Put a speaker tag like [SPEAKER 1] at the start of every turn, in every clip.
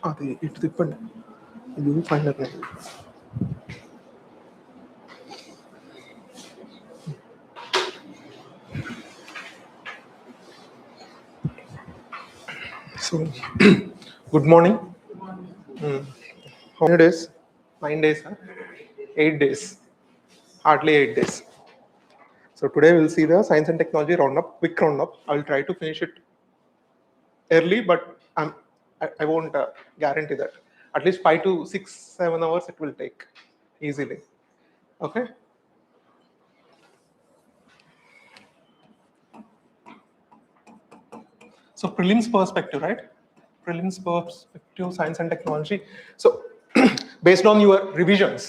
[SPEAKER 1] అది ఇటు తిప్పండి, view finder. So, good morning. How many days? 9 days, huh? 8 days. Hardly 8 days. So today we'll see the science and technology roundup, quick roundup. I'll try to finish it early, but I won't guarantee that. At least 5 to 6, 7 hours it will take easily. Okay. So prelims perspective, right? Prelims perspective, science and technology. So based on your revisions,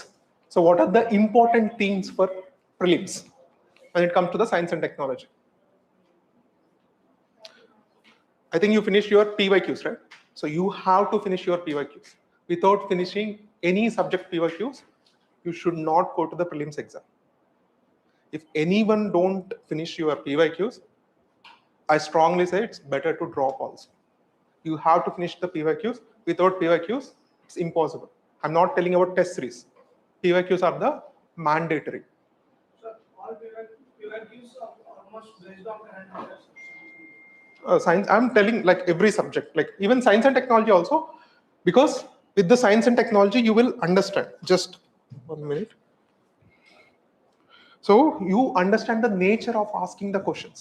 [SPEAKER 1] so what are the important themes for prelims when it comes to the science and technology? I think you finished your PYQs, right? So you have to finish your PYQs. Without finishing any subject PYQs, you should not go to the prelims exam. If anyone don't finish your PYQs, I strongly say it's better to drop also. You have to finish the PYQs. Without PYQs, it's impossible. I'm not telling about test series. PYQs are the mandatory.
[SPEAKER 2] So all PYQs are almost based on current affairs.
[SPEAKER 1] Science, I'm telling like every subject, like even science and technology also, because with the science and technology, you will understand. Just 1 minute. So you understand the nature of asking the questions.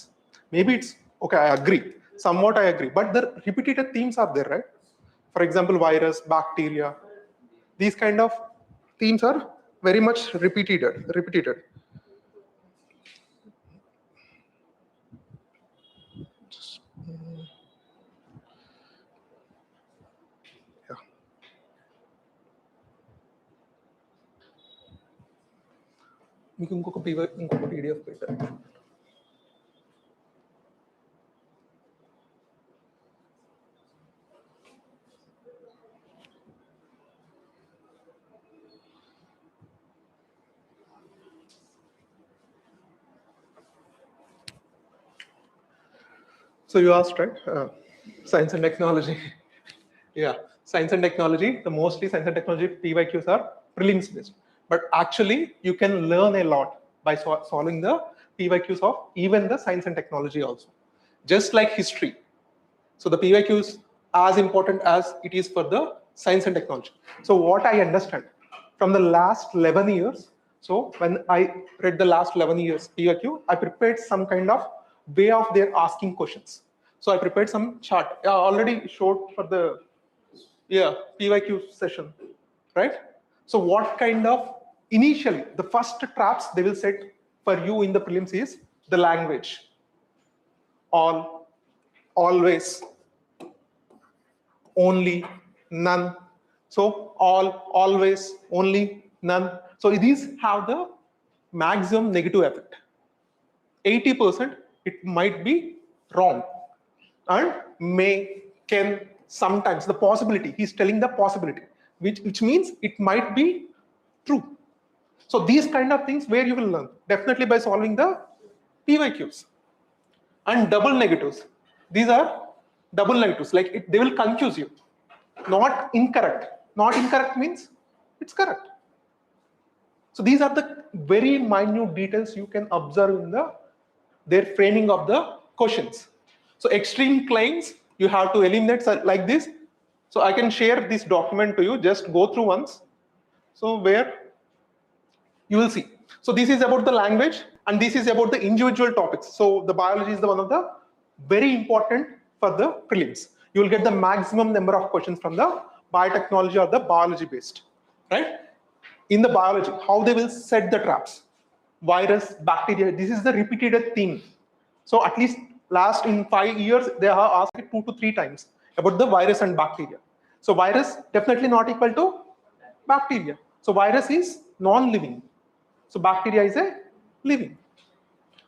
[SPEAKER 1] Maybe it's, okay, I agree. Somewhat I agree. But the repeated themes are there, right? For example, virus, bacteria. These kind of themes are very much repeated. Yeah. మీకు ఇంకొక PDF పెట్టారు. So you asked, right? Science and technology. Yeah, science and technology, the mostly science and technology PYQs are prelims based. But actually, you can learn a lot by solving the PYQs of even the science and technology also. Just like history. So the PYQs as important as it is for the science and technology. So what I understand from the last 11 years, so when I read the last 11 years PYQ, I prepared some kind of way of their asking questions. So I prepared some chart. I already showed for the PYQ session, right? So what kind of, initially, the first traps they will set for you in the prelims is the language. All, always, only, none. So all, always, only, none. So these have the maximum negative effect. 80% it might be wrong, and may, can, sometimes, the possibility, he's telling the possibility, which means it might be true. So these kind of things where you will learn definitely by solving the PYQs. And double negatives, these are double negatives, like they will confuse you. Not incorrect means it's correct. So these are the very minute details you can observe in their framing of the questions. So extreme claims you have to eliminate like this. So I can share this document to you, just go through once. So where you will see. So this is about the language, and this is about the individual topics. So the biology is the one of the very important for the prelims. You will get the maximum number of questions from the biotechnology or the biology based, right? In the biology, how they will set the traps. Virus, bacteria, this is the repeated theme. So at least last in 5 years, they have asked it 2 to 3 times about the virus and bacteria. So virus definitely not equal to bacteria. So virus is non-living. So bacteria is a living.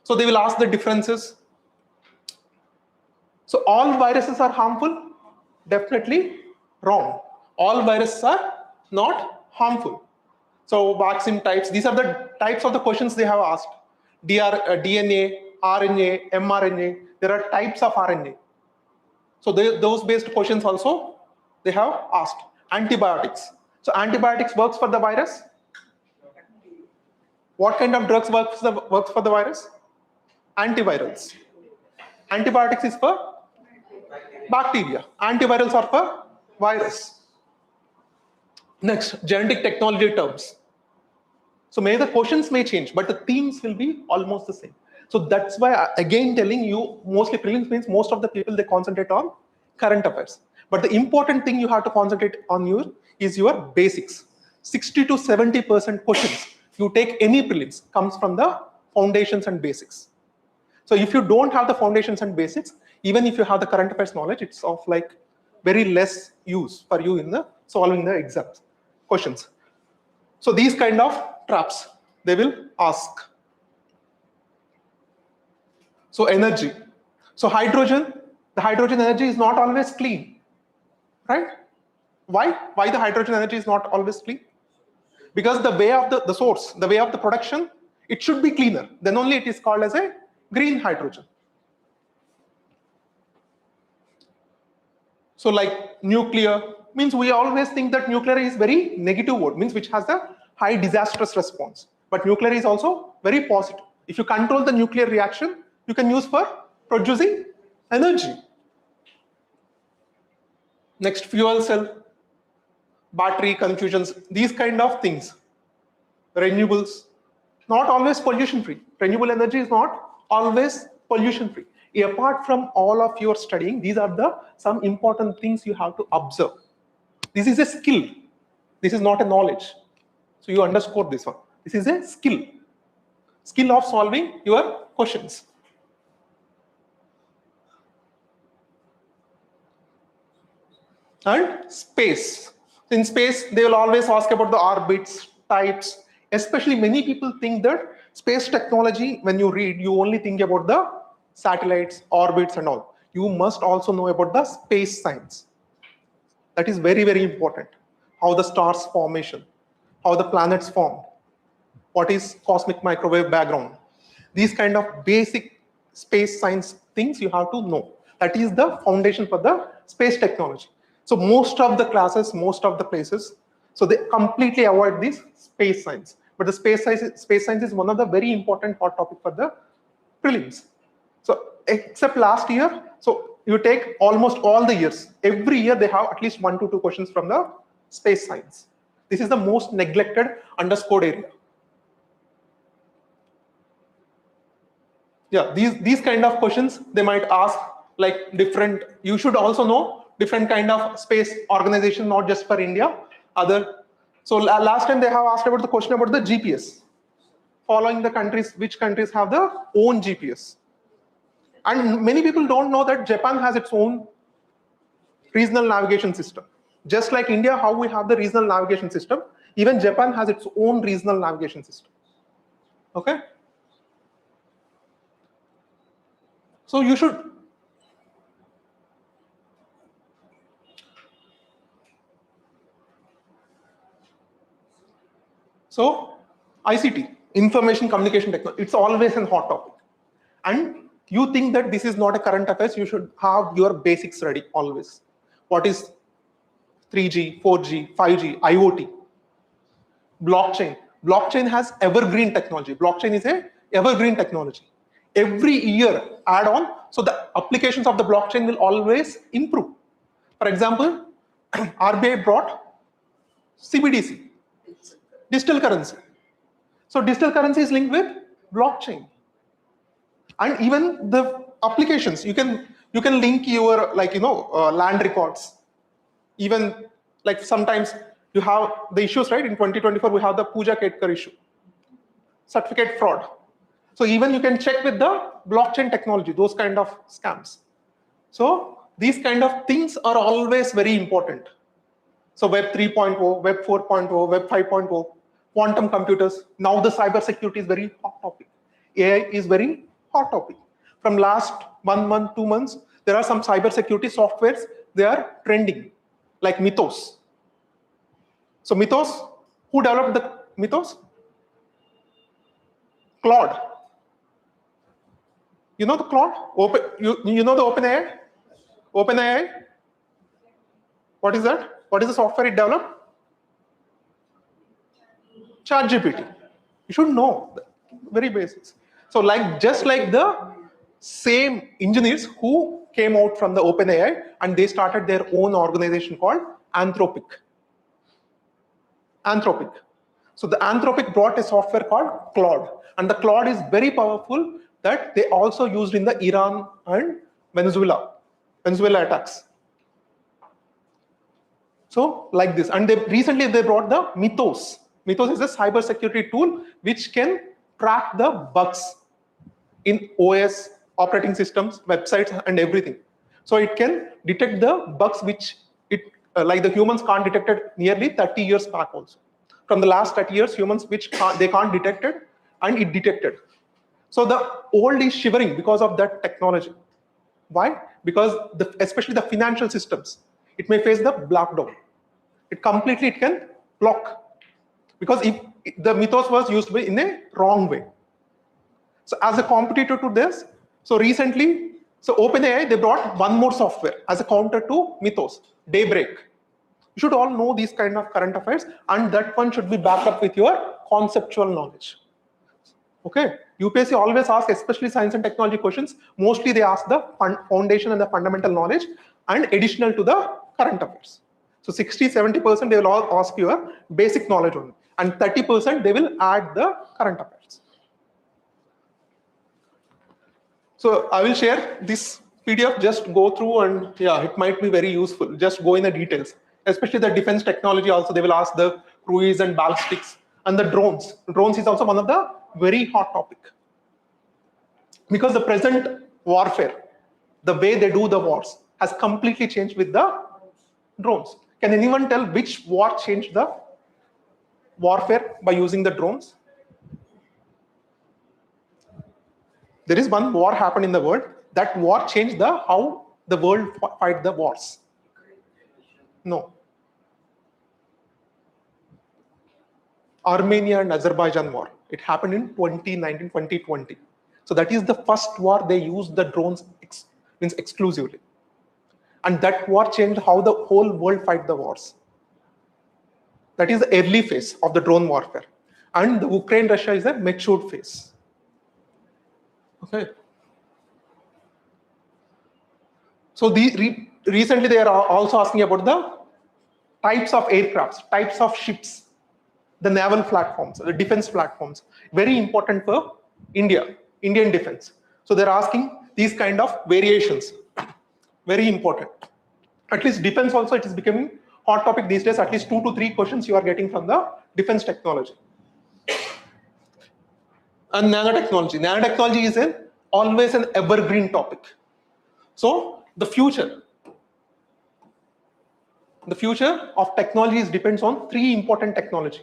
[SPEAKER 1] So they will ask the differences. So all viruses are harmful? Definitely wrong. All viruses are not harmful. So vaccine types, these are the types of the questions they have asked. DNA, RNA, mRNA, there are types of RNA. So those based questions also they have asked. Antibiotics. So antibiotics works for the virus. What kind of drugs works for the virus? Antivirals. Antibiotics is for bacteria. Antivirals are for virus. Next, genetic technology terms. So the questions may change, but the themes will be almost the same. So that's why, again, telling you, mostly prelims means most of the people, they concentrate on current affairs. But the important thing you have to concentrate on is your basics. 60 to 70% questions you take any prelims comes from the foundations and basics. So if you don't have the foundations and basics, even if you have the current affairs knowledge, it's of like very less use for you in the solving the exams questions. So these kind of traps they will ask. So energy. So hydrogen, the hydrogen energy is not always clean, right? Why? Why the hydrogen energy is not always clean? Because the way of the source, the way of the production, it should be cleaner. Then only it is called as a green hydrogen. So like nuclear, means we always think that nuclear is very negative word, means which has a high disastrous response. But nuclear is also very positive. If you control the nuclear reaction, you can use for producing energy. Next, fuel cell, battery confusions, these kind of things. Renewables, not always pollution free. Renewable energy is not always pollution free. Apart from all of your studying, these are some important things you have to observe. This is a skill. This is not a knowledge. So you underscore this one. This is a skill. Skill of solving your questions. And space. In space, they will always ask about the orbits, types. Especially many people think that space technology, when you read, you only think about the satellites, orbits and all. You must also know about the space science. That is very, very important. How the stars formation, how the planets form, what is cosmic microwave background. These kind of basic space science things you have to know. That is the foundation for the space technology. So most of the classes, most of the places, so they completely avoid this space science. But the space science is one of the very important hot topic for the prelims. So except last year, so you take almost all the years. Every year they have at least 1 to 2 questions from the space science. This is the most neglected, underscored area. Yeah, these kind of questions they might ask, like different. You should also know different kind of space organization, not just for India. So last time they have asked about the question about the GPS, following the countries, which countries have their own GPS. And many people don't know that Japan has its own regional navigation system. Just like India, how we have the regional navigation system, even Japan has its own regional navigation system. Okay? So you should. So ICT, information communication technology, it's always a hot topic. And you think that this is not a current affairs, you should have your basics ready always. What is 3G, 4G, 5G, IoT, blockchain. Blockchain has evergreen technology. Blockchain is a evergreen technology. Every year add on, so the applications of the blockchain will always improve. For example, RBI brought CBDC, digital currency. So digital currency is linked with blockchain. And even the applications, you can link your land records. Even like sometimes you have the issues, right? In 2024 we have the Pooja Ketkar issue, certificate fraud. So even you can check with the blockchain technology, those kind of scams. So these kind of things are always very important. So Web 3.0, Web 4.0, Web 5.0, quantum computers. Now the cyber security is very hot topic. AI is very hot topic. From last 1 month, 2 months, there are some cyber security softwares, they are trending, like Mythos. So Mythos, who developed the Mythos? Claude. You know the Claude? You know the OpenAI? OpenAI? What is that? What is the software it developed? ChatGPT. You should know the very basics. So like just like the same engineers who came out from the OpenAI and they started their own organization called Anthropic. Anthropic. So the Anthropic brought a software called Claude, and the Claude is very powerful that they also used in the Iran and Venezuela attacks. So like this, and recently they brought the Mythos. Mythos is a cyber security tool which can track the bugs in OS, operating systems, websites, and everything. So it can detect the bugs which like the humans can't detect it nearly 30 years back also. From the last 30 years, humans which they can't detect it, and it detected. So the old is shivering because of that technology. Why? Because especially the financial systems, it may face the blackdown. It can block. Because if the Mythos was used in a wrong way. So as a competitor to this, so recently, so OpenAI, they brought one more software as a counter to Mythos, Daybreak. You should all know these kind of current affairs, and that one should be backed up with your conceptual knowledge. Okay, UPSC always asks, especially science and technology questions, mostly they ask the foundation and the fundamental knowledge and additional to the current affairs. So 60-70% they will all ask your basic knowledge only, and 30% they will add the current affairs. So I will share this PDF, just go through, and yeah, it might be very useful. Just go in the details, especially the defense technology also. They will ask the cruise and ballistics and the drones. Drones is also one of the very hot topic. Because the present warfare, the way they do the wars has completely changed with the drones. Can anyone tell which war changed the warfare by using the drones? There is one war happened in the world. That war changed the how the world fight the wars. No. Armenia and Azerbaijan war. It happened in 2019, 2020. So that is the first war they used the drones means exclusively. And that war changed how the whole world fight the wars. That is the early phase of the drone warfare. And the Ukraine-Russia is a matured phase. Okay. So recently they are also asking about the types of aircrafts, types of ships, the naval platforms, the defense platforms, very important for Indian defense. So they're asking these kind of variations, very important. At least defense also, it is becoming hot topic these days. At least 2 to 3 questions you are getting from the defense technology. And nanotechnology. Nanotechnology is always an evergreen topic. So the future of technologies depends on 3 important technology.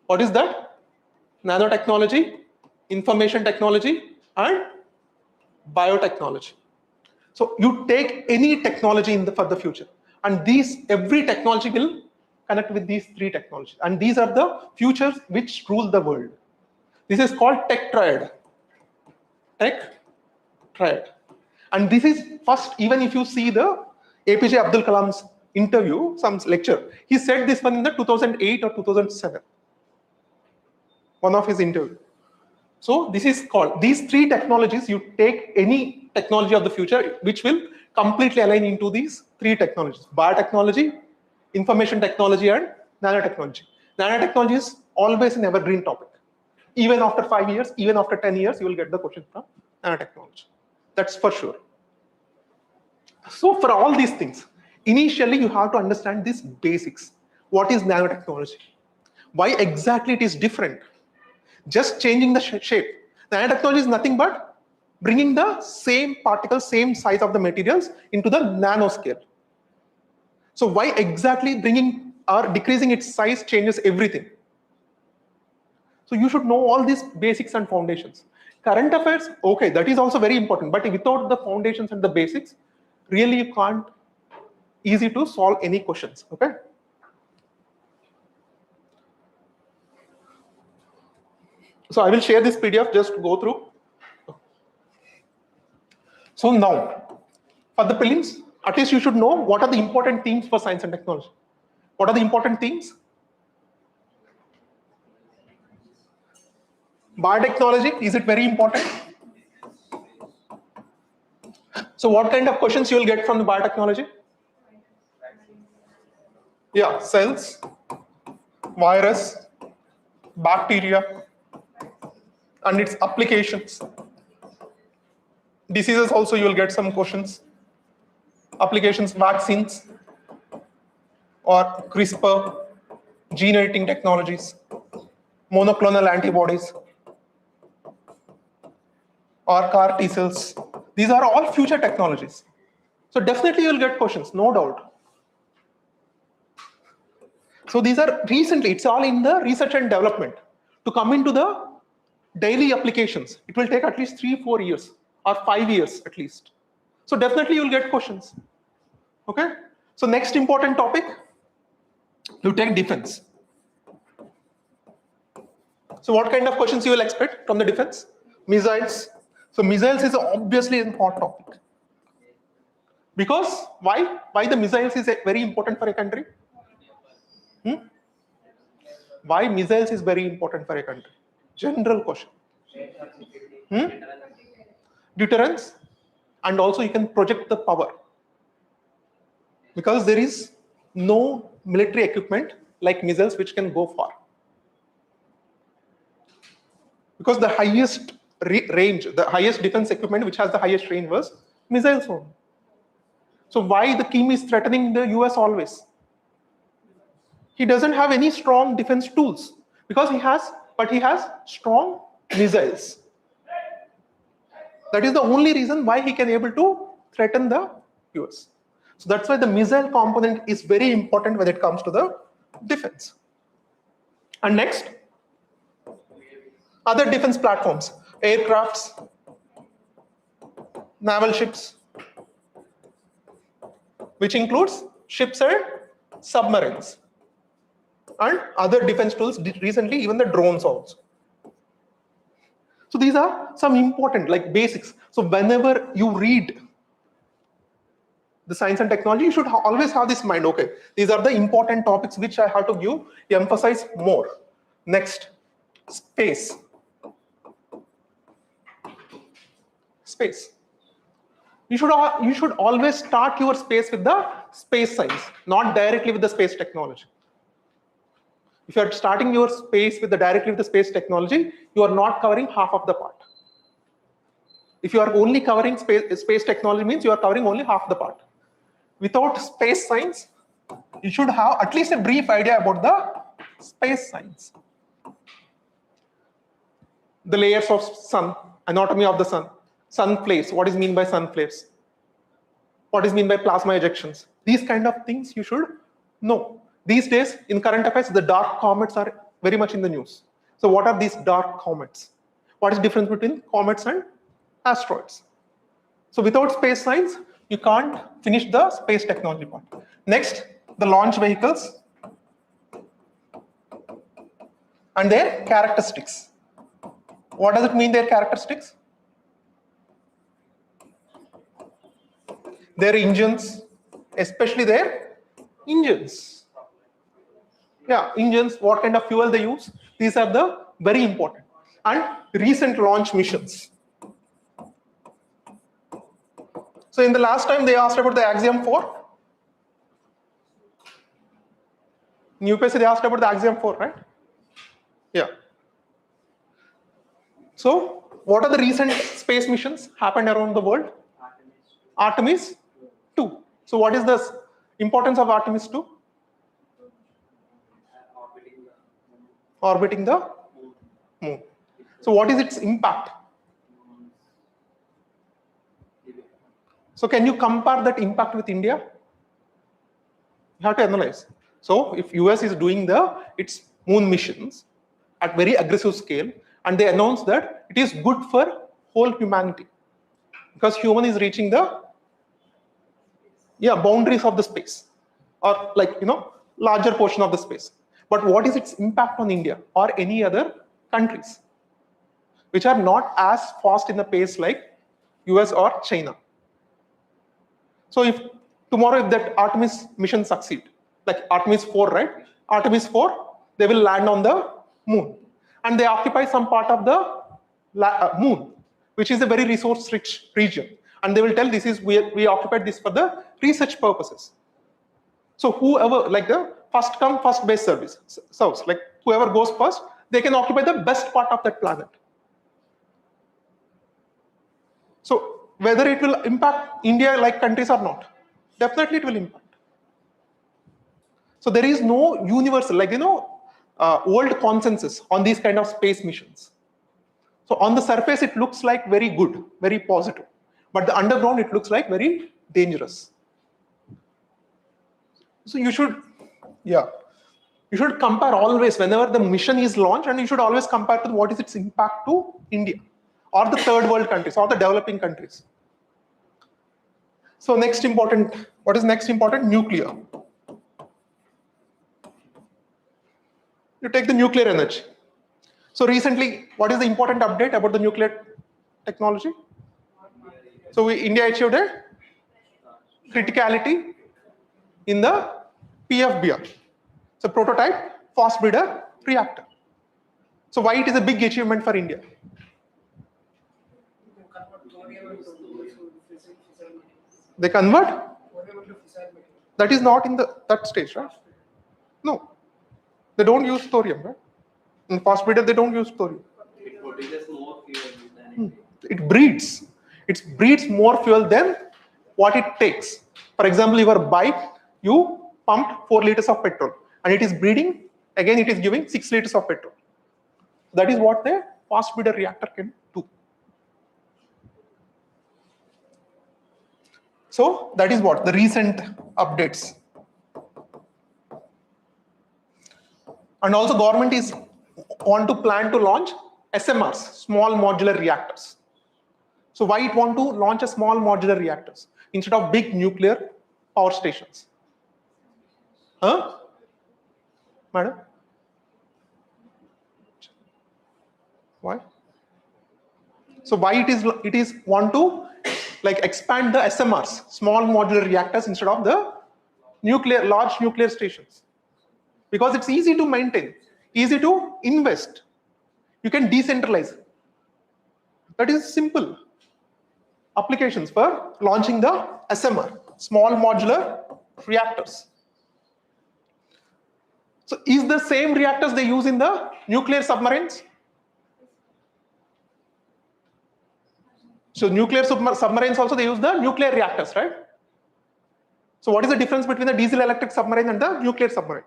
[SPEAKER 1] What is that? Nanotechnology, information technology, and biotechnology. So you take any technology for the future, and every technology will connect with these 3 technologies, and these are the futures which rule the world. This is called tech triad. Tech triad. And this is first, even if you see the APJ Abdul Kalam's interview, some lecture, he said this one in the 2008 or 2007. One of his interview. So this is called, these 3 technologies, you take any technology of the future which will completely align into these 3 technologies: biotechnology, information technology, and nanotechnology. Nanotechnology is always an evergreen topic. Even after 5 years, even after 10 years, you will get the question from nanotechnology. That's for sure. So for all these things, initially you have to understand these basics. What is nanotechnology? Why exactly it is different? Just changing the shape. Nanotechnology is nothing but bringing the same particles, same size of the materials into the nanoscale. So why exactly bringing or decreasing its size changes everything? So you should know all these basics and foundations. Current affairs, okay, that is also very important. But without the foundations and the basics, really you can't easy to solve any questions. Okay. So I will share this PDF, just go through. So now, for the prelims, At least you should know what are the important themes for science and technology. What are the important themes? Biotechnology, is it very important? So what kind of questions you will get from the biotechnology? Yeah, cells, virus, bacteria, and its applications. Diseases also you will get some questions. Applications, vaccines, or CRISPR, gene editing technologies, monoclonal antibodies, or CAR T cells. These are all future technologies. So definitely you'll get questions, no doubt. So these are recently, it's all in the research and development. To come into the daily applications, it will take at least 3-4 years or 5 years at least. So definitely you'll get questions. Okay. So next important topic, you take defense. So what kind of questions you will expect from the defense? Missiles. So missiles is obviously a hot topic. Because why? Why the missiles is very important for a country? Why missiles is very important for a country? General question. Deterrence, and also you can project the power. Because there is no military equipment like missiles which can go far. Because the highest range, the highest defense equipment which has the highest range was missiles only. So why the Kim is threatening the US always? He doesn't have any strong defense tools because he has strong missiles. That is the only reason why he can able to threaten the US. So that's why the missile component is very important when it comes to the defense. And next, other defense platforms, aircrafts, naval ships, which includes ships and submarines, and other defense tools, recently even the drones also. So these are some important like basics. So whenever you read the science and technology, you should always have this mind, okay, these are the important topics which I have to emphasize more. Next, space. Space. You should always start your space with the space science, not directly with the space technology. If you are starting your space directly with the space technology, you are not covering half of the part. If you are only covering space technology, means you are covering only half the part. Without space science, you should have at least a brief idea about the space science. The layers of sun, anatomy of the sun, sun flares, what is mean by sun flares? What is mean by plasma ejections? These kind of things you should know. These days, in current affairs, the dark comets are very much in the news. So what are these dark comets? What is the difference between comets and asteroids? So without space science, you can't finish the space technology part. Next, the launch vehicles and their characteristics. What does it mean, their characteristics? Their engines, especially their engines. Yeah, engines, what kind of fuel they use. These are the very important. And recent launch missions. So in the last time they asked about the Axiom 4. In UPSC they asked about the Axiom 4, right? Yeah. So what are the recent space missions happened around the world? Artemis 2. So what is the importance of Artemis 2? Orbiting the moon. So what is its impact? So can you compare that impact with India? You have to analyze. So if US is doing its moon missions at very aggressive scale, and they announce that it is good for whole humanity because human is reaching the boundaries of the space, or larger portion of the space. But what is its impact on India or any other countries which are not as fast in the pace like US or China? So if tomorrow if that Artemis mission succeed, like Artemis 4, right? Artemis 4, they will land on the moon. And they occupy some part of the moon, which is a very resource-rich region. And they will tell this is, we occupied this for the research purposes. So whoever, like the first come, first base service serves, like whoever goes first, they can occupy the best part of that planet. So whether it will impact India like countries or not, definitely it will impact. So there is no universal, like, world consensus on these kind of space missions. So on the surface, it looks like very good, very positive. But the underground, it looks like very dangerous. So you should compare always whenever the mission is launched, and you should always compare to what is its impact to India or the third world countries or the developing countries. So next important, what is next important? Nuclear. You take the nuclear energy. So recently, what is the important update about the nuclear technology? So India achieved a criticality in the PFBR. So prototype fast breeder reactor. So why it is a big achievement for India? They convert? That is not in that stage, right? No. They don't use thorium, right? In fast breeder, they don't use thorium.
[SPEAKER 3] It produces more fuel than
[SPEAKER 1] It breeds. It breeds more fuel than what it takes. For example, your bike, you pumped 4 liters of petrol, and it is breeding, again it is giving 6 liters of petrol. That is what the fast breeder reactor can do. So that is what the recent updates. And also government is plan to launch SMRs, small modular reactors. So why it want to launch a small modular reactors instead of big nuclear power stations? Huh? Madam? Why? So why it is want to like expand the SMRs, small modular reactors, instead of the large nuclear stations? Because it's easy to maintain, easy to invest. You can decentralize. That is simple applications for launching the SMR, small modular reactors. So is the same reactors they use in the nuclear submarines? So nuclear submarines also, they use the nuclear reactors, right? So what is the difference between the diesel electric submarine and the nuclear submarine?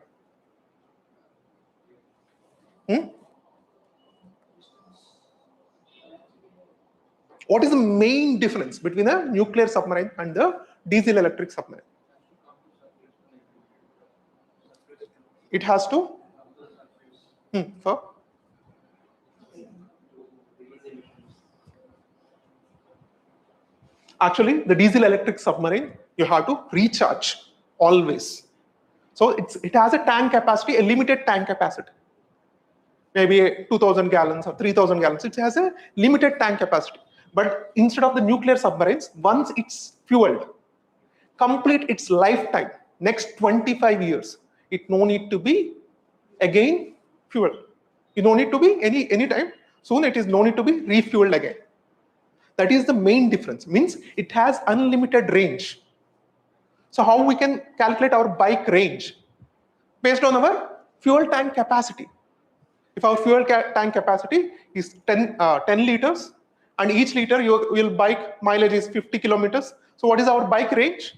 [SPEAKER 1] What is the main difference between a nuclear submarine and the diesel electric submarine? It has to for actually the diesel electric submarine, you have to recharge always. So it has a tank capacity, a limited tank capacity, maybe 2,000 gallons or 3,000 gallons. It has a limited tank capacity. But instead of the nuclear submarines, once it's fueled, complete its lifetime, next 25 years, it no need to be again fueled. You don't need to be any time. Soon it is no need to be refueled again. That is the main difference. Means it has unlimited range. So how we can calculate our bike range? Based on our fuel tank capacity. If our fuel tank capacity is 10 liters, and each liter your bike mileage is 50 kilometers. So what is our bike range?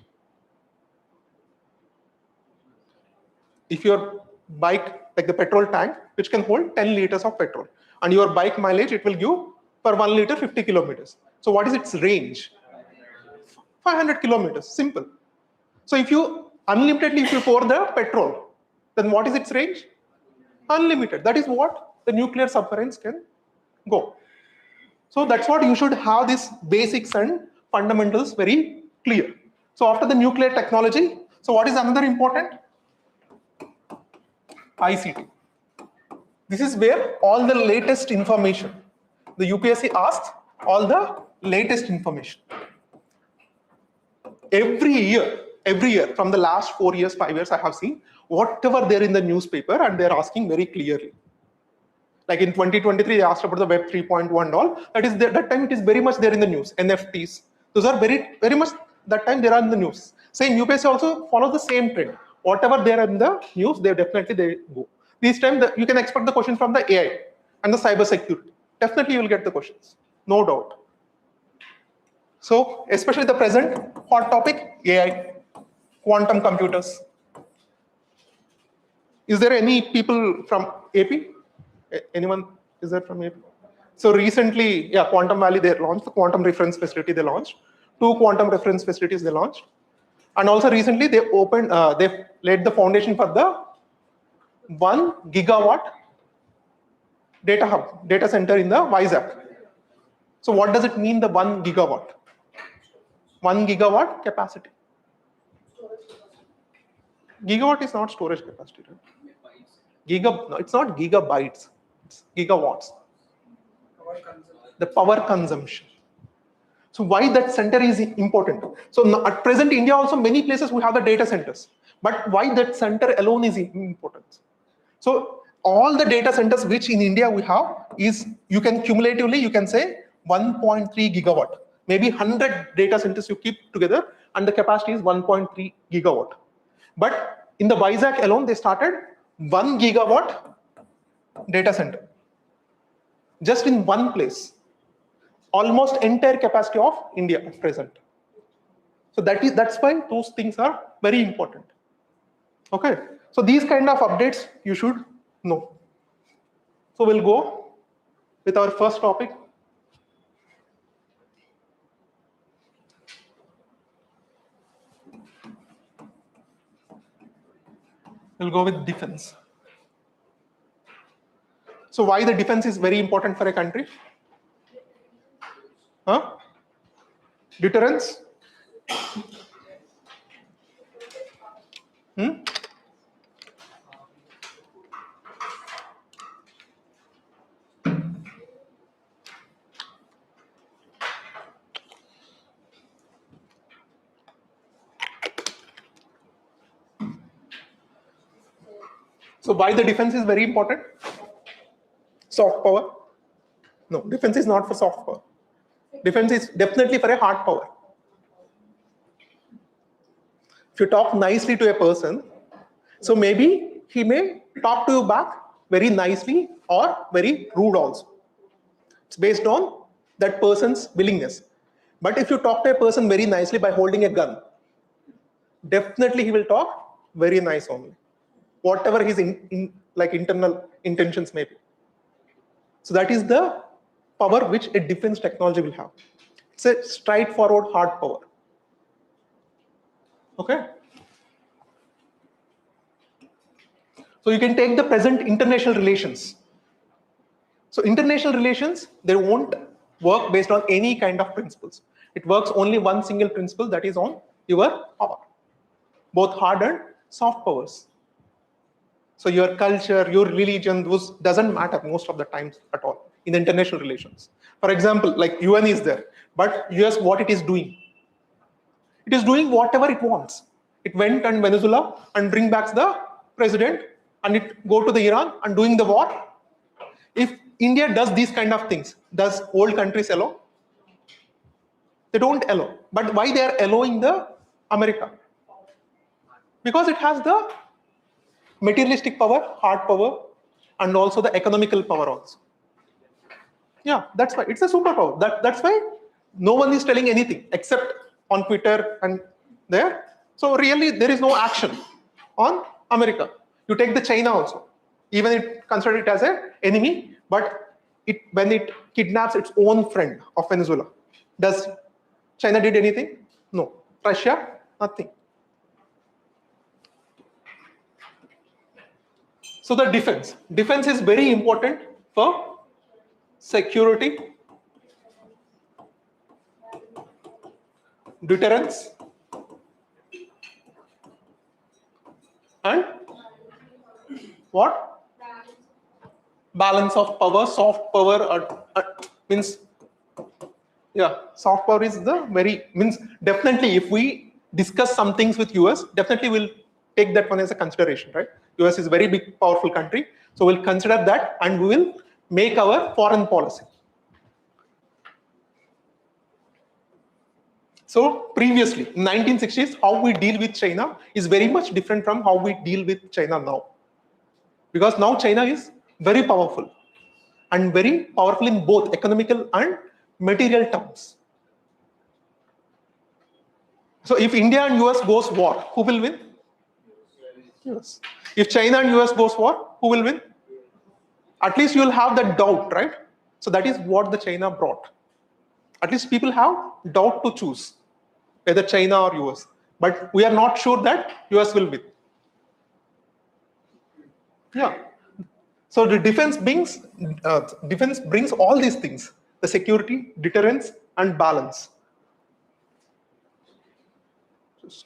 [SPEAKER 1] If your bike, like the petrol tank, which can hold 10 liters of petrol, and your bike mileage, it will give per 1 liter 50 kilometers. So what is its range? 500 kilometers, simple. So if you unlimitedly, if you pour the petrol, then what is its range? Unlimited. That is what the nuclear submarines can go. So that's what you should have these basics and fundamentals very clear. So after the nuclear technology, so what is another important? ICT. This is where all the latest information, the UPSC asks all the latest information. Every year, every year from the last 4 years, 5 years, I have seen whatever there in the newspaper, and they're asking very clearly. Like in 2023, they asked about the Web 3.1 and all. That is that time it is very much there in the news. NFTs, those are very much that time they are in the news. Same UPSC also follows the same trend. Whatever they are in the news, they go. This time you can expect the question from the AI and the cyber security. Definitely you will get the questions, no doubt. So especially the present hot topic, AI, quantum computers. Is there any people from AP? Anyone is there from AP? So recently, yeah, Quantum Valley they launched the quantum reference facility. They launched 2 quantum reference facilities. They launched, and also recently they opened. They laid the foundation for the 1 gigawatt data center in the Vizag. So what does it mean? The 1 gigawatt? 1 gigawatt capacity. Gigawatt is not storage capacity, right? No, it's not gigabytes. It's gigawatts. The power consumption. So why that center is important? So now, at present, India also many places we have the data centers, but why that center alone is important? So all the data centers which in India we have is you can cumulatively you can say 1.3 gigawatt. Maybe 100 data centers you keep together, and the capacity is 1.3 gigawatt. But in the Vizag alone, they started 1 gigawatt data center. Just in one place, almost entire capacity of India at present. So that's why those things are very important. Okay, so these kind of updates you should know. So we'll go with our first topic. We'll go with defense. So why the defense is very important for a country? Huh? Deterrence? So why the defense is very important? Soft power? No, defense is not for soft power. Defense is definitely for a hard power. If you talk nicely to a person, so maybe he may talk to you back very nicely or very rude also. It's based on that person's willingness. But if you talk to a person very nicely by holding a gun, definitely he will talk very nice only, whatever his like internal intentions may be. So that is the power which a defense technology will have. It's a straightforward hard power. Okay. So you can take the present international relations. So international relations, they won't work based on any kind of principles. It works only one single principle, that is on your power, both hard and soft powers. So your culture, your religion, those doesn't matter most of the times at all in international relations. For example, like UN is there, but US, what it is doing? It is doing whatever it wants. It went and Venezuela and bring back the president, and it go to the Iran and doing the war. If India does these kind of things, does old countries allow? They don't allow. But why they are allowing the America? Because it has the materialistic power, hard power, and also the economical power also. Yeah, that's why it's a superpower. That's why no one is telling anything except on Twitter and there. So really, there is no action on America. You take the China also, even it consider it as an enemy, but when it kidnaps its own friend of Venezuela, does China did anything? No. Russia, nothing. So the defense is very important for security, deterrence, and what? Balance of power. Soft power means, yeah, soft power is the very, means definitely if we discuss some things with US, definitely we'll take that one as a consideration, right? US is a very big, powerful country. So we'll consider that and we will make our foreign policy. So previously, in 1960s, how we deal with China is very much different from how we deal with China now. Because now China is very powerful and very powerful in both economical and material terms. So if India and US goes war, who will win? US. If China and US goes war, who will win? At least you will have that doubt, right? So that is what the China brought. At least people have doubt to choose whether China or US. But we are not sure that US will win. Yeah. So the defense brings all these things: the security, deterrence, and balance. Just.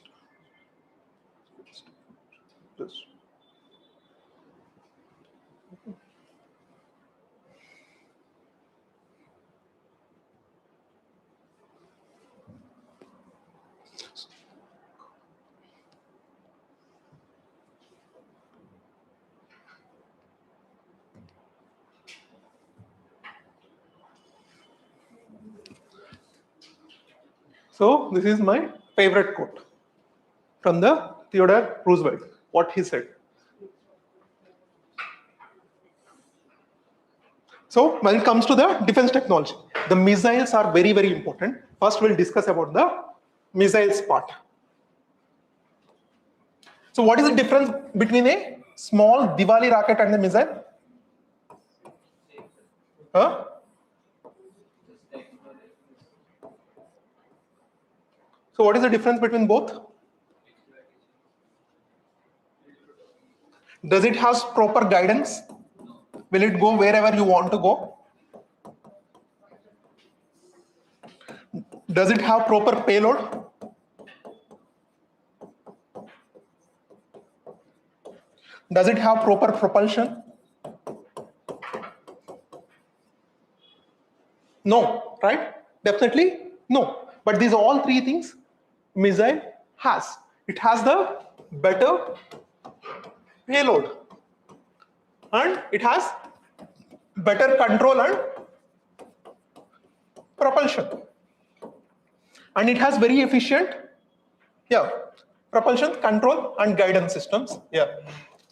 [SPEAKER 1] So this is my favorite quote from the Theodore Roosevelt, what he said. So when it comes to the defense technology, the missiles are very, very important. First, we'll discuss about the missiles part. So what is the difference between a small Diwali rocket and a missile? Huh? So what is the difference between both? Does it have proper guidance? Will it go wherever you want to go? Does it have proper payload? Does it have proper propulsion? No, right? Definitely no. But these all three things missile has. It has the better payload and it has better control and propulsion. And it has very efficient propulsion, control and guidance systems.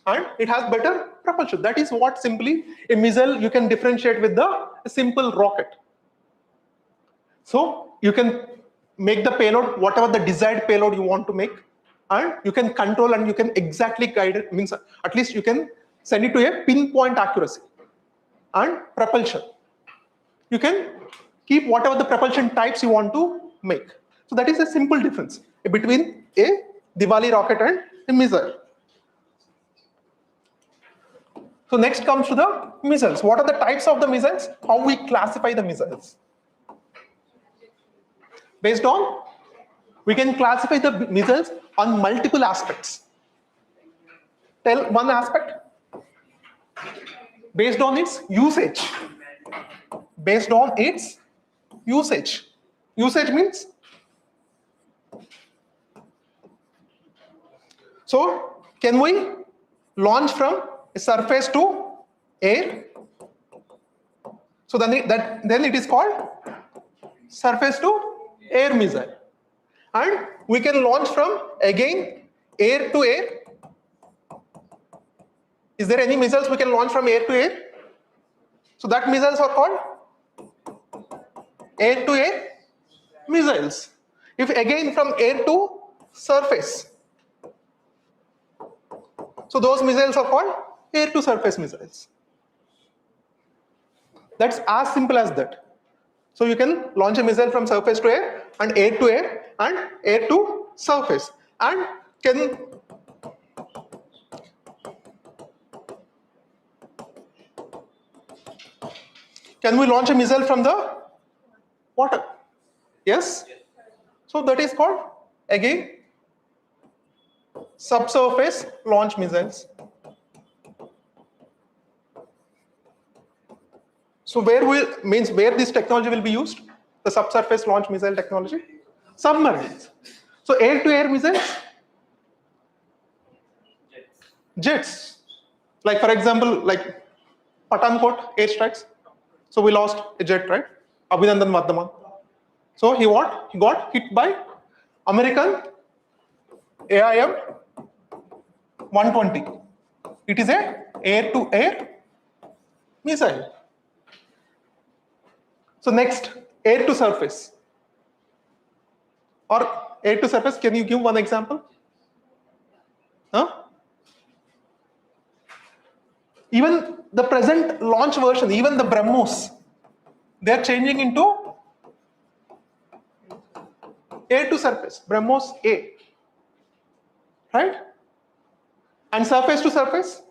[SPEAKER 1] And it has better propulsion. That is what simply a missile you can differentiate with a simple rocket. So you can make the payload whatever the desired payload you want to make, and you can control and you can exactly guide it, means at least you can send it to a pinpoint accuracy. And propulsion, you can keep whatever the propulsion types you want to make. So that is a simple difference between a Diwali rocket and a missile. So next comes to the missiles. What are the types of the missiles? How we classify the missiles? Based on, we can classify the missiles on multiple aspects. Tell one aspect. Based on its usage. Based on its usage. Usage means, so can we launch from a surface to air? So then it is called surface to air missile. And we can launch from again air to air. Is there any missiles we can launch from air to air? So that missiles are called air to air missiles. If again from air to surface, so those missiles are called air to surface missiles. That's as simple as that. So you can launch a missile from surface to air and air to surface. And can we launch a missile from the water? Yes. So that is called again subsurface launch missiles. So where this technology will be used? The subsurface launch missile technology? Submarines. So air-to-air missiles,
[SPEAKER 3] Jets.
[SPEAKER 1] jets. Like for example, like Patankot airstrikes. So we lost a jet, right? Abhinandan Vardhaman. So he what? He got hit by American AIM 120. It is a air-to-air missile. So next, air to surface. Or air to surface, can you give one example? Huh? Even the present launch version, even the BrahMos, they are changing into air to surface, BrahMos A, right? And surface to surface.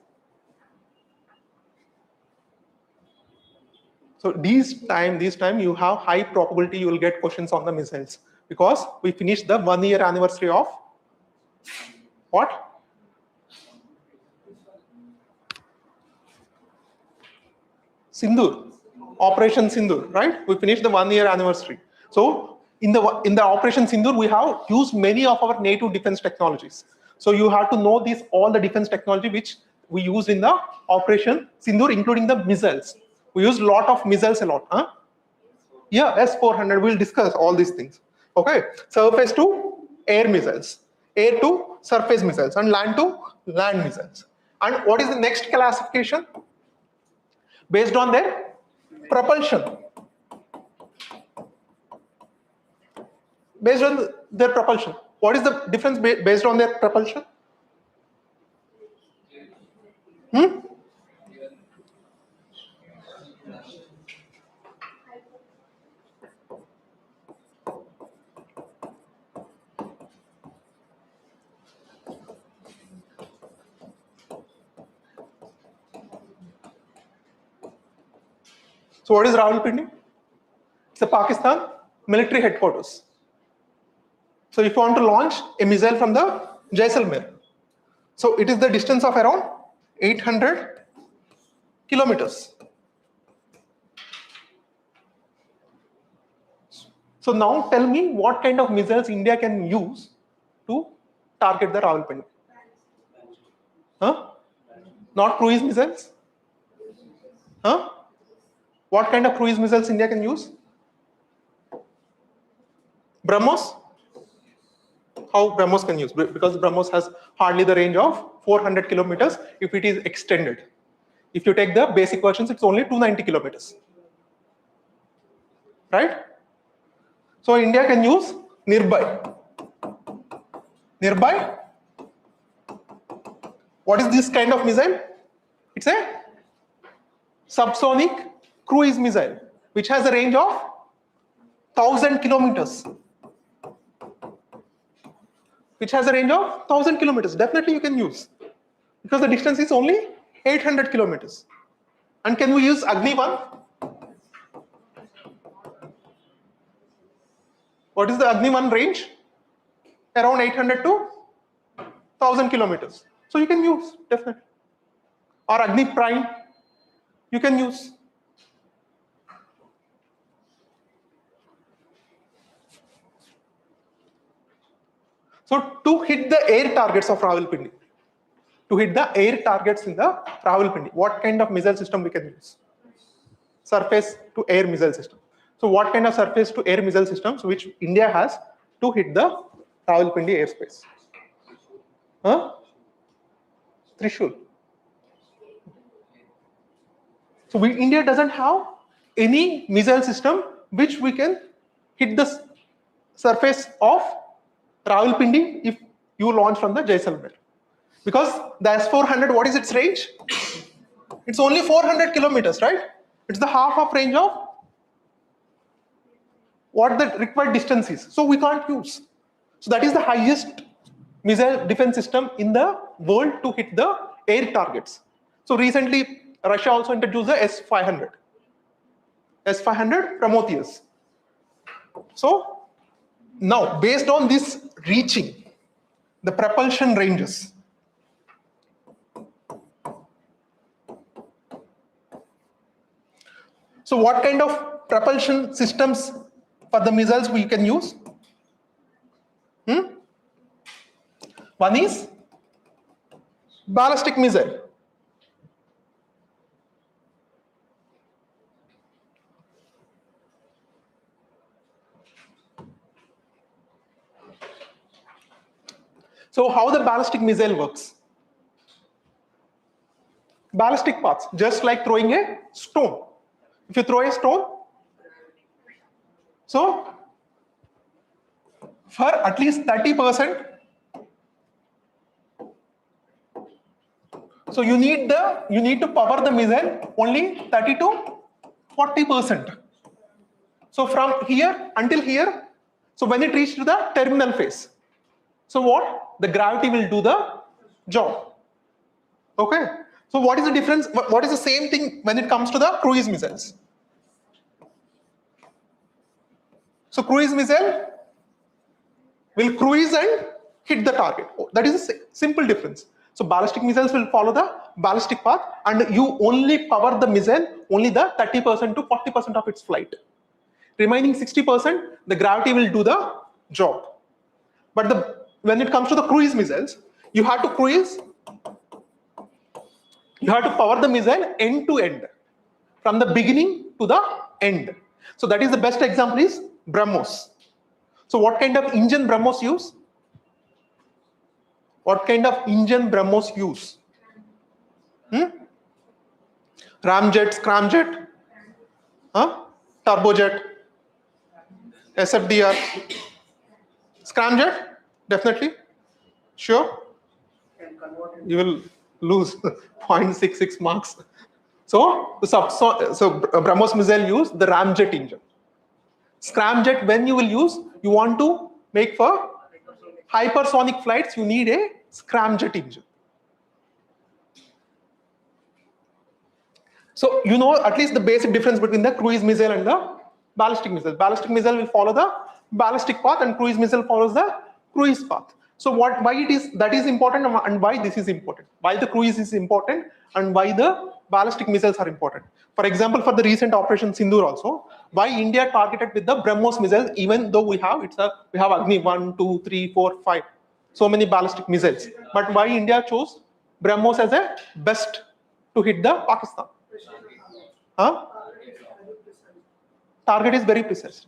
[SPEAKER 1] So this time you have high probability you will get questions on the missiles because we finished the 1 year anniversary of what? Sindoor, Operation Sindoor, right? We finished the 1 year anniversary. So in the Operation Sindoor, we have used many of our native defense technologies. So you have to know all the defense technology which we used in the Operation Sindoor, including the missiles. We used a lot of missiles a lot. Huh? Yeah, S-400. We'll discuss all these things. Okay, surface to air missiles, air to surface missiles, and land to land missiles. And what is the next classification? Based on their propulsion. Based on their propulsion. What is the difference based on their propulsion? Hmm? So what is Rawalpindi? It's a Pakistan military headquarters. So if you want to launch a missile from the Jaisalmer, so it is the distance of around 800 kilometers. So now tell me what kind of missiles India can use to target the Rawalpindi? Huh? Not cruise missiles? Huh? What kind of cruise missiles India can use? BrahMos? How BrahMos can use? Because BrahMos has hardly the range of 400 kilometers if it is extended. If you take the basic versions, it's only 290 kilometers. Right? So India can use Nirbhay. Nirbhay? What is this kind of missile? It's a subsonic cruise missile, which has a range of 1000 kilometers. Which has a range of 1000 kilometers. Definitely you can use. Because the distance is only 800 kilometers. And can we use Agni 1? What is the Agni 1 range? Around 800 to 1000 kilometers. So you can use, definitely. Or Agni Prime, you can use. So to hit the air targets of Rawalpindi, to hit the air targets in the Rawalpindi, what kind of missile system we can use? Surface to air missile system. So what kind of surface to air missile systems which India has to hit the Rawalpindi airspace? Huh? Trishul. So India doesn't have any missile system which we can hit the surface of Rawalpindi if you launch from the Jaisalmer. Because the S-400, what is its range? It's only 400 kilometers, right? It's the half of range of what the required distance is. So we can't use. So that is the highest missile defense system in the world to hit the air targets. So recently, Russia also introduced the S-500. S-500 Prometheus. So now, based on this reaching, the propulsion ranges. So what kind of propulsion systems for the missiles we can use? One is ballistic missile. So how the ballistic missile works? Ballistic paths, just like throwing a stone. If you throw a stone, so for at least 30%, so you need to power the missile only 30 to 40%. So from here until here, so when it reaches to the terminal phase, so what? The gravity will do the job. Okay. So what is the difference? What is the same thing when it comes to the cruise missiles? So cruise missile will cruise and hit the target. That is a simple difference. So ballistic missiles will follow the ballistic path, and you only power the missile only the 30% to 40% of its flight. Remaining 60%, the gravity will do the job. But when it comes to the cruise missiles, you have to cruise. You have to power the missile end to end, from the beginning to the end. So that is the best example is BrahMos. So what kind of engine BrahMos use? What kind of engine BrahMos use? Ramjet, scramjet, turbojet, SFDR, scramjet, definitely, sure. You will lose 0.66 marks. So BrahMos missile use the ramjet engine. Scramjet, when you will use, you want to make for hypersonic flights, you need a scramjet engine. So you know at least the basic difference between the cruise missile and the ballistic missile. Ballistic missile will follow the ballistic path, and cruise missile follows the cruise path. So why that is important, and why this is important? Why the cruise is important, and why the ballistic missiles are important? For example, for the recent Operation Sindoor also, why India targeted with the BrahMos missiles, even though we have Agni 1, 2, 3, 4, 5, so many ballistic missiles, but why India chose BrahMos as a best to hit the Pakistan? Target is very precise.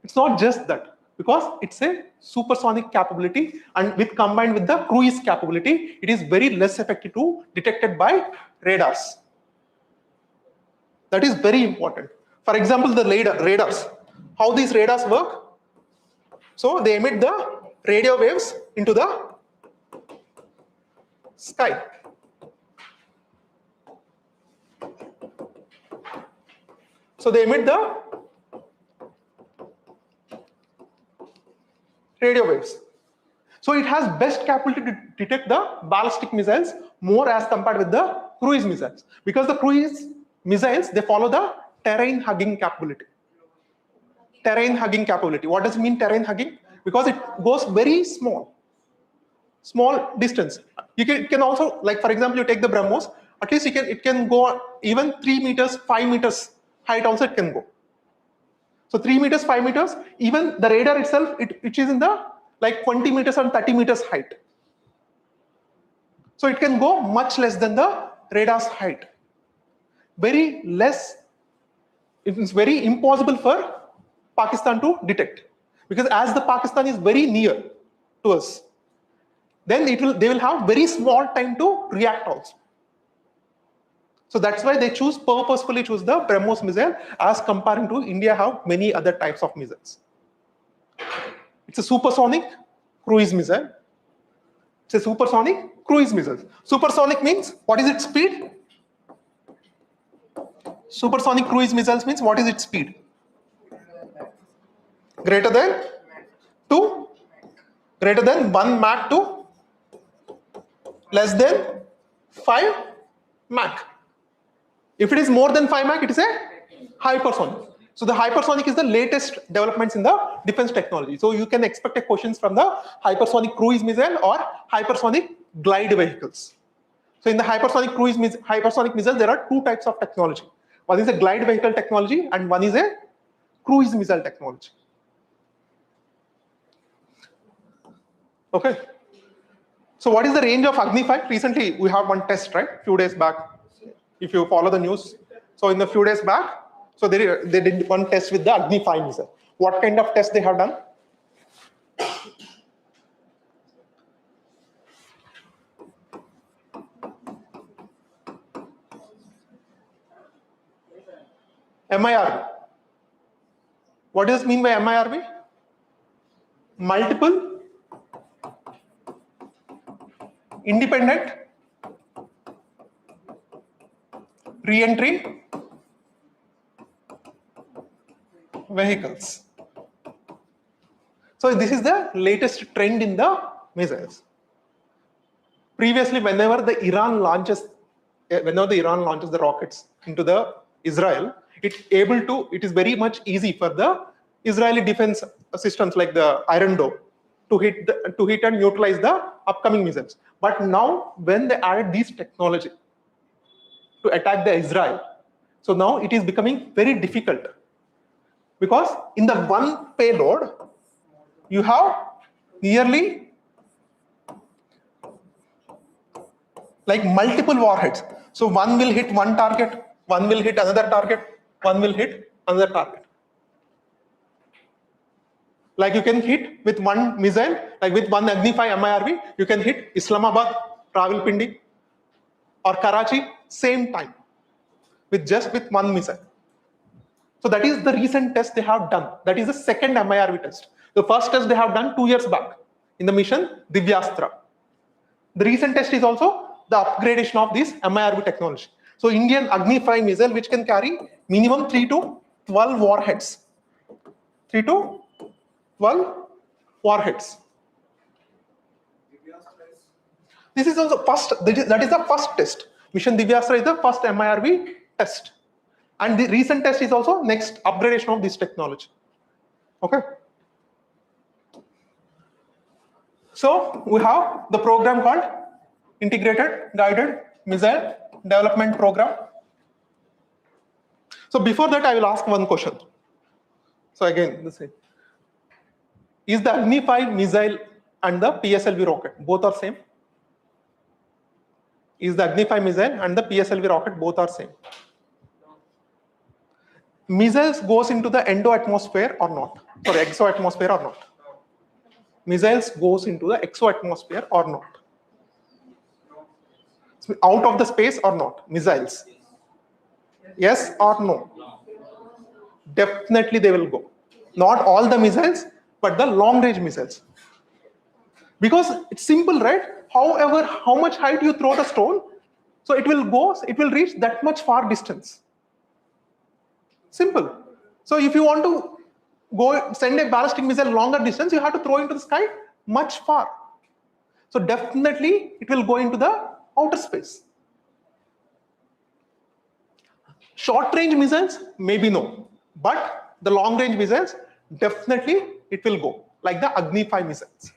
[SPEAKER 1] It's not just that, because it's a supersonic capability, and combined with the cruise capability, it is very less effective to detected by radars. That is very important. For example, the radars. How these radars work? So they emit the radio waves into the sky. So they emit the radio waves. So it has best capability to detect the ballistic missiles more as compared with the cruise missiles, because the cruise missiles, they follow the terrain hugging capability. Terrain hugging capability. What does it mean, terrain hugging? Because it goes very small distance. You can also, like for example, you take the BrahMos, at least it can go even 3 meters, 5 meters height also it can go. So 3 meters, 5 meters, even the radar itself, it is in the like 20 meters and 30 meters height. So it can go much less than the radar's height. Very less, it is very impossible for Pakistan to detect, because as the Pakistan is very near to us, then they will have very small time to react also. So that's why they purposefully choose the BrahMos missile as comparing to India have many other types of missiles. It's a supersonic cruise missile. It's a supersonic cruise missile. Supersonic means what is its speed? Supersonic cruise missiles means what is its speed? Greater than 2? Greater than 1 Mach to less than 5 Mach. If it is more than 5 Mach, it is a hypersonic. So the hypersonic is the latest developments in the defense technology. So you can expect questions from the hypersonic cruise missile or hypersonic glide vehicles. So in the hypersonic missile, there are two types of technology. One is a glide vehicle technology, and one is a cruise missile technology. Okay. So what is the range of Agni 5? Recently, we have one test, right? Few days back. If you follow the news. So in the few days back, so they did one test with the Agni 5 missile. What kind of test they have done? MIRV. What does it mean by MIRV? Multiple independent re-entry vehicles. So this is the latest trend in the missiles. Previously, whenever the Iran launches the rockets into the Israel, it is very much easy for the Israeli defense systems like the Iron Dome to hit and neutralize the upcoming missiles. But now, when they added this technology to attack the Israel, so now it is becoming very difficult, because in the one payload you have nearly like multiple warheads. So one will hit one target, one will hit another target, one will hit another target. Like you can hit with one missile, like with one Agni 5 MIRV, you can hit Islamabad, Rawalpindi, or Karachi same time with one missile. So that is the recent test they have done. That is the second MIRV test. The first test they have done 2 years back in the mission Divyastra. The recent test is also the upgradation of this MIRV technology. So Indian Agni 5 missile, which can carry minimum 3 to 12 warheads. 3 to 12 warheads. This is also that is the first test. Mission Divyastra is the first MIRV test. And the recent test is also next upgradation of this technology. Okay. So we have the program called Integrated Guided Missile Development Program. So before that, I will ask one question. So again, the same. Is the Agni 5 missile and the PSLV rocket both are same? Is the Agni 5 missile and the PSLV rocket both are same? Missiles goes into the endo-atmosphere or not? Sorry, exo-atmosphere or not? Missiles goes into the exo-atmosphere or not? So out of the space or not? Missiles. Yes or no? Definitely they will go. Not all the missiles, but the long-range missiles. Because it's simple, right? However, how much height you throw the stone, so it will reach that much far distance. Simple. So if you want to send a ballistic missile longer distance, you have to throw into the sky much far. So definitely it will go into the outer space. Short range missiles, maybe no. But the long range missiles, definitely it will go, like the Agni 5 missiles.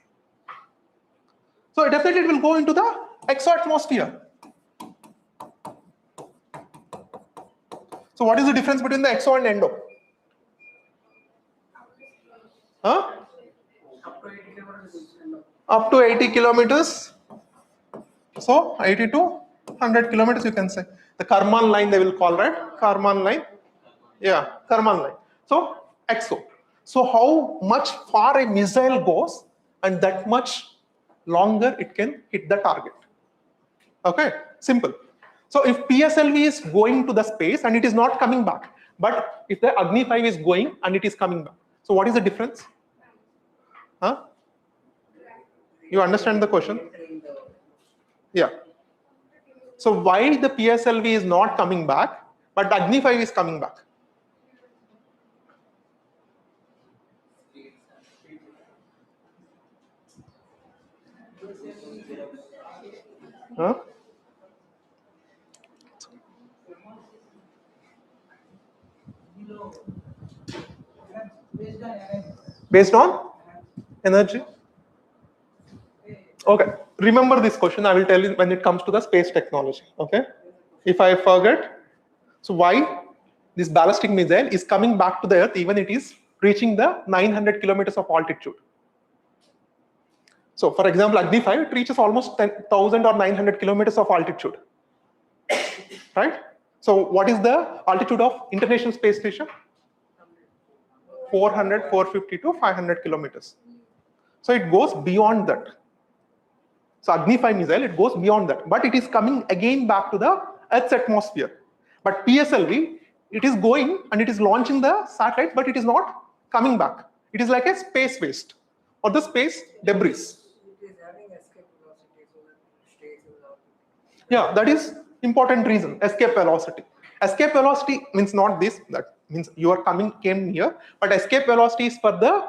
[SPEAKER 1] So definitely it will go into the exo-atmosphere. So what is the difference between the exo and endo? Huh? Up to 80 kilometers. So 80 to 100 kilometers you can say. The Karman line they will call, right? Karman line. Yeah, Karman line. So exo. So how much far a missile goes, and that much longer it can hit the target. Okay, simple. So if PSLV is going to the space and it is not coming back, but if the Agni 5 is going and it is coming back, so what is the difference? Huh? You understand the question? Yeah. So why the PSLV is not coming back, but Agni 5 is coming back? Huh? Based on energy? Okay. Remember this question. I will tell you when it comes to the space technology. Okay. If I forget, so why this ballistic missile is coming back to the Earth even it is reaching the 900 kilometers of altitude? So for example, Agni 5, it reaches almost 10,000 or 900 kilometers of altitude, right? So what is the altitude of International Space Station? 400, 450 to 500 kilometers. So it goes beyond that. So Agni 5 missile, it goes beyond that, but it is coming again back to the Earth's atmosphere. But PSLV, it is going and it is launching the satellites, but it is not coming back. It is like a space waste or the space debris.
[SPEAKER 4] It is having escape velocity so that it stays in orbit.
[SPEAKER 1] Yeah, that is important reason, escape velocity. Escape velocity means not this, that means you are came here, but escape velocity is for the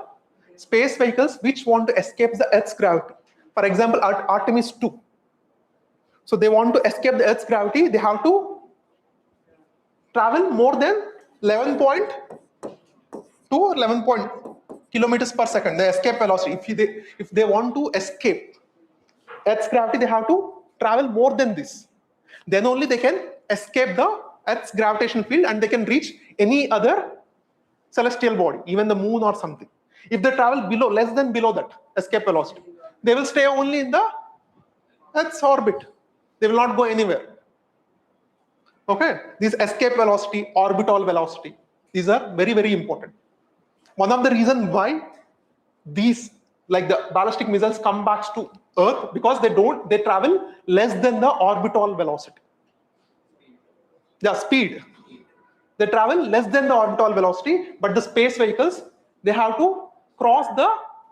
[SPEAKER 1] space vehicles which want to escape the Earth's gravity. For example, Artemis 2. So they want to escape the Earth's gravity, they have to travel more than 11.2 or 11 kilometers per second, the escape velocity. If they want to escape Earth's gravity, they have to travel more than this. Then only they can escape the Earth's gravitational field and they can reach any other celestial body, even the moon or something. If they travel less than below that escape velocity, they will stay only in the Earth's orbit. They will not go anywhere. Okay, this escape velocity, orbital velocity, these are very, very important. One of the reasons why these, like the ballistic missiles, come back to Earth, because they travel less than the orbital velocity. Yeah, speed. They travel less than the orbital velocity, but the space vehicles, they have to cross the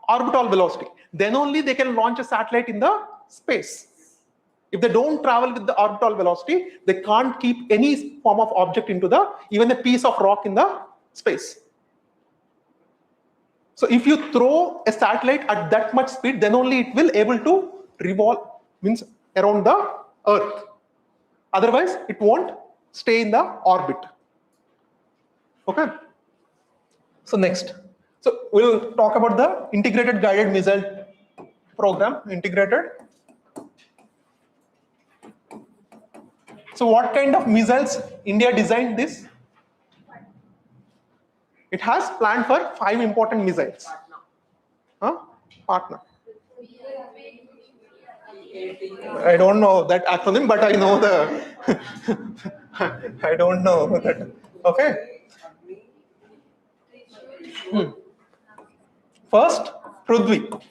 [SPEAKER 1] orbital velocity. Then only they can launch a satellite in the space. If they don't travel with the orbital velocity, they can't keep any form of object into even a piece of rock in the space. So if you throw a satellite at that much speed, then only it will able to revolve, means around the Earth. Otherwise, it won't stay in the orbit. Okay. So next, so we'll talk about the integrated guided missile program. Integrated. So what kind of missiles India designed this? It has planned for 5 important missiles. Huh? Partner. I don't know that acronym, but I know the. I don't know that. Okay. First, Prithvi.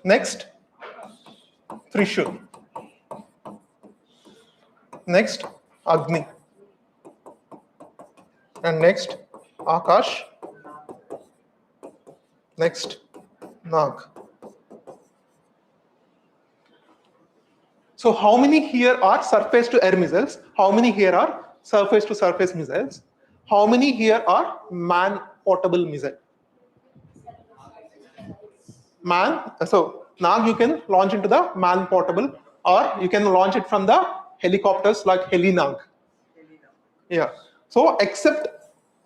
[SPEAKER 1] Next, Trishul. Next, Agni. And next, Akash. Next, Nag. So how many here are surface to air missiles? How many here are surface to surface missiles? How many here are man portable missile? Man, so now you can launch into the man portable, or you can launch it from the helicopters like Helinag. Yeah. So except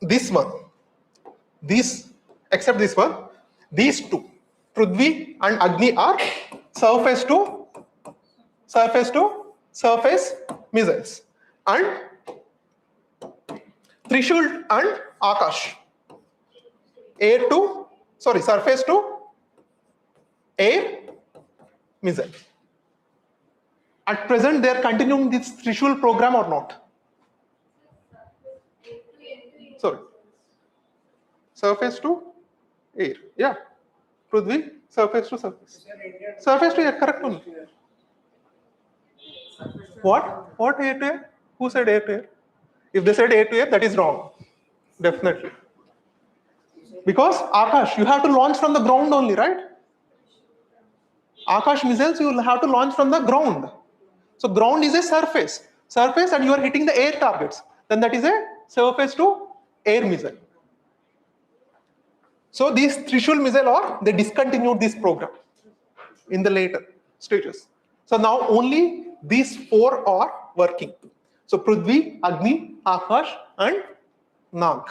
[SPEAKER 1] this one, except this one, these two, Prithvi and Agni, are surface to surface missiles, and Trishul and Akash, surface to air missile. At present, they are continuing this Trishul program or not? Sorry. Surface to air. Yeah. Prithvi, surface to surface. Surface to air, correct one. What? What air to air? Who said air to air? If they said air to air, that is wrong. Definitely. Because Akash, you have to launch from the ground only, right? Akash missiles, you will have to launch from the ground. So ground is a surface, and you are hitting the air targets. Then that is a surface to air missile. So these Trishul missile, they discontinued this program in the later stages. So now only these 4 are working. So Prithvi, Agni, Akash, and Nag.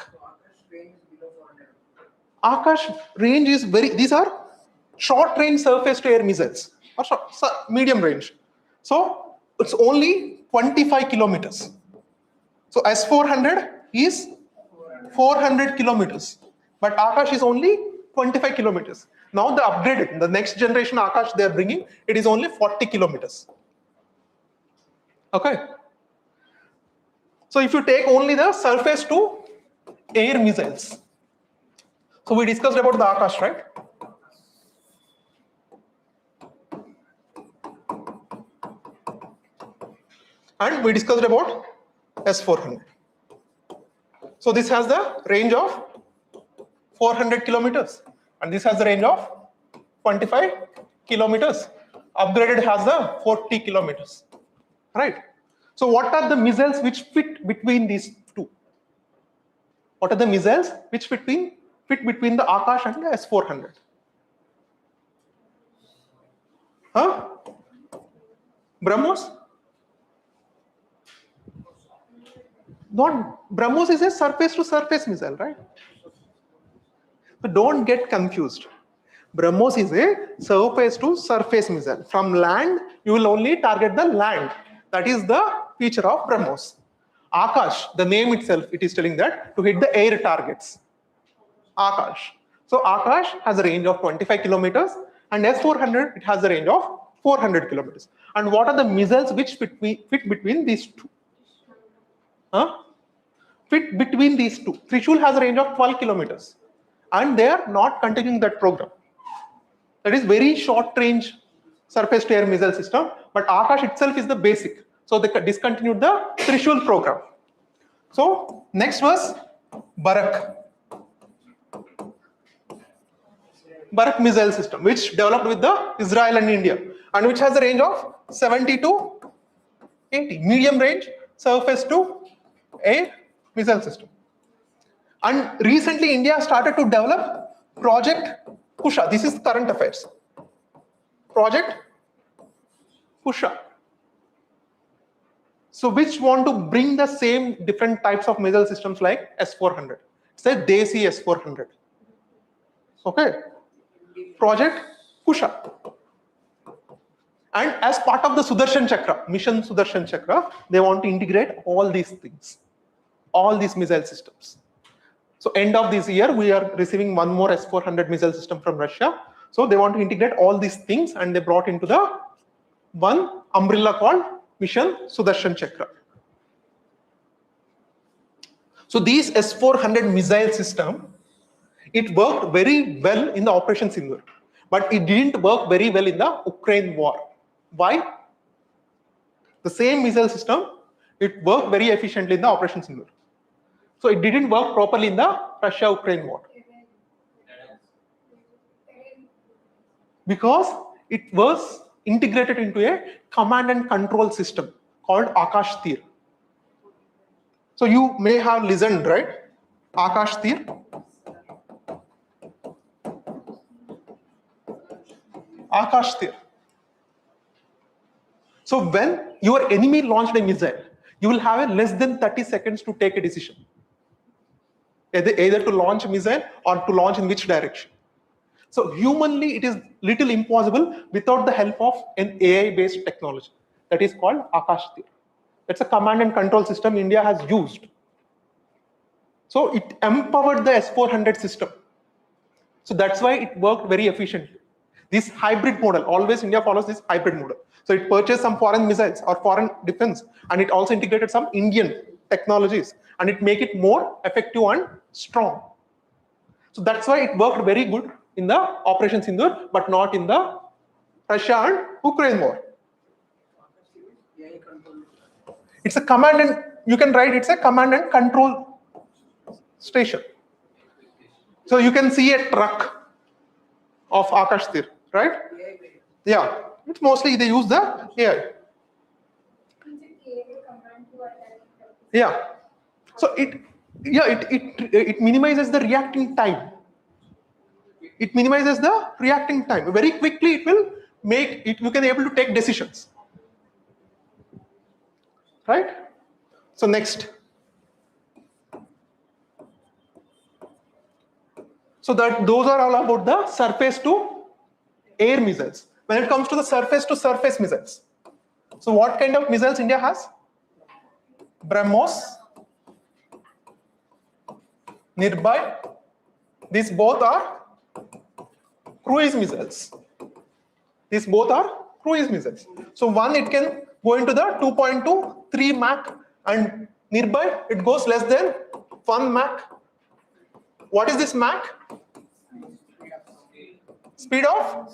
[SPEAKER 1] Akash range is these are short range surface to air missiles, or medium range. So it's only 25 kilometers. So S400 is 400 kilometers, but Akash is only 25 kilometers. Now the upgraded, the next generation Akash they are bringing, it is only 40 kilometers. Okay. So if you take only the surface to air missiles. So we discussed about the Akash, right? And we discussed about S-400. So this has the range of 400 kilometers and this has the range of 25 kilometers. Upgraded has the 40 kilometers, right? So what are the missiles which fit between these two? What are the missiles which fit between the Akash and the S-400? Huh? BrahMos? Not BrahMos is a surface to surface missile, right? So don't get confused. BrahMos is a surface to surface missile. From land, you will only target the land. That is the feature of BrahMos. Akash, the name itself, it is telling that to hit the air targets. Akash. So Akash has a range of 25 kilometers and S-400, it has a range of 400 kilometers. And what are the missiles which fit between these two? Huh? Fit between these two. Trishul has a range of 12 kilometers and they are not continuing that program. That is very short range surface to air missile system, but Akash itself is the basic. So they discontinued the Trishul program. So next was Barak. Barak missile system, which developed with the Israel and India, and which has a range of 70 to 80, medium range surface to air missile system. And recently India started to develop Project Kusha. This is current affairs. Project Kusha. So which want to bring the same different types of missile systems like S-400. It's a Desi S-400. Okay. Project Kusha. And as part of the Sudarshan Chakra, Mission Sudarshan Chakra, they want to integrate all these things, all these missile systems. So end of this year, we are receiving one more S-400 missile system from Russia. So they want to integrate all these things and they brought into the one umbrella called Mission Sudarshan Chakra. So these S-400 missile system, it worked very well in the Operation Sindoor, but it didn't work very well in the Ukraine war. Why? The same missile system, it worked very efficiently in the Operation Sindoor. So it didn't work properly in the Russia-Ukraine war. Because it was integrated into a command and control system called Akash Tir. So you may have listened, right? Akash Tir. Akash Tir. So when your enemy launched a missile, you will have a less than 30 seconds to take a decision. Either to launch a missile or to launch in which direction. So humanly, it is little impossible without the help of an AI-based technology that is called Akash Tir. That's a command and control system India has used. So it empowered the S-400 system. So that's why it worked very efficiently. This hybrid model, always India follows this hybrid model. So it purchased some foreign missiles or foreign defense, and it also integrated some Indian technologies, and it make it more effective and strong. So that's why it worked very good in the Operation Sindoor, but not in the Russia and Ukraine war. It's a command and, you can write it's a command and control station. So you can see a truck of Akash Tir, right? Yeah, it's mostly they use the AI. Yeah. So it minimizes the reacting time. It minimizes the reacting time. Very quickly it will make it, you can able to take decisions. Right? So next. So that those are all about the surface to air missiles. When it comes to the surface to surface missiles. So what kind of missiles India has? BrahMos, Nirbhay. These both are cruise missiles. These both are cruise missiles. So one, it can go into the 2.23 Mach, and nearby it goes less than 1 Mach. What is this Mach? Speed of?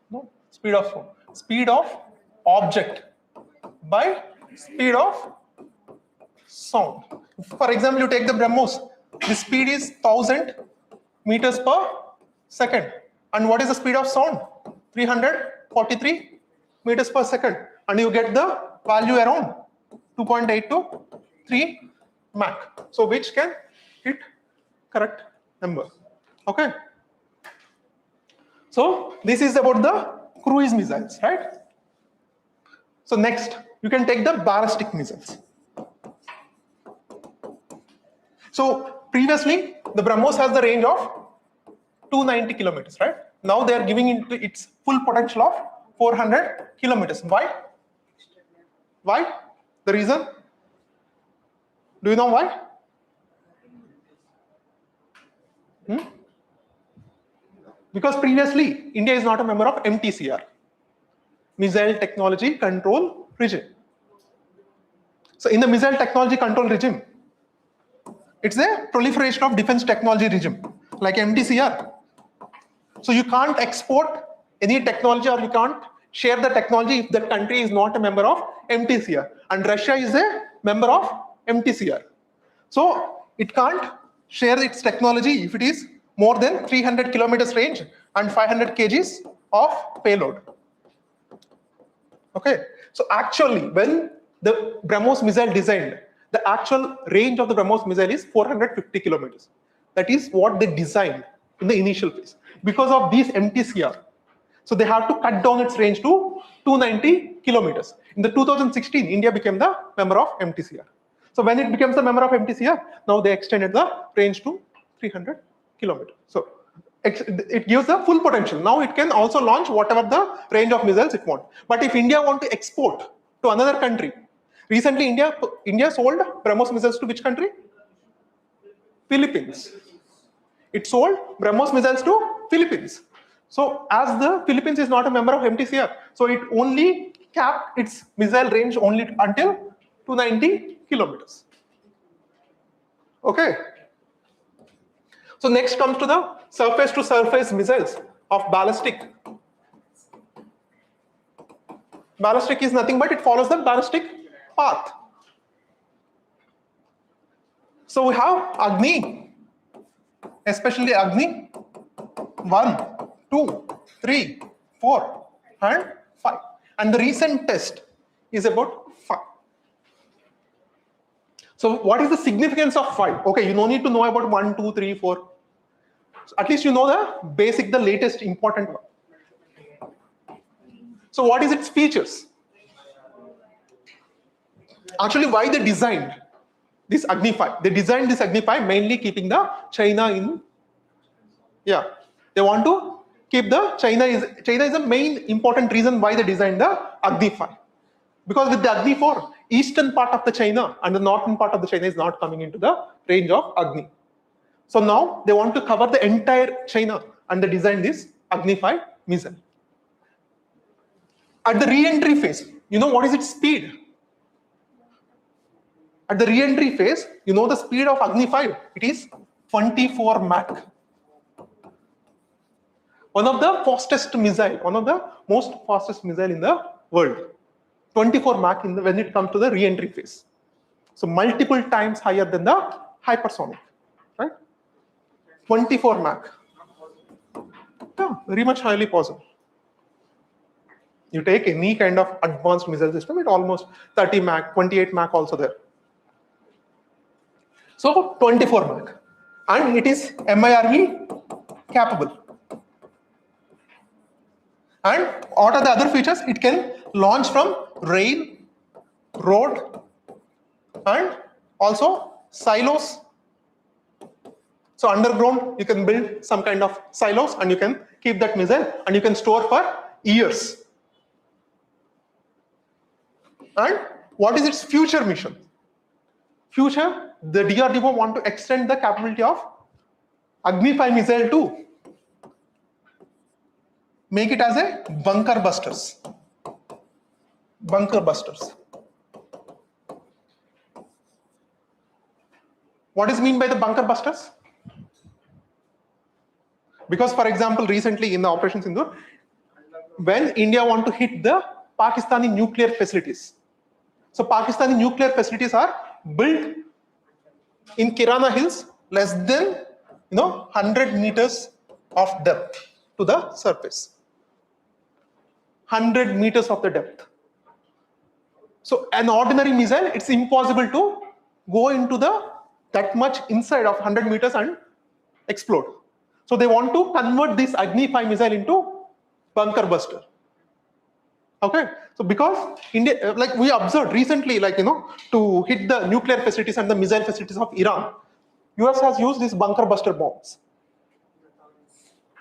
[SPEAKER 1] No, speed of sound. Speed of object by speed of sound. For example, you take the BrahMos. The speed is 1000 meters per second. And what is the speed of sound? 343 meters per second. And you get the value around 2.8 to 3 Mach. So which can hit correct number. Okay. So this is about the cruise missiles, right? So next, you can take the ballistic missiles. So previously, the BrahMos has the range of 290 kilometers, right? Now they are giving it its full potential of 400 kilometers. Why? Why? The reason? Do you know why? Because previously, India is not a member of MTCR, Missile Technology Control Regime. So in the Missile Technology Control Regime, it's a proliferation of defense technology regime, like MTCR. So you can't export any technology, or you can't share the technology if the country is not a member of MTCR. And Russia is a member of MTCR. So it can't share its technology if it is more than 300 kilometers range and 500 kgs of payload. Okay. So actually, when the BrahMos missile designed, the actual range of the BrahMos missile is 450 kilometers. That is what they designed in the initial phase. Because of these MTCR, so they have to cut down its range to 290 kilometers. In the 2016, India became the member of MTCR. So when it becomes the member of MTCR, now they extended the range to 300 kilometers. So it gives the full potential. Now it can also launch whatever the range of missiles it wants. But if India want to export to another country, recently India sold BrahMos missiles to which country? Philippines. It sold BrahMos missiles to Philippines. So as the Philippines is not a member of MTCR, so it only capped its missile range only until 290 kilometers. Okay. So next comes to the surface to surface missiles of ballistic. Ballistic is nothing but it follows the ballistic path. So we have Agni, especially Agni 1, 2, 3, 4, and 5. And the recent test is about 5. So what is the significance of 5? Okay, you no need to know about 1, 2, 3, 4. So at least you know the basic, the latest important one. So what is its features? Actually, why they designed this Agni 5? They designed this Agni 5 mainly keeping the China in. Yeah, they want to keep the China is the main important reason why they designed the Agni 5. Because with the Agni 4, eastern part of the China and the northern part of the China is not coming into the range of Agni. So now they want to cover the entire China and they designed this Agni 5 missile. At the re-entry phase, you know what is its speed? At the re-entry phase, you know the speed of Agni 5, it is 24 Mach. One of the fastest missile, one of the most fastest missile in the world. 24 Mach when it comes to the re-entry phase. So multiple times higher than the hypersonic, right? 24 Mach. Yeah, very much highly possible. You take any kind of advanced missile system, it almost 30 Mach, 28 Mach also there. So 24 Mach. And it is MIRV capable. And what are the other features? It can launch from rail, road, and also silos. So underground, you can build some kind of silos and you can keep that missile and you can store for years. And what is its future mission? Future, the DRDO want to extend the capability of Agni 5 missile to make it as a bunker busters. Bunker busters. What is mean by the bunker busters? Because, for example, recently in the Operation Sindoor, when India want to hit the Pakistani nuclear facilities, so Pakistani nuclear facilities are built in Kirana Hills, less than 100 meters of depth to the surface. 100 meters of the depth. So an ordinary missile, it's impossible to go into that much inside of 100 meters and explode. So they want to convert this Agni 5 missile into bunker buster. Okay, so because India, like we observed recently, to hit the nuclear facilities and the missile facilities of Iran, US has used these bunker buster bombs.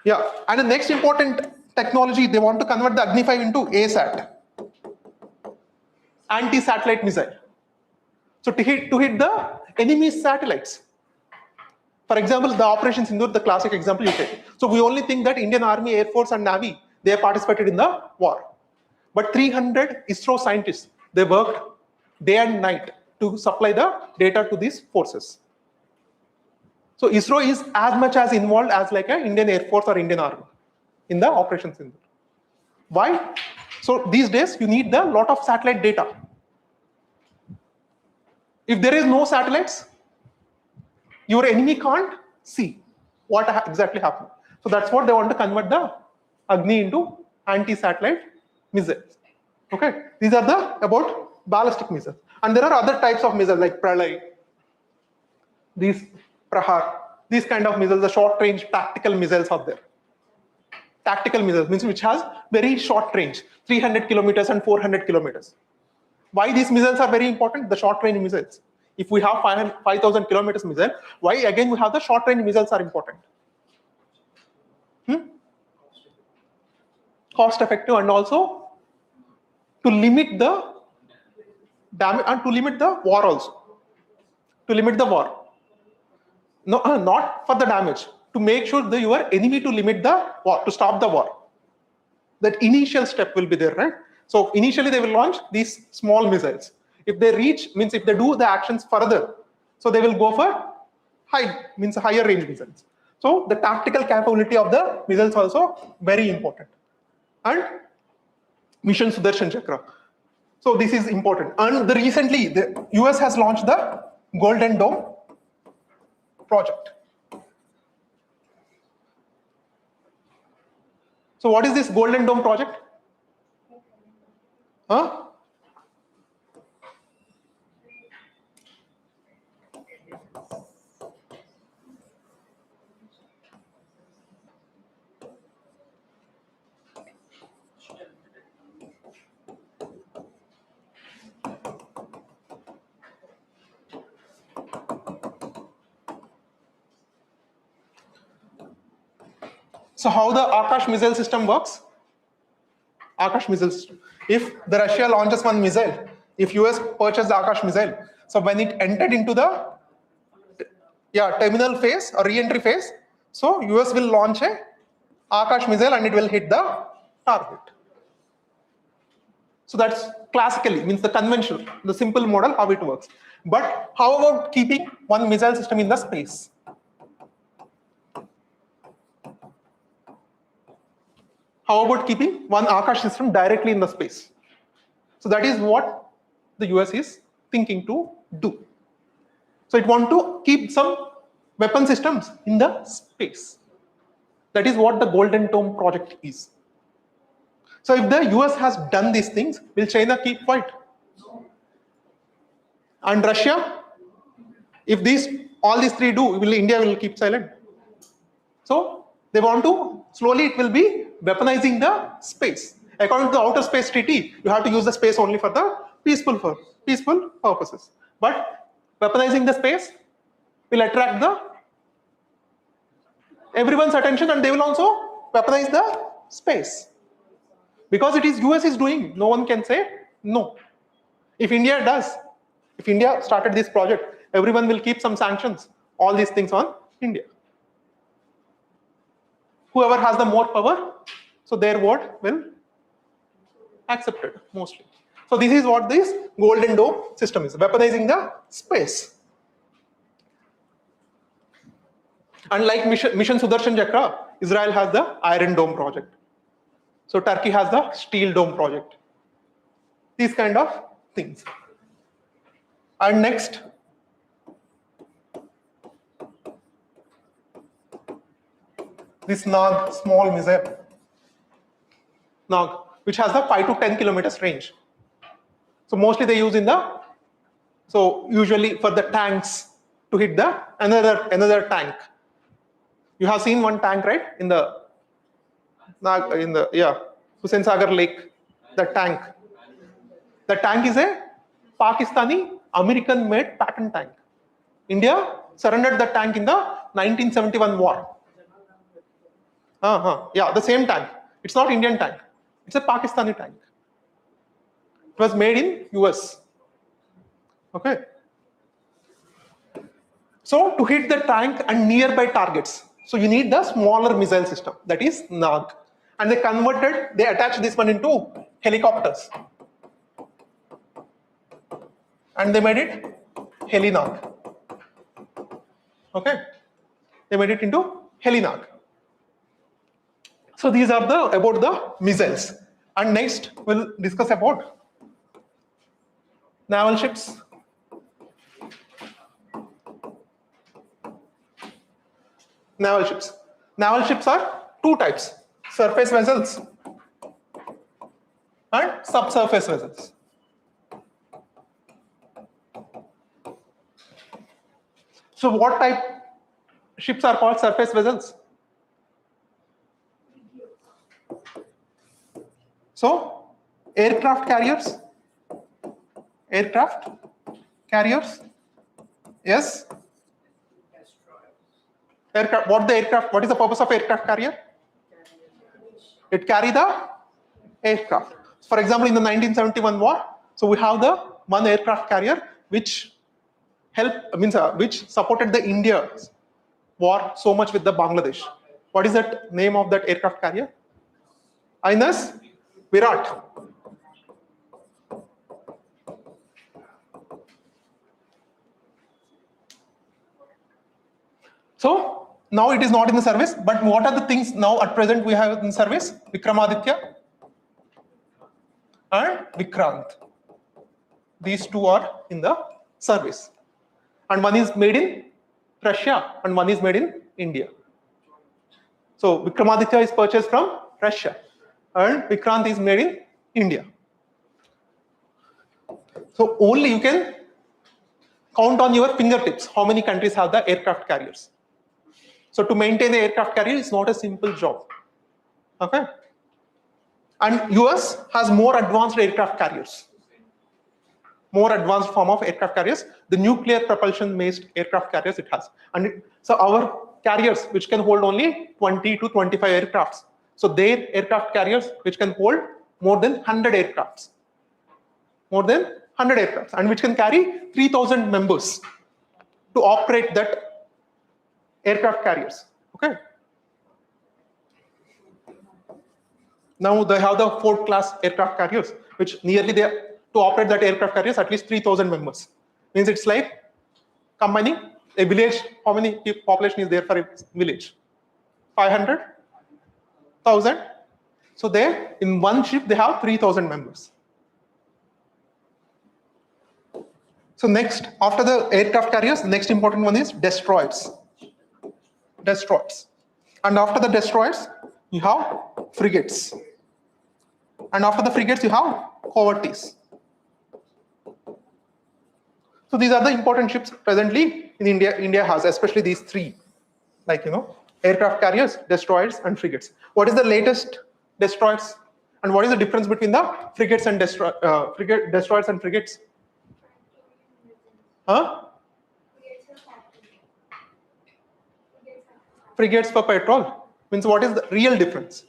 [SPEAKER 1] Yeah, and the next important technology, they want to convert the Agni 5 into ASAT, anti-satellite missile. So to hit the enemy satellites. For example, the Operation Sindoor, the classic example you take. So we only think that Indian Army, Air Force, and Navy, they have participated in the war. But 300 ISRO scientists, they worked day and night to supply the data to these forces. So ISRO is as much as involved as like an Indian Air Force or Indian Army in the Operation Sindoor. Why? So these days you need a lot of satellite data. If there is no satellites, your enemy can't see what exactly happened. So that's what they want to convert the Agni into anti-satellite missiles. Okay, these are about ballistic missiles, and there are other types of missiles like Pralay, these Prahar, these kind of missiles. The short-range tactical missiles are there. Tactical missiles means which has very short range, 300 kilometers and 400 kilometers. Why these missiles are very important? The short-range missiles. If we have 5,000 kilometers missile, why again we have the short-range missiles are important? Cost-effective, and also to limit the damage and to limit the war also. To limit the war. No, not for the damage. To make sure that your enemy to limit the war, to stop the war. That initial step will be there, right? So initially they will launch these small missiles. If they reach, means if they do the actions further, so they will go for higher range missiles. So the tactical capability of the missiles also very important. And Mission Sudarshan Chakra. So this is important. And recently the US has launched the Golden Dome project. So what is this Golden Dome project? So how the Akash missile system works? Akash missile system. If the Russia launches one missile, if US purchase the Akash missile, so when it entered into the terminal phase or re-entry phase, so US will launch a Akash missile and it will hit the target. So that's classically, means the conventional, the simple model how it works. But how about keeping one missile system in the space? How about keeping one Akash system directly in the space? So that is what the US is thinking to do. So it wants to keep some weapon systems in the space. That is what the Golden Dome project is. So if the US has done these things, will China keep quiet? And Russia? If all these three do, India will keep silent? So they want to, slowly it will be weaponizing the space. According to the Outer Space Treaty, you have to use the space only for the peaceful purposes. But weaponizing the space will attract everyone's attention, and they will also weaponize the space. Because it is US is doing, no one can say no. If India started this project, everyone will keep some sanctions, all these things on India. whoever has the more power, so their vote will accepted mostly. So this is what this Golden Dome system is, weaponizing the space. Unlike Mission Sudarshan Chakra, Israel has the Iron Dome project. So Turkey has the Steel Dome project. These kind of things. And next, this Nag small missile, Nag, which has a 5 to 10 kilometers range. So mostly they use in the, so usually for the tanks to hit the another tank. You have seen one tank, right? In the Hussain Sagar Lake, the tank. The tank is a Pakistani American-made pattern tank. India surrendered the tank in the 1971 war. Yeah, the same tank. It's not Indian tank. It's a Pakistani tank. It was made in US. Okay. So to hit the tank and nearby targets, so you need the smaller missile system, that is Nag. And they attached this one into helicopters. And they made it Heli-Nag. Okay. They made it into Heli-Nag. So these are about the missiles. And next we'll discuss about naval ships. Naval ships. Naval ships are two types: surface vessels and subsurface vessels. So what type ships are called surface vessels? So aircraft carriers, yes. Aircraft. What is the purpose of aircraft carrier? It carry the aircraft. For example, in the 1971 war, so we have the one aircraft carrier which which supported the India's war so much with the Bangladesh. What is that name of that aircraft carrier? INS Virat. So now it is not in the service, but what are the things now at present we have in service? Vikramaditya and Vikrant. These two are in the service. And one is made in Russia and one is made in India. So Vikramaditya is purchased from Russia and Vikrant is made in India. So only you can count on your fingertips how many countries have the aircraft carriers. So to maintain the aircraft carrier is not a simple job. Okay. And US has more advanced aircraft carriers. More advanced form of aircraft carriers, the nuclear propulsion based aircraft carriers it has. And so our carriers which can hold only 20 to 25 aircrafts. So their aircraft carriers which can hold more than 100 aircrafts. More than 100 aircrafts and which can carry 3,000 members to operate that aircraft carriers. Okay. Now they have the Ford class aircraft carriers, which nearly to operate that aircraft carriers at least 3,000 members. Means it's like combining a village. How many population is there for a village? 500, 1,000. So there in one ship they have 3,000 members. So next, after the aircraft carriers, the next important one is destroyers. And after the destroyers, you have frigates. And after the frigates, you have corvettes. So these are the important ships presently in India. India has especially these three, like aircraft carriers, destroyers, and frigates. What is the latest destroyers? And what is the difference between the frigates and destroyers and frigates? Frigates for petrol means what is the real difference?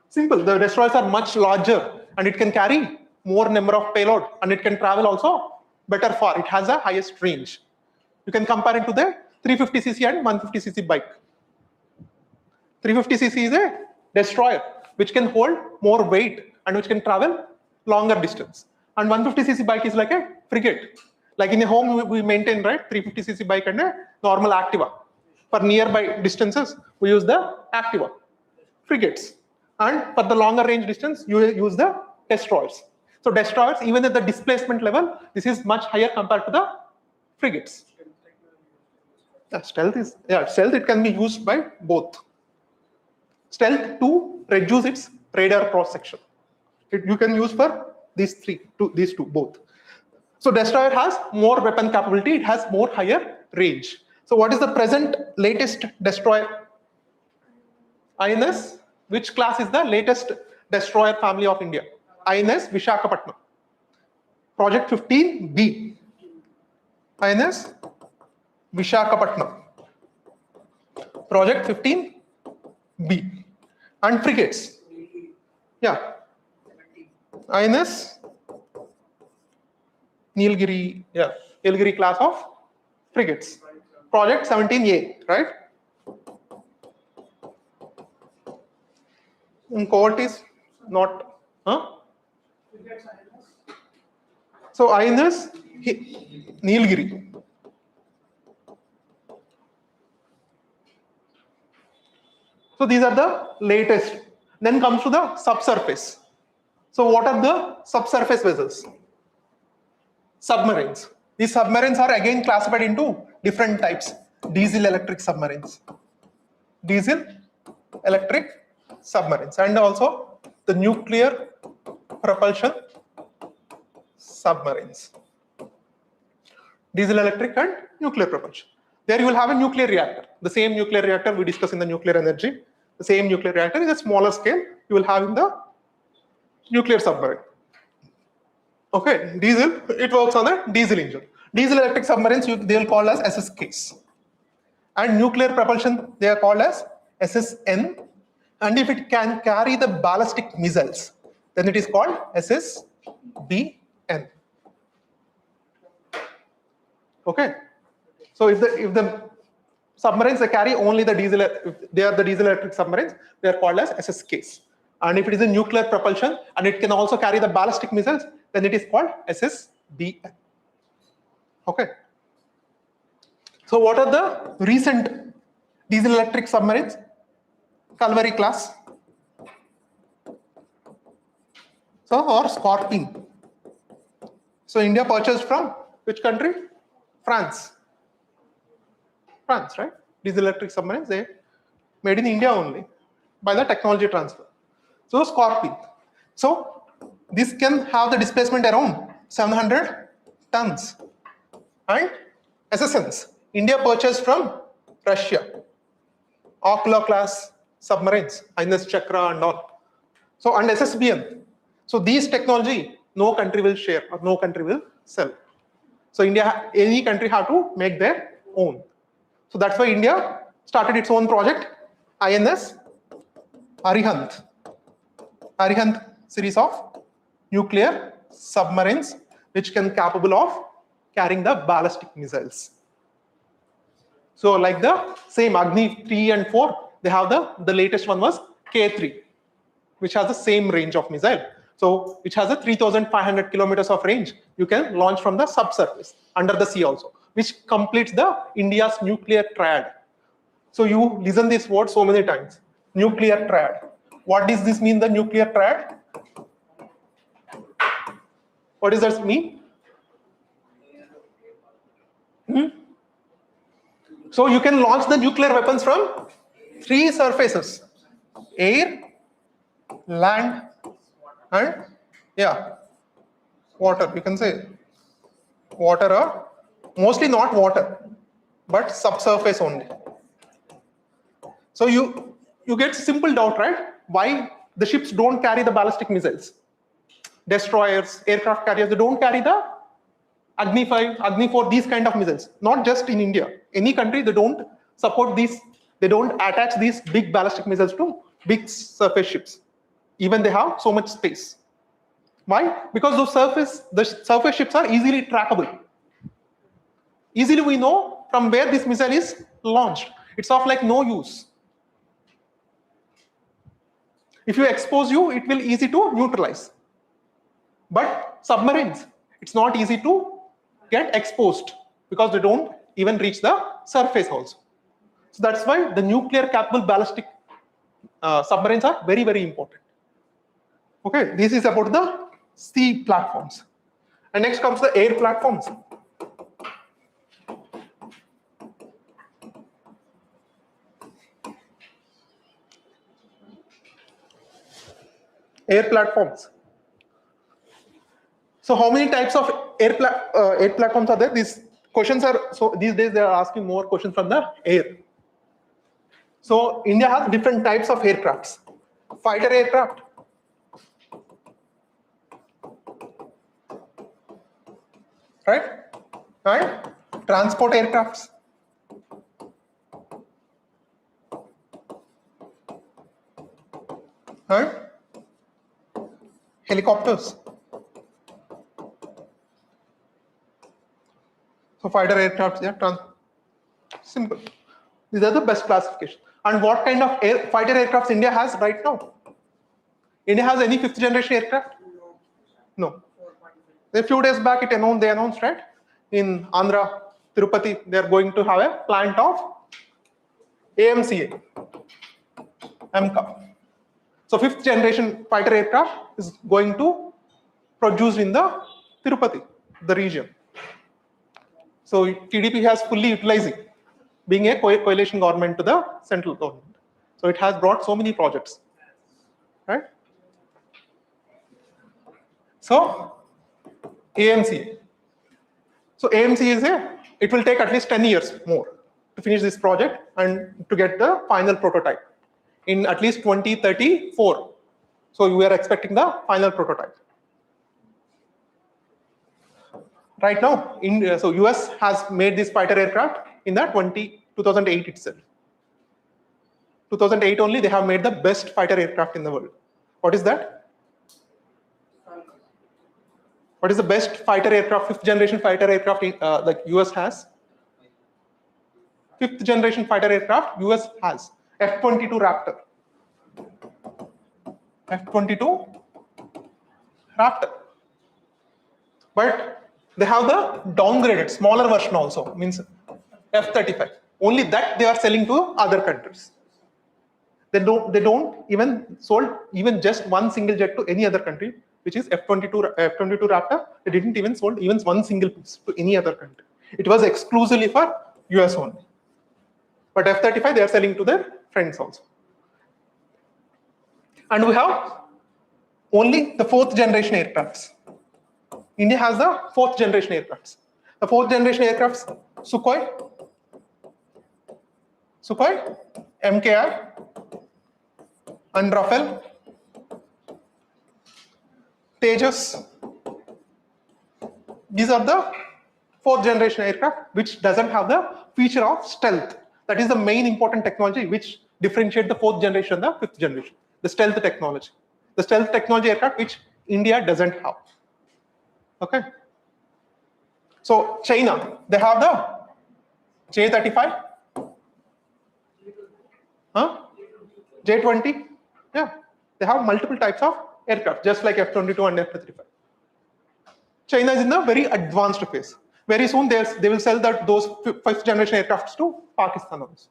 [SPEAKER 1] Simple. The destroyers are much larger and it can carry more number of payload and it can travel also better far. It has a highest range. You can compare it to the 350cc and 150cc bike. 350cc is a destroyer which can hold more weight and which can travel longer distance. And 150cc bike is like a frigate. Like in a home, we maintain, right, 350cc bike and a normal Activa. For nearby distances, we use the Activa, frigates. And for the longer range distance, you use the destroyers. So destroyers, even at the displacement level, this is much higher compared to the frigates. Stealth, it can be used by both. Stealth to reduce its radar cross section. You can use for these two, both. So destroyer has more weapon capability, it has more higher range. So what is the present latest destroyer? INS, which class is the latest destroyer family of India? INS Vishakhapatnam. Project 15B. INS Vishakhapatnam. Project 15B. And frigates. Yeah. INS Nilgiri, Nilgiri class of frigates. Project 17A, right? In cohort is not, So INS Nilgiri. So these are the latest. Then comes to the subsurface. So what are the subsurface vessels? Submarines. These submarines are again classified into different types. Diesel electric submarines. Diesel electric submarines. And also the nuclear propulsion submarines. Diesel electric and nuclear propulsion. There you will have a nuclear reactor. The same nuclear reactor we discussed in the nuclear energy. The same nuclear reactor is a smaller scale you will have in the nuclear submarine. Okay, diesel, it works on a diesel engine. Diesel electric submarines, they will call as SSKs. And nuclear propulsion, they are called as SSN. And if it can carry the ballistic missiles, then it is called SSBN. Okay. So if the submarines, they carry only the diesel, if they are the diesel electric submarines, they are called as SSKs. And if it is a nuclear propulsion and it can also carry the ballistic missiles, then it is called SSBN. Okay. So what are the recent diesel electric submarines? Calvary class. So, or Scorpion. So India purchased from which country? France. France, right? Diesel electric submarines, they made in India only by the technology transfer. So Scorpion. So this can have the displacement around 700 tons. And SSNs, India purchased from Russia. ARK class submarines, INS Chakra and all. So and SSBN. So these technology, no country will share or no country will sell. So India, any country have to make their own. So that's why India started its own project, INS Arihant. Arihant series of nuclear submarines which can capable of carrying the ballistic missiles. So like the same Agni 3 and 4, they have the latest one was K3, which has the same range of missile. So which has a 3,500 kilometers of range. You can launch from the subsurface, under the sea also, which completes the India's nuclear triad. So you listen this word so many times, nuclear triad. What does this mean, the nuclear triad? What does that mean? So you can launch the nuclear weapons from 3 surfaces: air, land, and water. You can say water, or mostly not water, but subsurface only. So you get simple doubt, right? Why the ships don't carry the ballistic missiles? Destroyers, aircraft carriers, they don't carry the Agni 5, Agni 4, these kind of missiles. Not just in India. Any country, they don't support these, they don't attach these big ballistic missiles to big surface ships. Even they have so much space. Why? Because the surface ships are easily trackable. Easily we know from where this missile is launched. It's of like no use. If you expose you, it will easy to neutralize. But submarines, it's not easy to get exposed because they don't even reach the surface also. So that's why the nuclear capable ballistic submarines are very, very important. Okay, this is about the sea platforms. And next comes the air platforms. Air platforms. So how many types of air platforms are there? These questions are, so these days they are asking more questions from the air. So India has different types of aircrafts. Fighter aircraft, right? Right? Transport aircrafts, right? Helicopters. So fighter aircrafts, yeah, simple. These are the best classification. And what kind of fighter aircrafts India has right now? India has any fifth generation aircraft? No. A few days back, they announced, right? In Andhra, Tirupati, they are going to have a plant of AMCA, MCA. So fifth generation fighter aircraft is going to produce in the Tirupati, the region. So TDP has fully utilizing, being a coalition government to the central government. So it has brought so many projects, right? So AMCA. So AMC is it will take at least 10 years more to finish this project and to get the final prototype in at least 2034. So we are expecting the final prototype. Right now, so US has made this fighter aircraft in the 2008 itself. 2008 only they have made the best fighter aircraft in the world. What is that? What is the best fighter aircraft, fifth generation fighter aircraft like US has? Fifth generation fighter aircraft US has F-22 Raptor. F-22 Raptor. But they have the downgraded, smaller version also, means F-35. Only that they are selling to other countries. They don't even sold even just one single jet to any other country, which is F-22 Raptor. They didn't even sold even one single piece to any other country. It was exclusively for US only. But F-35 they are selling to their friends also. And we have only the fourth generation aircrafts. India has the fourth generation aircrafts. The fourth generation aircrafts, Sukhoi, MKI, and Rafale, Tejas. These are the fourth generation aircraft which doesn't have the feature of stealth. That is the main important technology which differentiates the fourth generation and the fifth generation. The stealth technology. The stealth technology aircraft which India doesn't have. Okay. So China, they have the J-35, J-20. Yeah, they have multiple types of aircraft, just like F-22 and F-35. China is in a very advanced phase. Very soon they will sell those fifth generation aircrafts to Pakistan also.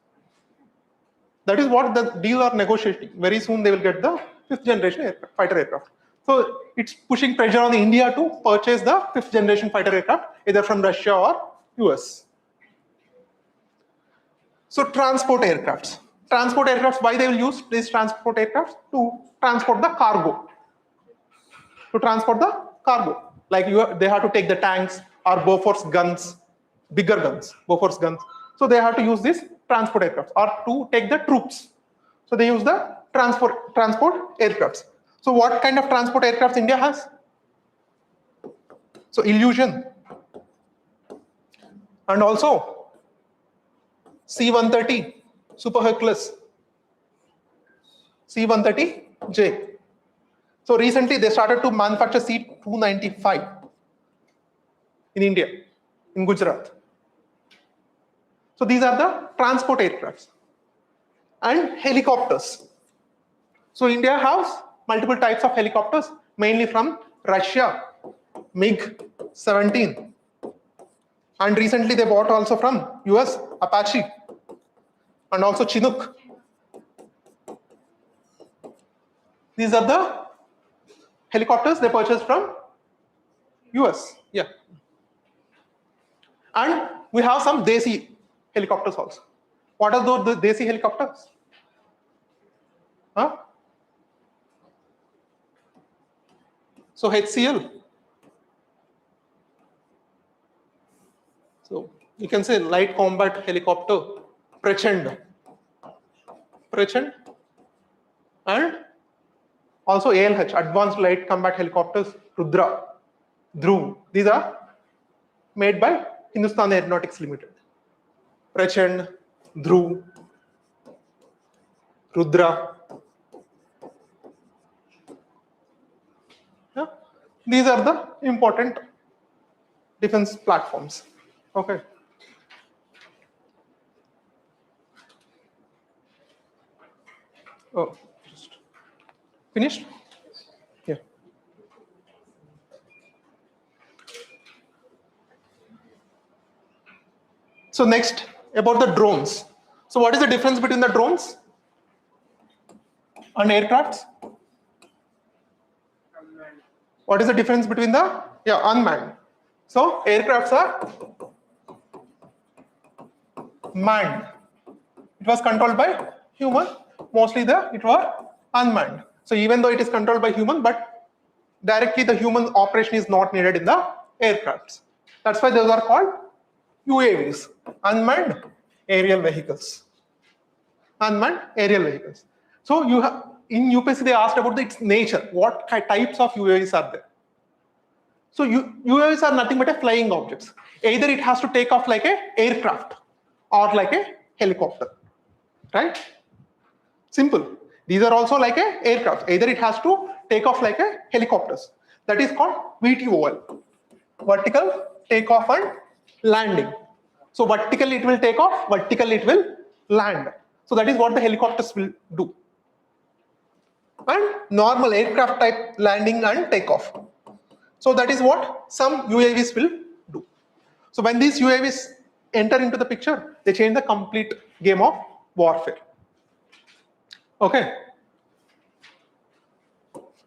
[SPEAKER 1] That is what the deal are negotiating. Very soon they will get the fifth generation fighter aircraft. So it's pushing pressure on India to purchase the fifth generation fighter aircraft either from Russia or US. So transport aircrafts. Transport aircrafts, why they will use these transport aircrafts? To transport the cargo. To transport the cargo. Like they have to take the tanks or Bofors guns, bigger guns, Bofors guns. So they have to use these transport aircrafts or to take the troops. So they use the transport aircrafts. So what kind of transport aircrafts India has? So Illusion. And also C-130, Super Hercules, C-130J. So recently they started to manufacture C-295 in India, in Gujarat. So these are the transport aircrafts and helicopters. So India has multiple types of helicopters, mainly from Russia, MiG-17. And recently they bought also from US, Apache, and also Chinook. These are the helicopters they purchased from US. Yeah. And we have some Desi helicopters also. What are those the Desi helicopters? Huh? So HCL. So you can say light combat helicopter, Prechand, and also ALH, advanced light combat helicopters, Rudra, Dhruv. These are made by Hindustan Aeronautics Limited. Prechand, Dhruv, Rudra. Yeah. These are the important defense platforms. Okay. Oh, just finished? Yeah. So next, about the drones. So what is the difference between the drones and aircrafts? What is the difference between the unmanned? So aircrafts are manned. It was controlled by human. Mostly it was unmanned. So even though it is controlled by human, but directly the human operation is not needed in the aircrafts. That's why those are called UAVs, unmanned aerial vehicles. Unmanned aerial vehicles. So you have in UPSC they asked about its nature. What types of UAVs are there? So UAVs are nothing but a flying objects. Either it has to take off like a aircraft or like a helicopter, right? Simple. These are also like a aircraft. Either it has to take off like a helicopters. That is called VTOL, vertical takeoff and landing. So vertically it will take off, vertically it will land. So that is what the helicopters will do. And normal aircraft type landing and takeoff. So that is what some UAVs will do. So when these UAVs enter into the picture, they change the complete game of warfare. Okay.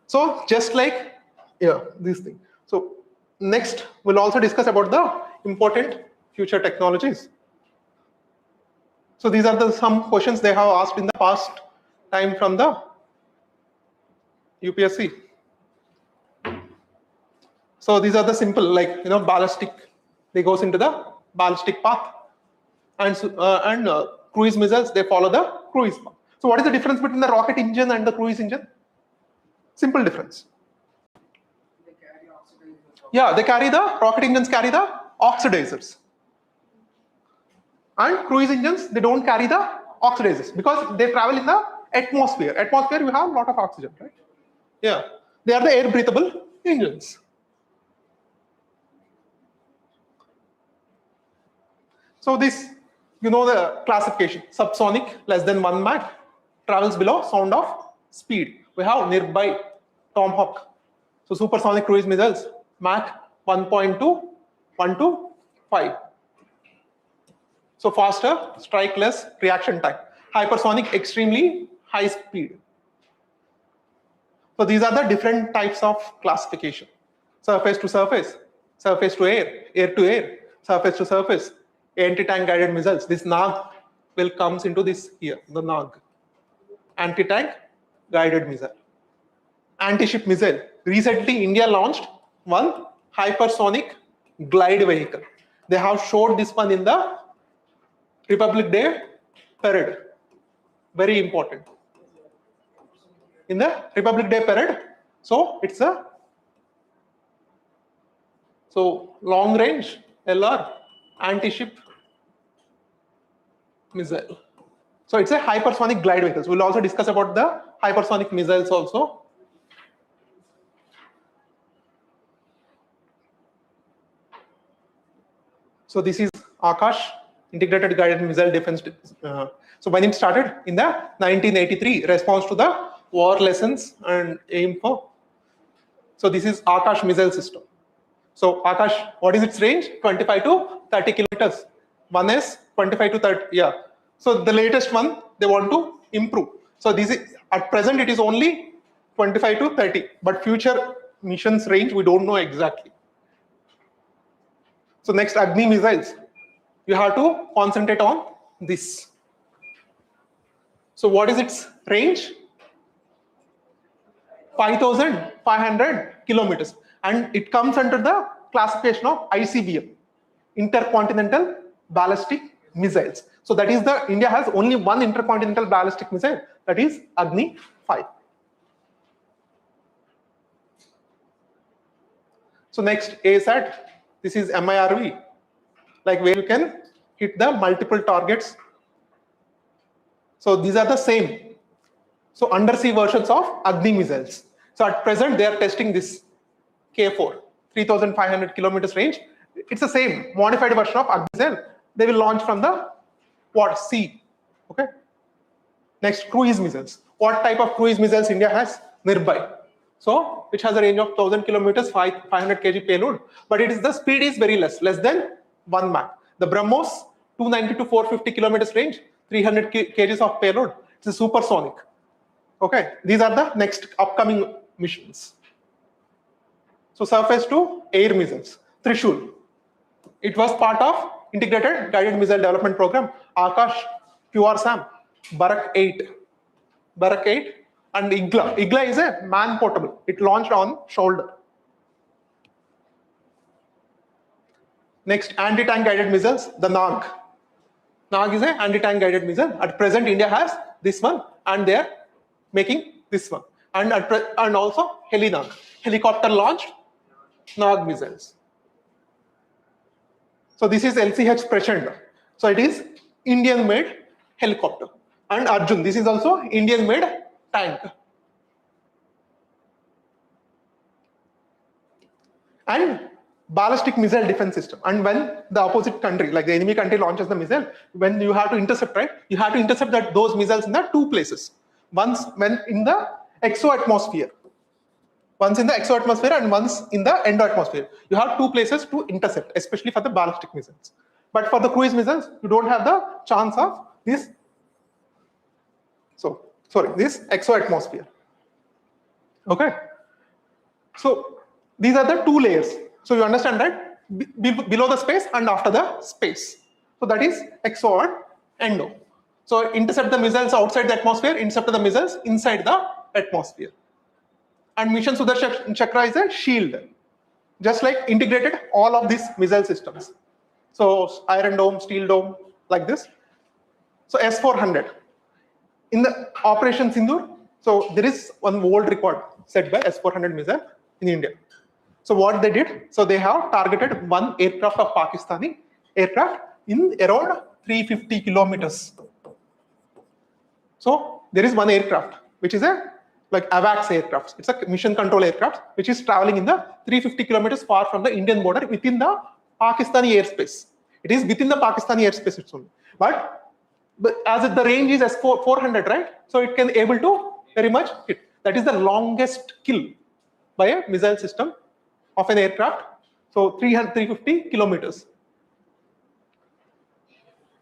[SPEAKER 1] So just like this thing. So next we'll also discuss about the important future technologies. So these are some questions they have asked in the past time from the UPSC. So these are the simple, like ballistic. They goes into the ballistic path, and cruise missiles they follow the cruise path. So what is the difference between the rocket engine and the cruise engine? Simple difference.
[SPEAKER 4] They carry oxidizers.
[SPEAKER 1] Yeah, they carry the rocket engines carry the oxidizers, and cruise engines they don't carry the oxidizers because they travel in the atmosphere. Atmosphere we have a lot of oxygen, right? Yeah, they are the air breathable engines. So this, the classification: subsonic less than 1 Mach, travels below sound of speed. We have nearby Tomahawk. So supersonic cruise missiles, Mach 1.2, 1 to 5. So faster, strike less, reaction time. Hypersonic, extremely high speed. So these are the different types of classification: surface to surface, surface to air, air to air, surface to surface, anti-tank guided missiles. This NAG will comes into this here, the NAG. Anti-tank guided missile. Anti-ship missile. Recently, India launched one hypersonic glide vehicle. They have showed this one in the Republic Day parade. Very important. In the Republic Day parade, so it's a long range LR anti-ship missile. So it's a hypersonic glide vehicles. We'll also discuss about the hypersonic missiles also. So this is Akash, Integrated Guided Missile Defense. So when it started in the 1983, response to the war lessons and aim for. So this is Akash missile system. So Akash, what is its range? 25 to 30 kilometers. One is 25 to 30, yeah. So the latest one, they want to improve. So this is, at present, it is only 25 to 30, but future missions range, we don't know exactly. So next, Agni missiles. You have to concentrate on this. So what is its range? 5,500 kilometers. And it comes under the classification of ICBM, intercontinental ballistic missiles. So that is the, India has only one intercontinental ballistic missile, that is Agni 5. So next, ASAT, this is MIRV, like where you can hit the multiple targets. So these are the same. So undersea versions of Agni missiles. So at present, they are testing this K4, 3,500 kilometers range. It's the same modified version of Agni missile. They will launch from the sea. Okay. Next, cruise missiles. What type of cruise missiles India has? Nirbhay. So which has a range of 1,000 kilometers, 500 kg payload, but it is, the speed is very less than 1 Mach. The BrahMos, 290 to 450 kilometers range, 300 kgs of payload. It's a supersonic. Okay, these are the next upcoming missions. So surface to air missiles, Trishul. It was part of Integrated Guided Missile Development Program, Akash, QRSAM, Barak 8, and Igla. Igla is a man portable. It launched on shoulder. Next, anti-tank guided missiles, the Nag. Nag is an anti-tank guided missile. At present, India has this one, and they are making this one. And also Heli-Nag, helicopter launched Nag missiles. So this is LCH Prachanda. So it is Indian-made helicopter. And Arjun, this is also Indian-made tank. And ballistic missile defense system. And when the opposite country, like the enemy country, launches the missile, when you have to intercept, right? You have to intercept those missiles in the two places. Once when in the exo-atmosphere. Once in the exo-atmosphere and once in the endo-atmosphere. You have two places to intercept, especially for the ballistic missiles. But for the cruise missiles, you don't have the chance of this. So, sorry, this exo-atmosphere. Okay. So these are the two layers. So you understand that below the space and after the space. So that is exo and endo. So intercept the missiles outside the atmosphere, intercept the missiles inside the atmosphere. And Mission Sudarshan Chakra is a shield, just like integrated all of these missile systems. So Iron Dome, Steel Dome, like this. So S-400. In the Operation Sindoor, so there is one world record set by S-400 missile in India. So what they did, so they have targeted one aircraft of Pakistani aircraft in around 350 kilometers. So there is one aircraft, which is a like AWACS aircraft. It's a mission control aircraft, which is traveling in the 350 kilometers far from the Indian border within the Pakistani airspace. It is within the Pakistani airspace it's only. But as the range is S-400, right? So it can able to very much hit. That is the longest kill by a missile system of an aircraft. So 350 kilometers.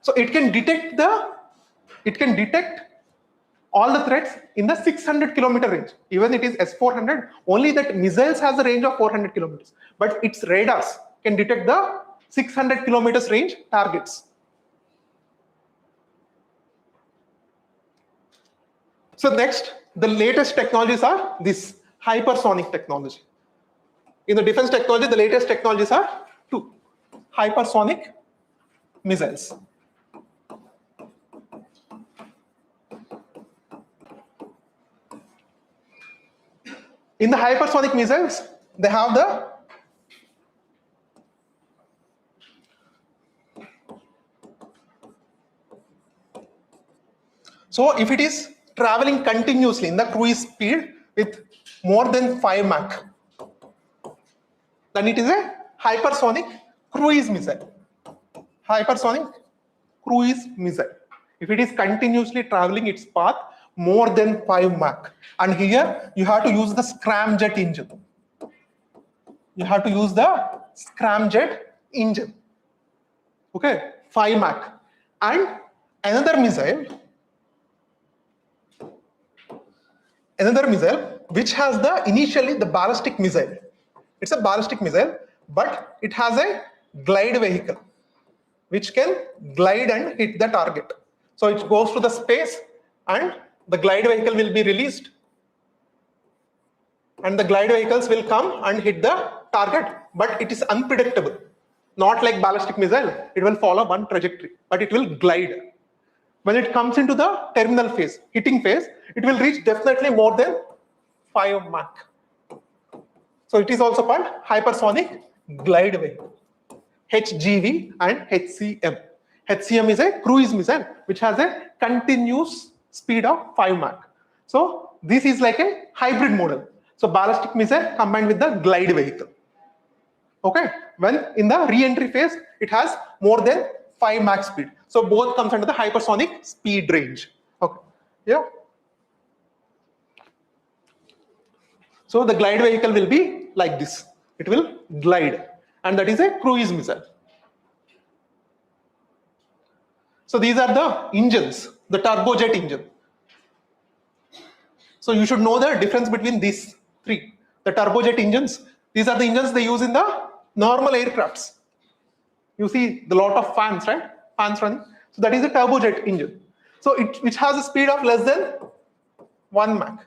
[SPEAKER 1] So it can detect all the threats in the 600 kilometer range. Even it is S-400, only that missiles has a range of 400 kilometers. But its radars can detect the 600 kilometers range targets. So next, the latest technologies are this hypersonic technology. In the defense technology, the latest technologies are two: hypersonic missiles. In the hypersonic missiles, they have the so if it is traveling continuously in the cruise speed with more than 5 Mach, then it is a hypersonic cruise missile. Hypersonic cruise missile. If it is continuously traveling its path more than 5 Mach. And here you have to use the scramjet engine. You have to use the scramjet engine. Okay, 5 Mach. And another missile which has initially the ballistic missile. It's a ballistic missile, but it has a glide vehicle which can glide and hit the target. So it goes to the space and the glide vehicle will be released and the glide vehicles will come and hit the target, but it is unpredictable. Not like ballistic missile, it will follow one trajectory, but it will glide. When it comes into the terminal phase, hitting phase, it will reach definitely more than 5 Mach. So it is also called hypersonic glide vehicle, HGV and HCM. HCM is a cruise missile which has a continuous speed of 5 Mach. So this is like a hybrid model. So ballistic missile combined with the glide vehicle. Okay, when in the re-entry phase, it has more than 5 Mach speed. So both comes under the hypersonic speed range. Okay, yeah. So the glide vehicle will be like this. It will glide, and that is a cruise missile. So these are the engines, the turbojet engine. So you should know the difference between these three. The turbojet engines, these are the engines they use in the normal aircrafts. You see the lot of fans, right? Fans running. So that is a turbojet engine. So which has a speed of less than 1 Mach.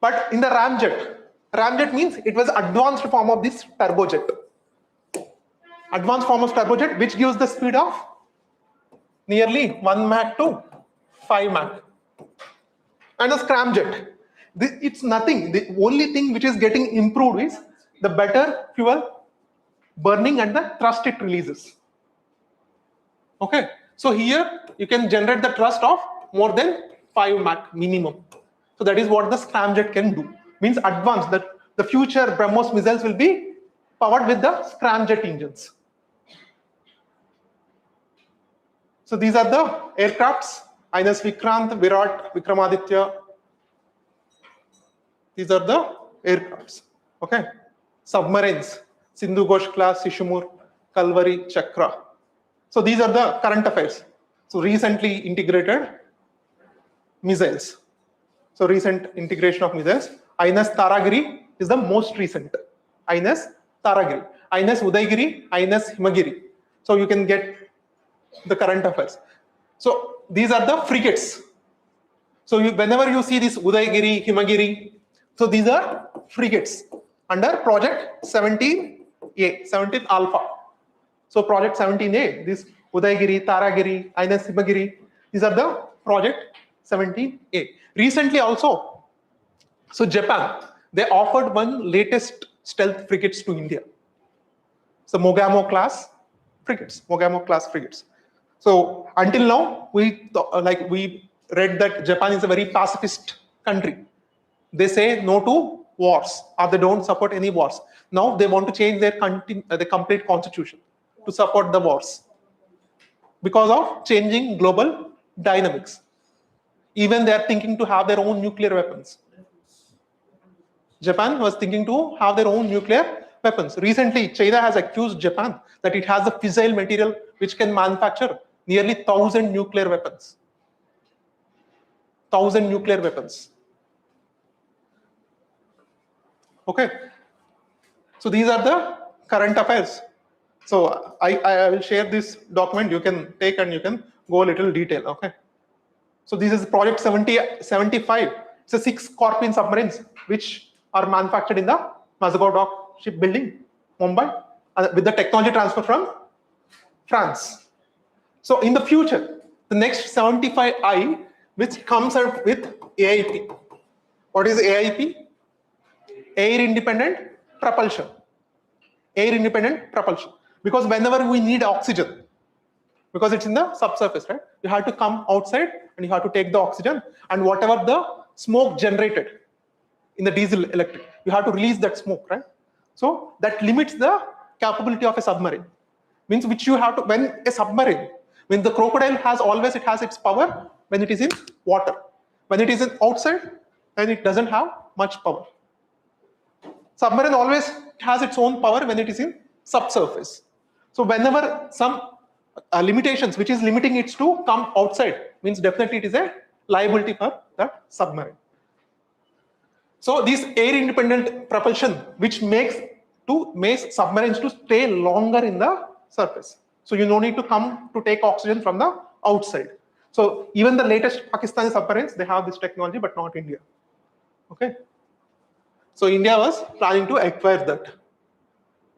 [SPEAKER 1] But in the ramjet means it was advanced form of this turbojet. Advanced form of turbojet which gives the speed of nearly 1 Mach to 5 Mach. And the scramjet, it's nothing. The only thing which is getting improved is the better fuel burning and the thrust it releases. Okay, so here you can generate the thrust of more than 5 Mach minimum. So that is what the scramjet can do. Means advanced, that the future BrahMos missiles will be powered with the scramjet engines. So these are the aircrafts: INS Vikrant, Virat, Vikramaditya. These are the aircrafts. Okay, submarines: Sindhu Ghosh class, Shishumur, Kalvari, Chakra. So these are the current affairs. So recently integrated missiles. So recent integration of missiles. INS Taragiri is the most recent. INS Taragiri, INS Udaygiri, INS Himagiri. So you can get the current affairs. So these are the frigates. So whenever you see this Udaygiri, Himagiri, so these are frigates under project 17A, 17 Alpha. So project 17A, this Udaygiri, Taragiri, INS Himagiri, these are the project 17A. Recently also, so Japan, they offered one latest stealth frigates to India. So Mogamo class frigates. So until now, we read that Japan is a very pacifist country. They say no to wars, or they don't support any wars. Now they want to change their complete constitution to support the wars because of changing global dynamics. Even they are thinking to have their own nuclear weapons. Japan was thinking to have their own nuclear weapons. Recently, China has accused Japan that it has a fissile material which can manufacture nearly 1,000 nuclear weapons. 1,000 nuclear weapons. Okay. So these are the current affairs. So I will share this document. You can take and you can go a little detail. Okay. So this is project 75. It's a 6 Scorpion submarines which are manufactured in the Mazagaon Dock shipbuilding, Mumbai, with the technology transfer from France. So in the future, the next 75I, which comes out with AIP. What is AIP? Air independent propulsion. Air independent propulsion. Because whenever we need oxygen, because it's in the subsurface, right? You have to come outside and you have to take the oxygen, and whatever the smoke generated in the diesel electric, you have to release that smoke, right? So that limits the capability of a submarine. Means which you have to, when a submarine, when the crocodile has always, it has its power when it is in water. When it is outside, then it doesn't have much power. Submarine always has its own power when it is in subsurface. So whenever some limitations which is limiting it to come outside, means definitely it is a liability for that submarine. So this air independent propulsion which makes submarines to stay longer in the surface. So you no need to come to take oxygen from the outside. So even the latest Pakistani submarines, they have this technology, but not India. Okay. So India was planning to acquire that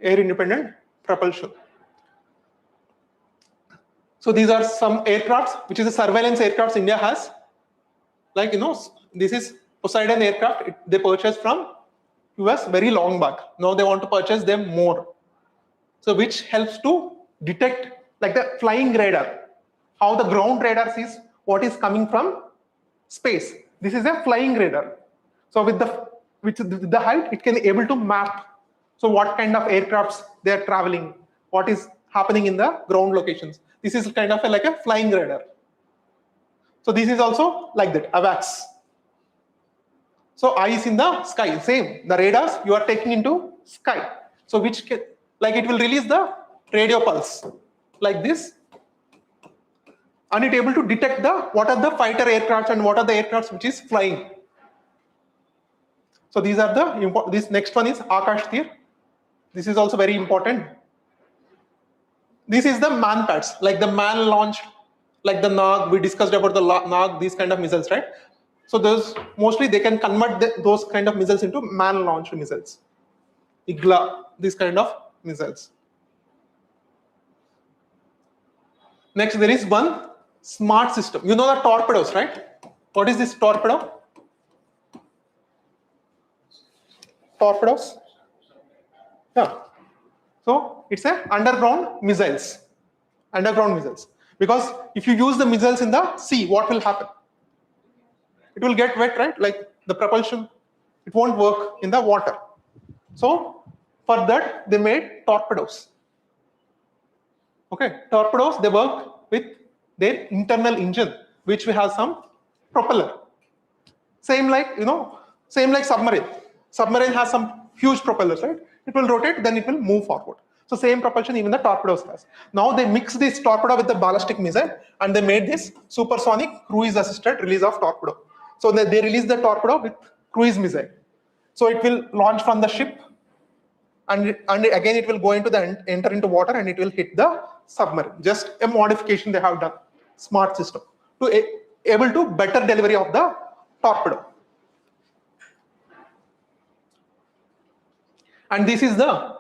[SPEAKER 1] air independent propulsion. So these are some aircrafts, which is a surveillance aircrafts India has. Like, this is Poseidon aircraft. They purchased from US very long back. Now they want to purchase them more. So which helps to detect, like the flying radar, how the ground radar sees what is coming from space. This is a flying radar. So with the height, it can able to map. So what kind of aircrafts they are traveling, what is happening in the ground locations. This is kind of like a flying radar. So this is also like that, AWACS. So eyes in the sky, same. The radars you are taking into sky. So which can, like it will release the radio pulse like this, and it able to detect what are the fighter aircrafts and what are the aircrafts which is flying. So these are this next one is Akash Tir. This is also very important. This is the man pads, like the man launched, like the Nag. We discussed about the Nag, these kind of missiles, right? So those mostly they can convert those kind of missiles into man launched missiles. Igla, these kind of missiles. Next, there is one smart system. You know the torpedoes, right? What is this torpedo? Torpedoes? Yeah. So it's a underground missiles. Underground missiles. Because if you use the missiles in the sea, what will happen? It will get wet, right? Like the propulsion, it won't work in the water. So for that, they made torpedoes. Okay, torpedoes, they work with their internal engine, which will have some propeller. Same like submarine. Submarine has some huge propellers, right? It will rotate, then it will move forward. So same propulsion even the torpedoes has. Now they mix this torpedo with the ballistic missile, and they made this supersonic cruise assisted release of torpedo. So they release the torpedo with cruise missile. So it will launch from the ship, and again it will go into enter into water, and it will hit the submarine. Just a modification they have done, smart system, to able to better delivery of the torpedo. And this is the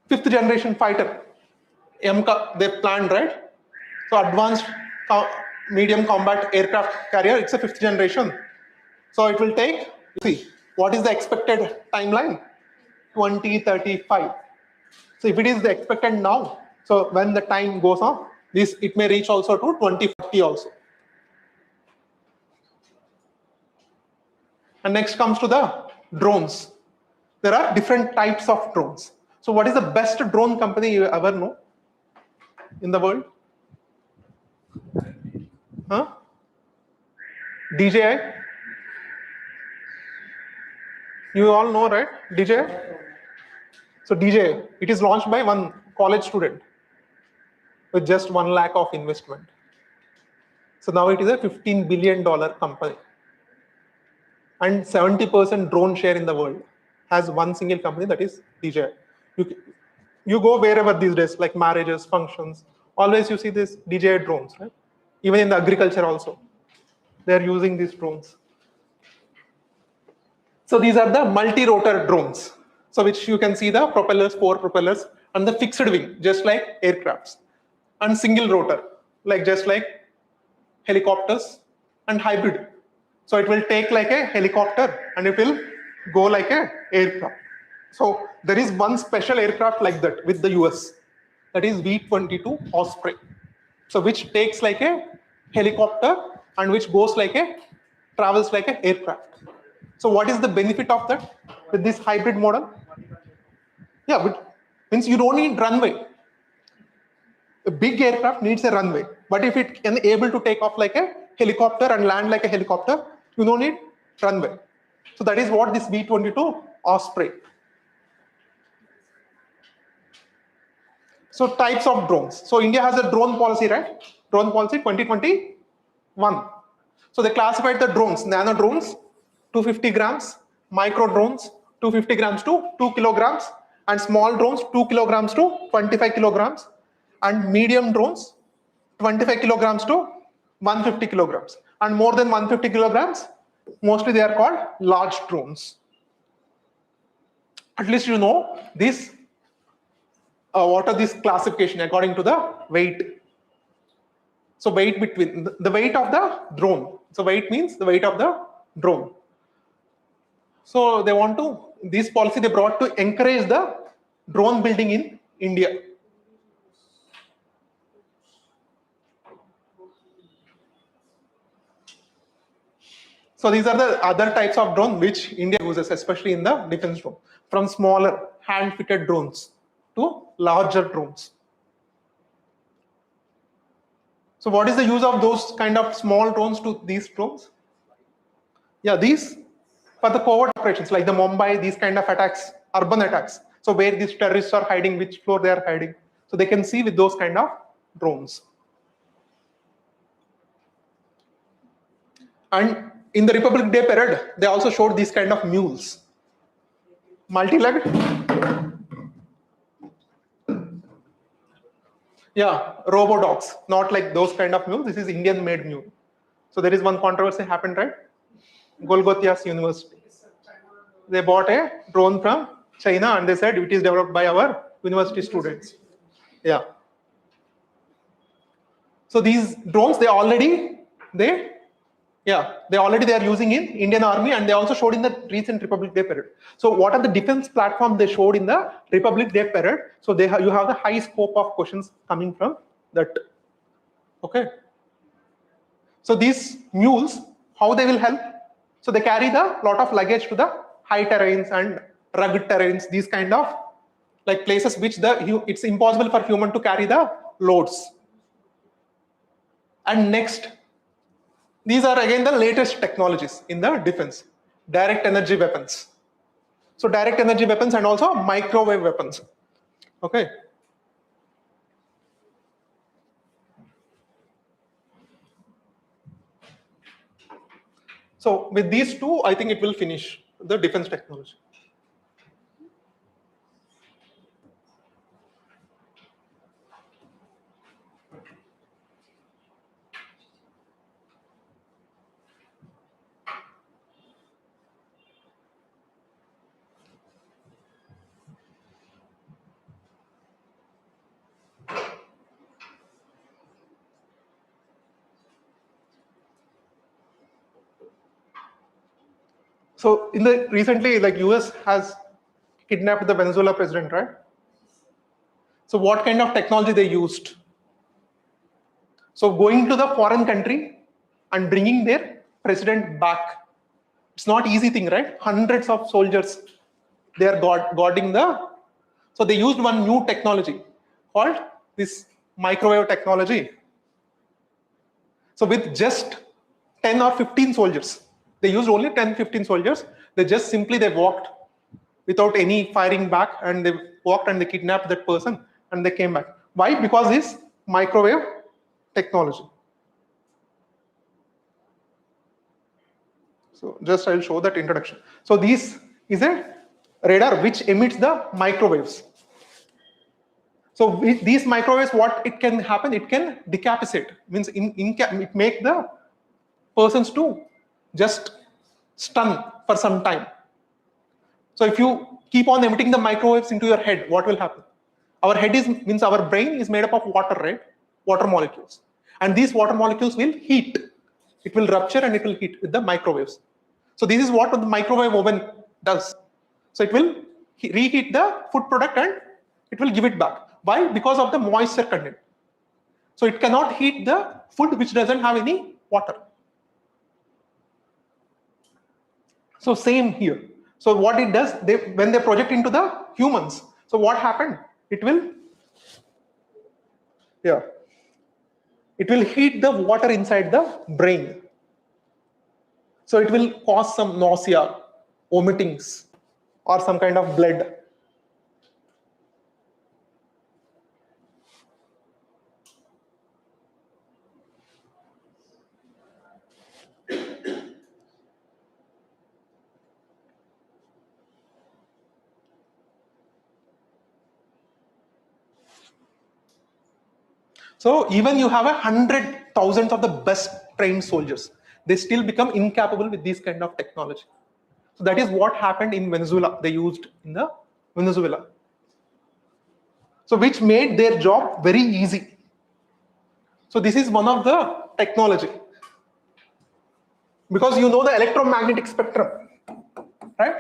[SPEAKER 1] 5th generation fighter. They planned, right? So advanced medium combat aircraft carrier, it's a 5th generation. So it will take, see, what is the expected timeline? 2035. So if it is the expected now, so when the time goes on, it may reach also to 2040 also. And next comes to the drones. There are different types of drones. So what is the best drone company you ever know in the world? Huh? DJI? You all know, right? DJI? So DJI, it is launched by one college student with just 1 lakh of investment. So now it is a $15 billion company. And 70% drone share in the world has one single company, that is DJI. You go wherever these days, like marriages, functions, always you see this DJI drones, right? Even in the agriculture also, they're using these drones. So these are the multi-rotor drones. So which you can see the propellers, 4 propellers, and the fixed wing, just like aircrafts, and single rotor, like just like helicopters, and hybrid. So it will take like a helicopter and it will go like a aircraft. So there is one special aircraft like that with the US, that is V-22 Osprey. So which takes like a helicopter and which goes like travels like an aircraft. So what is the benefit of that with this hybrid model? Yeah, but means you don't need runway. A big aircraft needs a runway, but if it can able to take off like a helicopter and land like a helicopter, You don't need runway. So that is what this V-22 Osprey. So types of drones. So India has a drone policy, right? Drone policy 2021. So they classified the drones, nano drones, 250 grams, micro drones, 250 grams to 2 kilograms, and small drones, 2 kilograms to 25 kilograms, and medium drones, 25 kilograms to 150 kilograms. And more than 150 kilograms, mostly they are called large drones. At least you know this. What are this classification according to the weight? So weight between the weight of the drone. So weight means the weight of the drone. So they want to, this policy they brought to encourage the drone building in India. So these are the other types of drone which India uses, especially in the defense drone, from smaller hand-fitted drones to larger drones. So what is the use of those kind of small drones to these drones? Yeah, these for the covert operations like the Mumbai, these kind of attacks, urban attacks. So where these terrorists are hiding, which floor they are hiding. So they can see with those kind of drones. And in the Republic Day parade, they also showed these kind of mules. Multi-legged. Yeah, robo dogs, not like those kind of mules. This is Indian made mule. So there is one controversy happened, right? Golgotha's University. They bought a drone from China and they said it is developed by our university students. Yeah. So these drones, they are using in Indian Army, and they also showed in the recent Republic Day parade. So what are the defense platform they showed in the Republic Day parade? So you have the high scope of questions coming from that. Okay. So these mules, how they will help? So they carry the lot of luggage to the high terrains and rugged terrains, these kind of like places which it's impossible for human to carry the loads. And next, these are again the latest technologies in the defense, direct energy weapons. So direct energy weapons and also microwave weapons. Okay. So with these two, I think it will finish the defense technology. So in the recently, like US has kidnapped the Venezuela president, right? So what kind of technology they used? So going to the foreign country and bringing their president back. It's not easy thing, right? Hundreds of soldiers, they are guarding the. So they used one new technology called this microwave technology. So with just 10 or 15 soldiers, they used only 10, 15 soldiers. They walked without any firing back, and they walked and they kidnapped that person and they came back. Why? Because this microwave technology. So just I'll show that introduction. So this is a radar which emits the microwaves. So with these microwaves, what it can happen? It can decapitate. Means it make the persons to just stun for some time. So if you keep on emitting the microwaves into your head, what will happen? Our head means our brain is made up of water, right? Water molecules. And these water molecules will heat. It will rupture and it will heat with the microwaves. So this is what the microwave oven does. So it will reheat the food product and it will give it back. Why? Because of the moisture content. So it cannot heat the food which doesn't have any water. So same here. So what it does, when they project into the humans, so what happened? It will heat the water inside the brain. So it will cause some nausea, vomitings, or some kind of blood. So even you have 100,000 of the best trained soldiers, they still become incapable with this kind of technology. So that is what happened in Venezuela. They used in the Venezuela. So which made their job very easy. So this is one of the technology. Because you know the electromagnetic spectrum, right?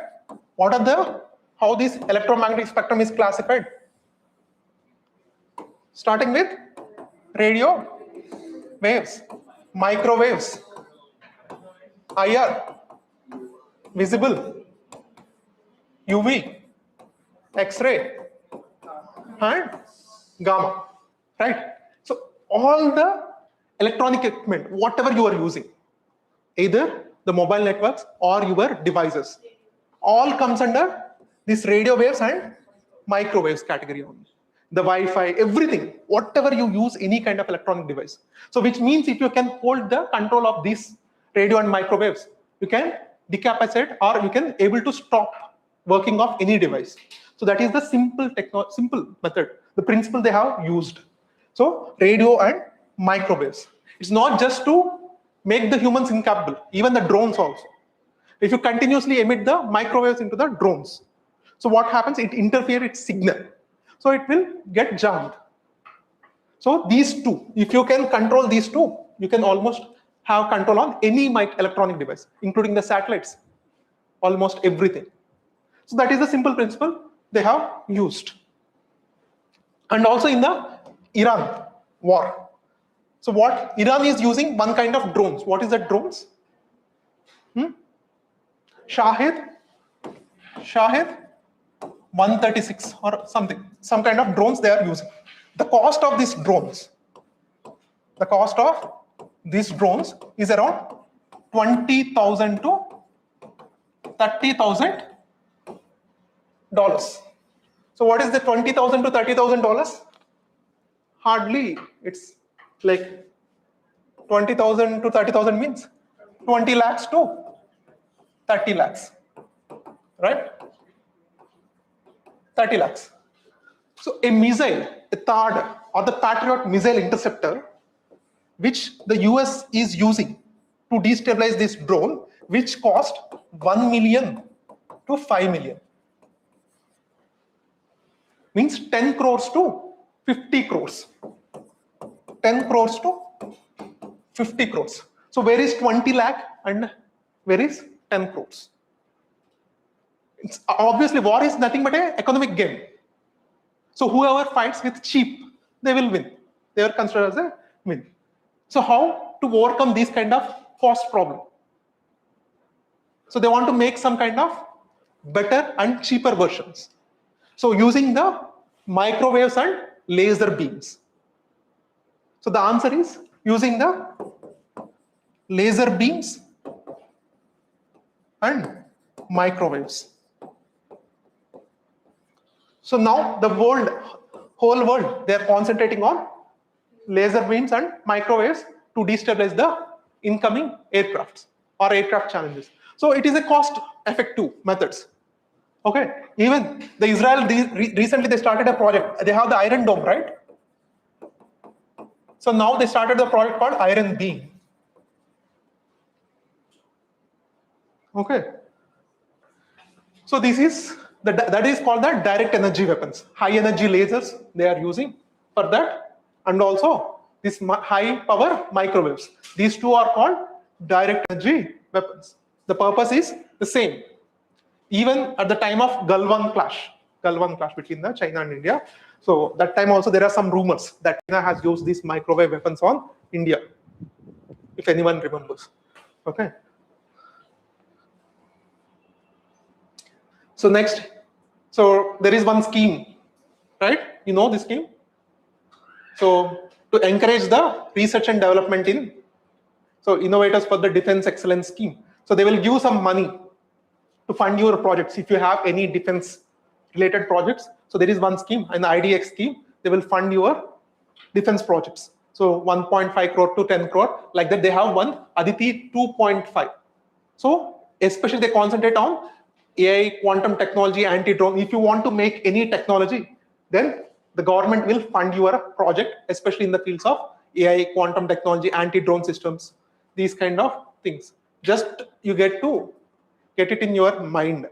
[SPEAKER 1] What are the, how this electromagnetic spectrum is classified? Starting with radio waves, microwaves, IR, visible, UV, X-ray, and gamma, right? So all the electronic equipment, whatever you are using, either the mobile networks or your devices, all comes under this radio waves and microwaves category only. The Wi-Fi, everything, whatever you use, any kind of electronic device. So which means if you can hold the control of this radio and microwaves, you can decapacitate or you can able to stop working of any device. So that is the simple method, the principle they have used. So radio and microwaves. It's not just to make the humans incapable, even the drones also. If you continuously emit the microwaves into the drones, so what happens? It interferes its signal. So it will get jammed. So these two, if you can control these two, you can almost have control on any electronic device, including the satellites, almost everything. So that is the simple principle they have used. And also in the Iran war. So what Iran is using, one kind of drones. What is that drones? Shahid 136 or something, some kind of drones they are using. The cost of these drones, is around $20,000 to $30,000. So what is the $20,000 to $30,000? Hardly, it's like 20,000 to 30,000 means 20 lakhs to 30 lakhs, right? 30 lakhs. So a missile, a THAAD or the Patriot missile interceptor, which the US is using to destabilize this drone, which cost 1 million to 5 million. Means 10 crores to 50 crores. 10 crores to 50 crores. So where is 20 lakh and where is 10 crores? It's obviously, war is nothing but an economic game. So whoever fights with cheap, they will win. They are considered as a win. So how to overcome this kind of cost problem? So they want to make some kind of better and cheaper versions. So using the microwaves and laser beams. So the answer is using the laser beams and microwaves. So now the whole world, they are concentrating on laser beams and microwaves to destabilize the incoming aircrafts or aircraft challenges. So it is a cost-effective methods. Okay, even the Israel recently they started a project. They have the Iron Dome, right? So now they started the project called Iron Beam. Okay. So this is that is called the direct energy weapons. High energy lasers they are using for that, and also this high power microwaves. These two are called direct energy weapons. The purpose is the same. Even at the time of Galwan clash between the China and India. So that time also there are some rumors that China has used these microwave weapons on India, if anyone remembers. Okay. So next, so there is one scheme, right? You know this scheme? So to encourage the research and development in, so innovators for the defense excellence scheme. So they will give some money to fund your projects if you have any defense related projects. So there is one scheme, an IDX scheme. They will fund your defense projects. So 1.5 crore to 10 crore, like that. They have one Aditi 2.5. So especially they concentrate on AI, quantum technology, anti-drone. If you want to make any technology, then the government will fund your project, especially in the fields of AI, quantum technology, anti-drone systems, these kind of things. Just you get to get it in your mind.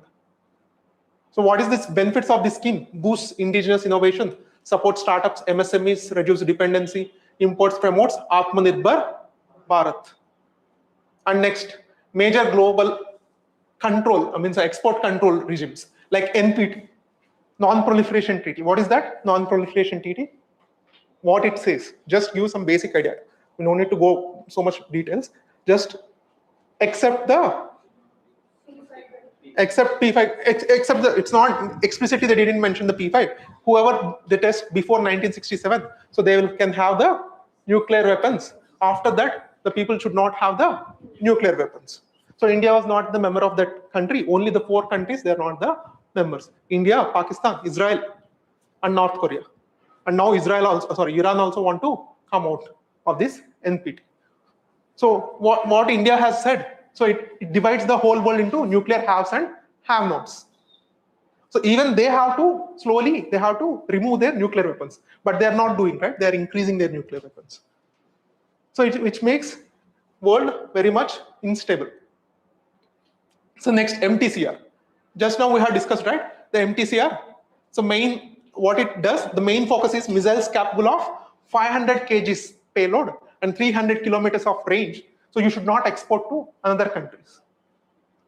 [SPEAKER 1] So what is this benefits of this scheme? Boosts indigenous innovation, supports startups, MSMEs, reduce dependency, imports, promotes Atmanirbhar Bharat. And next, major global control, I mean, so export control regimes like NPT, Non-Proliferation Treaty. What is that Non-Proliferation Treaty? What it says, just give some basic idea. We don't need to go so much details. Just accept the except P5, except the, it's not explicitly they didn't mention the P5. Whoever they test before 1967, so they will, can have the nuclear weapons. After that, the people should not have the nuclear weapons. So India was not the member of that country. Only the 4 countries, they are not the members. India, Pakistan, Israel, and North Korea. And now Israel also, sorry, Iran also want to come out of this NPT. So what India has said, so it divides the whole world into nuclear haves and have-nots. So even they have to slowly, they have to remove their nuclear weapons, but they are not doing, right? They are increasing their nuclear weapons. So which makes world very much unstable. So next, MTCR. Just now we have discussed, right? The MTCR. So main, what it does, the main focus is missiles capable of 500 kgs payload and 300 kilometers of range. So you should not export to another countries.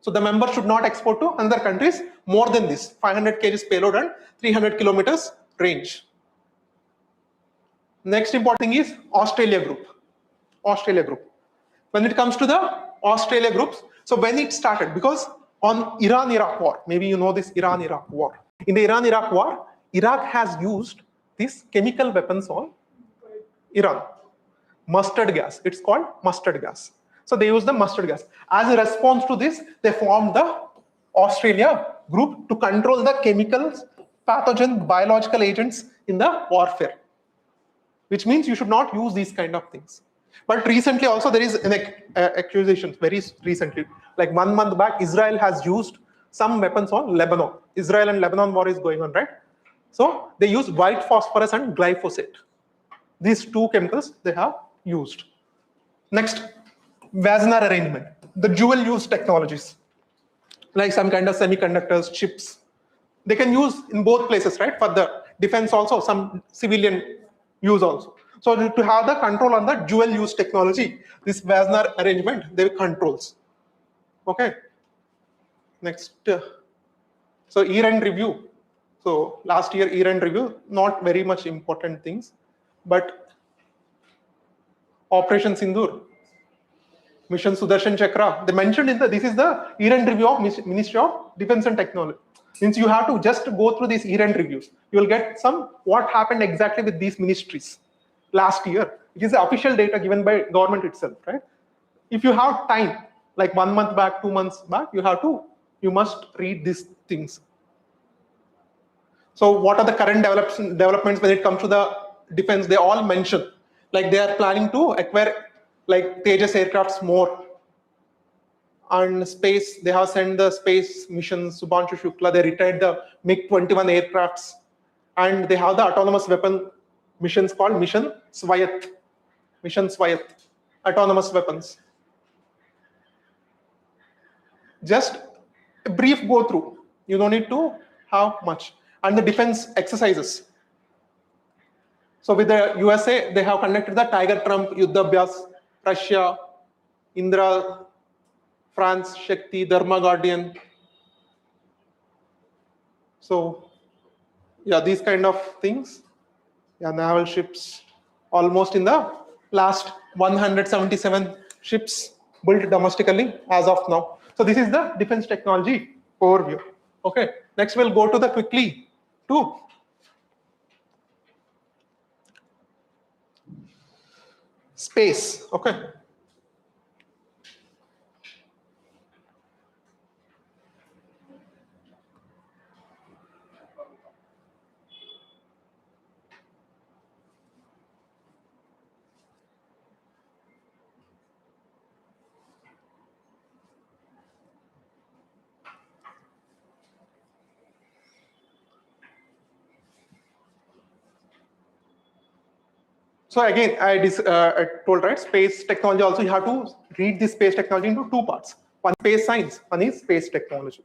[SPEAKER 1] So the member should not export to another countries more than this 500 kgs payload and 300 kilometers range. Next important thing is Australia group. Australia group. When it comes to the Australia groups, so when it started, because on Iran-Iraq war, maybe you know this Iran-Iraq war. In the Iran-Iraq war, Iraq has used these chemical weapons on Iran. Mustard gas, it's called mustard gas. So they use the mustard gas. As a response to this, they formed the Australia group to control the chemicals, pathogen, biological agents in the warfare. Which means you should not use these kind of things. But recently also there is an accusation, very recently, like 1 month back, Israel has used some weapons on Lebanon. Israel and Lebanon war is going on, right? So they use white phosphorus and glyphosate. These 2 chemicals they have used. Next, Wassenaar arrangement, the dual use technologies, like some kind of semiconductors, chips. They can use in both places, right? For the defense also, some civilian use also. So to have the control on the dual use technology, this Wassenaar arrangement, they controls. Okay. Next, so year-end review. So last year year-end review, not very much important things, but Operation Sindoor, Mission Sudarshan Chakra, they mentioned in the, this is the year-end review of Ministry of Defense and Technology. Means you have to just go through these year-end reviews. You will get some what happened exactly with these ministries last year. It is the official data given by government itself, right? If you have time, like 1 month back, 2 months back, you must read these things. So what are the current developments when it comes to the defense? They all mention, like they are planning to acquire like Tejas aircrafts more. And space, they have sent the space mission, Subhanshu Shukla, they retired the MiG-21 aircrafts. And they have the autonomous weapon missions called Mission Swayat. Mission Swayat, autonomous weapons. Just a brief go through. You don't need to have much. And the defense exercises. So with the USA, they have conducted the Tiger Trump Yuddhabhyas, Russia, Indra, France, Shakti, Dharma Guardian. So yeah, these kind of things. Yeah, naval ships, almost in the last 177 ships built domestically as of now. So this is the defense technology overview. Okay, next we'll go to the quickly to space. Okay. So again, I told, right, space technology also, you have to read this space technology into two parts. One space science, one is space technology.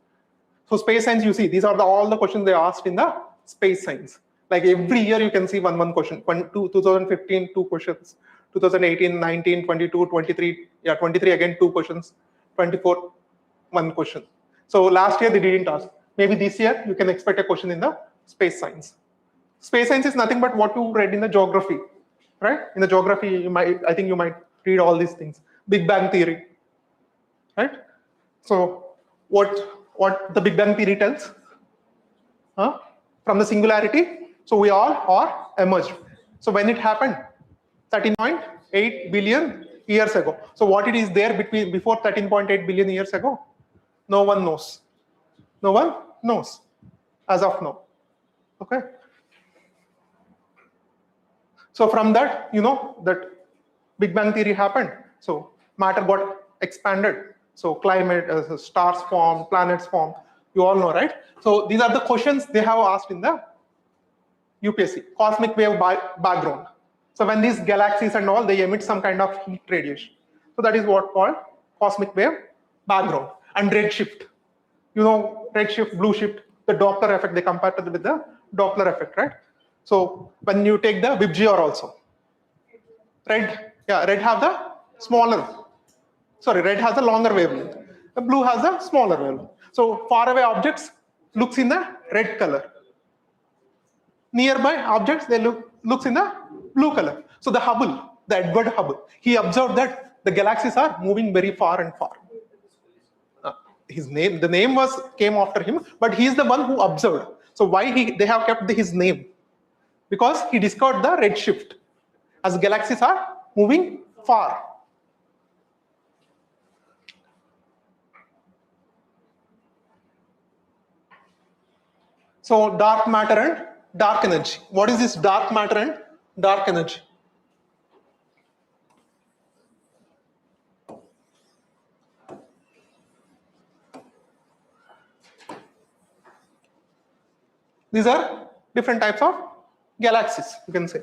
[SPEAKER 1] So space science, you see, these are all the questions they asked in the space science. Like every year you can see one question. 2015, 2 questions. 2018, 19, 22, 23, yeah, 23 again, 2 questions. 24, 1 question. So last year they didn't ask. Maybe this year you can expect a question in the space science. Space science is nothing but what you read in the geography, right? In the geography, I think you might read all these things. Big Bang theory, right? So what the Big Bang theory tells? From the singularity, so we all are emerged. So when it happened, 13.8 billion years ago. So what it is there before 13.8 billion years ago? No one knows. No one knows as of now. Okay. So from that, you know that Big Bang theory happened. So matter got expanded. So climate, stars form, planets form. You all know, right? So these are the questions they have asked in the UPSC, cosmic wave background. So when these galaxies and all, they emit some kind of heat radiation. So that is what called cosmic wave background. And redshift. You know, redshift, blue shift, the Doppler effect, they compared it with the Doppler effect, right? So when you take the WIBGR also, red have the smaller, red has a longer wavelength. The blue has a smaller wavelength. So far away objects looks in the red color. Nearby objects, they looks in the blue color. So the Hubble, the Edward Hubble, he observed that the galaxies are moving very far and far. The name came after him, but he is the one who observed. So why they have kept his name? Because he discovered the redshift, as galaxies are moving far. So dark matter and dark energy. What is this dark matter and dark energy? These are different types of galaxies, you can say.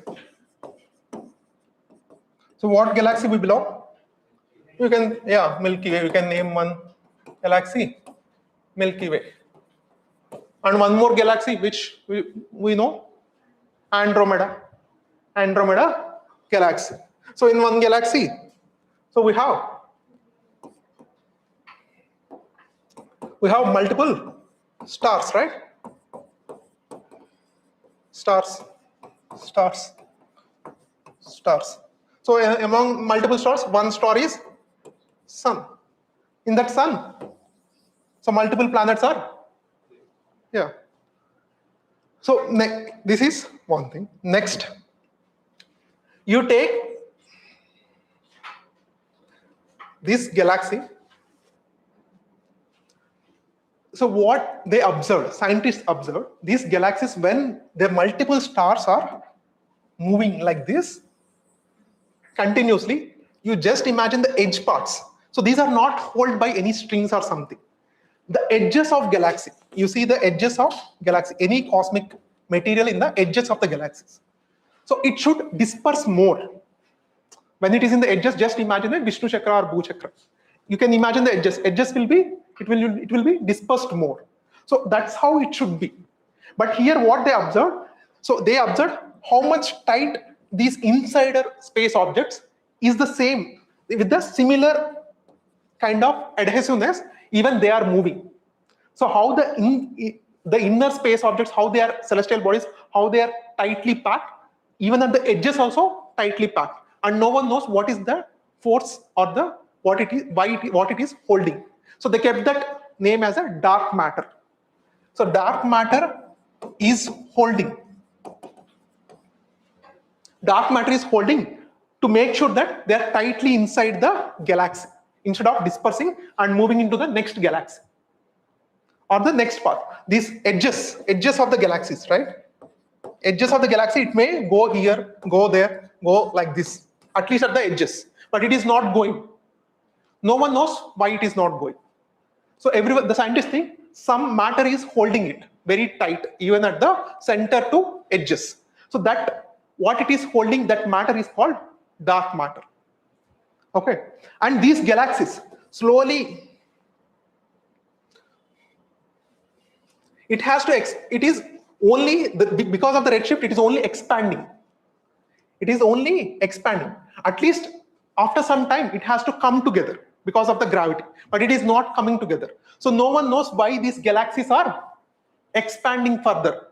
[SPEAKER 1] So what galaxy we belong? You can, Milky Way. You can name one galaxy, Milky Way. And one more galaxy which we know, Andromeda galaxy. So in one galaxy, so we have multiple stars, right? Stars. So among multiple stars, one star is sun. In that sun, so multiple planets are, So this is one thing. Next, you take this galaxy. So what they observed, scientists observed, these galaxies, when their multiple stars are moving like this continuously, you just imagine the edge parts. So these are not held by any strings or something. The edges of galaxy, you see the edges of galaxy, any cosmic material in the edges of the galaxies. So it should disperse more. When it is in the edges, just imagine a Vishnu chakra or Bhu chakra. You can imagine the edges. Edges will be, it will be dispersed more. So that's how it should be. But here what they observed, so they observed how much tight these insider space objects is the same with the similar kind of adhesiveness, even they are moving. So how the inner space objects, how they are celestial bodies, how they are tightly packed, even at the edges also tightly packed, and no one knows what is the force or the what it is holding. So they kept that name as a dark matter. So dark matter is holding. Dark matter is holding to make sure that they are tightly inside the galaxy instead of dispersing and moving into the next galaxy or the next path. These edges of the galaxies, right? Edges of the galaxy, it may go here, go there, go like this, at least at the edges, but it is not going. No one knows why it is not going. So everyone, the scientists think some matter is holding it very tight, even at the center to edges. So that what it is holding, that matter is called dark matter. Okay, and these galaxies slowly, it has to, it is only, because of the redshift, it is only expanding. It is only expanding. At least after some time, it has to come together because of the gravity, but it is not coming together. So no one knows why these galaxies are expanding further.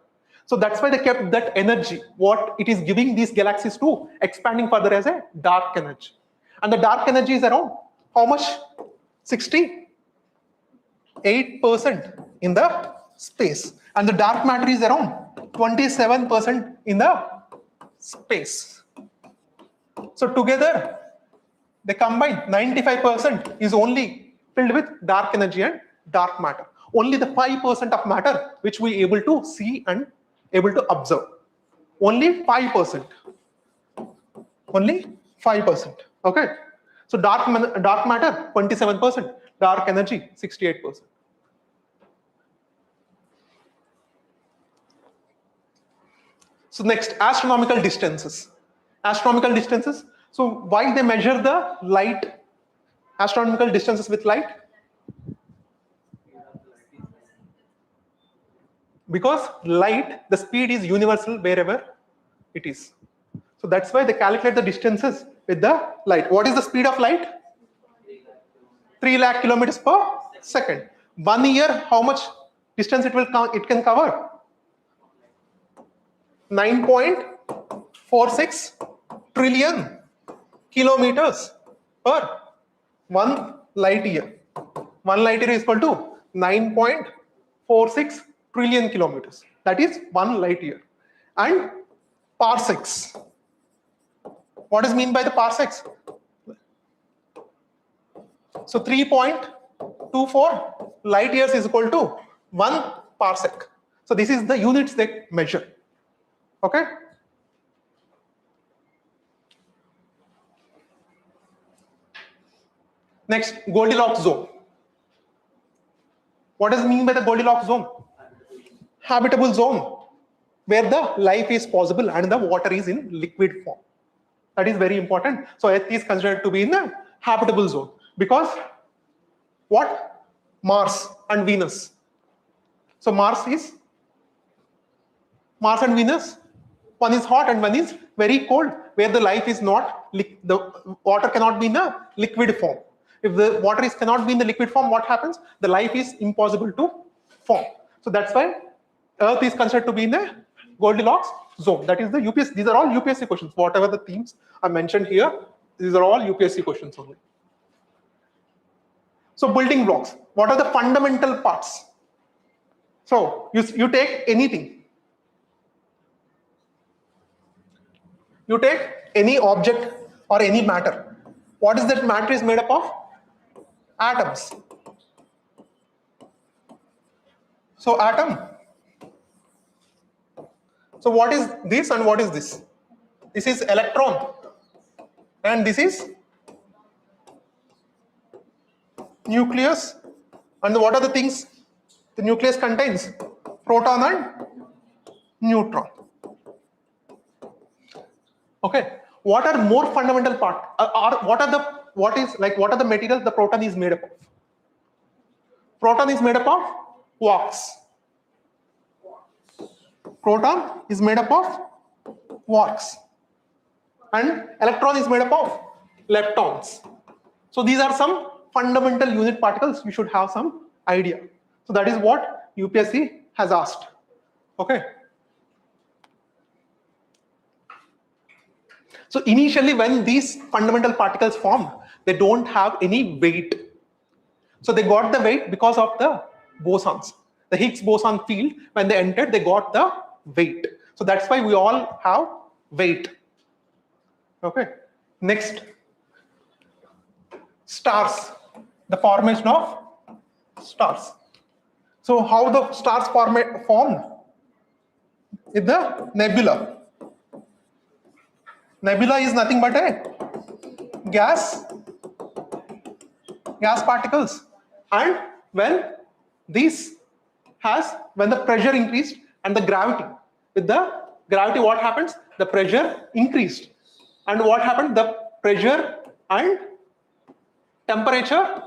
[SPEAKER 1] So that's why they kept that energy, what it is giving these galaxies to expanding further, as a dark energy. And the dark energy is around how much? 68% in the space. And the dark matter is around 27% in the space. So together, they combine 95% is only filled with dark energy and dark matter. Only the 5% of matter which we able to see and able to observe. Only 5%. Only 5%. Okay. So dark matter 27%, dark energy 68%. So next, astronomical distances. Astronomical distances. So why they measure the light, astronomical distances with light? Because light, the speed is universal wherever it is. So that's why they calculate the distances with the light. What is the speed of light? 3 lakh kilometers per second. 1 year, how much distance it can cover? 9.46 trillion kilometers per 1 light year. 1 light year is equal to 9.46 trillion kilometers. That is 1 light year. And parsecs. What is mean by the parsecs? So 3.24 light years is equal to 1 parsec. So this is the units they measure. Okay. Next, Goldilocks zone. What does it mean by the Goldilocks zone? Habitable zone, where the life is possible and the water is in liquid form. That is very important. So Earth is considered to be in the habitable zone. Because what? Mars and Venus. So Mars and Venus, one is hot and one is very cold, where the life is not, the water cannot be in a liquid form. If the water cannot be in the liquid form, what happens? The life is impossible to form. So that's why Earth is considered to be in a Goldilocks zone. That is the UPSC. These are all UPSC questions. Whatever the themes are mentioned here, these are all UPSC questions only. So building blocks. What are the fundamental parts? So you take anything. You take any object or any matter. What is that matter is made up of? Atoms. So atom. So what is this and what is this? This is electron and this is nucleus. And what are the things the nucleus contains? Proton and neutron. Okay. What are more fundamental part? What are the materials the proton is made up of? Proton is made up of quarks. Proton is made up of quarks. And electron is made up of leptons. So these are some fundamental unit particles. You should have some idea. So that is what UPSC has asked. Okay. So initially, when these fundamental particles formed, they don't have any weight. So they got the weight because of the bosons. The Higgs boson field, when they entered, they got the weight. So that's why we all have weight. Okay. Next, stars. The formation of stars. So how the stars formed? With the nebula. Nebula is nothing but a gas particles. And when the pressure increased and the gravity with the gravity, what happens? The pressure increased. And what happened? The pressure and temperature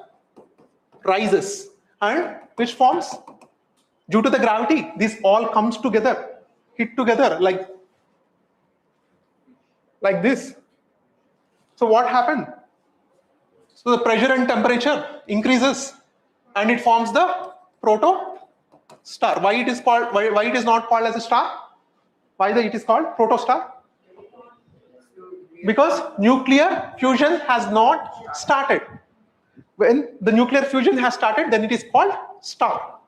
[SPEAKER 1] rises. And which forms? Due to the gravity, this all comes together, hit together like this. So what happened? So the pressure and temperature increases and it forms the proto star. Why it is called? Why it is not called as a star? Why it is called proto star? Because nuclear fusion has not started. When the nuclear fusion has started, then it is called star.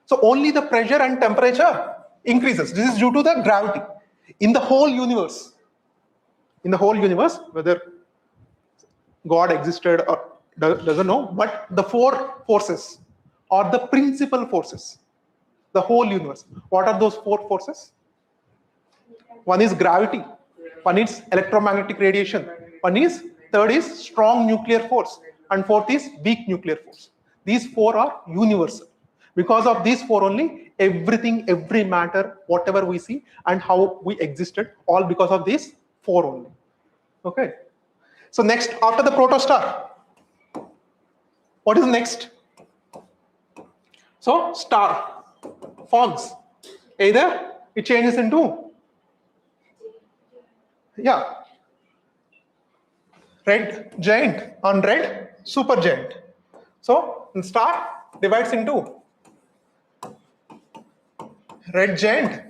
[SPEAKER 1] So only the pressure and temperature increases. This is due to the gravity. In the whole universe, whether God existed or doesn't know, but the four forces or the principal forces, the whole universe. What are those four forces? One is gravity, one is electromagnetic radiation, third is strong nuclear force, and fourth is weak nuclear force. These four are universal. Because of these four only, everything, every matter, whatever we see and how we existed, all because of these four only. Okay. So next, after the protostar, what is next? So star forms. Either it changes into red giant and red supergiant. So the star divides into red giant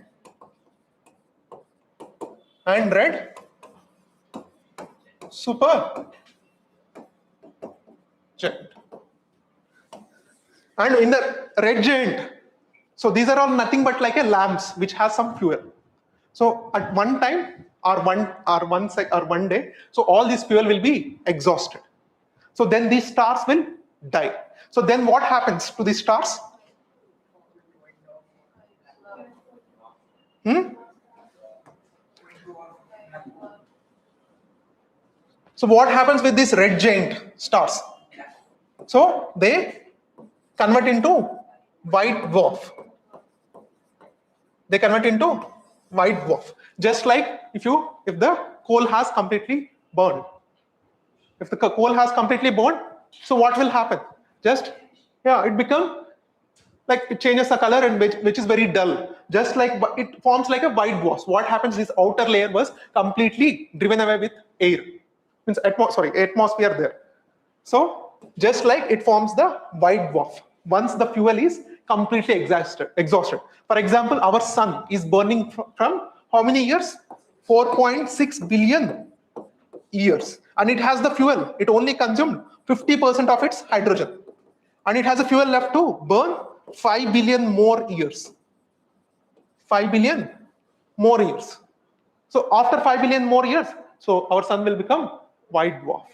[SPEAKER 1] and red super giant. And in the red giant, so these are all nothing but like a lamps which has some fuel. So at one time or one day, so all this fuel will be exhausted. So then these stars will die. So then what happens to these stars? So what happens with these red giant stars? So they convert into white dwarf. They convert into white dwarf. Just like if the coal has completely burned. If the coal has completely burned, so what will happen? It becomes like it changes the color and which is very dull. Just like it forms like a white dwarf. What happens? This outer layer was completely driven away with air. Means atmosphere there. So just like it forms the white dwarf once the fuel is completely exhausted. For example, our sun is burning from how many years? 4.6 billion years, and it has the fuel. It only consumed 50% of its hydrogen, and it has a fuel left to burn 5 billion more years. 5 billion more years. So after 5 billion more years, so our sun will become white dwarf.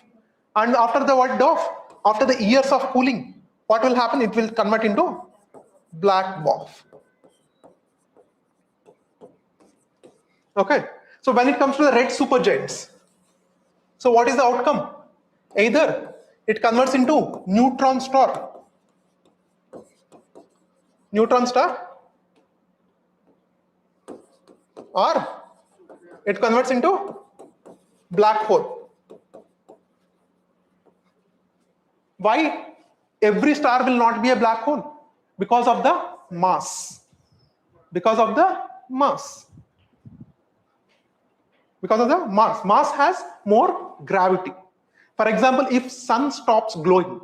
[SPEAKER 1] And after the white dwarf, after the years of cooling, what will happen? It will convert into black dwarf. Okay. So when it comes to the red supergiants, so what is the outcome? Either it converts into neutron star, or it converts into black hole. Why every star will not be a black hole? Because of the mass. Because of the mass. Mass has more gravity. For example, if sun stops glowing,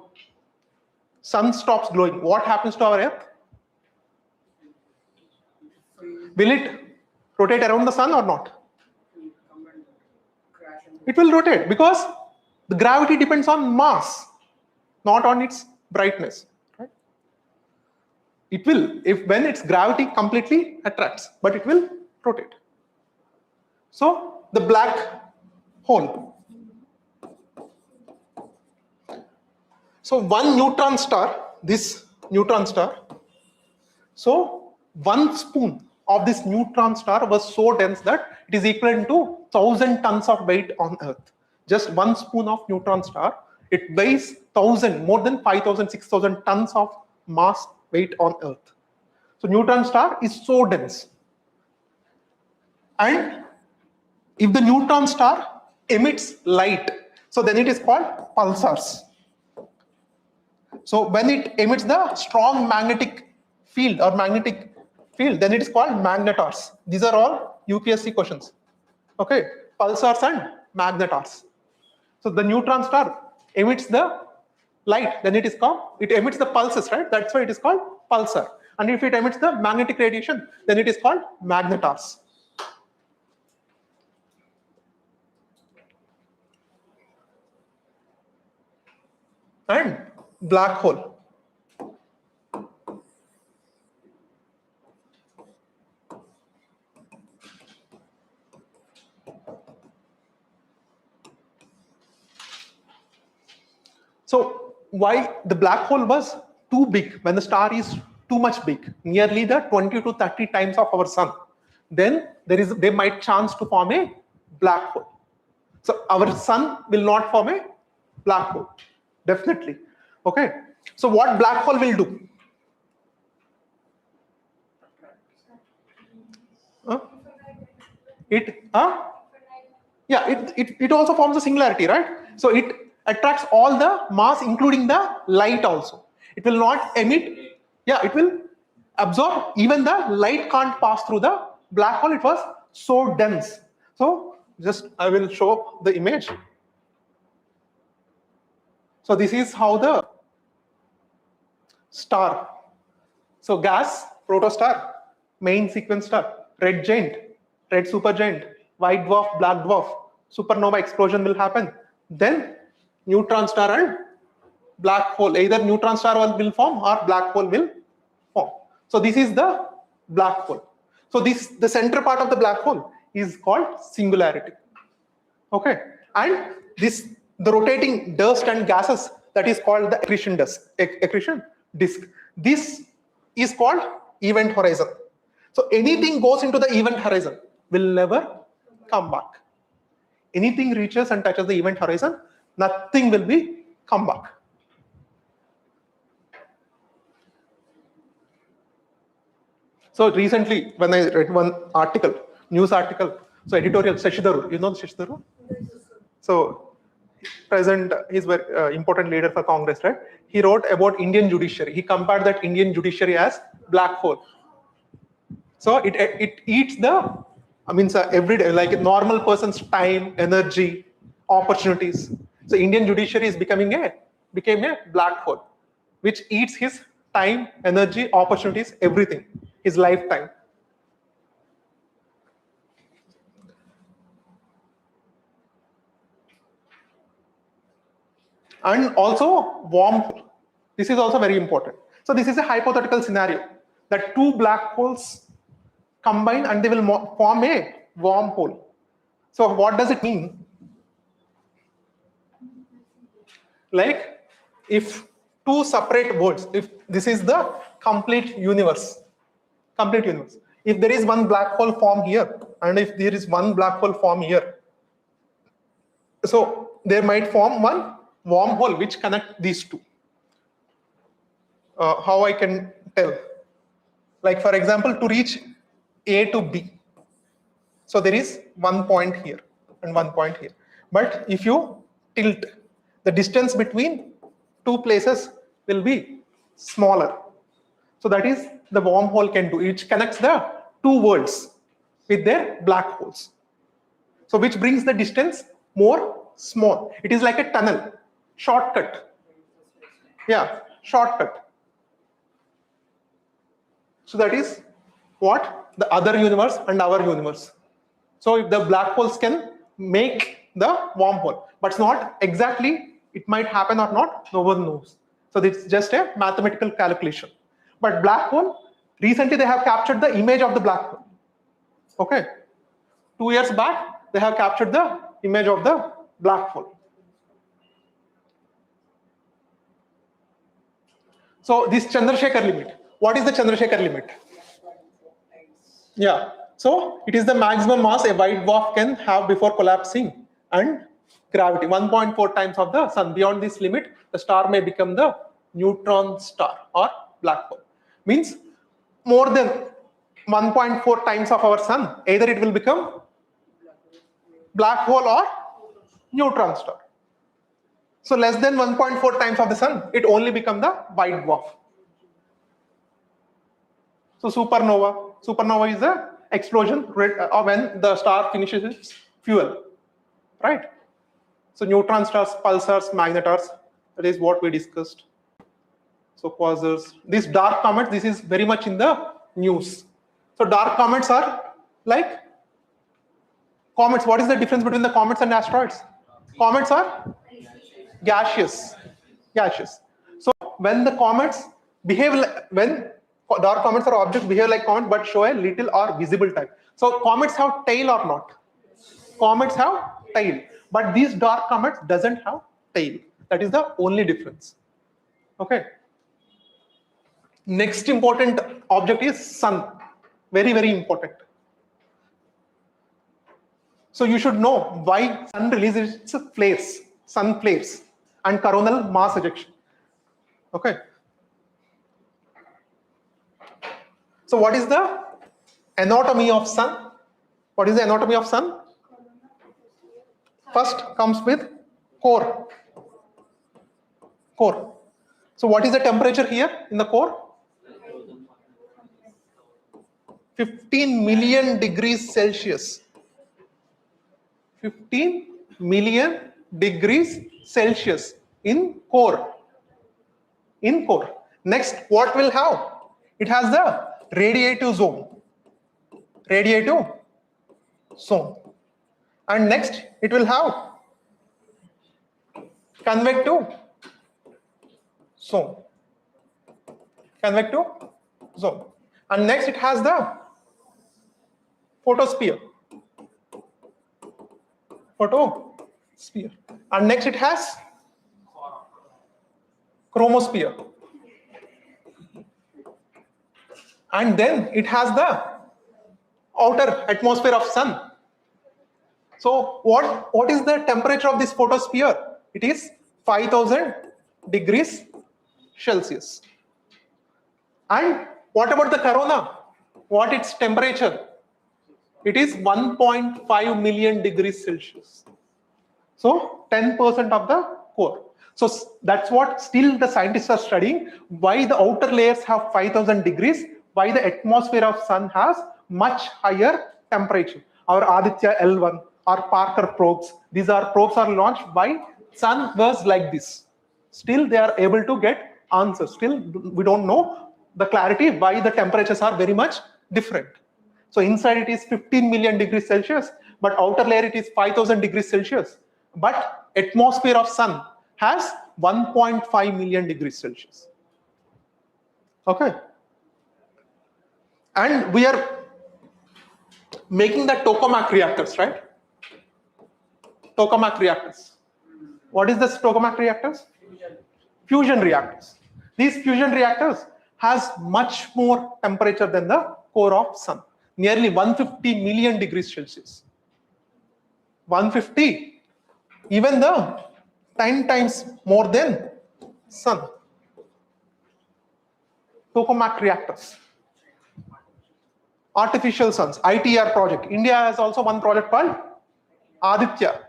[SPEAKER 1] what happens to our Earth? Will it rotate around the sun or not? It will rotate because the gravity depends on mass, not on its brightness. Right? It will, when its gravity completely attracts, but it will rotate. So the black hole. So one neutron star, this neutron star, so 1 spoon of this neutron star was so dense that it is equivalent to 1,000 tons of weight on Earth. Just 1 spoon of neutron star, it weighs more than 5,000, 6,000 tons of mass weight on Earth. So neutron star is so dense. And if the neutron star emits light, so then it is called pulsars. So when it emits the strong magnetic field or magnetic field, then it is called magnetars. These are all UPSC questions. Okay, pulsars and magnetars. So the neutron star emits the light, then it emits the pulses, right? That's why it is called pulsar. And if it emits the magnetic radiation, then it is called magnetars. And black hole. So why the black hole was too big, when the star is too much big, nearly the 20 to 30 times of our sun, then they might chance to form a black hole. So our sun will not form a black hole, definitely. Okay. So what black hole will do? It also forms a singularity, right? So it attracts all the mass, including the light also. It will not emit, it will absorb, even the light can't pass through the black hole. It was so dense. So just I will show the image. So this is how the star. So gas, protostar, main sequence star, red giant, red supergiant, white dwarf, black dwarf, supernova explosion will happen. Then neutron star and black hole. Either neutron star will form or black hole will form. So this is the black hole. So the center part of the black hole is called singularity. Okay, and the rotating dust and gases, that is called the accretion disk. This is called event horizon. So anything goes into the event horizon will never come back. Anything reaches and touches the event horizon, nothing will be come back. So recently, when I read one article, news article, so editorial, Shashidharu, you know Shashidharu? So present, he's very important leader for Congress, right? He wrote about Indian judiciary. He compared that Indian judiciary as black hole. So it eats every day, like a normal person's time, energy, opportunities. So Indian judiciary is became a black hole, which eats his time, energy, opportunities, everything, his lifetime. And also wormhole. This is also very important. So this is a hypothetical scenario that two black holes combine and they will form a wormhole. So what does it mean? Like if two separate worlds, if this is the complete universe. If there is one black hole form here and if there is one black hole form here, so there might form one wormhole which connect these two. How I can tell? Like for example, to reach A to B, so there is one point here and one point here. But if you tilt, the distance between two places will be smaller. So that is the wormhole can do. It connects the two worlds with their black holes. So which brings the distance more small. It is like a tunnel, shortcut. Yeah, shortcut. So that is what the other universe and our universe. So if the black holes can make the wormhole, but it's not exactly, it might happen or not, no one knows. So it's just a mathematical calculation. But black hole, recently they have captured the image of the black hole. Okay. 2 years back, they have captured the image of the black hole. So this Chandrasekhar limit. What is the Chandrasekhar limit? Yeah. So it is the maximum mass a white dwarf can have before collapsing and gravity, 1.4 times of the sun. Beyond this limit, the star may become the neutron star or black hole. Means more than 1.4 times of our sun, either it will become black hole or neutron star. So less than 1.4 times of the sun, it only become the white dwarf. So supernova is a explosion when the star finishes its fuel, right? So neutron stars, pulsars, magnetars, that is what we discussed. So quasars, these dark comets, this is very much in the news. So dark comets are like comets. What is the difference between the comets and asteroids? Comets are gaseous. So when the comets behave, when dark comets or objects behave like comets but show a little or visible type. So comets have tail or not? Comets have tail, but these dark comets doesn't have tail. That is the only difference. Okay. Next important object is sun. Very, very important. So you should know why sun releases its flares, sun flares, and coronal mass ejection. Okay. So what is the anatomy of sun? What is the anatomy of sun? First comes with core. Core. So what is the temperature here in the core? 15 million degrees Celsius. 15 million degrees Celsius in core. In core. Next, what will have? It has the radiative zone. Radiative zone. And next, it will have convective zone. Convective zone. And next, it has the photosphere. Photosphere. And next, it has chromosphere. And then it has the outer atmosphere of sun. So what is the temperature of this photosphere? It is 5000 degrees Celsius. And what about the corona? What its temperature? It is 1.5 million degrees Celsius. So 10% of the core. So that's what still the scientists are studying, why the outer layers have 5000 degrees, why the atmosphere of sun has much higher temperature. Our Aditya L1 or Parker probes, these are probes are launched by sun was like this. Still they are able to get answers. Still we don't know the clarity why the temperatures are very much different. So inside it is 15 million degrees Celsius, but outer layer it is 5000 degrees Celsius. But atmosphere of sun has 1.5 million degrees Celsius. Okay. And we are making the tokamak reactors, right? Tokamak reactors. What is this tokamak reactors? Fusion reactors. These fusion reactors has much more temperature than the core of sun. Nearly 150 million degrees Celsius. 150. Even the 10 times more than sun. Tokamak reactors. Artificial suns, ITR project. India has also one project called Aditya.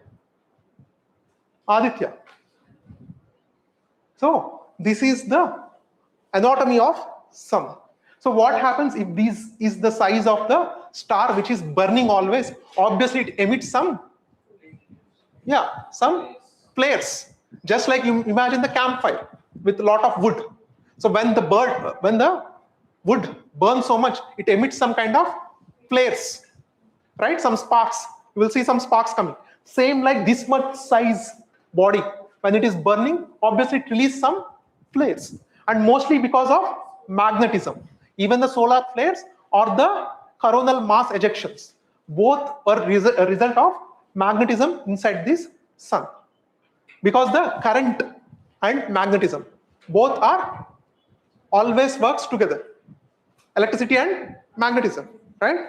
[SPEAKER 1] So this is the anatomy of sun. So what happens if this is the size of the star which is burning always? Obviously it emits some flares. Just like you imagine the campfire with a lot of wood. So when the wood burns so much, it emits some kind of flares, right? Some sparks. You will see some sparks coming. Same like this much size body, when it is burning, obviously it releases some flares. And mostly because of magnetism. Even the solar flares or the coronal mass ejections, both are a result of magnetism inside this sun. Because the current and magnetism, both are always works together. Electricity and magnetism, right?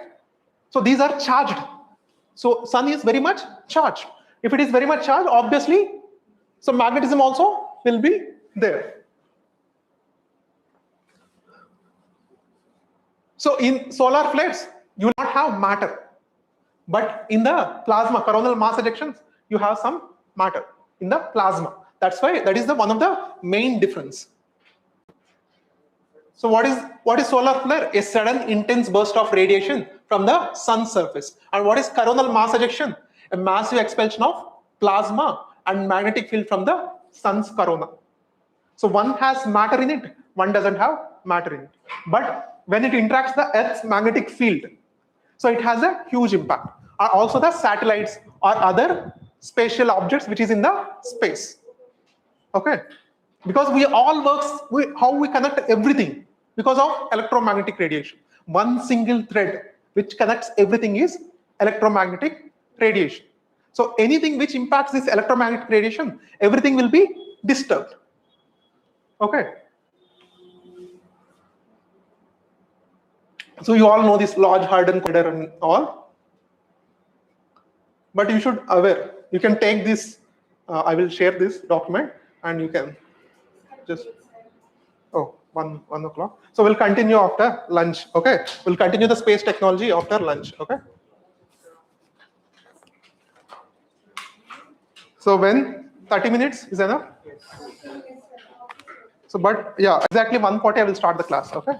[SPEAKER 1] So these are charged. So sun is very much charged. If it is very much charged, obviously, so magnetism also will be there. So So in solar flares, you will not have matter. But in the plasma, coronal mass ejections, you have some matter in the plasma. That's why that is the one of the main difference. So what is solar flare? A sudden intense burst of radiation from the sun's surface. And what is coronal mass ejection? A massive expulsion of plasma and magnetic field from the sun's corona. So one has matter in it, one doesn't have matter in it. But when it interacts the Earth's magnetic field, so it has a huge impact. Also the satellites or other spatial objects which is in the space. Okay, because we all works, how we connect everything because of electromagnetic radiation. One single thread which connects everything is electromagnetic radiation. So anything which impacts this electromagnetic radiation, everything will be disturbed. Okay. So you all know this large Hadron collider and all, but you should aware. You can take this. I will share this document, and you can just. Oh, 1 o'clock. So we'll continue after lunch. Okay. We'll continue the space technology after lunch. Okay. So when 30 minutes is enough. So, but yeah, exactly 1:40 I will start the class. Okay.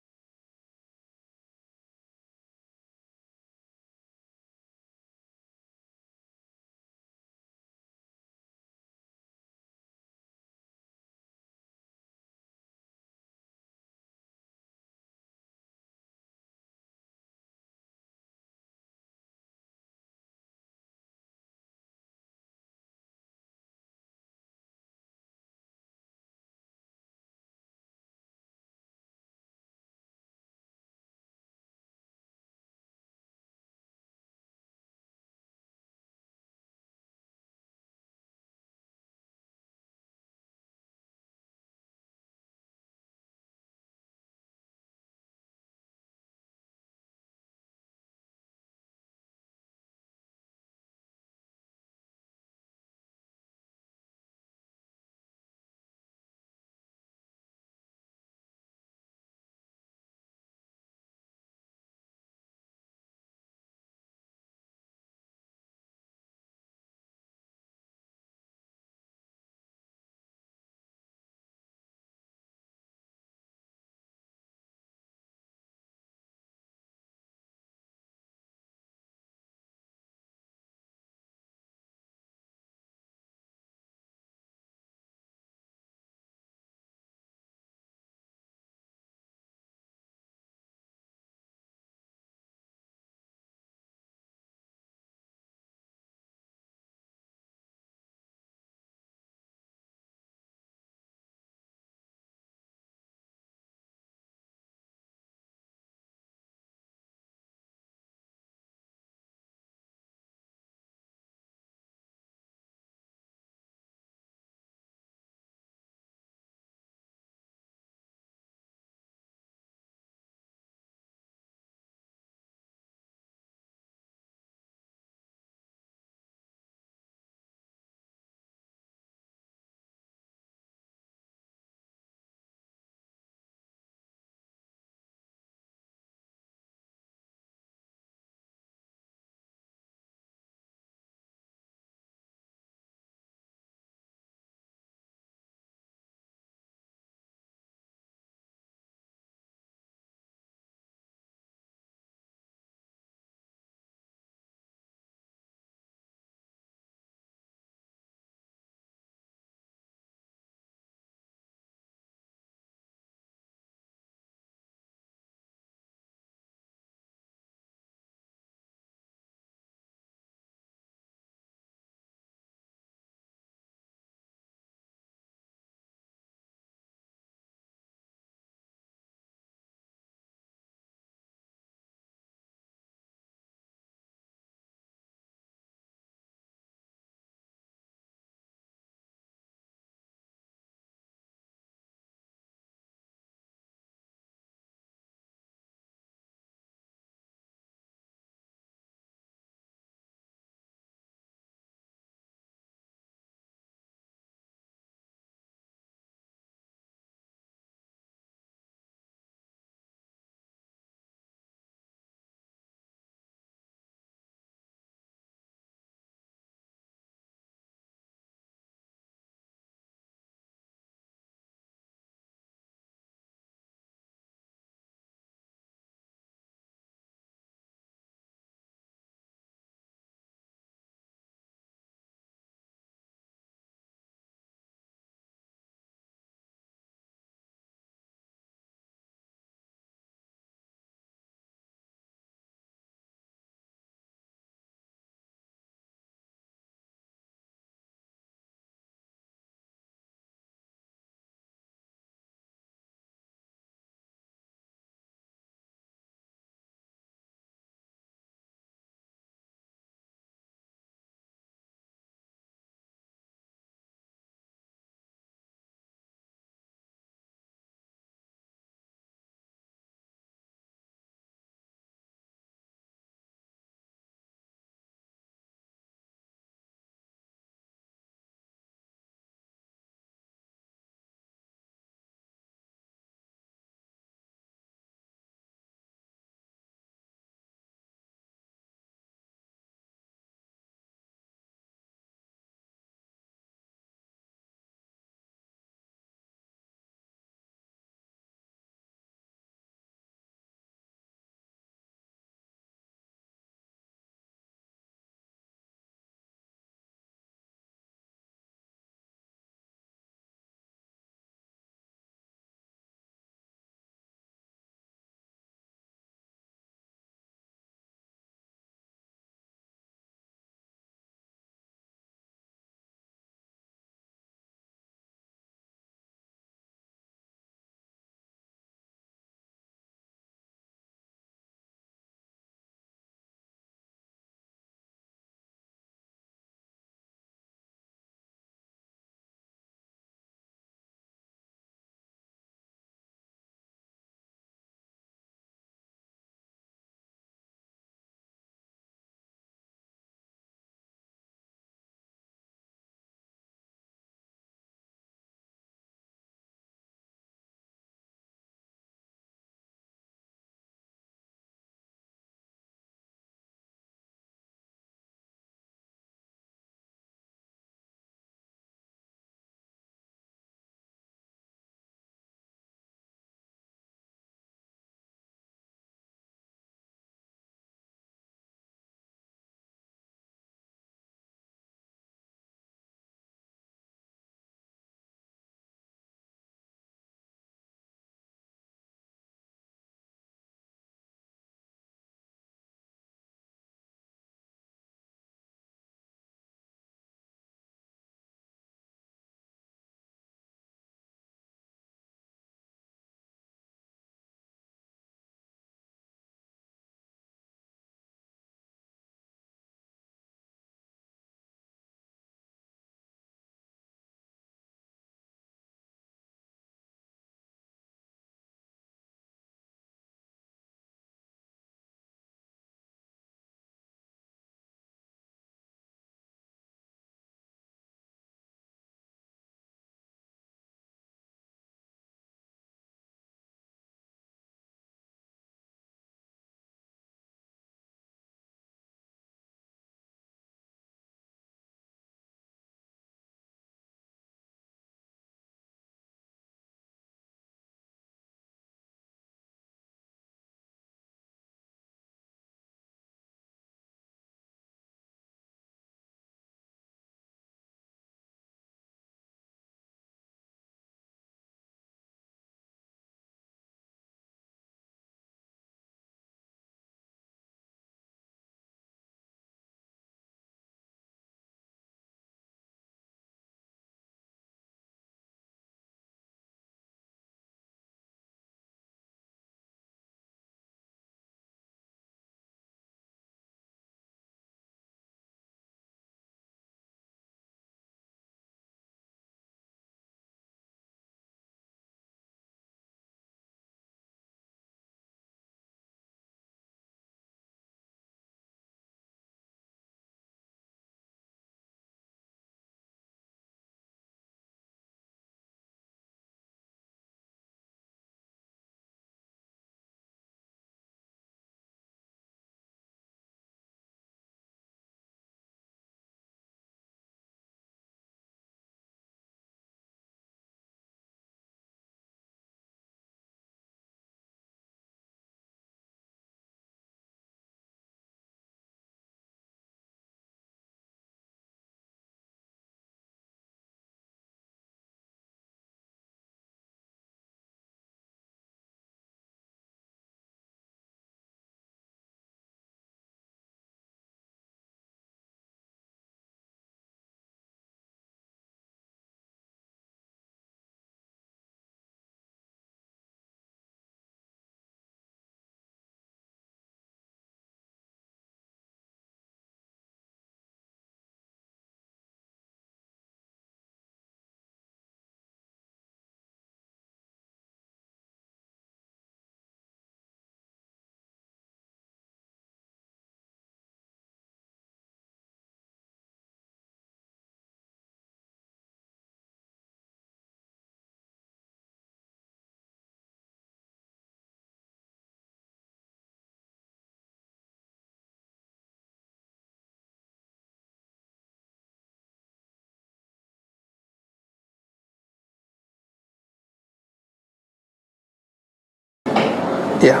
[SPEAKER 1] Yeah.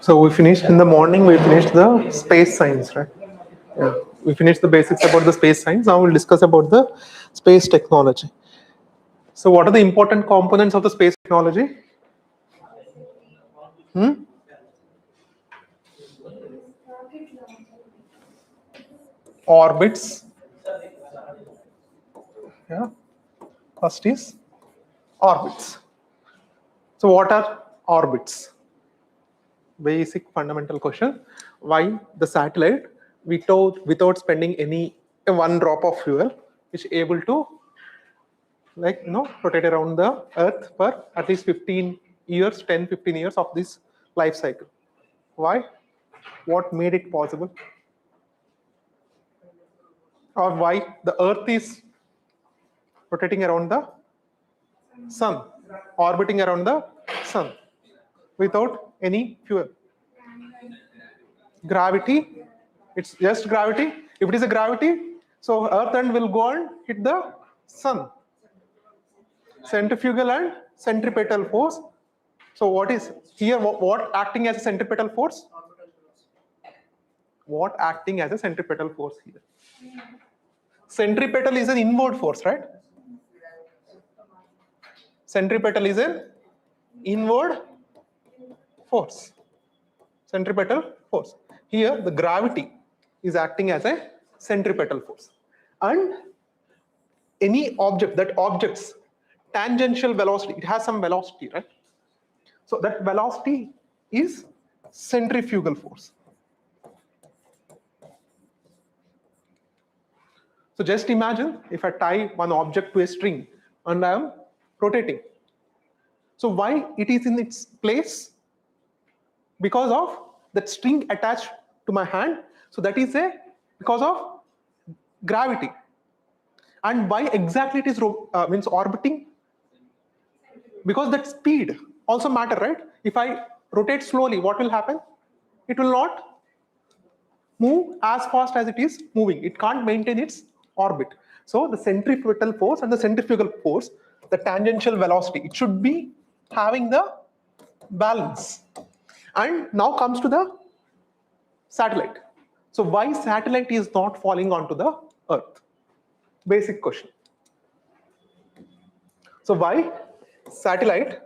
[SPEAKER 1] So we finished in the morning, we finished the space science, right? Yeah. We finished the basics about the space science. Now we'll discuss about the space technology. So what are the important components of the space technology? Orbits. Yeah. First is orbits. So what are orbits? Basic fundamental question. Why the satellite, without spending any one drop of fuel, is able to rotate around the earth for at least 15 years, 10-15 years of this life cycle? Why? What made it possible? Or why the earth is rotating around the sun, orbiting around the sun without any fuel? Gravity. It's just gravity. If it is a gravity, so earth and will go and hit the sun. Centrifugal and centripetal force. So what is here, what acting as a centripetal force? What acting as a centripetal force here? Centripetal is an inward force, right? Centripetal is an inward force. Centripetal force. Here the gravity is acting as a centripetal force. And any object, that object's tangential velocity, it has some velocity, right? So that velocity is centrifugal force. So just imagine if I tie one object to a string and I am rotating. So why it is in its place? Because of that string attached to my hand. So that is because of gravity. And why exactly it is means orbiting? Because that speed also matter, right? If I rotate slowly, what will happen? It will not move as fast as it is moving. It can't maintain its orbit. So the centripetal force and the centrifugal force, the tangential velocity, it should be having the balance. And now comes to the satellite. So why satellite is not falling onto the earth? Basic question. So why satellite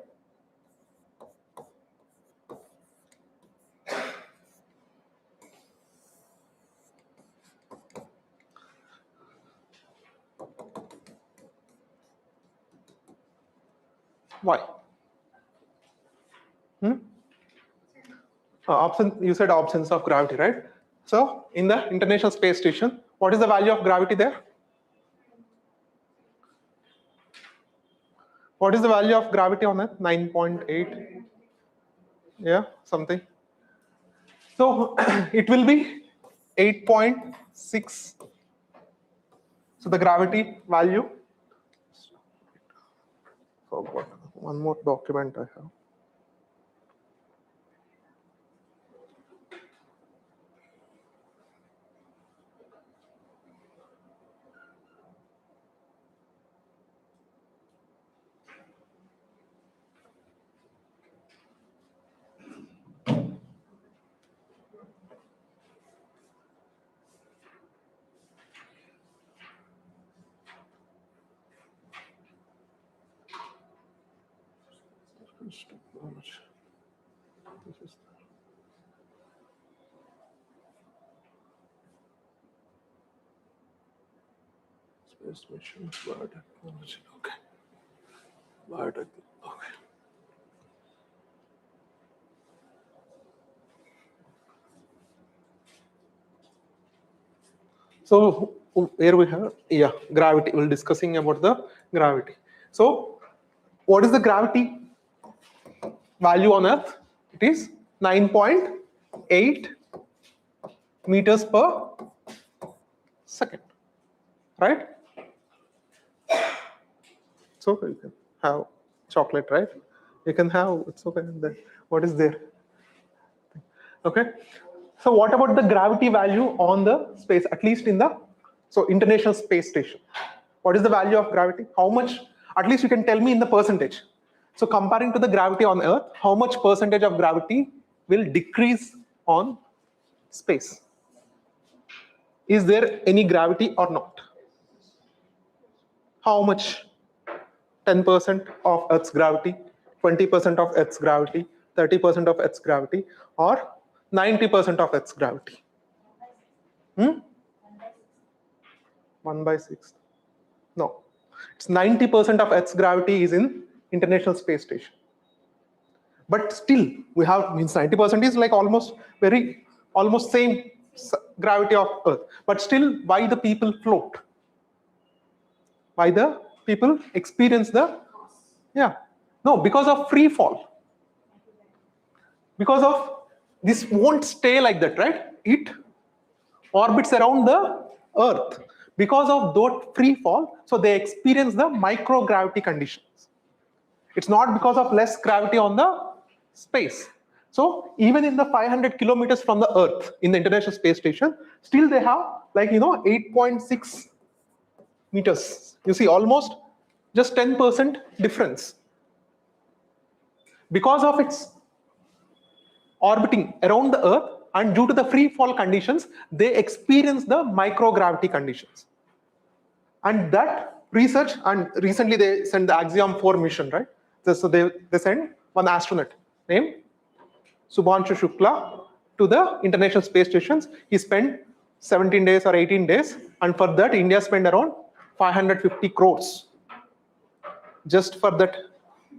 [SPEAKER 1] why? Option, you said absence of gravity, right? So in the International Space Station, what is the value of gravity there? What is the value of gravity on that? 9.8. Yeah, something. So it will be 8.6. So the gravity value. So what? One more document I have. This is space mission, biotechnology. Okay. Biotech. Okay. So here we have, yeah, gravity. We're discussing about the gravity. So what is the gravity value on Earth? It is 9.8 meters per second, right? So you can have chocolate, right? You can have, it's okay. Then what is there? Okay. So what about the gravity value on the space, at least in the International Space Station? What is the value of gravity? How much? At least you can tell me in the percentage. So comparing to the gravity on Earth, how much percentage of gravity will decrease on space? Is there any gravity or not? How much? 10% of Earth's gravity, 20% of Earth's gravity, 30% of Earth's gravity, or 90% of Earth's gravity? 1/6. No. It's 90% of Earth's gravity is in International Space Station. But still, we have, means 90% is like almost same gravity of Earth. But still, why the people float? Why the people experience the, yeah. No, because of free fall. Because of, this won't stay like that, right? It orbits around the Earth. Because of that free fall, so they experience the microgravity conditions. It's not because of less gravity on the space. So even in the 500 kilometers from the Earth in the International Space Station, still they have like 8.6 meters. You see, almost just 10% difference. Because of its orbiting around the Earth, and due to the free fall conditions, they experience the microgravity conditions. And that research, and recently they sent the Axiom 4 mission, right? So they sent one astronaut named Subhanshu Shukla to the International Space Stations. He spent 17 days or 18 days, and for that India spent around 550 crores just for that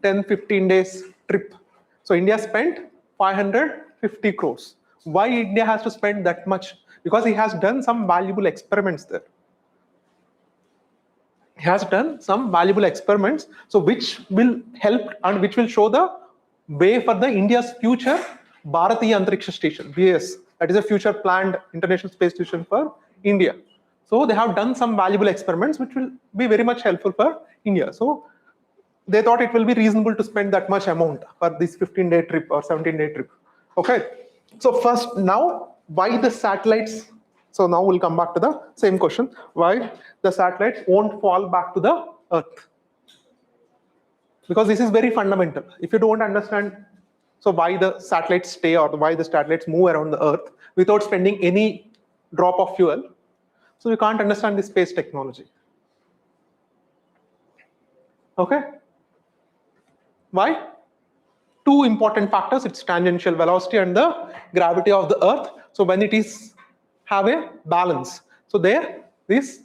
[SPEAKER 1] 10-15 days trip. So India spent 550 crores. Why India has to spend that much? Because he has done some valuable experiments there. He has done some valuable experiments, so which will help and which will show the way for the India's future Bharatiya Antariksha Station, BAS. That is a future planned International Space Station for India. So they have done some valuable experiments which will be very much helpful for India. So they thought it will be reasonable to spend that much amount for this 15-day trip or 17-day trip. Okay. So first, now, why the satellites? So now we'll come back to the same question. Why the satellites won't fall back to the Earth? Because this is very fundamental. If you don't understand, so why the satellites stay or why the satellites move around the Earth without spending any drop of fuel, so you can't understand the space technology. Okay. Why? Two important factors, it's tangential velocity and the gravity of the Earth. So when it is have a balance, so there this,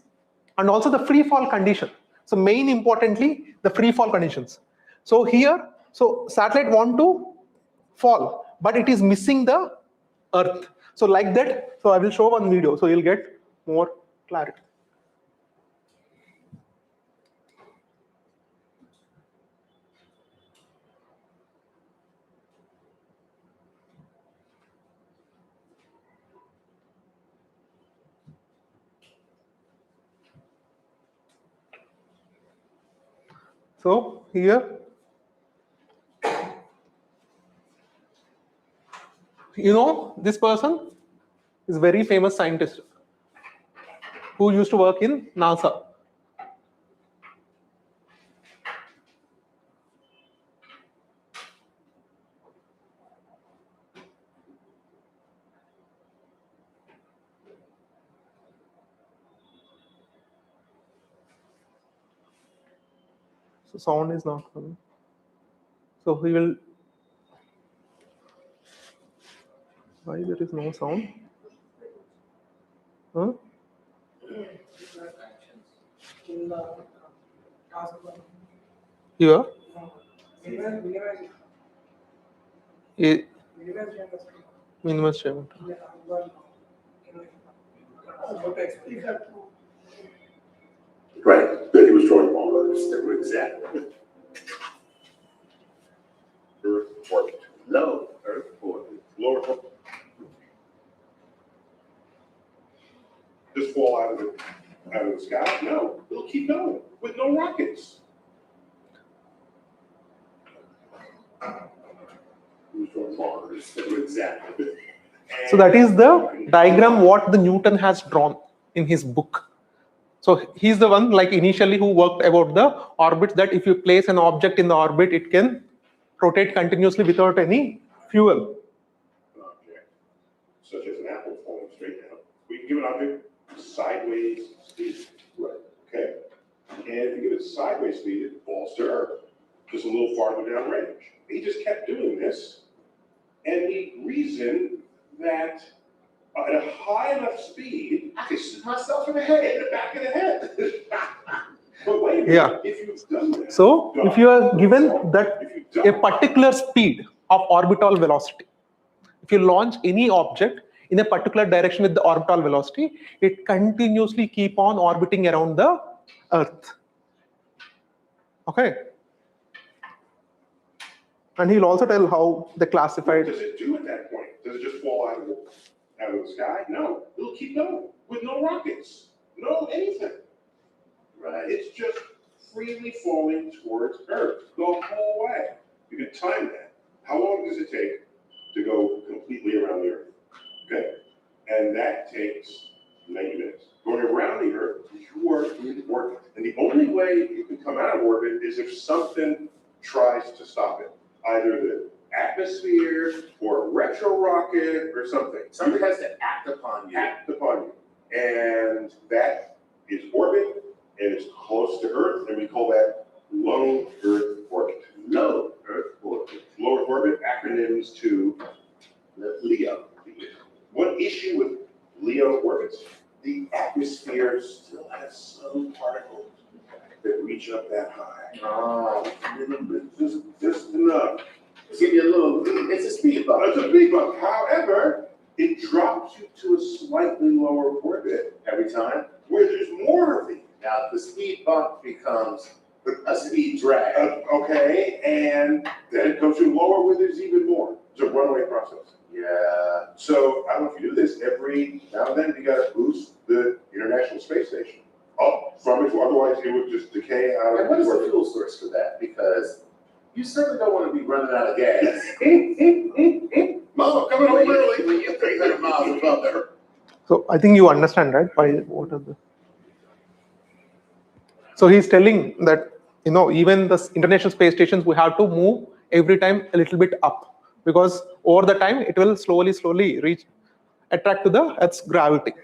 [SPEAKER 1] and also the free fall condition. So main importantly, the free fall conditions. So here, so satellite want to fall, but it is missing the Earth. So like that, so I will show one video, so you'll get more clarity. So here, this person is a very famous scientist who used to work in NASA. So sound is not coming. So he will. Why there is no sound? Huh?
[SPEAKER 2] In the task one.
[SPEAKER 1] Here.
[SPEAKER 2] Minimize
[SPEAKER 1] A
[SPEAKER 2] gender.
[SPEAKER 1] minimum statement.
[SPEAKER 2] Yeah, one. Go to explain that.
[SPEAKER 5] Right, then he was drawing ballers that were exactly. Earth orbit, low Earth orbit, lower orbit. Just fall out of the sky? No, it'll keep going with no rockets. He was drawing ballers that were exactly.
[SPEAKER 1] So that is the diagram what the Newton has drawn in his book. So he's the one like initially who worked about the orbits, that if you place an object in the orbit, it can rotate continuously without any fuel.
[SPEAKER 5] Object, such as an apple falling straight down. We can give an object sideways speed. Right. Okay. And if you give it sideways speed, it falls to Earth, just a little farther down range. He just kept doing this, and he reasoned that at a high enough speed, I could shoot myself in the head, in the back of the head. But wait a minute,
[SPEAKER 1] Yeah.
[SPEAKER 5] if you've done that,
[SPEAKER 1] So if you are given that
[SPEAKER 5] if you've done
[SPEAKER 1] a particular speed of orbital velocity, if you launch any object in a particular direction with the orbital velocity, it continuously keep on orbiting around the Earth. Okay. And he'll also tell how they
[SPEAKER 5] what
[SPEAKER 1] classified.
[SPEAKER 5] does it do at that point? Does it just fall out of the sky? No, it'll keep going with no rockets, no anything. Right. It's just freely falling towards Earth the whole way. You can time that. How long does it take to go completely around the Earth? Okay, and that takes 90 minutes. Going around the Earth, you are in orbit, and the only way you can come out of orbit is if something tries to stop it. Either the atmosphere or a retro rocket or something. Something has to act upon you. Act upon you. And that is orbit, and it's close to Earth, and we call that low Earth orbit. Low Earth orbit. Low Earth orbit, acronyms to LEO. One issue with LEO orbits, the atmosphere still has some particles that reach up that high. Oh, just enough. Give you a little, it's a speed bump. It's a speed bump. However, it drops you to a slightly lower orbit every time, where there's more of these. Now, the speed bump becomes a speed drag. Okay, and then it comes to lower where there's even more. It's a runaway process. Yeah. So I don't know if you do this every now and then. You got to boost the International Space Station up from it, otherwise it would just decay out of. And what is the fuel source for that? Because you certainly don't want to be running out of gas. Mom, coming home early when you're 300 miles above there.
[SPEAKER 1] So I think you understand, right? Why? What are the? So he's telling that even the International Space Stations, we have to move every time a little bit up, because over the time it will slowly attract to the Earth's gravity.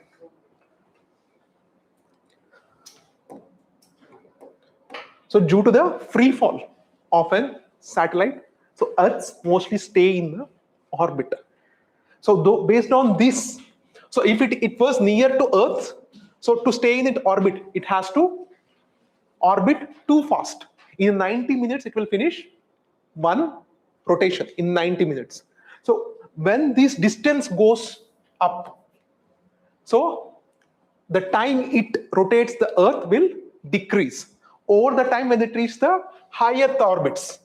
[SPEAKER 1] So due to the free fall of a satellite, so Earths mostly stay in the orbit. So based on this, so if it was near to Earth, so to stay in its orbit, it has to orbit too fast. In 90 minutes, it will finish one rotation in 90 minutes. So when this distance goes up, so the time it rotates the Earth will decrease over the time when it reaches the higher orbits.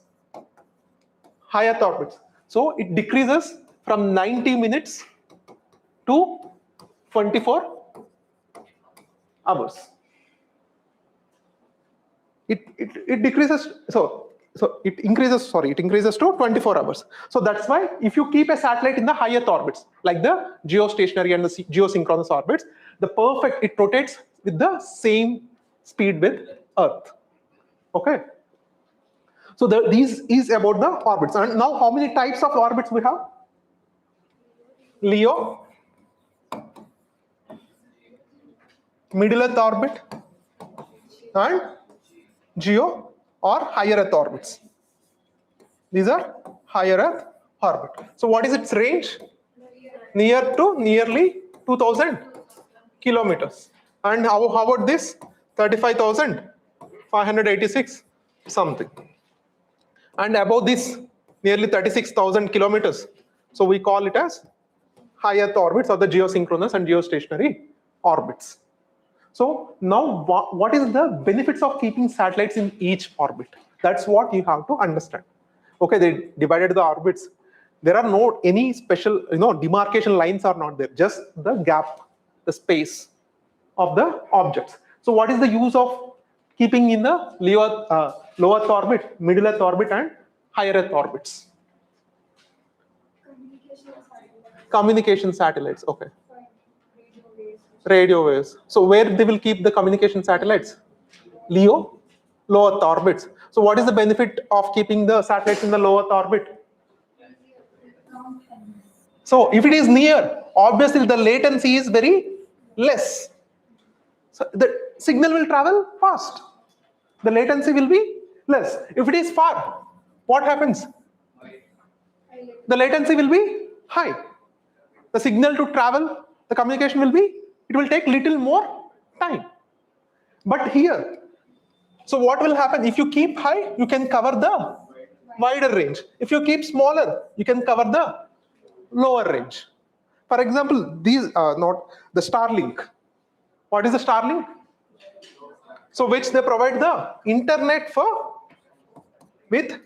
[SPEAKER 1] So it decreases from 90 minutes to 24 hours. It decreases, it increases to 24 hours. So that's why if you keep a satellite in the higher orbits, like the geostationary and the geosynchronous orbits, it rotates with the same speed with Earth. Okay. So these is about the orbits. And now how many types of orbits we have? LEO, middle Earth orbit, and geo or higher Earth orbits. These are higher Earth orbit. So what is its range? near to nearly 2000 kilometers. And how about this? 35,586 something. And above this, nearly 36,000 kilometers. So we call it as high Earth orbits or the geosynchronous and geostationary orbits. So now what is the benefits of keeping satellites in each orbit? That's what you have to understand. Okay, they divided the orbits. There are no any special, demarcation lines are not there, just the gap, the space of the objects. So what is the use of keeping in the low Earth orbit, middle Earth orbit and higher Earth orbits? Communication satellites, okay. Radio waves. So where they will keep the communication satellites? Low Earth orbits. So what is the benefit of keeping the satellites in the low Earth orbit? So if it is near, obviously the latency is very less. So the signal will travel fast. The latency will be less. If it is far, what happens? The latency will be high. The signal to travel, the communication will be, it will take little more time. But here, so what will happen? If you keep high, you can cover the wider range. If you keep smaller, you can cover the lower range. For example, these are not the Starlink. What is the Starlink? So which they provide the internet with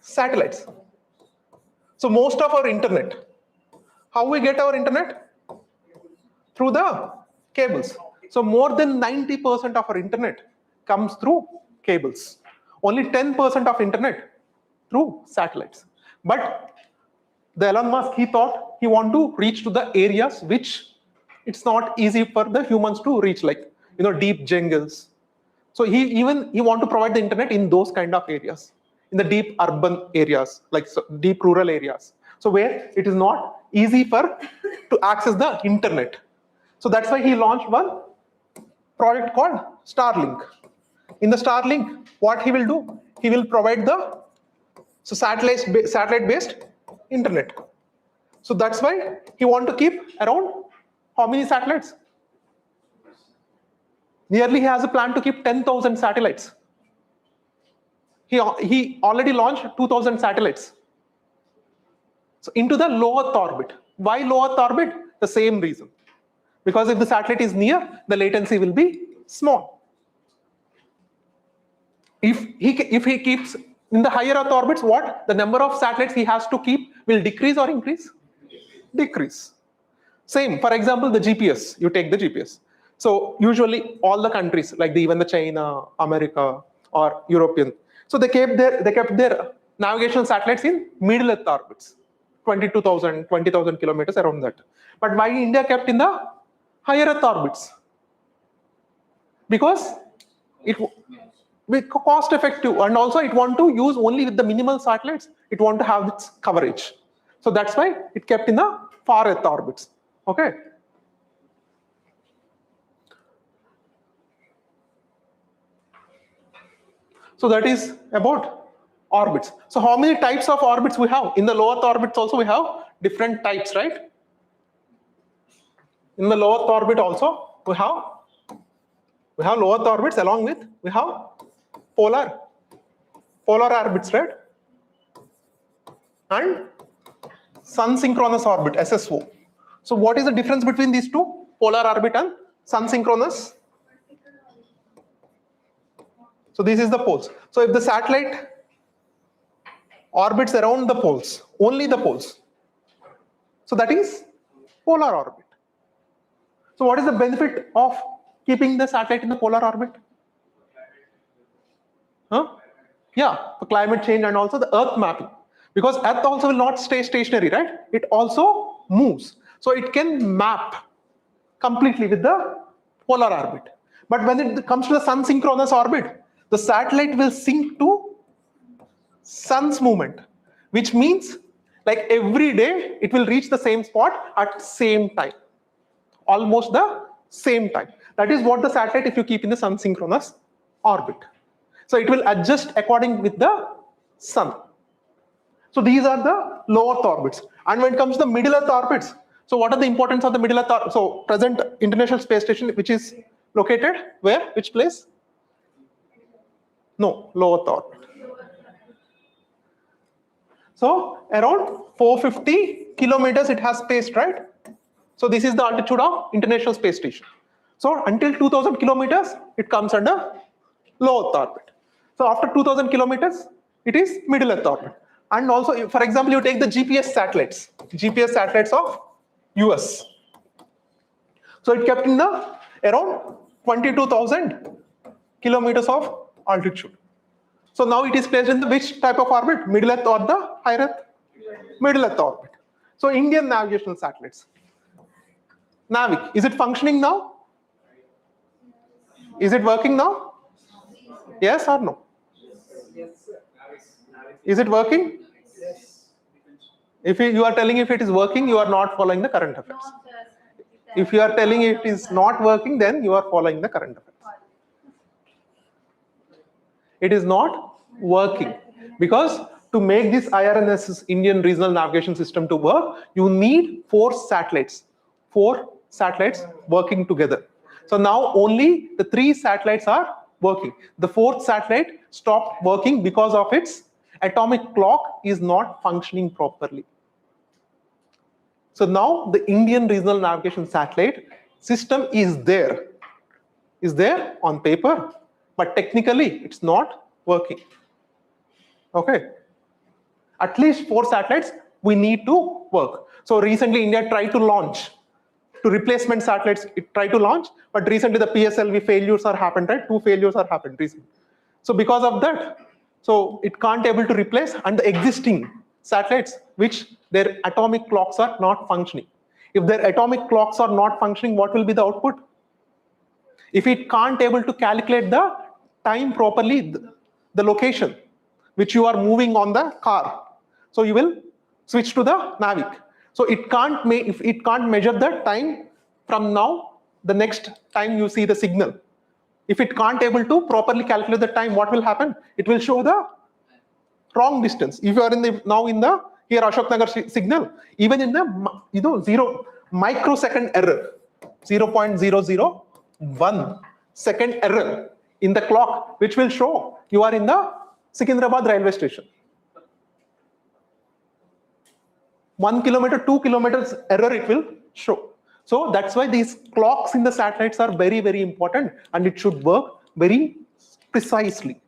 [SPEAKER 1] satellites. So most of our internet, how we get our internet? Through the cables. So more than 90% of our internet comes through cables. Only 10% of internet through satellites. But the Elon Musk, he thought he want to reach to the areas which it's not easy for the humans to reach, like deep jungles. So he want to provide the internet in those kind of areas, in the deep urban areas, like deep rural areas. So where it is not easy to access the internet. So that's why he launched one project called Starlink. In the Starlink, what he will do? He will provide the satellite-based internet. So that's why he want to keep around how many satellites? Nearly he has a plan to keep 10,000 satellites. He already launched 2,000 satellites. So into the low Earth orbit. Why low Earth orbit? The same reason. Because if the satellite is near, the latency will be small. If he keeps in the higher Earth orbits, what? The number of satellites he has to keep will decrease or increase? Decrease. Same, for example, the GPS. You take the GPS. So usually all the countries, like even the China, America, or European, so they kept their navigational satellites in middle Earth orbits, 22,000, 20,000 kilometers around that. But why India kept in the higher Earth orbits? Because it with cost effective, and also it want to use only with the minimal satellites. It want to have its coverage. So that's why it kept in the far Earth orbits. Okay. So that is about orbits. So how many types of orbits we have? In the low Earth orbits also we have different types, right? In the low Earth orbit also we have low Earth orbits, along with we have polar orbits, right? And sun synchronous orbit, SSO. So what is the difference between these two, polar orbit and sun synchronous? So this is the poles. So if the satellite orbits around the poles, only the poles, so that is polar orbit. So what is the benefit of keeping the satellite in the polar orbit? Yeah, the climate change and also the Earth mapping. Because Earth also will not stay stationary, right? It also moves. So it can map completely with the polar orbit. But when it comes to the sun synchronous orbit, the satellite will sync to sun's movement, which means like every day it will reach the same spot at same time, almost the same time. That is what the satellite, if you keep in the sun synchronous orbit. So it will adjust according with the sun. So these are the low Earth orbits. And when it comes to the middle Earth orbits, So what are the importance of the middle Earth orbit? So present International Space Station, which is located where? Which place? No, low Earth orbit. So around 450 kilometers it has spaced, right? So this is the altitude of International Space Station. So until 2000 kilometers, it comes under low Earth orbit. So after 2000 kilometers, it is middle Earth orbit. And also, for example, you take the GPS satellites of US. So it kept in the around 22,000 kilometers of altitude. So now it is placed in the which type of orbit? Middle Earth or the higher Earth? Middle Earth orbit. So Indian navigational satellites. Navig, is it functioning now? Is it working now? Yes or no?
[SPEAKER 4] Yes, sir.
[SPEAKER 1] Is it working?
[SPEAKER 4] Yes.
[SPEAKER 1] If you are telling if it is working, you are not following the current affairs. If you are telling it is not working, then you are following the current affairs. It is not working because to make this IRNS Indian Regional Navigation System to work, you need 4 satellites working together. So now only the 3 satellites are working. The 4th satellite stopped working because of its atomic clock is not functioning properly. So now the Indian Regional Navigation Satellite system is there on paper, but technically it's not working. Okay. At least 4 satellites we need to work. So recently India tried to launch to replacement satellites, it tried to launch, but recently the PSLV failures are happened, right? 2 failures are happened recently. So because of that, so it can't able to replace and the existing satellites which their atomic clocks are not functioning. If their atomic clocks are not functioning, what will be the output? If it can't able to calculate the time properly, the location which you are moving on the car, so you will switch to the Navic. So it can't if it can't measure the time from now, the next time you see the signal. If it can't able to properly calculate the time, what will happen? It will show the wrong distance. If you are in the here Ashok Nagar signal, even in the 0 microsecond error, 0.001 second error in the clock, which will show you are in the Secunderabad railway station. 1 kilometer, 2 kilometers error it will show. So that's why these clocks in the satellites are very, very important and it should work very precisely.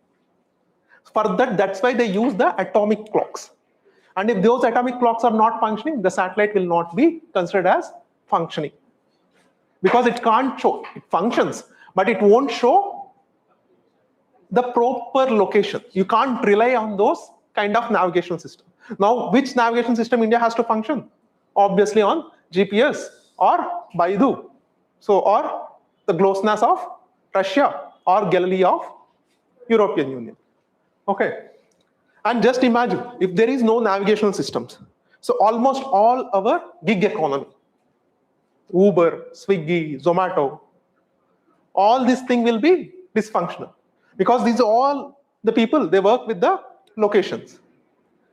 [SPEAKER 1] For that, that's why they use the atomic clocks. And if those atomic clocks are not functioning, the satellite will not be considered as functioning. Because it can't show, it functions, but it won't show the proper location. You can't rely on those kind of navigation system. Now, which navigation system India has to function? Obviously on GPS or Baidu, so or the GLONASS of Russia or Galileo of European Union. Okay, and just imagine if there is no navigational systems. So almost all our gig economy, Uber, Swiggy, Zomato, all this thing will be dysfunctional because these are all the people, they work with the locations.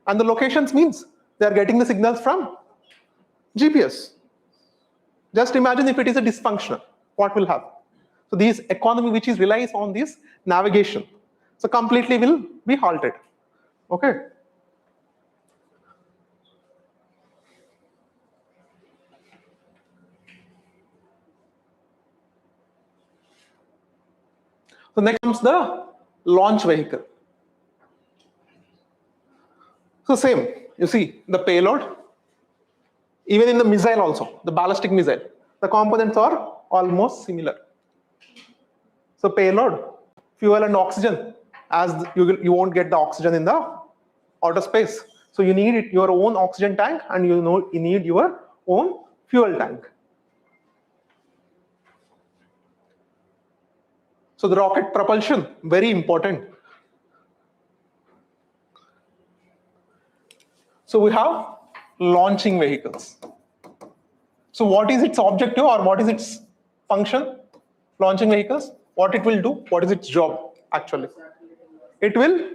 [SPEAKER 1] And the locations means they are getting the signals from GPS. Just imagine if it is a dysfunctional, what will happen? So this economy which is relies on this navigation, so completely will be halted. Okay. So next comes the launch vehicle. So same, you see the payload, even in the missile also, the ballistic missile, the components are almost similar. So payload, fuel and oxygen, as you won't get the oxygen in the outer space. So you need your own oxygen tank and you need your own fuel tank. So the rocket propulsion, very important. So we have launching vehicles. So what is its objective or what is its function? Launching vehicles, what it will do, what is its job actually? It will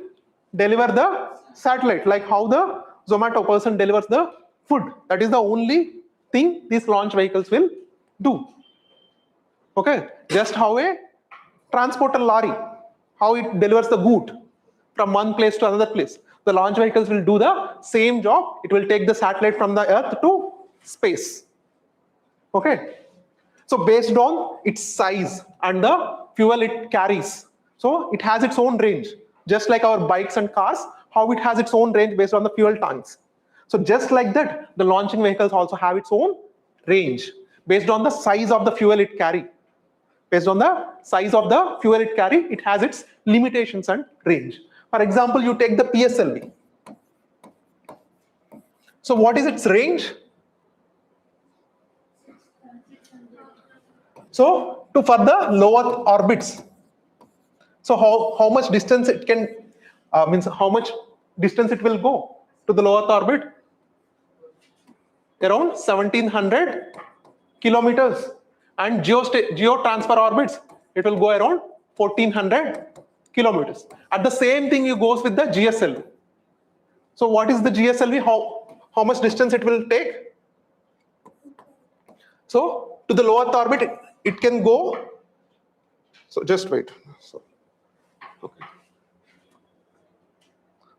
[SPEAKER 1] deliver the satellite, like how the Zomato person delivers the food. That is the only thing these launch vehicles will do. Okay, just how a transporter lorry, how it delivers the good from one place to another place. The launch vehicles will do the same job. It will take the satellite from the Earth to space. Okay, so based on its size and the fuel it carries, so it has its own range, just like our bikes and cars, how it has its own range based on the fuel tanks. So just like that, the launching vehicles also have its own range based on the size of the fuel it carry. Based on the size of the fuel it carry, it has its limitations and range. For example, you take the PSLV. So what is its range? So for the low Earth orbits, so how much distance it can, means how much distance it will go to the low Earth orbit? Around 1700 kilometers. And geo transfer orbits, it will go around 1400 kilometers. At the same thing, it goes with the GSLV. So what is the GSLV? How much distance it will take? So to the low Earth orbit, it can go. So just wait. So, okay.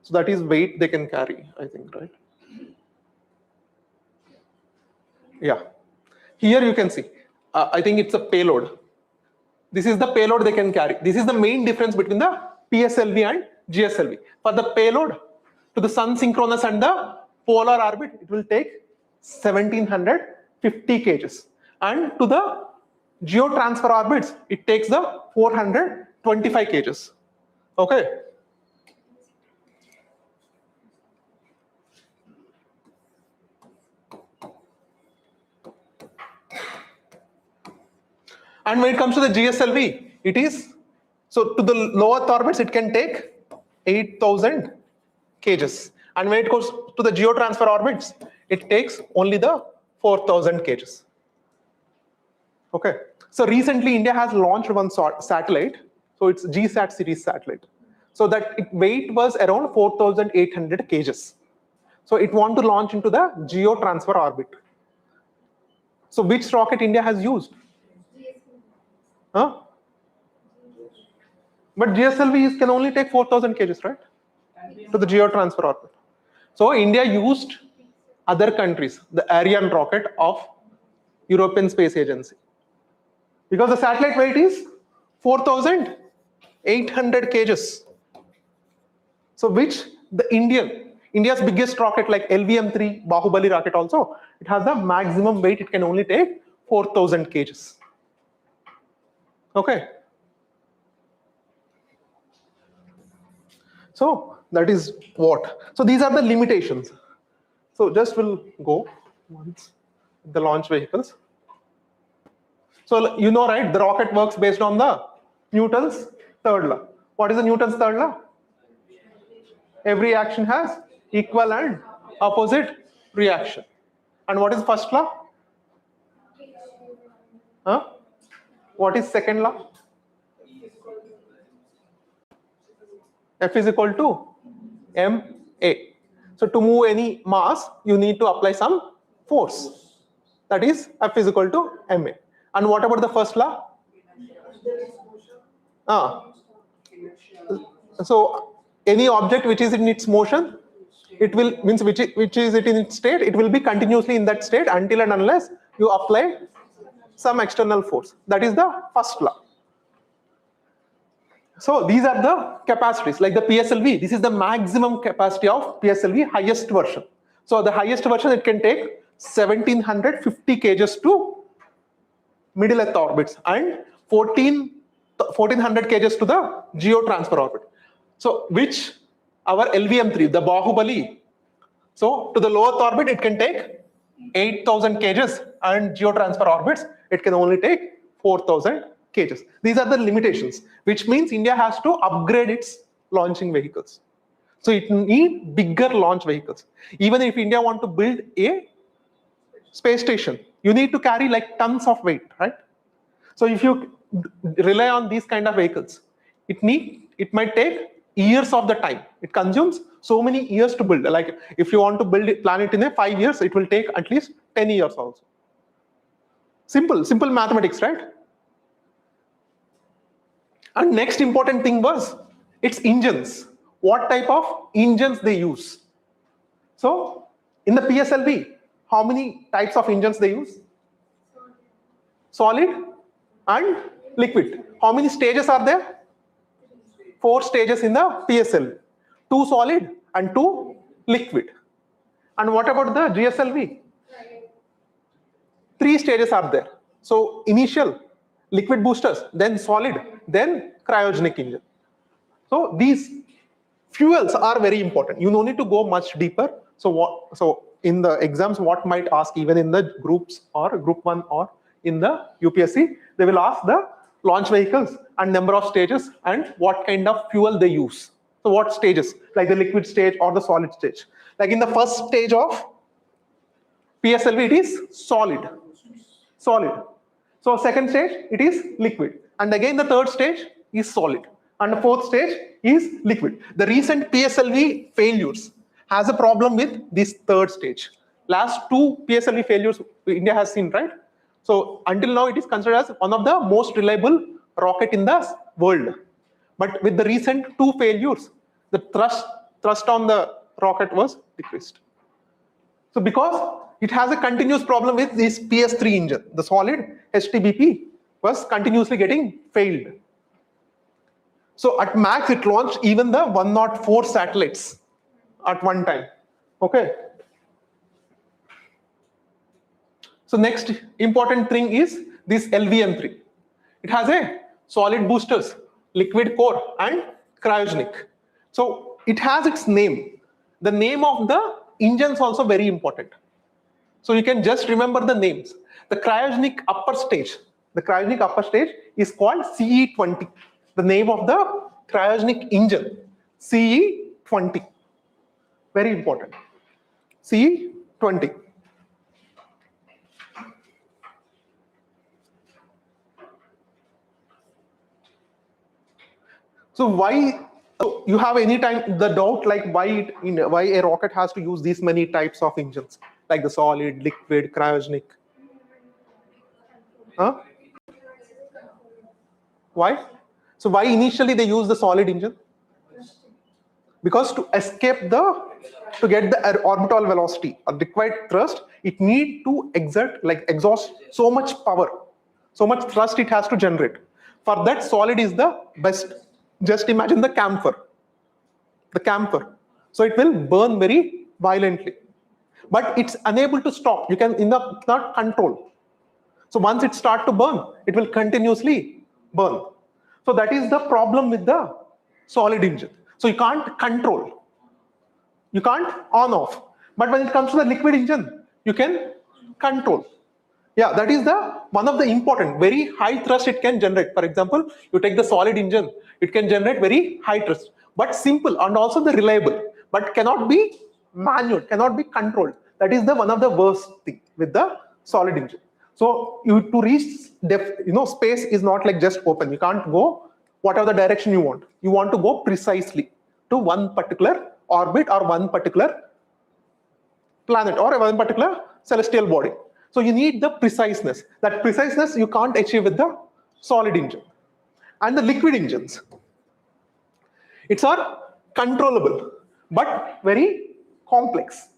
[SPEAKER 1] So that is weight they can carry, I think, right? Yeah. Here you can see. I think it's a payload. This is the payload they can carry. This is the main difference between the PSLV and GSLV. For the payload to the sun synchronous and the polar orbit, it will take 1750 kgs. And to the geo transfer orbits, it takes the 425 kgs. Okay. And when it comes to the GSLV, it is, so to the low Earth orbits, it can take 8,000 kgs. And when it goes to the geotransfer orbits, it takes only the 4,000 kgs. Okay. So recently, India has launched one satellite. So it's GSAT series satellite. So that its weight was around 4,800 kgs. So it want to launch into the geotransfer orbit. So which rocket India has used? Huh? But GSLV can only take 4,000 kgs, right? To the geotransfer orbit. So India used other countries, the Ariane rocket of European Space Agency. Because the satellite weight is 4,800 kgs. So which the India's biggest rocket like LVM-3 Bahubali rocket also, it has the maximum weight, it can only take 4,000 kgs. Okay. So that is what. So these are the limitations. So just we'll go once the launch vehicles. So you know, right, the rocket works based on the Newton's third law. What is the Newton's third law? Every action has equal and opposite reaction. And what is first law? Huh? What is second law? F is equal to ma. So to move any mass, you need to apply some force. That is F is equal to ma. And what about the first law? So any object which is in its motion, it will means which is it in its state, it will be continuously in that state until and unless you apply some external force. That is the first law. So these are the capacities, like the PSLV. This is the maximum capacity of PSLV, highest version. So the highest version, it can take 1750 kgs to middle Earth orbits and 1400 kgs to the geotransfer orbit. So which our LVM-3, the Bahubali. So to the low Earth orbit, it can take 8,000 kgs and geotransfer orbits, it can only take 4,000 kgs. These are the limitations, which means India has to upgrade its launching vehicles. So it needs bigger launch vehicles. Even if India want to build a space station, you need to carry like tons of weight, right? So if you rely on these kind of vehicles, it might take years of the time. It consumes so many years to build. Like if you want to build it, plan it in 5 years, it will take at least 10 years also. Simple mathematics, right? And next important thing was its engines. What type of engines they use? So in the PSLV, how many types of engines they use? Solid and liquid. How many stages are there? 4 stages in the PSLV. 2 solid and 2 liquid. And what about the GSLV? 3 stages are there. So initial liquid boosters, then solid, then cryogenic engine. So these fuels are very important. You don't need to go much deeper. So in the exams, what might ask, even in the groups or group 1 or in the UPSC, they will ask the launch vehicles and number of stages and what kind of fuel they use. So what stages, like the liquid stage or the solid stage. Like in the first stage of PSLV, it is solid. So second stage, it is liquid. And again, the third stage is solid. And the fourth stage is liquid. The recent PSLV failures has a problem with this third stage. Last 2 PSLV failures India has seen, right? So until now, it is considered as one of the most reliable rocket in the world. But with the recent 2 failures, the thrust on the rocket was decreased. So because it has a continuous problem with this PS3 engine, the solid HTBP was continuously getting failed. So at max, it launched even the 104 satellites at one time. Okay. So next important thing is this LVM3. It has a solid boosters, liquid core, and cryogenic. So it has its name. The name of the engine is also very important. So you can just remember the names. The cryogenic upper stage is called CE20. The name of the cryogenic engine, CE20. Very important. CE20. So why? You have any time the doubt like why a rocket has to use these many types of engines, like the solid, liquid, cryogenic? Huh? Why? So why initially they use the solid engine? Because to escape to get the orbital velocity or required thrust, it need to exhaust so much power, so much thrust it has to generate. For that, solid is the best. Just imagine the camphor. So it will burn very violently, but it's unable to stop. You cannot control. So once it starts to burn, it will continuously burn. So that is the problem with the solid engine. So you can't control. You can't on off. But when it comes to the liquid engine, you can control. Yeah, that is one of the important, very high thrust it can generate. For example, you take the solid engine, it can generate very high thrust, but simple and also the reliable, but cannot be manual, cannot be controlled. That is one of the worst thing with the solid engine. So to reach space is not like just open. You can't go whatever the direction you want. You want to go precisely to one particular orbit or one particular planet or one particular celestial body. So you need the preciseness. That preciseness you can't achieve with the solid engine. And the liquid engines, it's controllable, but very complex.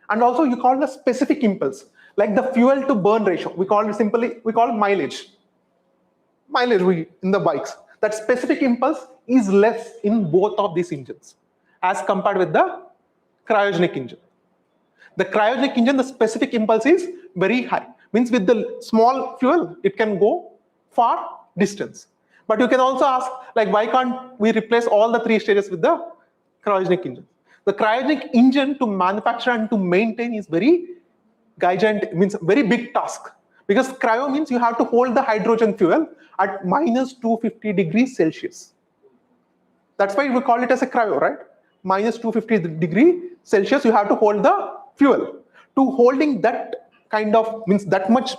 [SPEAKER 1] And also you call the specific impulse, like the fuel to burn ratio. We call it mileage. In the bikes. That specific impulse is less in both of these engines as compared with the cryogenic engine. The cryogenic engine, the specific impulse is very high. Means with the small fuel, it can go far distance. But you can also ask, like, why can't we replace all the 3 stages with the cryogenic engine? The cryogenic engine to manufacture and to maintain is very gigantic, means very big task. Because cryo means you have to hold the hydrogen fuel at minus 250 degrees Celsius. That's why we call it as a cryo, right? Minus 250 degrees Celsius, you have to hold the fuel. To holding that kind of, means that much,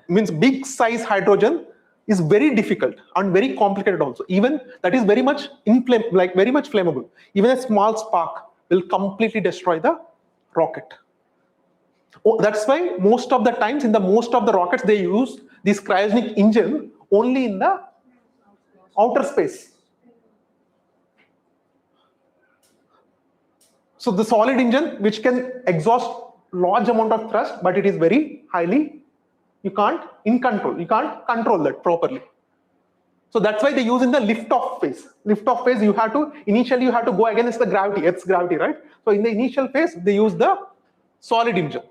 [SPEAKER 1] means big size hydrogen, is very difficult and very complicated also. Even that is very much very much flammable. Even a small spark will completely destroy the rocket. Oh, that's why most of the times in the most of the rockets they use this cryogenic engine only in the outer space. So the solid engine, which can exhaust large amount of thrust, but it is very highly, you can't control that properly. So that's why they use in the lift-off phase. Lift-off phase, initially you have to go against the gravity, Earth's gravity, right? So in the initial phase, they use the solid engine.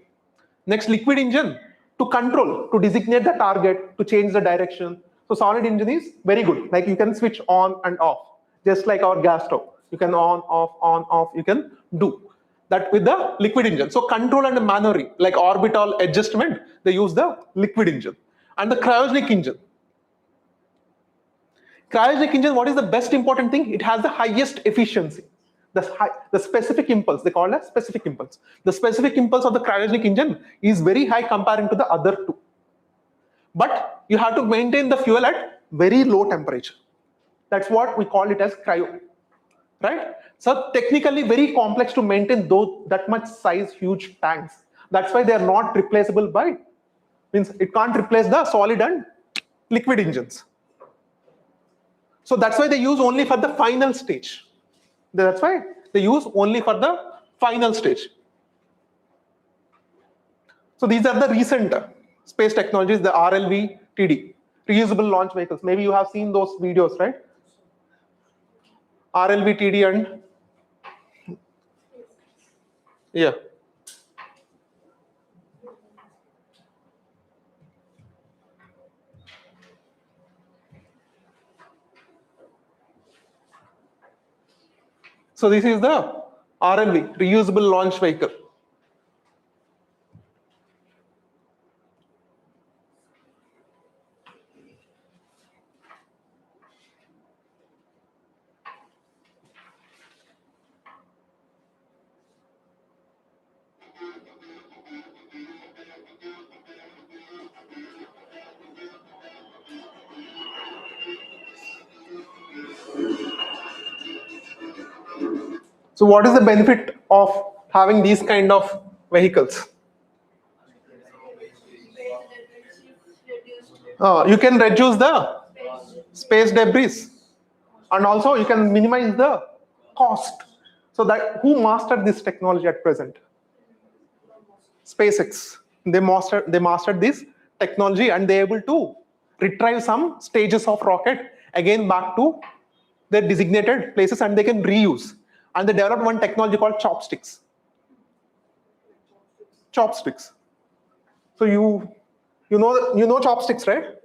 [SPEAKER 1] Next, liquid engine to designate the target, to change the direction. So solid engine is very good. Like you can switch on and off, just like our gas stove. You can on, off, you can do that with the liquid engine. So control and maneuvering, like orbital adjustment, they use the liquid engine. And the cryogenic engine. Cryogenic engine, what is the best important thing? It has the highest efficiency. The specific impulse, they call it specific impulse. The specific impulse of the cryogenic engine is very high comparing to the other two. But you have to maintain the fuel at very low temperature. That's what we call it as cryo. Right? So technically very complex to maintain that much size, huge tanks. That's why they are not replaceable means it can't replace the solid and liquid engines. So that's why they use only for the final stage. That's why they use only for the final stage. So these are the recent space technologies, the RLV, TD, reusable launch vehicles. Maybe you have seen those videos, right? RLV, TD, and yeah. So this is the RLV, reusable launch vehicle. So what is the benefit of having these kind of vehicles? You can reduce the space debris, and also you can minimize the cost. So that who mastered this technology at present? SpaceX. They mastered this technology, and they're able to retrieve some stages of rocket again back to their designated places, and they can reuse. And they developed one technology called chopsticks. Chopsticks. So you know chopsticks, right?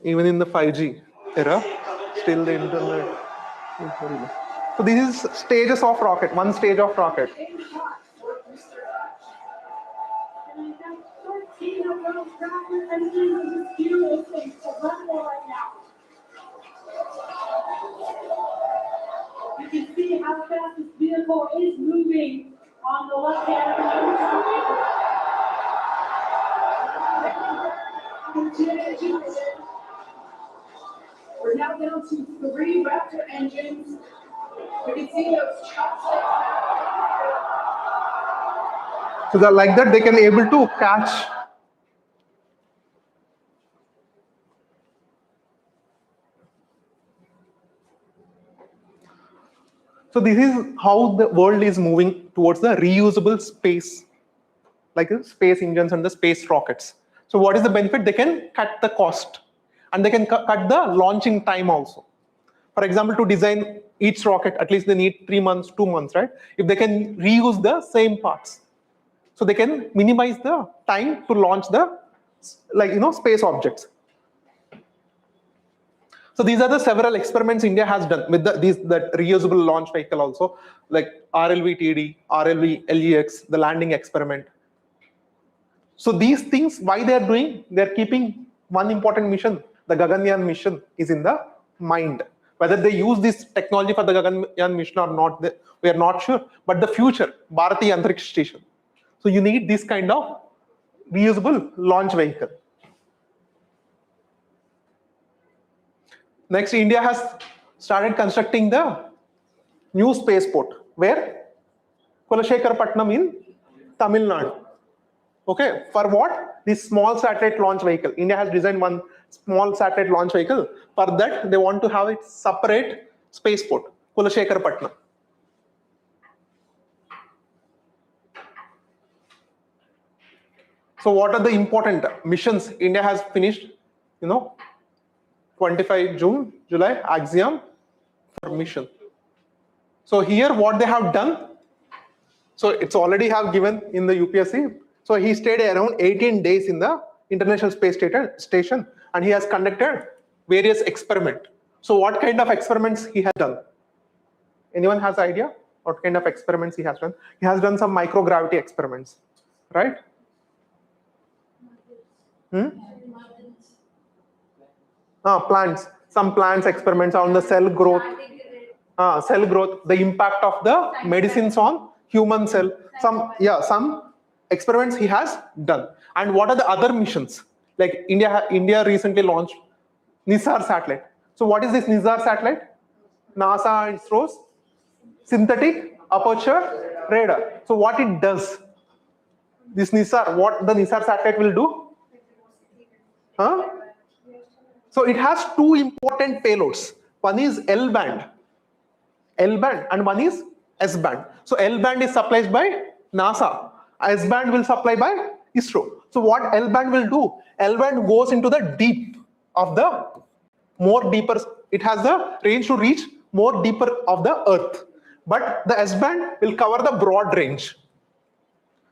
[SPEAKER 1] Even in the 5G era, still the internet is very low. So this is stages of rocket, one stage of rocket.
[SPEAKER 6] 13 of those rocket engines is fuel to run more right now. You can see how fast this vehicle is moving on the left hand side. We're now down to 3 Raptor engines. You can see those chopsticks.
[SPEAKER 1] So that like that they can able to catch. So this is how the world is moving towards the reusable space, like the space engines and the space rockets. So what is the benefit? They can cut the cost, and they can cut the launching time also. For example, to design each rocket, at least they need 3 months, 2 months, right? If they can reuse the same parts, so they can minimize the time to launch the like space objects. So these are the several experiments India has done with that reusable launch vehicle also, like RLV-TD, RLV-LEX, the landing experiment. So these things, why they are doing? They are keeping one important mission, the Gaganyaan mission, is in the mind. Whether they use this technology for the Gaganyaan mission or not, we are not sure. But the future, Bharati Antariksh Station. So you need this kind of reusable launch vehicle. Next, India has started constructing the new spaceport. Where? Kulashekarapatnam in Tamil Nadu. Okay, for what? This small satellite launch vehicle. India has designed one small satellite launch vehicle. For that, they want to have its separate spaceport, Kulashekarapatnam. So what are the important missions India has finished? 25 June, July, Axiom for mission. So here what they have done, so it's already have given in the UPSC. So he stayed around 18 days in the International Space Station and he has conducted various experiments. So what kind of experiments he has done? Anyone has idea what kind of experiments he has done? He has done some microgravity experiments, right? Plants. Some plants experiments on the cell growth. The impact of the medicines on human cell. Some experiments he has done. And what are the other missions? Like India recently launched NISAR satellite. So what is this NISAR satellite? NASA and ISRO's synthetic aperture radar. So what it does? This NISAR, what the NISAR satellite will do? So it has two important payloads. One is L-band, and one is S-band. So L-band is supplied by NASA. S-band will supply by ISRO. So what L-band will do? L-band goes into the deep of the more deeper. It has the range to reach more deeper of the Earth. But the S-band will cover the broad range.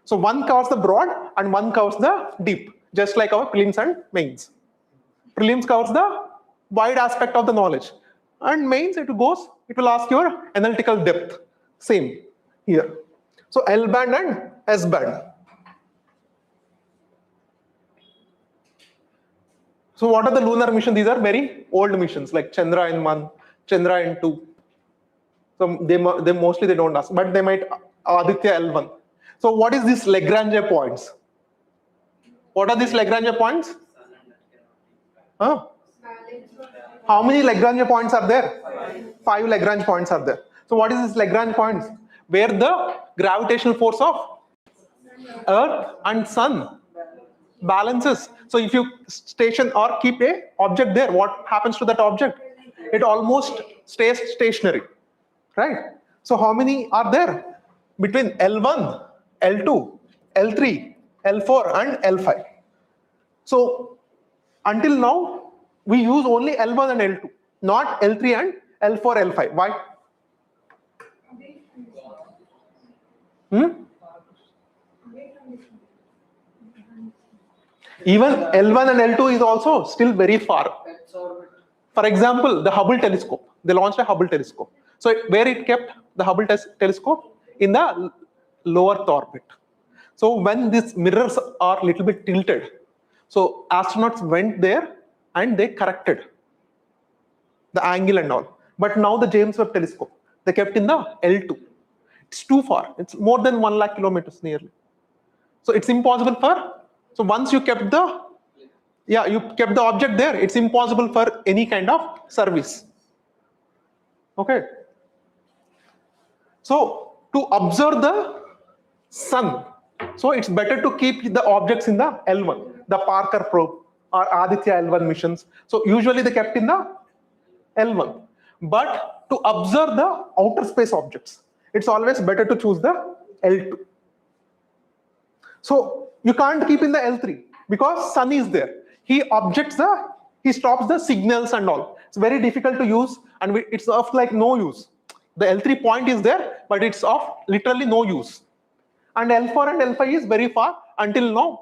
[SPEAKER 1] So one covers the broad and one covers the deep, just like our prelims and mains. Prelims covers the wide aspect of the knowledge, and mains it will ask your analytical depth. Same here. So L band and S band. So what are the lunar missions? These are very old missions like Chandrayaan-1, Chandrayaan-2. So they mostly don't ask, but they might Aditya L1. So what is this Lagrange points? What are these Lagrange points? How many Lagrange points are there? 5 Lagrange points are there. So what is this Lagrange points? Where the gravitational force of Earth and Sun balances. So if you station or keep a object there, what happens to that object? It almost stays stationary, right? So how many are there? Between L1, L2, L3, L4 and L5. So until now, we use only L1 and L2, not L3 and L4, L5. Why? Even L1 and L2 is also still very far. For example, the Hubble telescope. They launched a Hubble telescope. So where it kept the Hubble telescope? In the low Earth orbit. So when these mirrors are little bit tilted, so astronauts went there and they corrected the angle and all. But now the James Webb telescope, they kept in the L2. It's too far. It's more than 1 lakh kilometers nearly. So it's impossible for, so once you kept the, you kept the object there, it's impossible for any kind of service. Okay. So to observe the sun, so it's better to keep the objects in the L1, the Parker probe or Aditya L1 missions. So usually they kept in the L1. But to observe the outer space objects, it's always better to choose the L2. So you can't keep in the L3 because sun is there. He stops the signals and all. It's very difficult to use and it's of like no use. The L3 point is there, but it's of literally no use. And L4 and L5 is very far until now.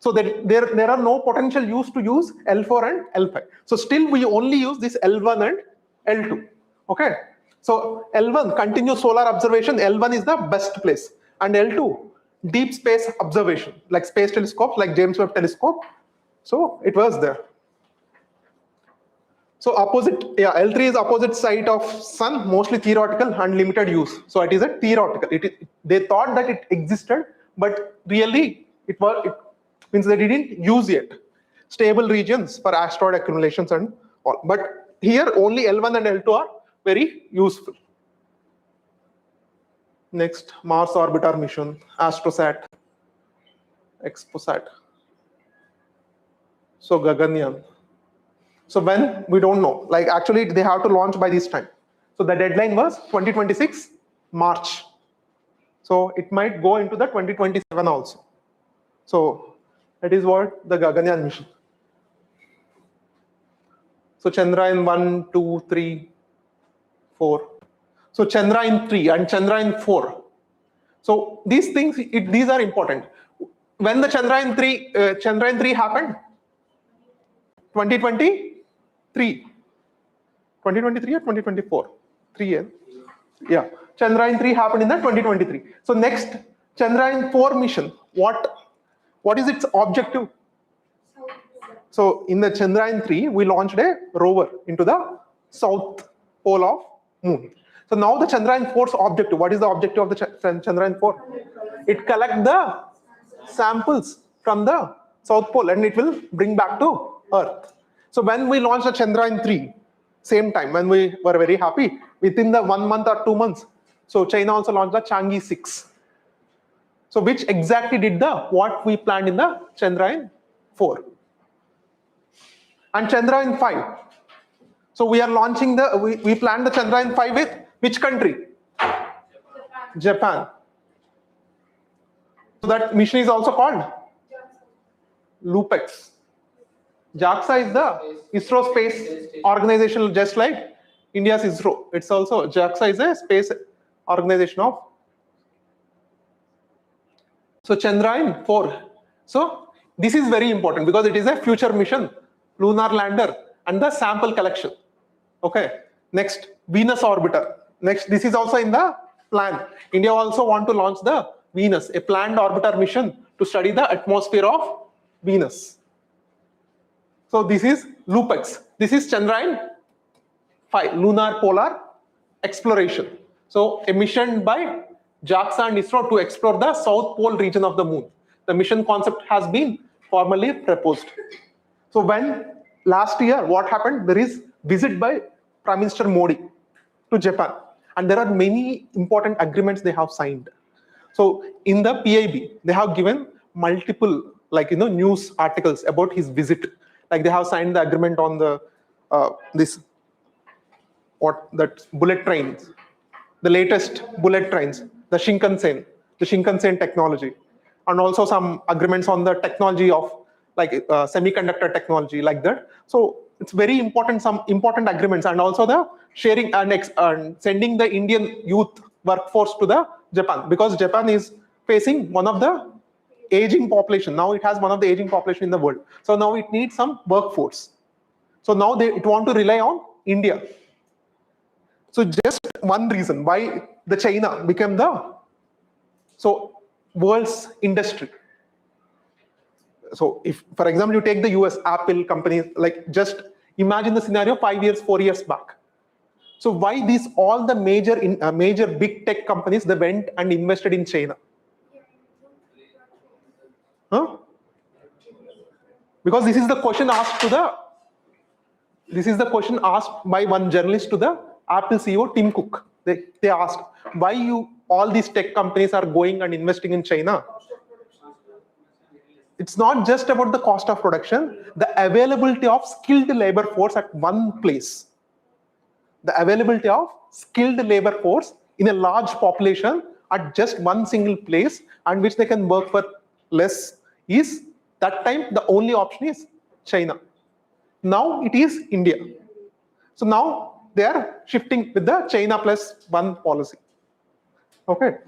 [SPEAKER 1] So there are no potential use to use L4 and L5. So still we only use this L1 and L2. Okay. So L1 continuous solar observation, L1 is the best place, and L2 deep space observation like space telescopes like James Webb Telescope. So it was there. So opposite, yeah, L3 is opposite side of sun, mostly theoretical and limited use. So it is a theoretical. They thought that it existed, but really it means they didn't use yet. Stable regions for asteroid accumulations and all. But here only L1 and L2 are very useful. Next, Mars Orbiter mission, Astrosat, Exposat. So Gaganyaan. So when, we don't know. Like actually they have to launch by this time. So the deadline was 2026 March. So it might go into the 2027 also. So that is what the Gaganyaan mission. So Chandrayaan 1, 2, 3, 4. So Chandrayaan 3 and Chandrayaan 4. So these things, these are important. When the Chandrayaan 3 happened, 2023 or 2024? 3 years. Yeah, Chandrayaan 3 happened in the 2023. So next Chandrayaan 4 mission, what is its objective? So in the Chandrayaan 3, we launched a rover into the south pole of moon. So now the Chandrayaan 4's objective, what is the objective of the Chandrayaan 4? It collects the samples from the south pole and it will bring back to Earth. So when we launched the Chandrayaan 3, same time, when we were very happy, within the 1 month or 2 months, so China also launched the Chang'e 6. So which exactly did what we planned in the Chandrayaan 4. And Chandrayaan 5. So we are launching we planned the Chandrayaan 5 with which country? Japan. So that mission is also called LUPEX. JAXA is the ISRO space organization, just like India's ISRO. It's also, JAXA is a space organization of. So Chandrayaan 4. So this is very important because it is a future mission, lunar lander and the sample collection. Okay. Next, Venus orbiter. Next, this is also in the plan. India also want to launch the Venus, a planned orbiter mission to study the atmosphere of Venus. So this is LUPEX. This is Chandrayaan 5, lunar polar exploration. So a mission by JAXA and ISRO to explore the south pole region of the moon. The mission concept has been formally proposed. So when last year, what happened? There is visit by Prime Minister Modi to Japan, and there are many important agreements they have signed. So in the PIB, they have given multiple, news articles about his visit. Like they have signed the agreement on the bullet trains, the latest bullet trains, the Shinkansen technology, and also some agreements on the technology of semiconductor technology like that. So it's very important, some important agreements, and also the sharing and sending the Indian youth workforce to the Japan, because Japan is facing one of the aging population. Now it has one of the aging population in the world. So now it needs some workforce. So now it want to rely on India. So just one reason why the China became the world's industry. So if, for example, you take the US Apple companies, just imagine the scenario 5 years, 4 years back. So why all the major big tech companies, they went and invested in China? Huh? Because this is the question asked by one journalist to the Apple CEO Tim Cook. They asked, why all these tech companies are going and investing in China? It's not just about the cost of production, the availability of skilled labor force at one place. The availability of skilled labor force in a large population at just one single place, and which they can work for less, is that time the only option is China. Now it is India. So now they are shifting with the China plus one policy. Okay.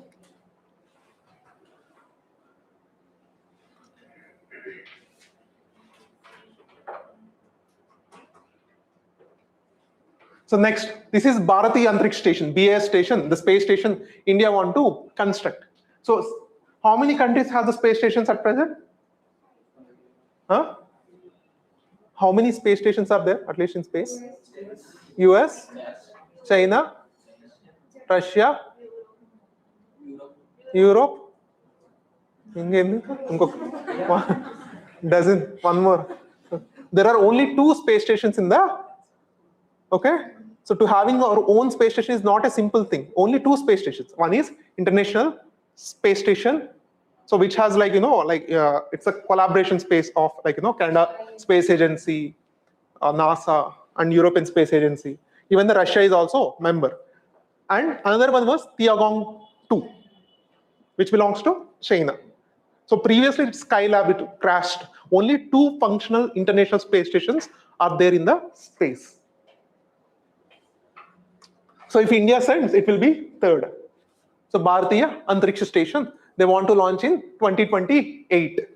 [SPEAKER 1] So next, this is Bharati Antariksh Station, BAS station, the space station India want to construct. So how many countries have the space stations at present? Huh? How many space stations are there, at least in space? US, China, Russia, Europe. Dozen, one more. There are only 2 space stations in the. Okay, so to having our own space station is not a simple thing. Only 2 space stations. One is International Space Station, so which has it's a collaboration space of Canada Space Agency, NASA, and European Space Agency. Even the Russia is also member. And another one was Tiangong 2, which belongs to China. So previously Skylab, it crashed. Only 2 functional international space stations are there in the space. So if India sends, it will be 3rd. So Bharatiya Antariksh Station, they want to launch in 2028.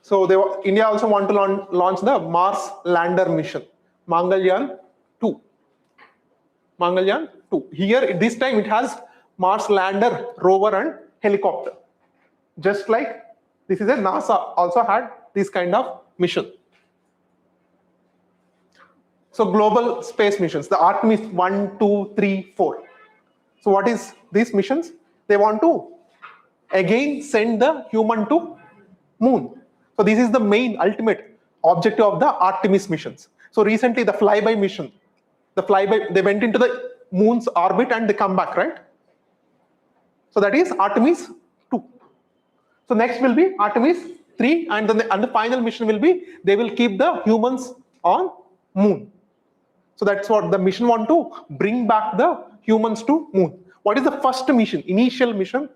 [SPEAKER 1] So India also want to launch the Mars lander mission, Mangalyaan 2. Mangalyaan 2. Here, this time it has Mars lander, rover, and helicopter. Just like this is a NASA also had this kind of mission. So global space missions, the Artemis 1, 2, 3, 4. So what is these missions? They want to again send the human to moon. So this is the main ultimate objective of the Artemis missions. So recently the flyby mission, they went into the moon's orbit and they come back, right? So that is Artemis 2. So next will be Artemis 3, and the final mission will be they will keep the humans on moon. So that's what the mission want to bring back the humans to moon. What is the first mission, initial mission?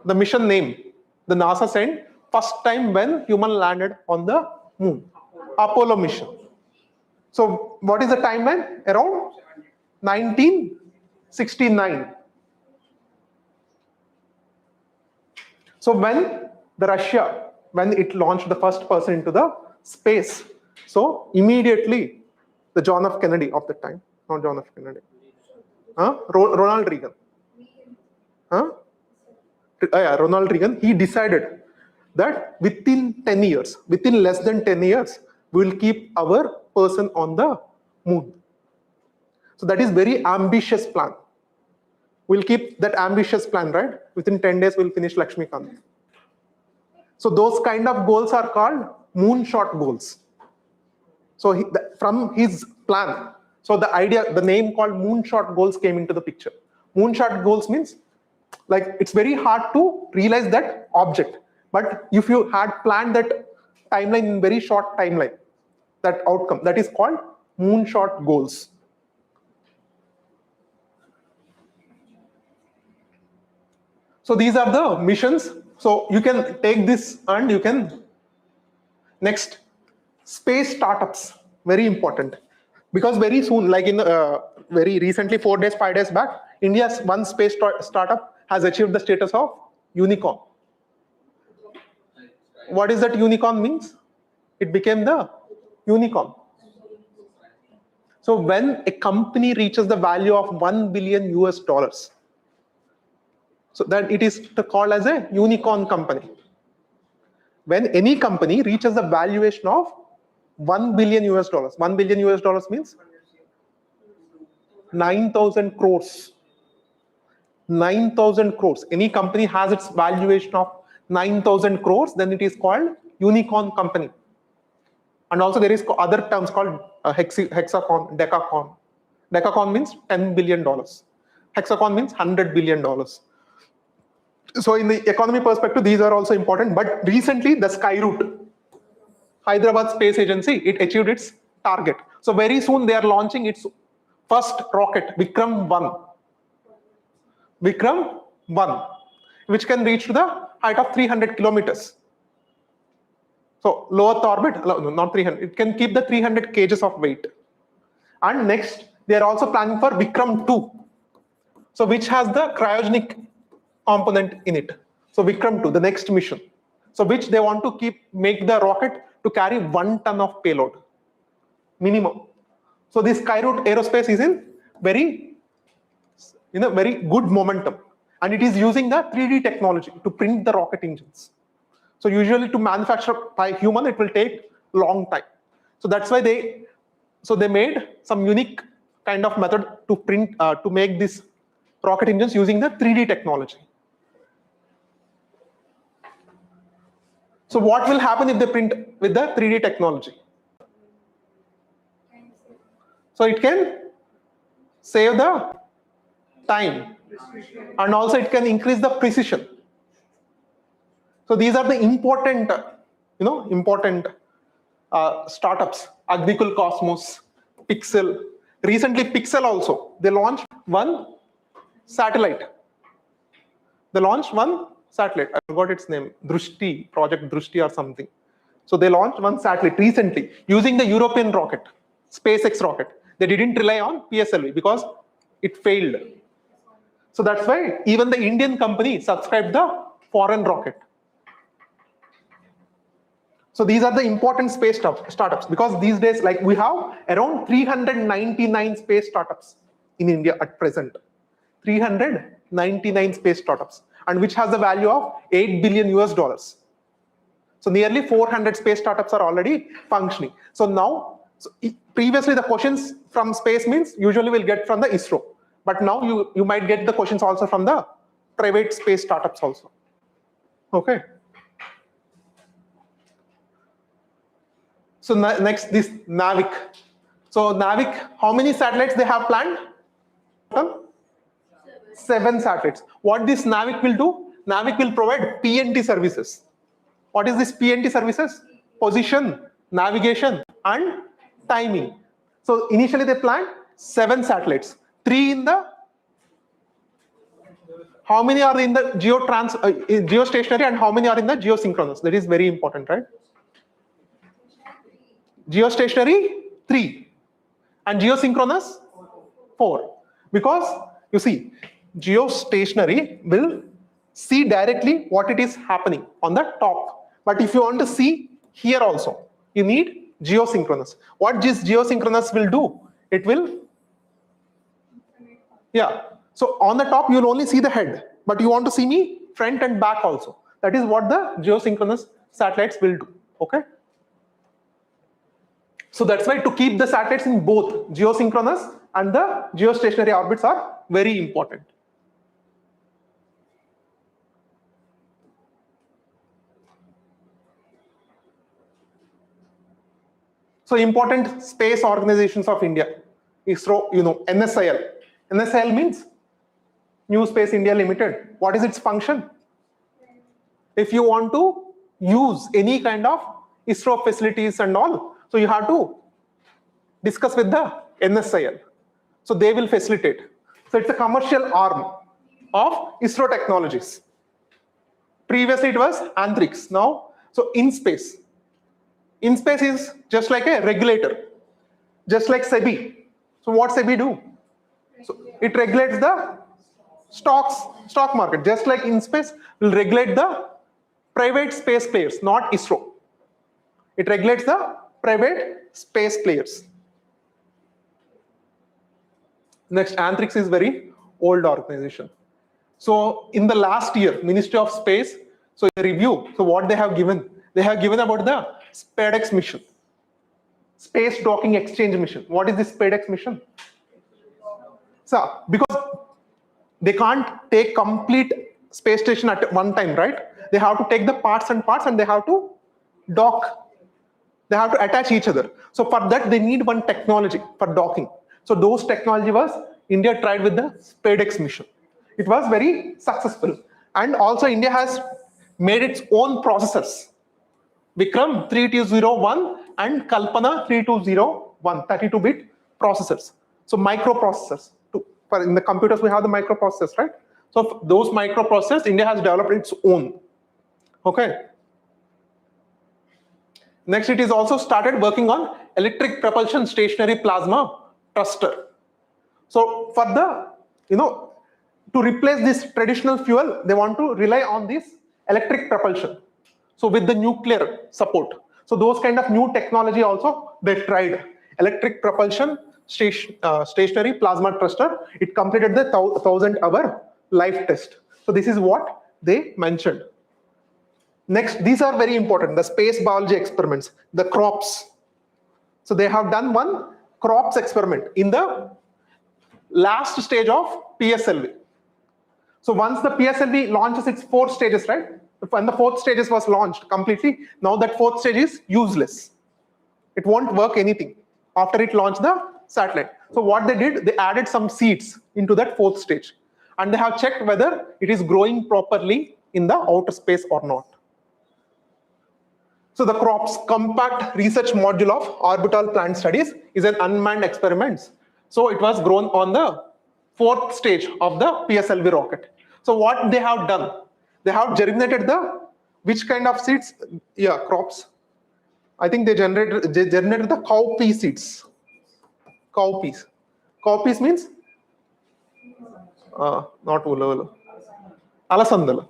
[SPEAKER 1] The mission name, the NASA sent first time when human landed on the moon, Apollo mission. So what is the timeline? Around 1969. So when it launched the first person into the space, so immediately the John F. Kennedy of the time, not John F. Kennedy, Ronald Reagan, Ronald Reagan, he decided that within less than 10 years, we will keep our person on the moon. So that is very ambitious plan. We'll keep that ambitious plan, right? Within 10 days, we'll finish Lakshmikant. So those kind of goals are called moonshot goals. So from his plan, so the name called moonshot goals came into the picture. Moonshot goals means like it's very hard to realize that object. But if you had planned that timeline in very short timeline, that outcome, that is called moonshot goals. So these are the missions. So you can take this and you can, next, space startups, very important. Because very soon, like in very recently, 4 days, 5 days back, India's one space startup has achieved the status of unicorn. What is that unicorn means? It became the unicorn. So when a company reaches the value of $1 billion US, so that it is called as a unicorn company. When any company reaches the valuation of $1 billion US, $1 billion US means 9,000 crores. 9,000 crores. Any company has its valuation of 9,000 crores, then it is called unicorn company. And also there is other terms called hexacorn, decacorn. Decacorn means $10 billion. Hexacorn means $100 billion. So in the economy perspective, these are also important. But recently, the Skyroot, Hyderabad Space Agency, it achieved its target. So very soon they are launching its first rocket, Vikram 1. Vikram 1, which can reach to the height of 300 kilometers. So low Earth orbit, not 300, it can keep the 300 kgs of weight. And next, they are also planning for Vikram 2. So which has the cryogenic component in it. So Vikram 2, the next mission. So which they want to make the rocket to carry 1 ton of payload minimum. So this Skyroot Aerospace is in a very good momentum, and it is using the 3D technology to print the rocket engines. So usually to manufacture by human, it will take long time. So that's why they made some unique kind of method to print to make these rocket engines using the 3D technology. So what will happen if they print with the 3D technology? So it can save the time, and also it can increase the precision. So these are the important, startups. Agnicul Cosmos, Pixel. Recently, Pixel also, they launched one satellite. I forgot its name, Drushti, Project Drushti or something. So they launched one satellite recently using the European rocket, SpaceX rocket. They didn't rely on PSLV because it failed. So that's why even the Indian company subscribed the foreign rocket. So these are the important space startups, because these days, like, we have around 399 space startups in India at present. 399 space startups, and which has a value of $8 billion US. So nearly 400 space startups are already functioning. So now, previously the questions from space means usually we'll get from the ISRO, but now you might get the questions also from the private space startups also. Okay. So next, this NAVIC. So NAVIC, how many satellites they have planned? 7 satellites. What this NAVIC will do? NAVIC will provide PNT services. What is this PNT services? Position, navigation, and timing. So initially they planned 7 satellites. 3 in the, how many are in the geostationary, and how many are in the geosynchronous? That is very important, right? Geostationary 3 and geosynchronous 4, because you see, geostationary will see directly what it is happening on the top, but if you want to see here also, you need geosynchronous. What this geosynchronous will do? It will, so on the top you'll only see the head, but you want to see me front and back also. That is what the geosynchronous satellites will do. Okay. So that's why to keep the satellites in both geosynchronous and the geostationary orbits are very important. So important space organizations of India, ISRO, NSIL. NSIL means New Space India Limited. What is its function? If you want to use any kind of ISRO facilities and all, so you have to discuss with the NSIL. So they will facilitate. So it's a commercial arm of ISRO Technologies. Previously it was Antrix. Now, so InSpace. InSpace is just like a regulator, just like SEBI. So what SEBI do? So it regulates the stock market, just like InSpace will regulate the private space players, not ISRO. It regulates the private space players. Next, Antrix is very old organization. So in the last year, Ministry of Space, so a review, so what they have given about the SpaceX mission, Space Docking Exchange mission. What is this SpaceX mission? So because they can't take complete space station at one time, right? They have to take the parts and they have to dock. They have to attach each other. So for that, they need one technology for docking. So those technology was India tried with the SpaceX mission. It was very successful. And also India has made its own processors. Vikram 3201 and Kalpana 3201, 32-bit processors. So microprocessors. In the computers, we have the microprocessors, right? So those microprocessors, India has developed its own. Okay. Next, it is also started working on electric propulsion stationary plasma thruster. So for the, to replace this traditional fuel, they want to rely on this electric propulsion. So with the nuclear support. So those kind of new technology also they tried. Electric propulsion, stationary plasma thruster. It completed the 1,000-hour life test. So this is what they mentioned. Next, these are very important. The space biology experiments, the crops. So they have done one crops experiment in the last stage of PSLV. So once the PSLV launches its 4 stages, right? When the 4th stages was launched completely, now that 4th stage is useless. It won't work anything after it launched the satellite. So what they did, they added some seeds into that 4th stage. And they have checked whether it is growing properly in the outer space or not. So the CROPS, Compact Research Module of Orbital Plant Studies, is an unmanned experiment. So it was grown on the 4th stage of the PSLV rocket. So what they have done, they have germinated the, which kind of seeds? Yeah, crops. I think they germinated the cowpea seeds. Cowpeas. Cowpeas means not ula. Alasandala.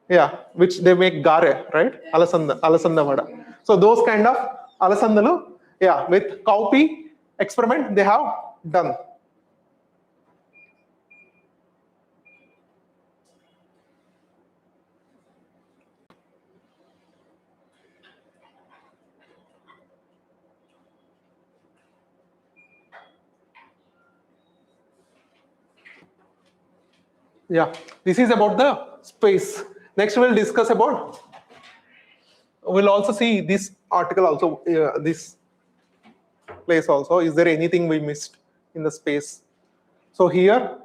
[SPEAKER 1] Yeah, which they make gare, right? Alasanda vada. So those kind of alasandalu, yeah, with cowpea experiment they have done. Yeah, this is about the space. Next we'll discuss about, we'll also see this article also, this place also. Is there anything we missed in the space? So here,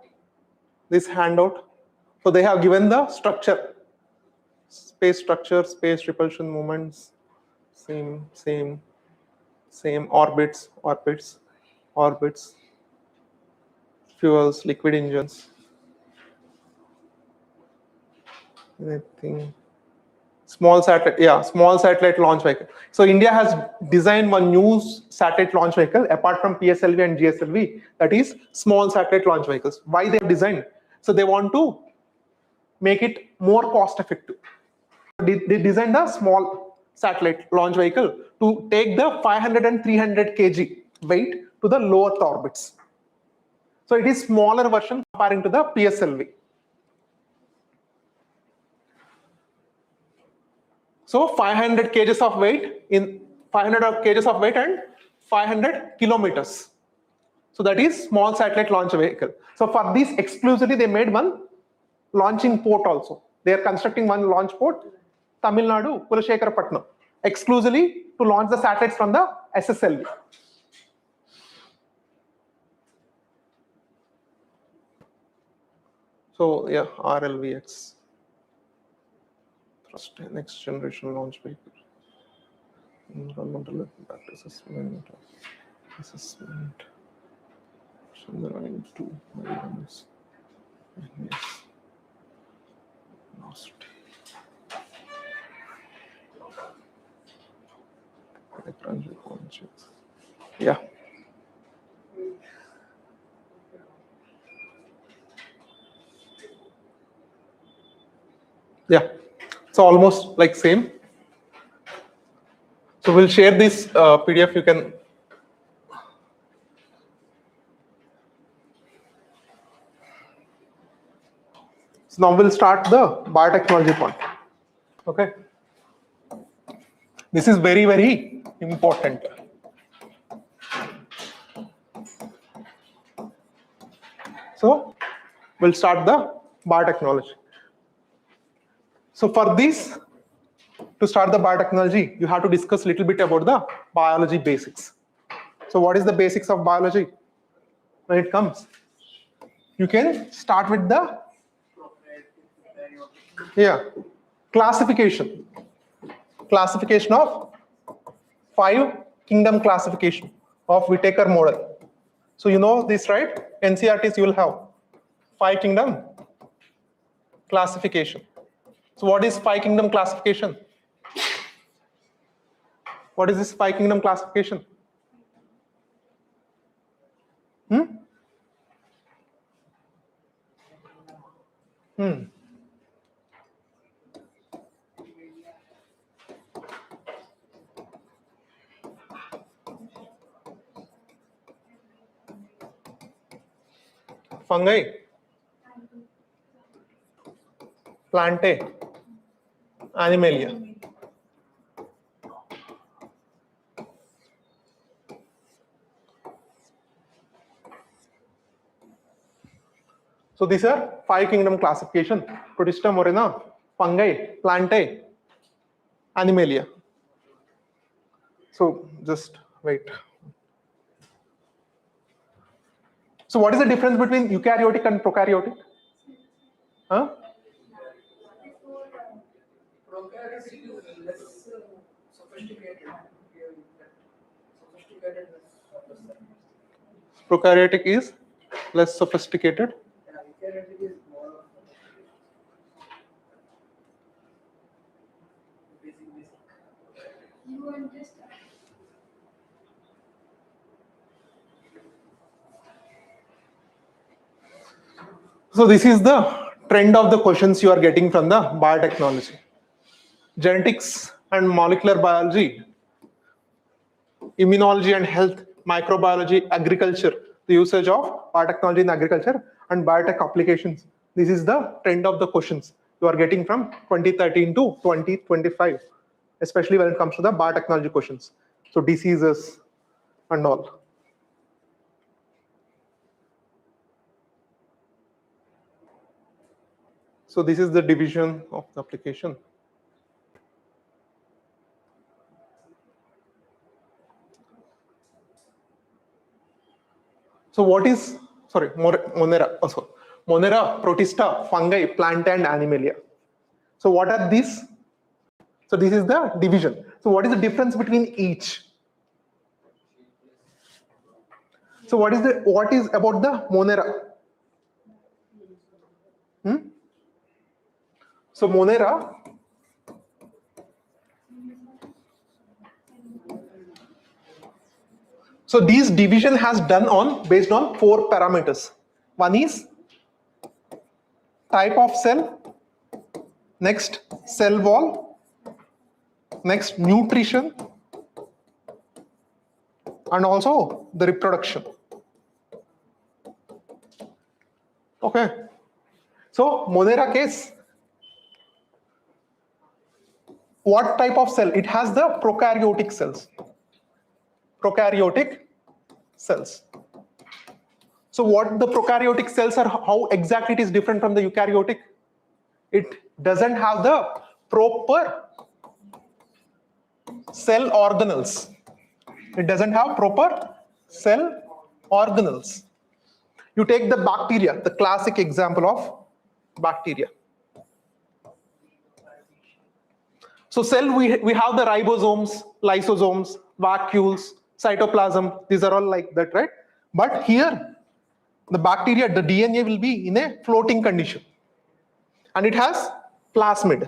[SPEAKER 1] this handout, so they have given the structure, space structure, space repulsion moments, same, orbits, fuels, liquid engines, anything. Small satellite launch vehicle. So India has designed one new satellite launch vehicle apart from PSLV and GSLV, that is small satellite launch vehicles. Why they have designed? So they want to make it more cost effective. They designed a small satellite launch vehicle to take the 500 and 300 kg weight to the low Earth orbits. So it is smaller version comparing to the PSLV. So 500 kgs of weight in 500 kgs of weight and 500 kilometers. So that is small satellite launch vehicle. So for this exclusively they made one launching port also. They are constructing one launch port, Tamil Nadu, Kulashekharapatnam, exclusively to launch the satellites from the SSLV. So yeah, RLVX. Next generation launch vehicle. Environmental impact assessment. Chandrayaan 2. Yes. Velocity. Yeah. Yeah. So almost like same. So we'll share this PDF. You can. So now we'll start the biotechnology part. Okay. This is very, very important. So we'll start the biotechnology. So for this, to start the biotechnology, you have to discuss a little bit about the biology basics. So what is the basics of biology? When it comes, you can start with the classification of 5 kingdom classification of Whittaker model. So you know this, right? NCERTs you will have 5 kingdom classification. So what is 5 kingdom classification? What is this 5 kingdom classification? fungi, plantae, animalia. So these are 5 kingdom classification: Protista, morena, fungi, plantae, animalia. So just wait. So what is the difference between eukaryotic and prokaryotic? Huh?
[SPEAKER 4] Prokaryotic is less sophisticated. Sophisticated
[SPEAKER 1] Prokaryotic is less sophisticated.
[SPEAKER 4] yeah, eukaryotic is more of basic.
[SPEAKER 1] So this is the trend of the questions you are getting from the biotechnology. Genetics and molecular biology, immunology and health, microbiology, agriculture, the usage of biotechnology in agriculture and biotech applications. This is the trend of the questions you are getting from 2013 to 2025, especially when it comes to the biotechnology questions. So diseases and all. So this is the division of the application. So what is, sorry, Monera, also Monera, Protista, fungi, plantae and animalia. So what are these? So this is the division. So what is the difference between each? So what is about the Monera? So Monera, so these division has done based on 4 parameters. One is type of cell, next cell wall, next nutrition, and also the reproduction. Okay. So Monera case, what type of cell? It has the prokaryotic cells. Prokaryotic cells. So what the prokaryotic cells are, how exactly it is different from the eukaryotic? It doesn't have the proper cell organelles. It doesn't have proper cell organelles. You take the bacteria, the classic example of bacteria. So cell, we have the ribosomes, lysosomes, vacuoles, cytoplasm. These are all like that, right? But here, the bacteria, the DNA will be in a floating condition. And it has plasmid.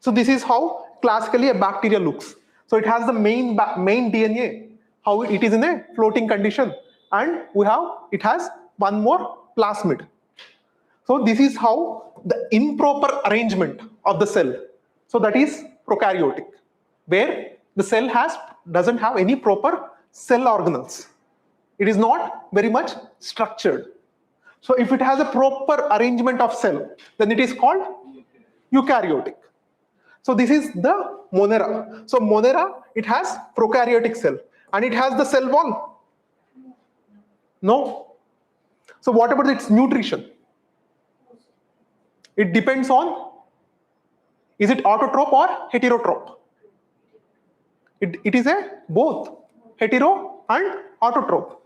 [SPEAKER 1] So this is how classically a bacteria looks. So it has the main DNA, how it is in a floating condition. And it has one more plasmid. So this is how the improper arrangement of the cell. So that is prokaryotic, where the cell doesn't have any proper cell organelles. It is not very much structured. So if it has a proper arrangement of cell, then it is called eukaryotic. So this is the Monera. So Monera, it has prokaryotic cell and it has the cell wall. No. So what about its nutrition? It depends on, is it autotroph or heterotroph? It is a both hetero and autotroph.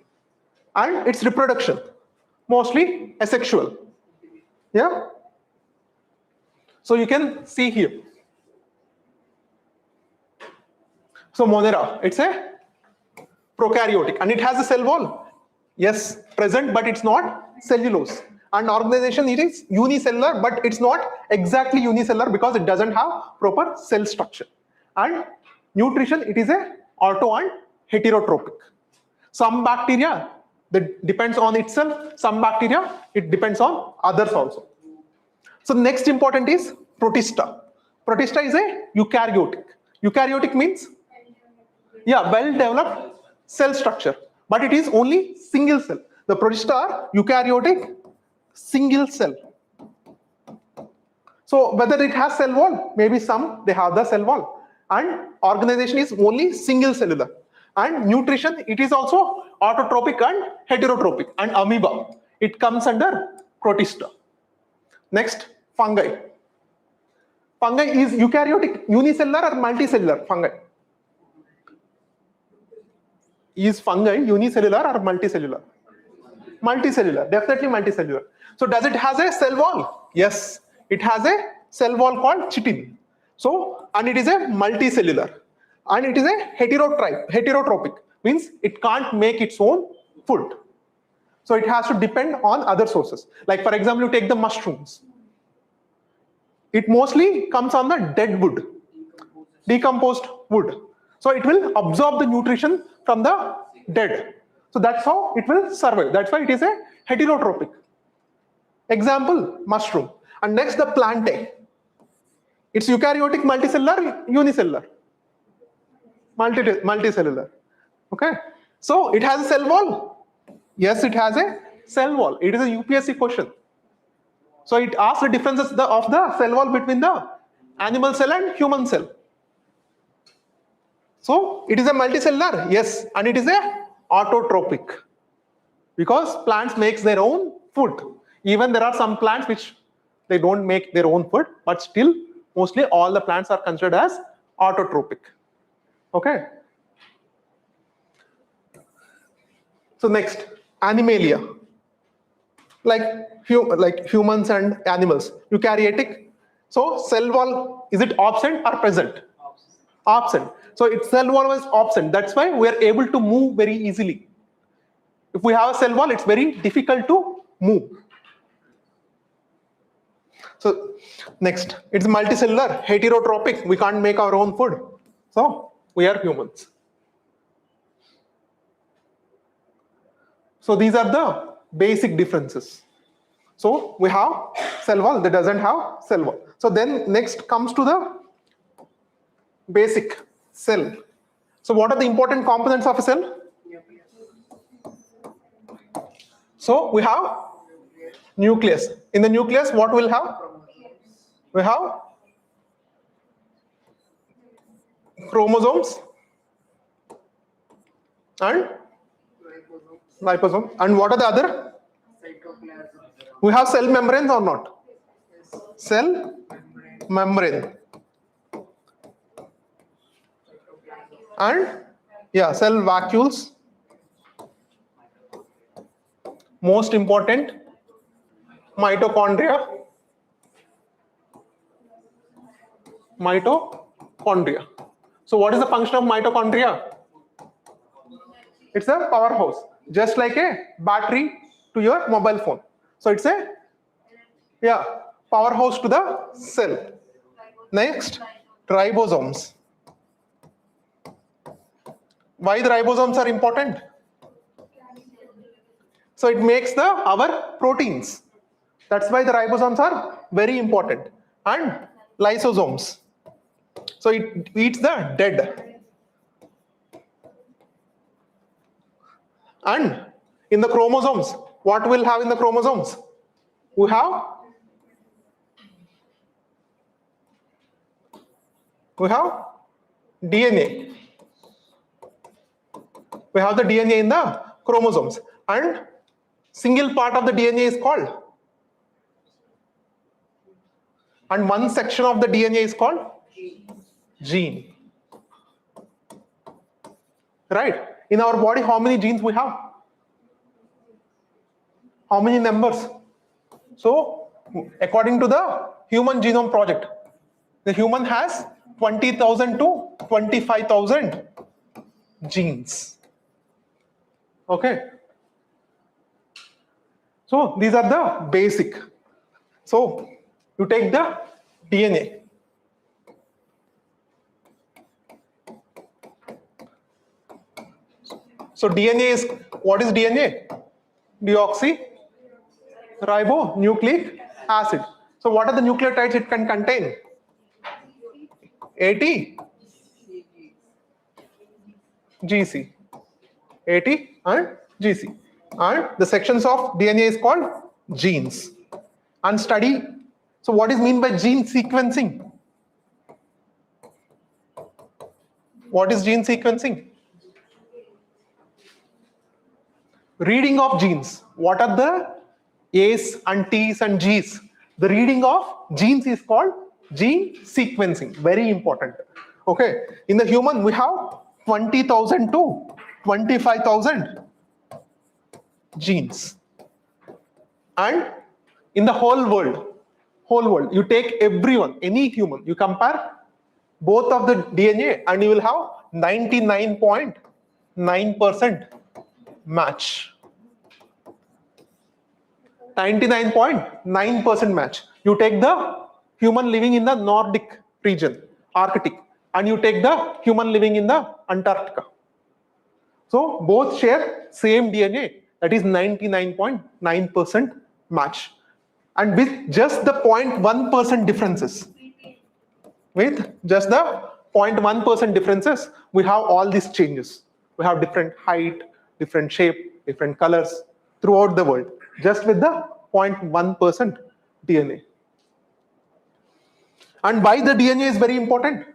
[SPEAKER 1] And its reproduction, mostly asexual. Yeah. So you can see here. So Monera, it's a prokaryotic and it has a cell wall. Yes, present, but it's not cellulose. And organization, it is unicellular, but it's not exactly unicellular because it doesn't have proper cell structure. And nutrition, it is a auto and heterotrophic. Some bacteria, that depends on itself. Some bacteria, it depends on others also. So next important is Protista. Protista is a eukaryotic. Eukaryotic means, yeah, well-developed cell structure. but it is only single cell. The protista are eukaryotic single cell. So whether it has cell wall, maybe some they have the cell wall, and organization is only single cellular. And nutrition, it is also autotrophic and heterotropic. And amoeba, it comes under protista. Next, fungi. Fungi is eukaryotic unicellular or multicellular fungi? Is fungi unicellular or multicellular? Multicellular, definitely multicellular. So does it has a cell wall? Yes, it has a cell wall called chitin. So, and it is a multicellular. And it is a heterotropic, means it can't make its own food. So it has to depend on other sources. Like for example, you take the mushrooms. It mostly comes on the dead wood, decomposed wood. So it will absorb the nutrition from the dead. So that's how it will survive. That's why it is a heterotropic. Example, mushroom. And next, the plantae. It's eukaryotic multicellular, unicellular. Multicellular. Okay. So it has a cell wall. Yes, it has a cell wall. It is a UPSC question. So it asks the differences of the cell wall between the animal cell and human cell. So it is a multicellular, yes, and it is a autotrophic because plants makes their own food. Even there are some plants which they don't make their own food, but still mostly all the plants are considered as autotrophic. Okay. So next, animalia, like humans and animals, eukaryotic. So cell wall, is it absent or present? Absent. So its cell wall was absent. That's why we are able to move very easily. If we have a cell wall, it's very difficult to move. So next, it's multicellular, heterotropic. We can't make our own food. So we are humans. So these are the basic differences. So we have cell wall that doesn't have cell wall. So then next comes to the basic cell. So what are the important components of a cell? So we have nucleus. In the nucleus, what we'll have? We have chromosomes and liposome. And what are the other?
[SPEAKER 4] Cytoplasm.
[SPEAKER 1] We have cell membranes or not? Cell membrane. And yeah, cell vacuoles. Most important, mitochondria. Mitochondria. So what is the function of mitochondria? It's a powerhouse, just like a battery to your mobile phone. So it's a powerhouse to the cell. Next, ribosomes. Why the ribosomes are important? So it makes our proteins. That's why the ribosomes are very important. And lysosomes. So it eats the dead. And in the chromosomes, what we'll have in the chromosomes? We have DNA. We have the DNA in the chromosomes, and single part of the DNA is called, and one section of the DNA is called gene. Right? In our body, how many genes we have? How many numbers? So, according to the Human Genome Project, the human has 20,000 to 25,000 genes. Okay. So these are the basic. So you take the DNA. So DNA is, what is DNA? Deoxyribonucleic acid. So what are the nucleotides it can contain? 80 GC. AT and GC. And the sections of DNA is called genes. And study. So what is mean by gene sequencing? What is gene sequencing? Reading of genes. What are the A's and T's and G's? The reading of genes is called gene sequencing. Very important. Okay. In the human, we have 20,000 to 25,000 genes. And in the whole world, you take everyone, any human, you compare both of the DNA and you will have 99.9% match. 99.9% match. You take the human living in the Nordic region, Arctic, and you take the human living in the Antarctica. So both share same DNA, that is 99.9% match. And with just the 0.1% differences, with just the 0.1% differences, we have all these changes. We have different height, different shape, different colors throughout the world, just with the 0.1% DNA. And why the DNA is very important?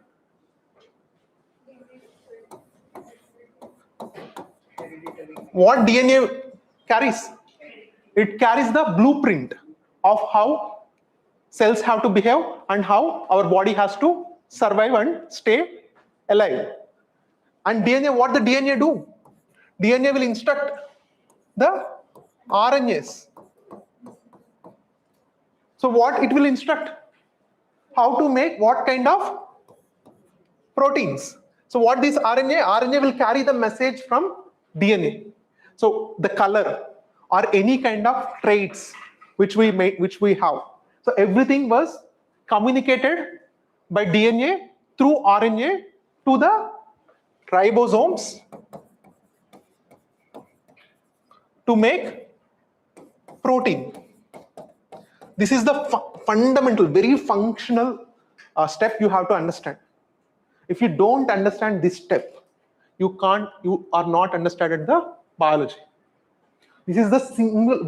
[SPEAKER 1] What DNA carries? It carries the blueprint of how cells have to behave and how our body has to survive and stay alive. And DNA, what the DNA do? DNA will instruct the RNAs. So what it will instruct? How to make what kind of proteins. So what this RNA will carry the message from DNA. So the color or any kind of traits which we have. So everything was communicated by DNA through RNA to the ribosomes to make protein. This is the fundamental, very functional step you have to understand. If you don't understand this step, you are not understanding the biology. This is the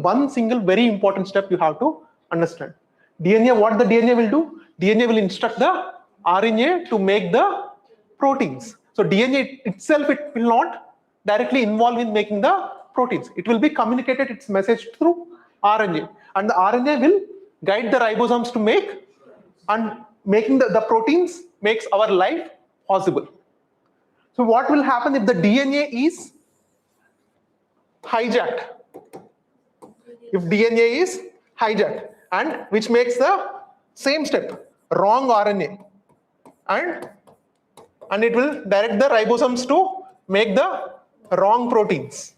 [SPEAKER 1] one single very important step you have to understand. DNA, what the DNA will do? DNA will instruct the RNA to make the proteins. So DNA itself, it will not directly involve in making the proteins. It will be communicated its message through RNA, and the RNA will guide the ribosomes to make, and making the proteins makes our life possible. So what will happen if the DNA is hijacked? If DNA is hijacked, and which makes the same step, wrong RNA, and it will direct the ribosomes to make the wrong proteins.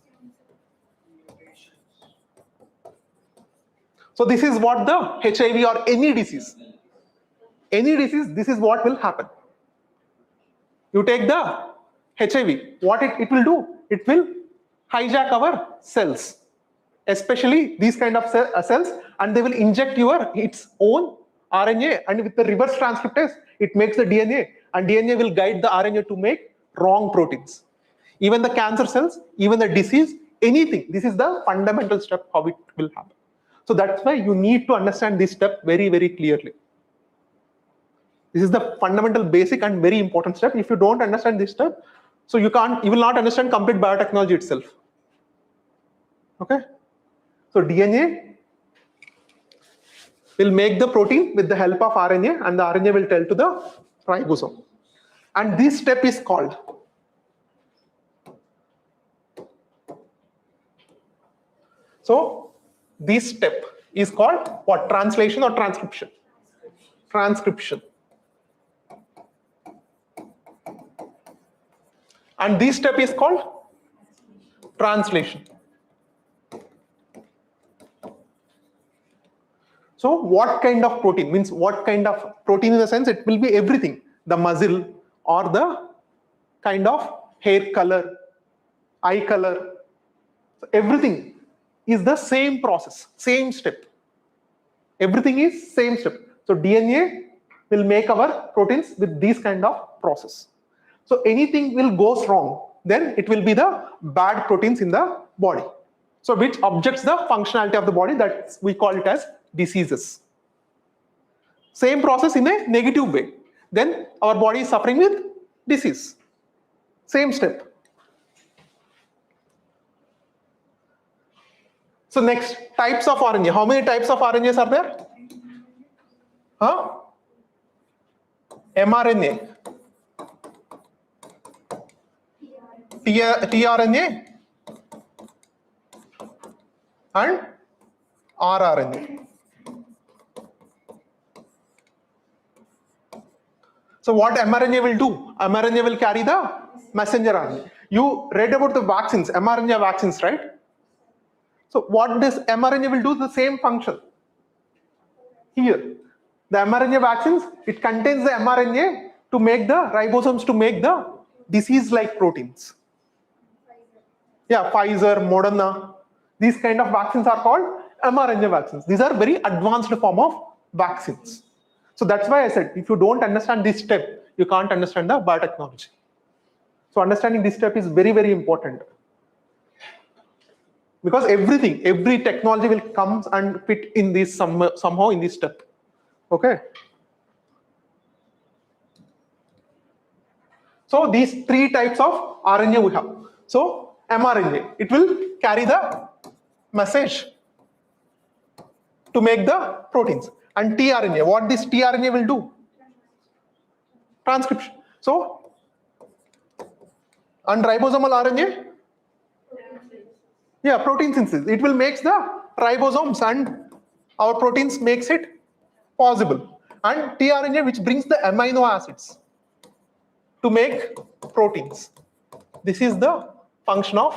[SPEAKER 1] So this is what the HIV or any disease, this is what will happen. You take the HIV, what it will do? It will hijack our cells, especially these kind of cells, and they will inject its own RNA, and with the reverse transcriptase, it makes the DNA, and DNA will guide the RNA to make wrong proteins. Even the cancer cells, even the disease, anything, this is the fundamental step how it will happen. So that's why you need to understand this step very, very clearly. This is the fundamental, basic, and very important step. If you don't understand this step, so you will not understand complete biotechnology itself. Okay? So DNA will make the protein with the help of RNA, and the RNA will tell to the ribosome. And this step is called this step is called what? Translation or transcription? Transcription. And this step is called translation. So what kind of protein? Means what kind of protein in the sense it will be everything. The muscle or the kind of hair color, eye color. So everything is the same process, same step. Everything is same step. So DNA will make our proteins with this kind of process. So anything will goes wrong. then it will be the bad proteins in the body. So which objects the functionality of the body, that we call it as diseases. Same process in a negative way. Then our body is suffering with disease. Same step. So next, types of RNA. How many types of RNAs are there? Huh? mRNA, tRNA, and rRNA. So what mRNA will do? mRNA will carry the messenger RNA. You read about the vaccines, mRNA vaccines, right? So what this mRNA will do, the same function. Here, the mRNA vaccines, it contains the mRNA to make the ribosomes to make the disease-like proteins. Yeah, Pfizer, Moderna, these kind of vaccines are called mRNA vaccines. These are very advanced form of vaccines. So that's why I said, if you don't understand this step, you can't understand the biotechnology. So understanding this step is very, very important. Because every technology will come and fit in this somehow in this step. Okay. So these three types of RNA we have. So mRNA, it will carry the message to make the proteins. And tRNA, what this tRNA will do? Transcription. So, and ribosomal RNA? Yeah, protein synthesis. It will make the ribosomes and our proteins makes it possible. And tRNA, which brings the amino acids to make proteins. This is the function of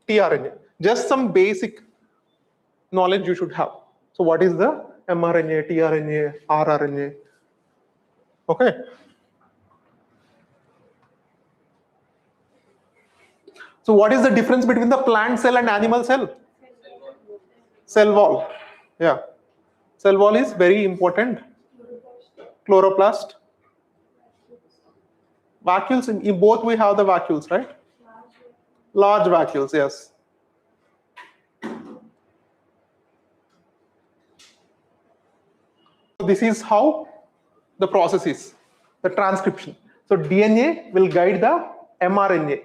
[SPEAKER 1] tRNA. Just some basic knowledge you should have. So what is the mRNA, tRNA, rRNA? Okay. So what is the difference between the plant cell and animal cell? Cell wall. Yeah. Cell wall is very important. Chloroplast. Vacuoles, in both we have the vacuoles, right? Large vacuoles, yes. This is how the process is, the transcription. So DNA will guide the mRNA.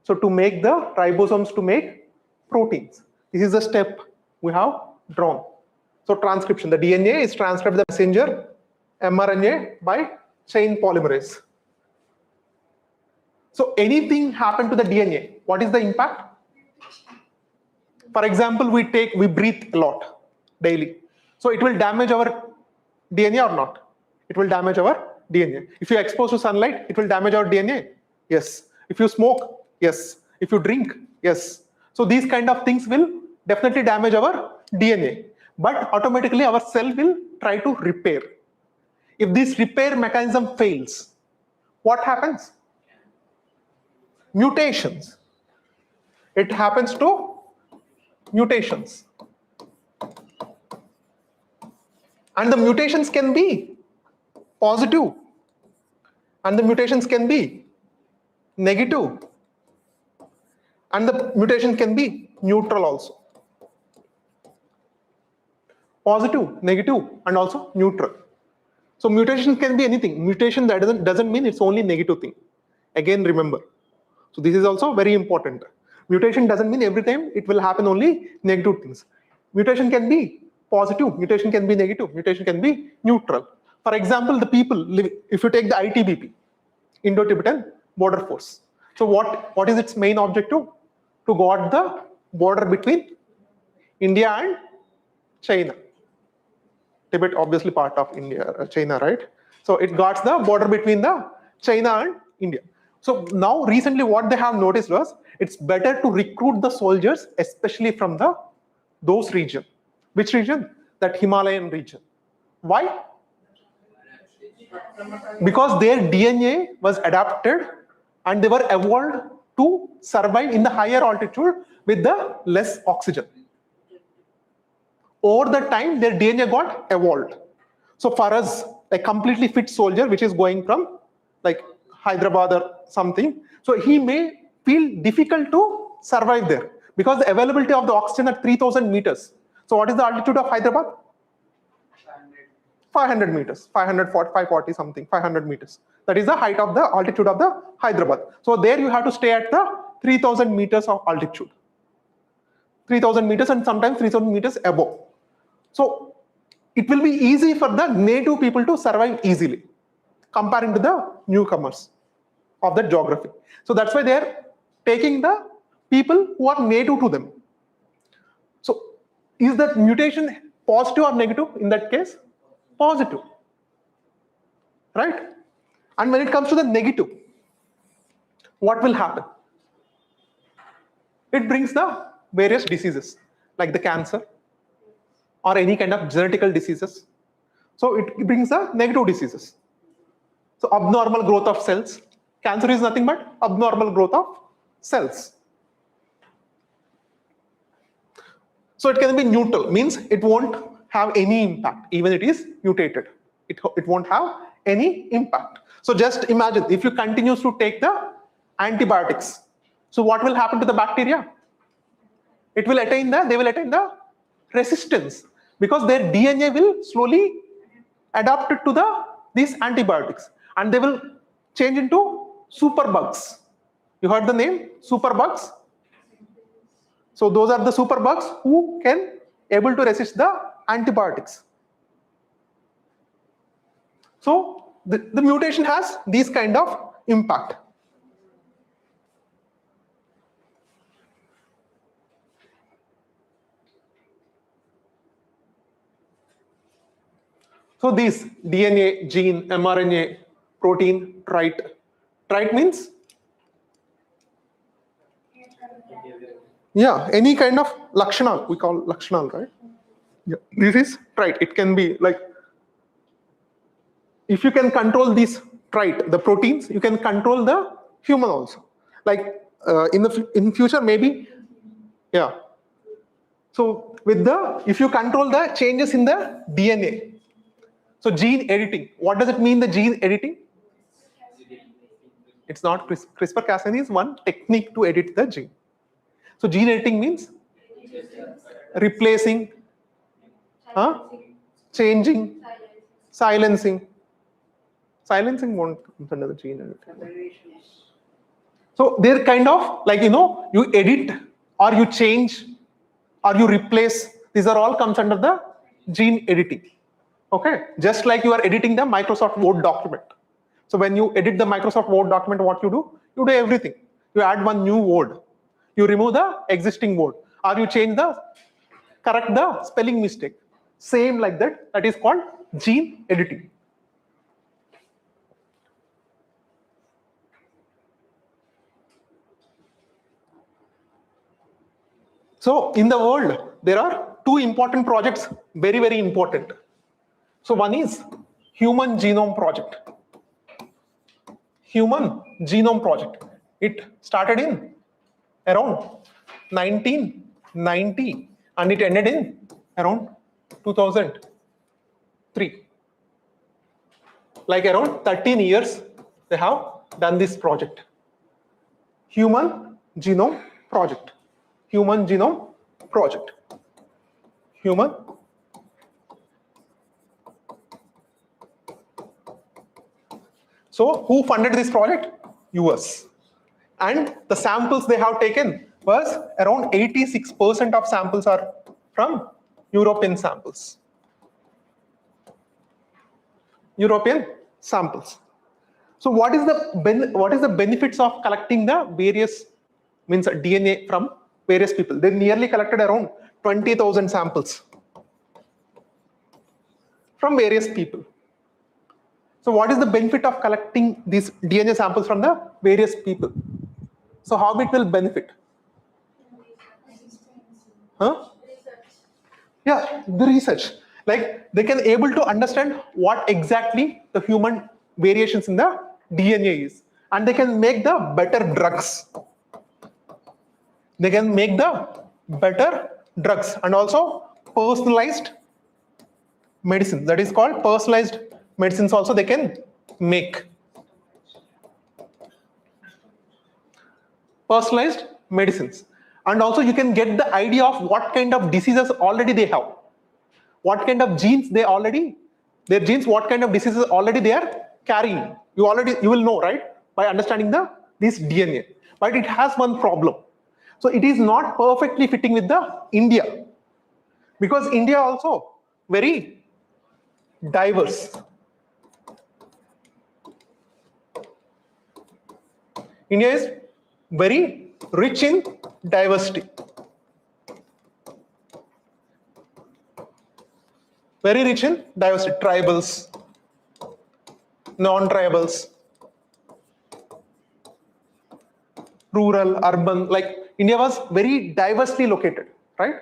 [SPEAKER 1] So to make the ribosomes to make proteins. This is the step we have drawn. So transcription, the DNA is transcribed the messenger mRNA by chain polymerase. So anything happen to the DNA, what is the impact? For example, we breathe a lot daily. So it will damage our DNA or not? It will damage our DNA. If you are exposed to sunlight, it will damage our DNA. Yes. If you smoke, yes. If you drink, yes. So these kind of things will definitely damage our DNA. But automatically our cell will try to repair. If this repair mechanism fails, what happens? Mutations. It happens to mutations. And the mutations can be positive. And the mutations can be negative. And the mutation can be neutral also. Positive, negative, and also neutral. So mutation can be anything. Mutation that doesn't mean it's only negative thing. Again, remember. So this is also very important. Mutation doesn't mean every time it will happen only negative things. Mutation can be positive, mutation can be negative, mutation can be neutral. For example, the people live, if you take the ITBP, Indo-Tibetan Border Force. So what is its main objective? To guard the border between India and China. Tibet obviously part of India, China, right? So it guards the border between the China and India. So now recently what they have noticed was it's better to recruit the soldiers, especially from those region. Which region? That Himalayan region. Why? Because their DNA was adapted and they were evolved to survive in the higher altitude with the less oxygen. Over the time, their DNA got evolved. So for us, a completely fit soldier, which is going from like Hyderabad or something, so he may feel difficult to survive there because the availability of the oxygen at 3000 meters. So what is the altitude of Hyderabad? 500 meters, 540, 540 something, 500 meters. That is the height of the altitude of the Hyderabad. So there you have to stay at the 3000 meters of altitude. 3000 meters and sometimes 3000 meters above. So it will be easy for the native people to survive easily comparing to the newcomers of that geography. So that's why they're taking the people who are native to them. So is that mutation positive or negative in that case? Positive, right? And when it comes to the negative, what will happen? It brings the various diseases like the cancer or any kind of genetical diseases. So it brings the negative diseases. So abnormal growth of cells. Cancer is nothing but abnormal growth of cells. So it can be neutral, means it won't have any impact, even it is mutated. It won't have any impact. So just imagine if you continue to take the antibiotics. So what will happen to the bacteria? They will attain the resistance because their DNA will slowly adapt to these antibiotics and they will change into superbugs. You heard the name superbugs? So those are the superbugs who can able to resist the antibiotics. So the mutation has this kind of impact. So these DNA, gene, mRNA, protein, trait. Trait means? Yeah, any kind of lakshanal, we call lakshanal, right? Yeah, this is trait. It can be like, if you can control this trait, the proteins, you can control the human also. Like in future, maybe, yeah. So if you control the changes in the DNA, so gene editing, what does it mean, the gene editing? It's not CRISPR-Cas9 is one technique to edit the gene. So gene editing means replacing, changing, silencing. Silencing won't come under the gene editing. So they're kind of like, you edit or you change or you replace. These are all comes under the gene editing. Okay, just like you are editing the Microsoft Word document. So when you edit the Microsoft Word document, what you do? You do everything. You add one new word. You remove the existing word, or you correct the spelling mistake. Same like that. That is called gene editing. So in the world, there are two important projects, very, very important. So one is Human Genome Project. Human Genome Project. It started in around 1990 and it ended in around 2003. Like around 13 years they have done this project. Human Genome Project. Human Genome Project. Human. So who funded this project? US. And the samples they have taken was around 86% of samples are from European samples. European samples. So what is the benefits of collecting the various DNA from various people? They nearly collected around 20,000 samples from various people. So what is the benefit of collecting these DNA samples from the various people? So how it will benefit? Yeah, the research. Like they can able to understand what exactly the human variations in the DNA is, and they can make the better drugs. They can make the better drugs and also personalized medicine. That is called personalized medicines also they can make. personalized medicines. And also you can get the idea of what kind of diseases already they have, what kind of genes they already, their genes, what kind of diseases already they are carrying. You will know, right, by understanding this DNA. But it has one problem. So it is not perfectly fitting with the India, because India also very diverse. India is very rich in diversity. Very rich in diversity, tribals, non-tribals, rural, urban, like India was very diversely located, right?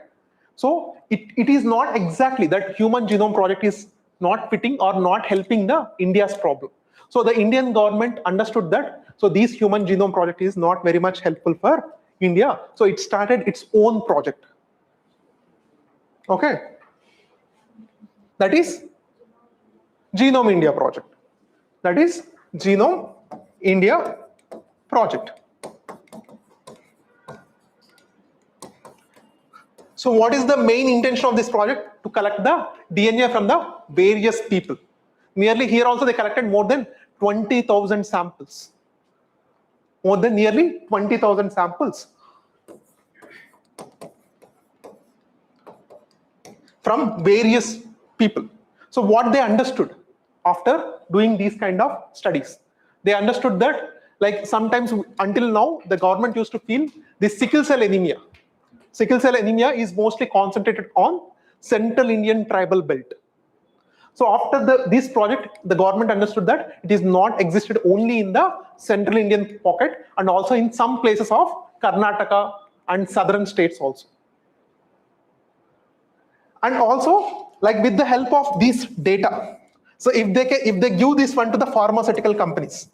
[SPEAKER 1] So it is not exactly that Human Genome Project is not fitting or not helping the India's problem. So the Indian government understood that, so this Human Genome Project is not very much helpful for India. So it started its own project. Okay. That is Genome India Project. That is Genome India Project. So what is the main intention of this project? To collect the DNA from the various people. Nearly here also they collected more than 20,000 samples. More than nearly 20,000 samples from various people. So what they understood after doing these kind of studies, they understood that, like, sometimes until now the government used to feel this sickle cell anemia. Sickle cell anemia is mostly concentrated on Central Indian tribal belt. So after this project, the government understood that it is not existed only in the Central Indian pocket and also in some places of Karnataka and southern states also. And also, like, with the help of this data, so if they give this one to the pharmaceutical companies,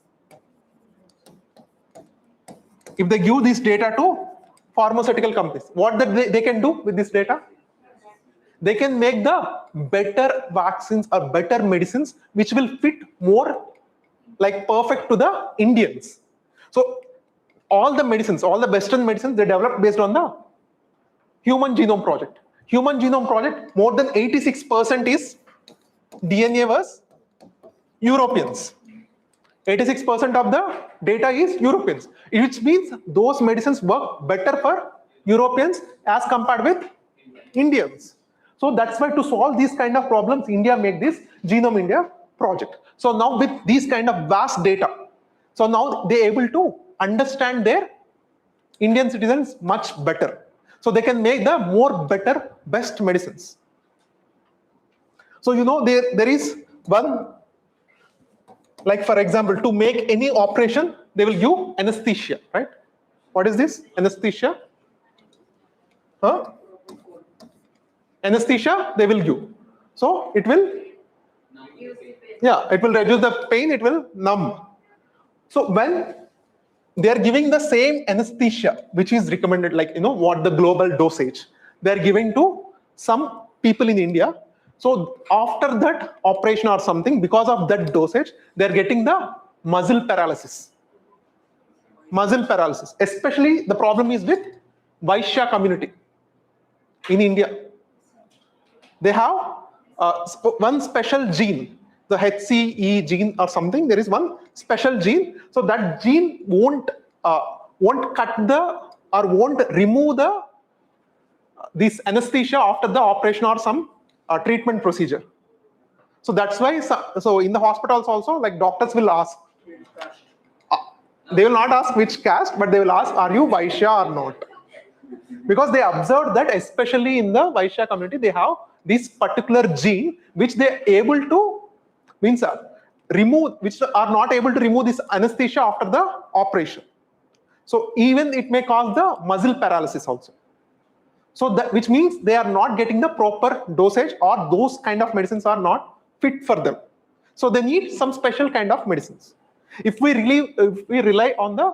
[SPEAKER 1] if they give this data to pharmaceutical companies, what they can do with this data? They can make the better vaccines or better medicines which will fit more like perfect to the Indians. So all the medicines, all the Western medicines, they developed based on the Human Genome Project. Human Genome Project, more than 86% is DNA was Europeans. 86% of the data is Europeans, which means those medicines work better for Europeans as compared with Indians. So that's why, to solve these kind of problems, India make this Genome India project. So now with these kind of vast data, so now they able to understand their Indian citizens much better. So they can make the more better, best medicines. So there is one, like, for example, to make any operation, they will give anesthesia, right? What is this? Anesthesia? Huh? Anesthesia they will give. So it will, it will reduce the pain, it will numb. So when they are giving the same anesthesia, which is recommended, like, what the global dosage, they are giving to some people in India. So after that operation or something, because of that dosage, they are getting the muscle paralysis. Muscle paralysis. Especially the problem is with Vaishya community in India. They have one special gene, the HCE gene or something. There is one special gene. So that gene won't cut the, or won't remove the this anesthesia after the operation or some treatment procedure. So that's why, so in the hospitals also, like, doctors will ask, they will not ask which caste, but they will ask, are you Vaishya or not? Because they observed that especially in the Vaishya community, they have this particular gene which they are able to remove, which are not able to remove this anesthesia after the operation. So even it may cause the muscle paralysis also. So that, which means they are not getting the proper dosage, or those kind of medicines are not fit for them. So they need some special kind of medicines. If we rely on the,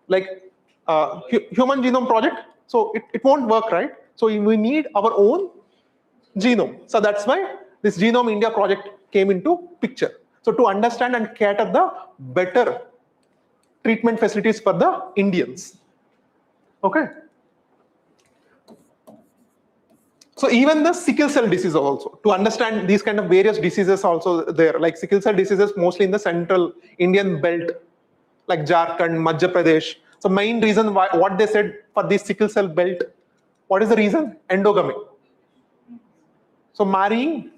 [SPEAKER 1] like, Human Genome Project, so it won't work, right? So we need our own genome. So that's why this Genome India project came into picture. So to understand and cater the better treatment facilities for the Indians. Okay. So even the sickle cell disease also, to understand these kind of various diseases also there, like sickle cell diseases mostly in the central Indian belt, like Jharkhand, Madhya Pradesh. So main reason why, what they said for this sickle cell belt, what is the reason? Endogamy. So marrying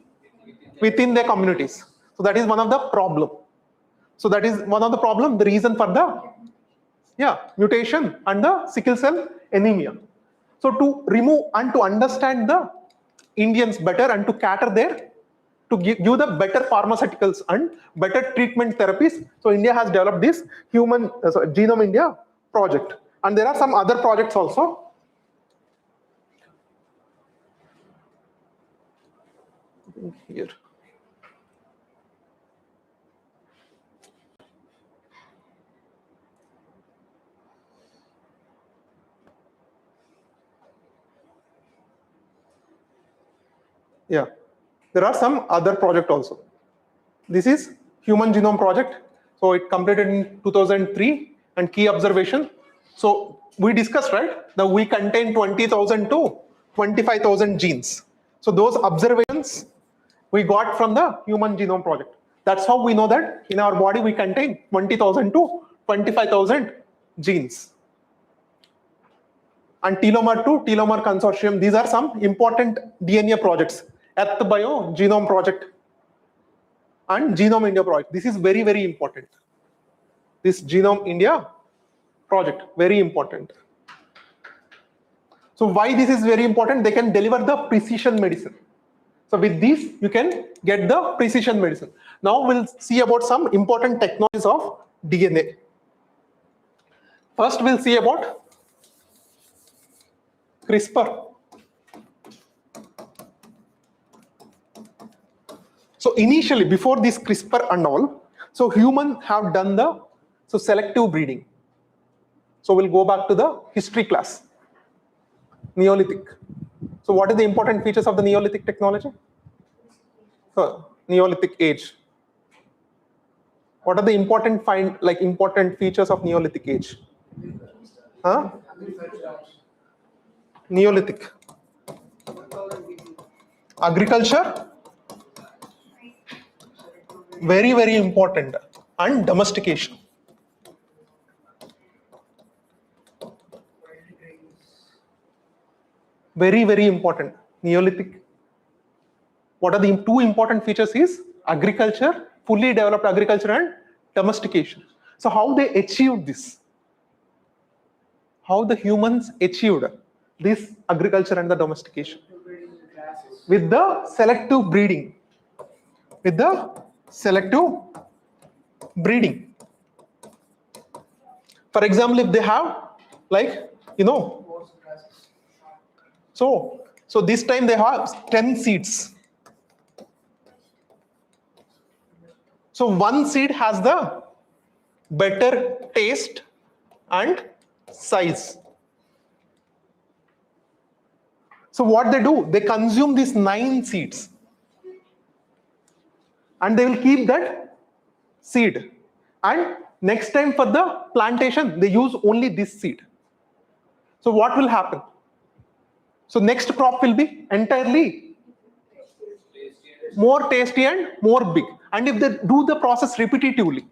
[SPEAKER 1] within their communities. So that is one of the problem. So that is one of the problem, the reason for the mutation and the sickle cell anemia. So to remove and to understand the Indians better and to cater there, to give the better pharmaceuticals and better treatment therapies. So India has developed this Genome India project. And there are some other projects also. Here. Yeah, there are some other project also. This is Human Genome Project. So it completed in 2003 and key observation. So we discussed, right, that we contain 20,000 to 25,000 genes. So those observations we got from the Human Genome Project. That's how we know that in our body we contain 20,000 to 25,000 genes. And telomere to telomere consortium, these are some important DNA projects. Earth Bio Genome Project and Genome India Project. This is very, very important. This Genome India Project, very important. So why this is very important? They can deliver the precision medicine. So with this, you can get the precision medicine. Now we'll see about some important technologies of DNA. First, we'll see about CRISPR. So initially, before this CRISPR and all, so humans have done the selective breeding. So we'll go back to the history class. Neolithic. So what are the important features of the Neolithic technology? Neolithic age. What are the important features of Neolithic age? Huh? Neolithic. Agriculture. Very, very important. And domestication. Very, very important. Neolithic. What are the two important features is agriculture, fully developed agriculture and domestication. So how they achieved this? How the humans achieved this agriculture and the domestication? With the selective breeding. With the selective breeding. For example, if they have so this time they have 10 seeds. So one seed has the better taste and size. So what they do, they consume these 9 seeds and they will keep that seed, and next time for the plantation they use only this seed. So what will happen? So next crop will be entirely more tasty and more big. And if they do the process repetitively,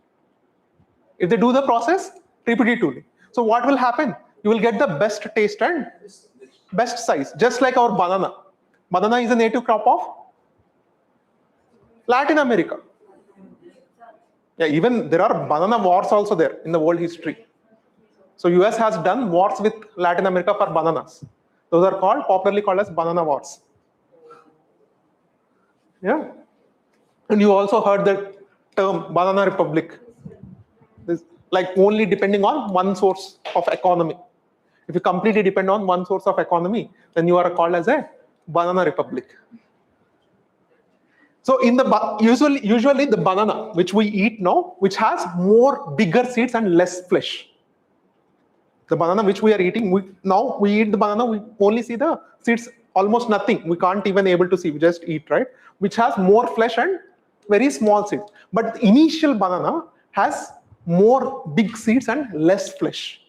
[SPEAKER 1] so what will happen? You will get the best taste and best size, just like our banana. Banana is a native crop of Latin America. Yeah, even there are banana wars also there in the world history. So US has done wars with Latin America for bananas. Those are popularly called as banana wars. Yeah. And you also heard the term banana republic. This, like only depending on one source of economy. If you completely depend on one source of economy, then you are called as a banana republic. So in the usually the banana which we eat now, which has more bigger seeds and less flesh. The banana which we are eating, we eat the banana, we only see the seeds, almost nothing. We can't even able to see, we just eat, right? Which has more flesh and very small seeds. But the initial banana has more big seeds and less flesh.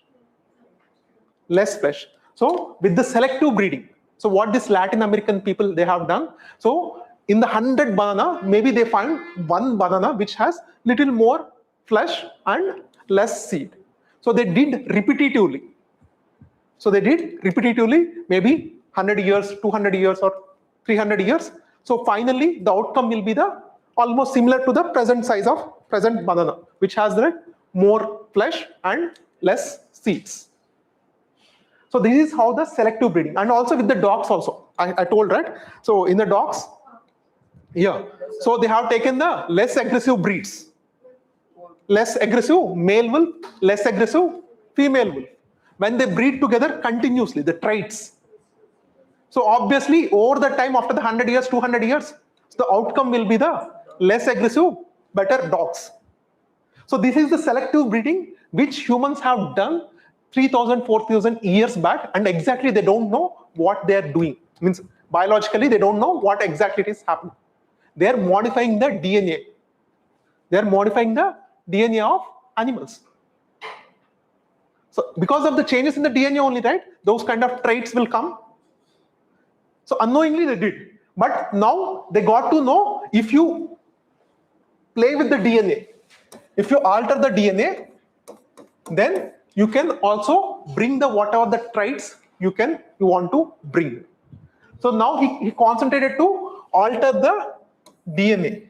[SPEAKER 1] less flesh. So with the selective breeding, so what this Latin American people they have done, so in the 100 banana, maybe they find one banana which has little more flesh and less seed. So they did repetitively. Maybe 100 years, 200 years, or 300 years. So finally, the outcome will be the almost similar to the present size of present banana, which has the more flesh and less seeds. So this is how the selective breeding, and also with the dogs also. I told, right? So in the dogs, yeah. So they have taken the less aggressive breeds. Less aggressive male wolf, less aggressive female wolf. When they breed together continuously, the traits. So obviously, over the time, after the 100 years, 200 years, the outcome will be the less aggressive, better dogs. So this is the selective breeding which humans have done 3,000, 4,000 years back, and exactly they don't know what they are doing. Means biologically, they don't know what exactly it is happening. They are modifying the DNA. They are modifying the DNA of animals. So because of the changes in the DNA only, right, those kind of traits will come. So unknowingly they did. But now they got to know, if you play with the DNA, if you alter the DNA, then you can also bring the whatever the traits you want to bring. So now he concentrated to alter the DNA.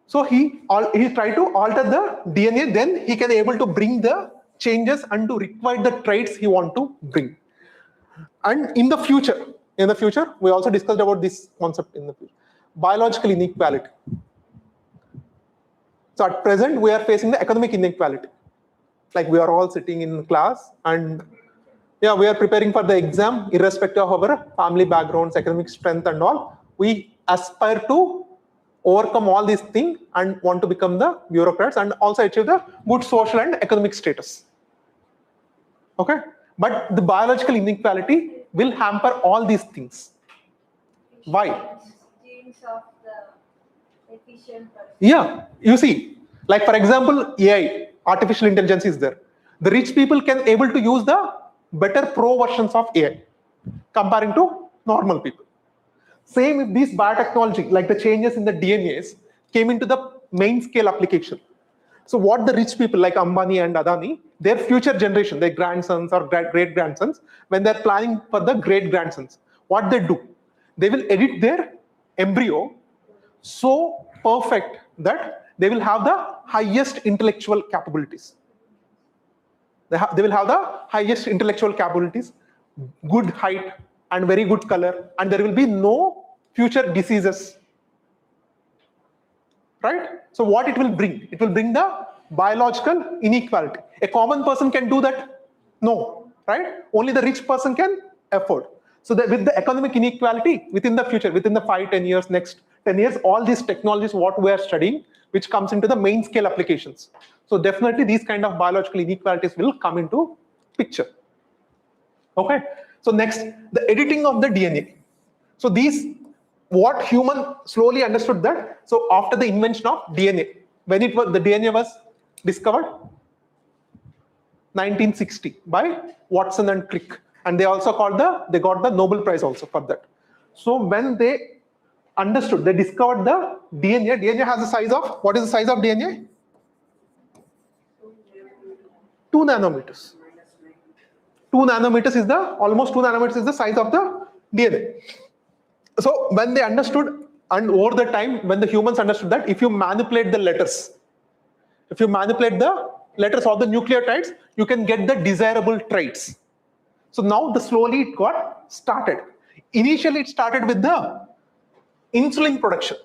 [SPEAKER 1] So he tried to alter the DNA, then he can able to bring the changes and to require the traits he want to bring. And in the future, we also discussed about this concept in the future, biological inequality. So at present, we are facing the economic inequality. Like we are all sitting in class and yeah, we are preparing for the exam, irrespective of our family backgrounds, economic strength and all. We aspire to overcome all these things and want to become the bureaucrats and also achieve the good social and economic status. Okay? But the biological inequality will hamper all these things. Why?
[SPEAKER 7] Genes of the efficient person.
[SPEAKER 1] Yeah, you see, like for example, AI, artificial intelligence is there. The rich people can able to use the better pro versions of AI comparing to normal people. Same if this biotechnology, like the changes in the DNAs, came into the main scale application. So what the rich people like Ambani and Adani, their future generation, their grandsons or great grandsons, when they're planning for the great grandsons, what they do? They will edit their embryo so perfect that they will have the highest intellectual capabilities. They will have the highest intellectual capabilities, good height and very good color, and there will be no future diseases. Right? So what it will bring? It will bring the biological inequality. A common person can do that? No. Right? Only the rich person can afford. So that with the economic inequality within the future, within the 5-10 years, next 10 years, all these technologies what we are studying, which comes into the main scale applications. So definitely these kind of biological inequalities will come into picture. Okay. So next, the editing of the DNA. So these, what human slowly understood that. So after the invention of DNA, when the DNA was discovered, 1960 by Watson and Crick, and they also got the Nobel Prize also for that. So when they understood, they discovered the DNA. DNA has a size of, what is the size of DNA? 2 nanometers. 2 nanometers is almost 2 nanometers is the size of the DNA. So when they understood, and over the time, when the humans understood that if you manipulate the letters, or the nucleotides, you can get the desirable traits. So now slowly it got started. Initially it started with the insulin production.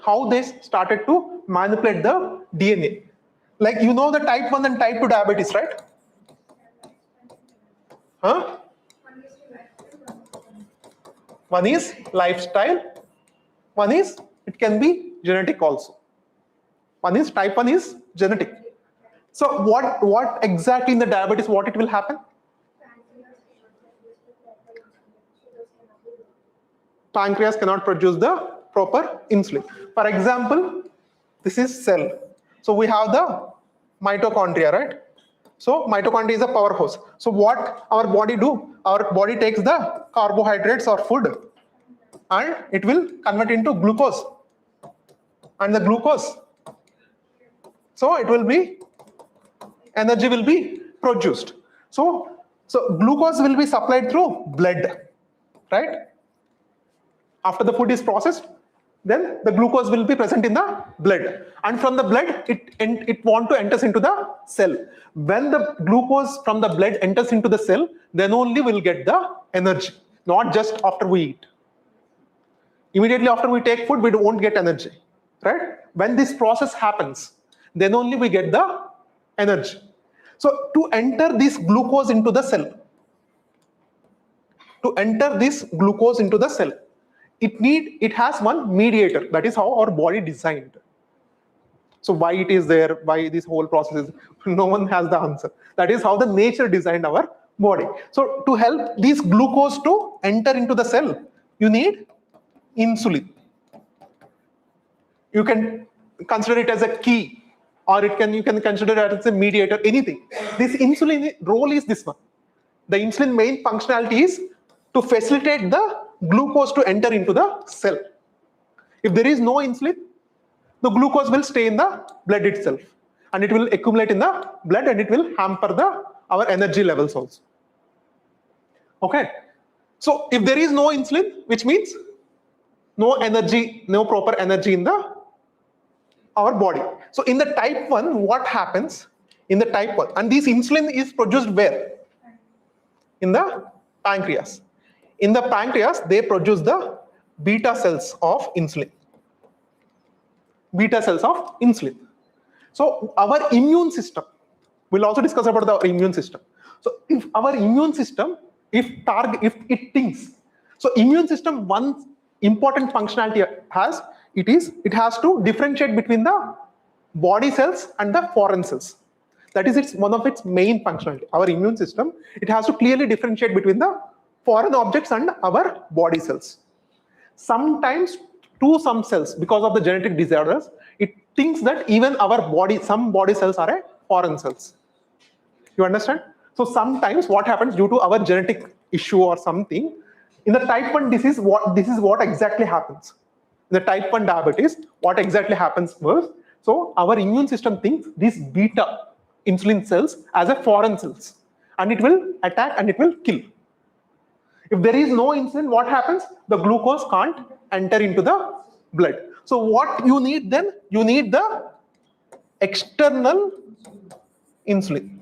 [SPEAKER 1] How they started to manipulate the DNA. Like you know the type 1 and type 2 diabetes, right? Huh? One is lifestyle. One is, it can be genetic also. Type 1 is genetic. So what exactly in the diabetes, what it will happen? pancreas cannot produce the proper insulin. For example, this is cell. So we have the mitochondria, right? So mitochondria is a powerhouse. So what our body do? Our body takes the carbohydrates or food and it will convert into glucose. And the glucose, so it will be, energy will be produced. So glucose will be supplied through blood, right? After the food is processed, then the glucose will be present in the blood, and from the blood it want to enters into the cell. When the glucose from the blood enters into the cell, then only we'll get the energy, not just after we eat. Immediately after we take food, we won't get energy, right? When this process happens, then only we get the energy. So to enter this glucose into the cell, it has one mediator. That is how our body designed. So why it is there, why this whole process is, no one has the answer. That is how the nature designed our body. So to help this glucose to enter into the cell, you need insulin. You can consider it as a key, or you can consider it as a mediator, anything. This insulin role is this one. The insulin main functionality is to facilitate the glucose to enter into the cell. If there is no insulin, the glucose will stay in the blood itself, and it will accumulate in the blood, and it will hamper our energy levels also. Okay. So if there is no insulin, which means no energy, no proper energy in our body. So in the type 1, what happens in the type 1? And this insulin is produced where? In the pancreas. In the pancreas, they produce the beta cells of insulin. Beta cells of insulin. So our immune system, we'll also discuss about the immune system. So if our immune system, if it thinks, so immune system, one important functionality it has to differentiate between the body cells and the foreign cells. That is one of its main functionality. Our immune system, it has to clearly differentiate between the foreign objects and our body cells. Sometimes to some cells, because of the genetic disorders, it thinks that even some body cells are foreign cells. You understand? So sometimes what happens due to our genetic issue or something, in the type 1 disease, this is what exactly happens. In the type 1 diabetes, what exactly happens was, so our immune system thinks these beta insulin cells as a foreign cells, and it will attack and it will kill. If there is no insulin, what happens? The glucose can't enter into the blood. So what you need then? You need the external insulin.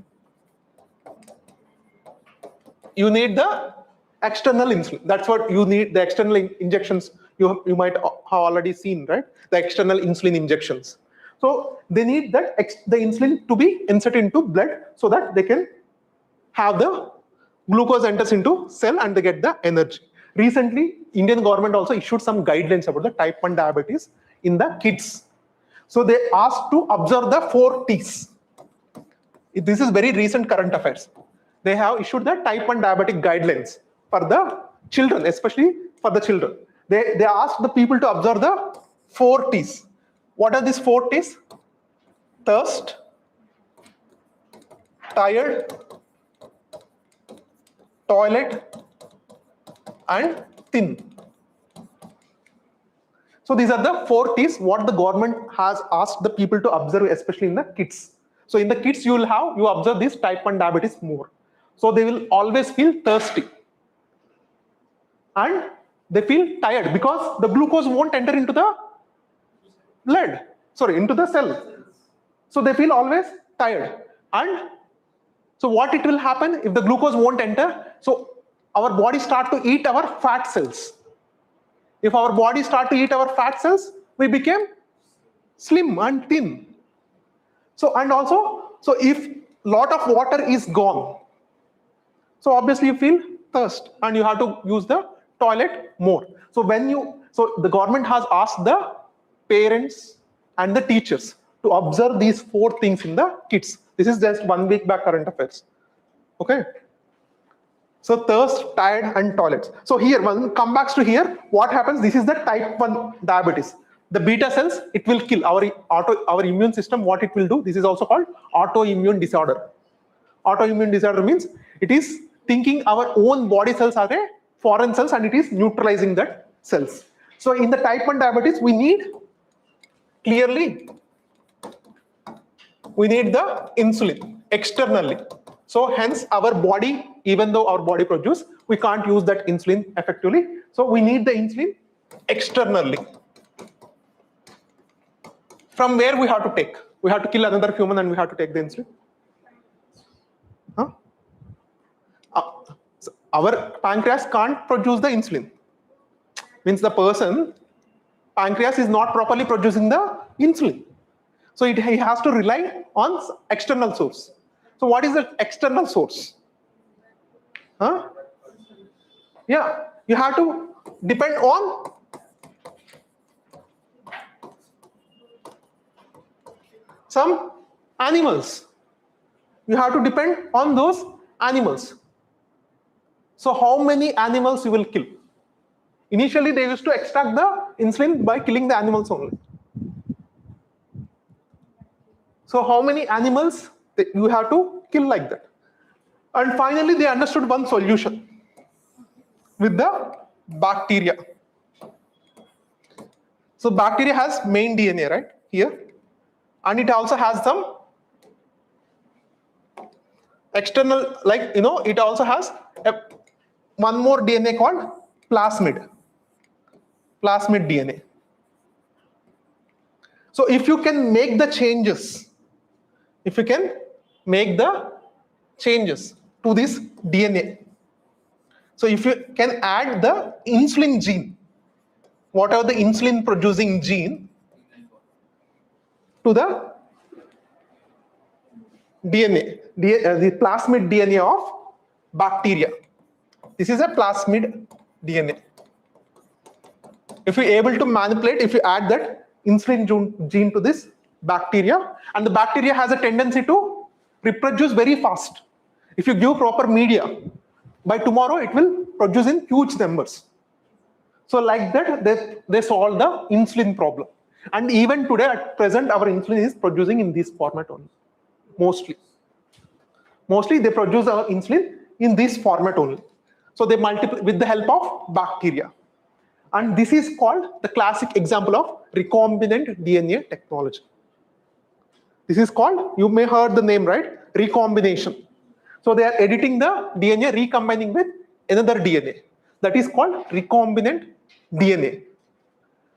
[SPEAKER 1] You need the external insulin. That's what you need, the external injections. You might have already seen, right? The external insulin injections. So they need the insulin to be inserted into blood so that they can have the glucose enters into cell and they get the energy. Recently, Indian government also issued some guidelines about the type 1 diabetes in the kids. So they asked to observe the 4 T's. This is very recent current affairs. They have issued the type 1 diabetic guidelines for the children, especially for the children. They asked the people to observe the 4 T's. What are these 4 T's? Thirst, tired, toilet, and thin. So these are the 4 T's what the government has asked the people to observe, especially in the kids. So in the kids, you observe this type 1 diabetes more. So they will always feel thirsty. And they feel tired because the glucose won't enter into the blood, into the cell. So they feel always tired. And so what it will happen if the glucose won't enter? So our body start to eat our fat cells. If our body start to eat our fat cells, we become slim and thin. So if lot of water is gone, so obviously you feel thirst and you have to use the toilet more. So the government has asked the parents and the teachers to observe these 4 things in the kids. This is just 1 week back current affairs. Okay. So thirst, tired, and toilets. So here, when come back to here, what happens? This is the type 1 diabetes. The beta cells, it will kill our immune system. What it will do? This is also called autoimmune disorder. Autoimmune disorder means it is thinking our own body cells are the foreign cells and it is neutralizing that cells. So in the type 1 diabetes, we need clearly the insulin externally. So hence our body, even though our body produce, we can't use that insulin effectively. So we need the insulin externally. From where we have to take? We have to kill another human and we have to take the insulin. Huh? So our pancreas can't produce the insulin. Means the person, pancreas is not properly producing the insulin. So he has to rely on external source. So what is the external source? Huh? Yeah, you have to depend on some animals. You have to depend on those animals. So how many animals you will kill? Initially, they used to extract the insulin by killing the animals only. So how many animals you have to kill like that? And finally, they understood one solution with the bacteria. So bacteria has main DNA right here, and it also has some external, like it also has one more DNA called plasmid DNA. So if you can make the changes, to this DNA, so if you can add the insulin gene, whatever the insulin producing gene, to the DNA, the plasmid DNA of bacteria. This is a plasmid DNA. If you're able to manipulate, if you add that insulin gene to this bacteria, and the bacteria has a tendency to reproduce very fast. If you give proper media, by tomorrow it will produce in huge numbers. So like that, they solve the insulin problem. And even today, at present, our insulin is producing in this format only. Mostly they produce our insulin in this format only. So they multiply with the help of bacteria. And this is called the classic example of recombinant DNA technology. This is called, you may heard the name, right? Recombination. So they are editing the DNA, recombining with another DNA. That is called recombinant DNA.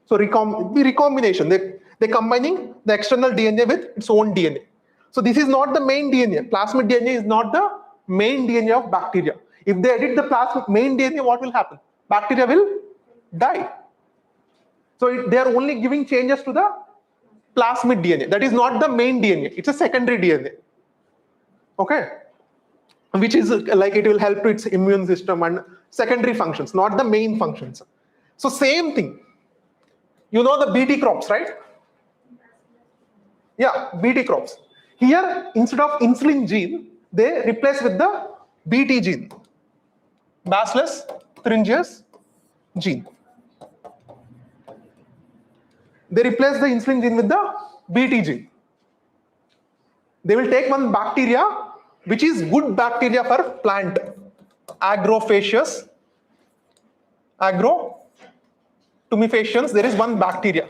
[SPEAKER 1] So recombination, they're combining the external DNA with its own DNA. So this is not the main DNA. Plasmid DNA is not the main DNA of bacteria. If they edit the main DNA, what will happen? Bacteria will die. So they are only giving changes to the plasmid DNA. That is not the main DNA. It's a secondary DNA. Okay? Which is like it will help to its immune system and secondary functions, not the main functions. So same thing. You know the BT crops, right? Yeah, BT crops. Here, instead of insulin gene, they replace with the BT gene, Bacillus thuringiensis gene. They replace the insulin gene with the BT gene. They will take one bacteria, which is good bacteria for plant, agrophaceous, tumefaciens. There is one bacteria,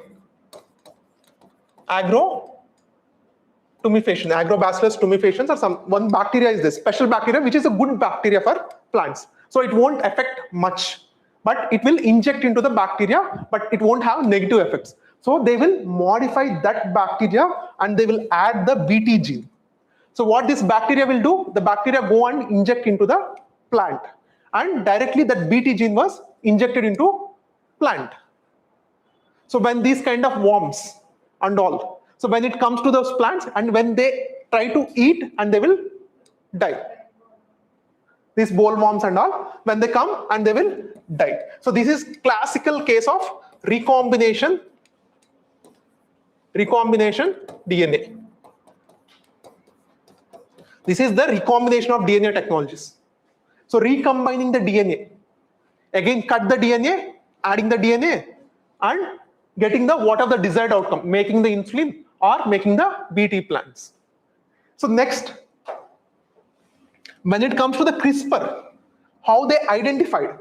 [SPEAKER 1] Agrobacillus tumefaciens, or one bacteria is this special bacteria, which is a good bacteria for plants. So it won't affect much, but it will inject into the bacteria, but it won't have negative effects. So they will modify that bacteria and they will add the BT gene. So what this bacteria will do, the bacteria go and inject into the plant, and directly that BT gene was injected into plant. So when these kind of worms and all, so when it comes to those plants and when they try to eat, and they will die. These bollworms and all, when they come and they will die. So this is classical case of recombination DNA. This is the recombination of DNA technologies. So recombining the DNA, again cut the DNA, adding the DNA, and getting the what are the desired outcome, making the insulin or making the BT plants. So next, when it comes to the CRISPR, how they identified.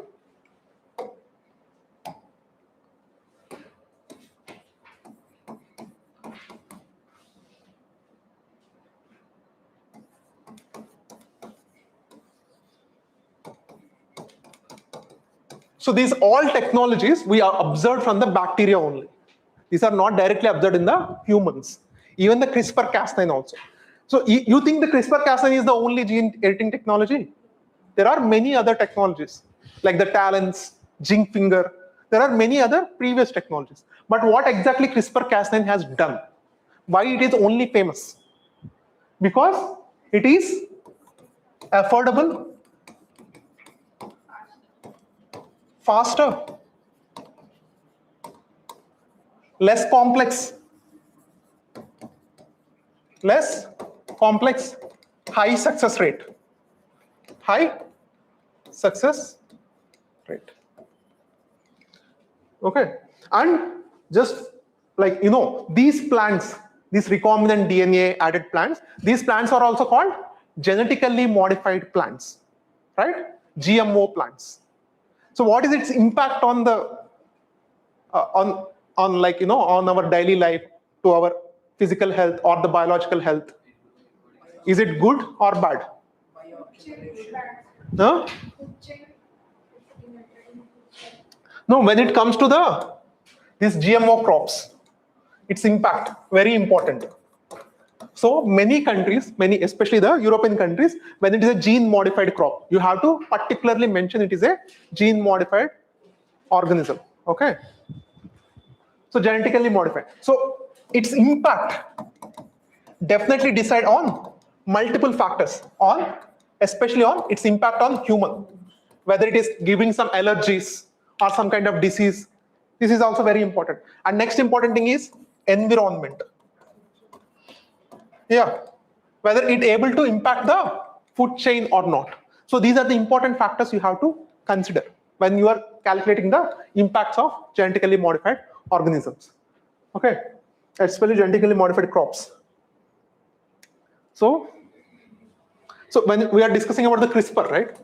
[SPEAKER 1] So these all technologies we are observed from the bacteria only. These are not directly observed in the humans. Even the CRISPR-Cas9 also. So you think the CRISPR-Cas9 is the only gene editing technology? There are many other technologies like the talons, zinc finger. There are many other previous technologies. But what exactly CRISPR-Cas9 has done? Why it is only famous? Because it is affordable, faster, less complex, high success rate. Okay, and just like these plants, these recombinant DNA added plants, these plants are also called genetically modified plants, right? GMO plants. So what is its impact on the on our daily life, to our physical health or the biological health? Is it good or bad? No? No, when it comes to these GMO crops, its impact very important. So many countries, especially the European countries, when it is a gene modified crop, you have to particularly mention it is a gene modified organism. Okay. So genetically modified. So its impact definitely decide on multiple factors, especially on its impact on human, whether it is giving some allergies or some kind of disease. This is also very important. And next important thing is environment. Yeah, whether it able to impact the food chain or not. So these are the important factors you have to consider when you are calculating the impacts of genetically modified organisms. Okay, especially genetically modified crops. So when we are discussing about the CRISPR, right?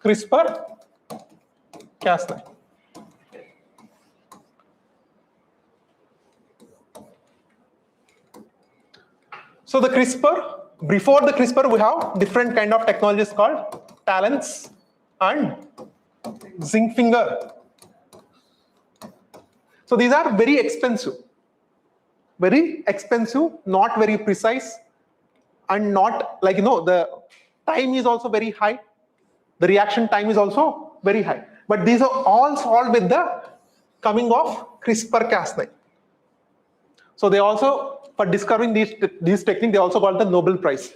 [SPEAKER 1] CRISPR-Cas9. So the CRISPR, before the CRISPR, we have different kind of technologies called talons and zinc finger. So these are very expensive, not very precise, and not like the time is also very high. The reaction time is also very high. But these are all solved with the coming of CRISPR-Cas9. So they also, for discovering these technique, they also got the Nobel Prize.